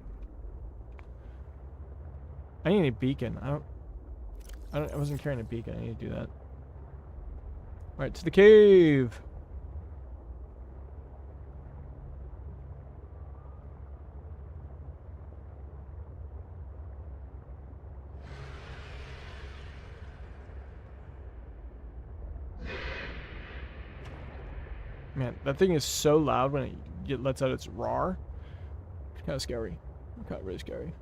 Speaker 1: I need a beacon. I wasn't carrying a beacon. I need to do that. Alright, to the cave. Man, that thing is so loud when it lets out its roar. It's kind of scary. Kind of really scary.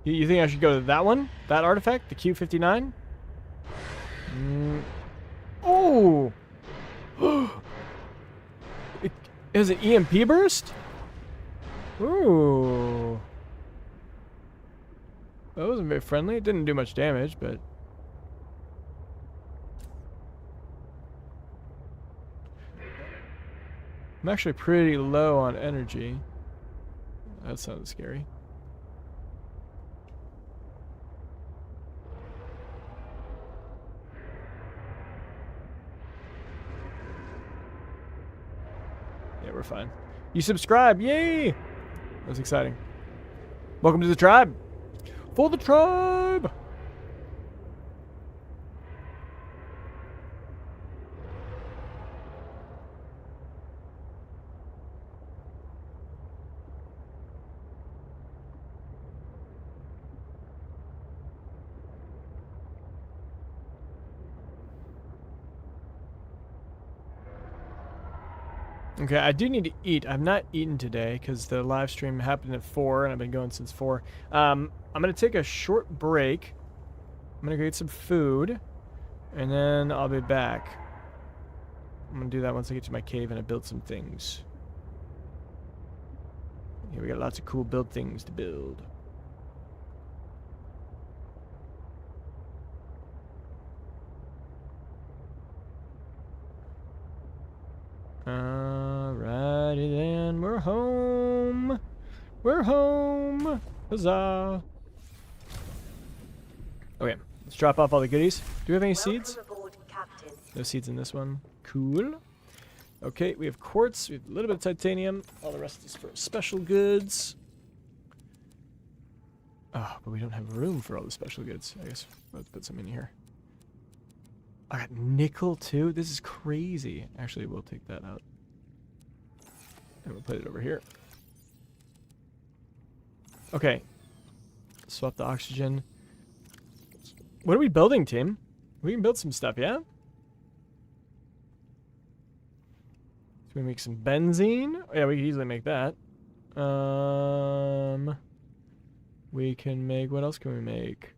Speaker 1: You think I should go to that one? That artifact? The Q59? Oh! It has an EMP burst? Ooh. That wasn't very friendly. It didn't do much damage, but... I'm actually pretty low on energy. That sounds scary. Yeah, we're fine. You subscribe, yay! That's exciting. Welcome to the tribe. For the tribe! Okay, I do need to eat. I've not eaten today because the live stream happened at 4 and I've been going since 4. I'm going to take a short break. I'm going to go get some food and then I'll be back. I'm going to do that once I get to my cave and I build some things. Yeah, we got lots of cool build things to build. Alrighty then, we're home. We're home. Huzzah. Okay, let's drop off all the goodies. Do we have any seeds? No seeds in this one. Cool. Okay, we have quartz, we have a little bit of titanium. All the rest is for special goods. Oh, but we don't have room for all the special goods. I guess let's put some in here. I got nickel too. This is crazy. Actually, we'll take that out. And we'll put it over here. Okay. Swap the oxygen. What are we building, team? We can build some stuff, yeah? So we make some benzene. Oh, yeah, we can easily make that. We can make, what else can we make?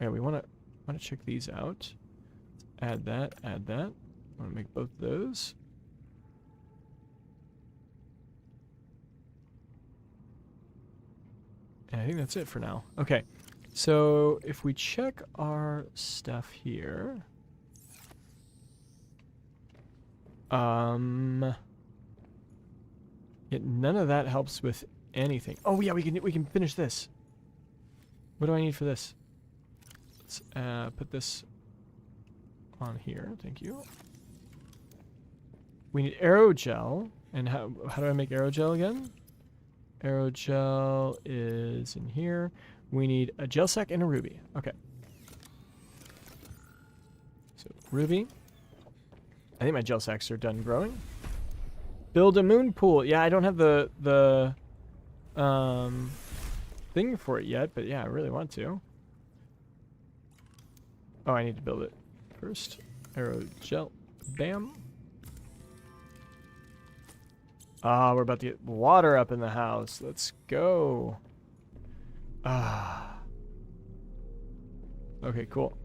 Speaker 1: Yeah, we want to check these out. Add that, add that. I want to make both those. And I think that's it for now. Okay, so if we check our stuff here, yeah, none of that helps with anything. Oh yeah, we can finish this. What do I need for this? Let's put this on here. Thank you. We need aerogel. And how do I make aerogel again? Aerogel is in here. We need a gel sack and a ruby. Okay. So ruby. I think my gel sacks are done growing. Build a moon pool. Yeah, I don't have the thing for it yet, but yeah, I really want to. Oh, I need to build it first. Aerogel. Bam. Ah, we're about to get water up in the house. Let's go. Ah. Okay, cool.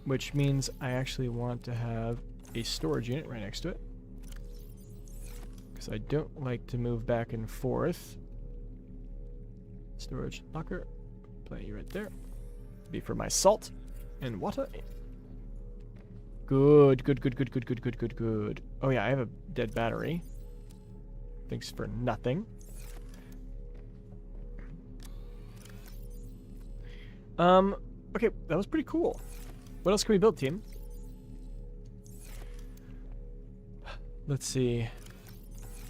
Speaker 1: Which means I actually want to have a storage unit right next to it. Because I don't like to move back and forth. Storage locker. Plant you right there. Be for my salt and water. Good, good, good, good, good, good, good, good, good. Oh yeah, I have a dead battery. Thanks for nothing. Okay, that was pretty cool. What else can we build, team? Let's see.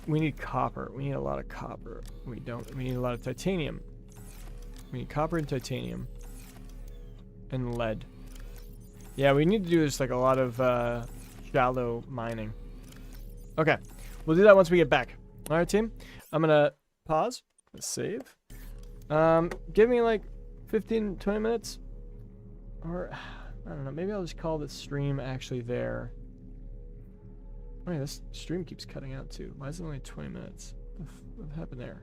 Speaker 1: We need copper. We need a lot of copper. We don't. We need a lot of titanium. We need copper and titanium. And lead. Yeah, we need to do this like a lot of shallow mining. Okay. We'll do that once we get back. Alright, team. I'm gonna pause. Let's save. Give me like 15, 20 minutes. Or, I don't know. Maybe I'll just call this stream actually there. Oh yeah, this stream keeps cutting out too. Why is it only 20 minutes? What happened there?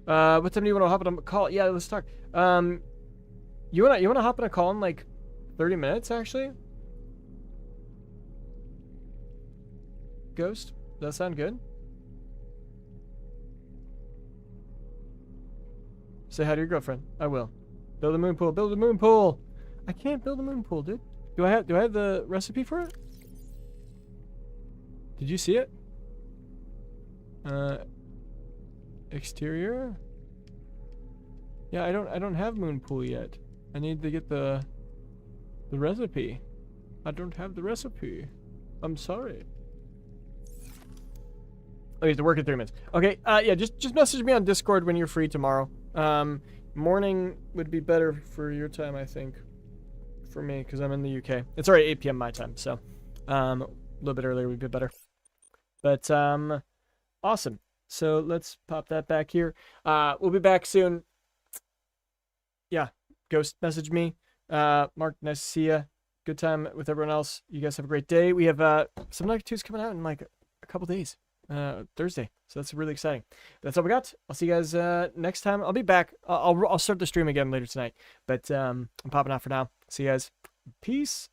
Speaker 1: What time do you want to hop on a call? Yeah, let's talk. You wanna hop on a call in like 30 minutes actually? Ghost? Does that sound good? Say hi to your girlfriend. I will. Build a moon pool. Build a moon pool. I can't build a moon pool, dude. Do I have the recipe for it? Did you see it? Exterior? Yeah, I don't have moon pool yet. I need to get the recipe. I don't have the recipe. I'm sorry. Oh, you have to work in 3 minutes. Okay, yeah, just message me on Discord when you're free tomorrow. Morning would be better for your time, I think. For me, because I'm in the UK. It's already 8 p.m. my time, so a little bit earlier would be better. But awesome. So let's pop that back here. We'll be back soon. Yeah, Ghost, message me. Mark, nice to see you. Good time with everyone else. You guys have a great day. We have Subnautica 2 is coming out in like a couple days. Thursday, so that's really exciting. That's all we got. I'll see you guys next time. I'll be back. I'll start the stream again later tonight, but I'm popping out for now. See you guys. Peace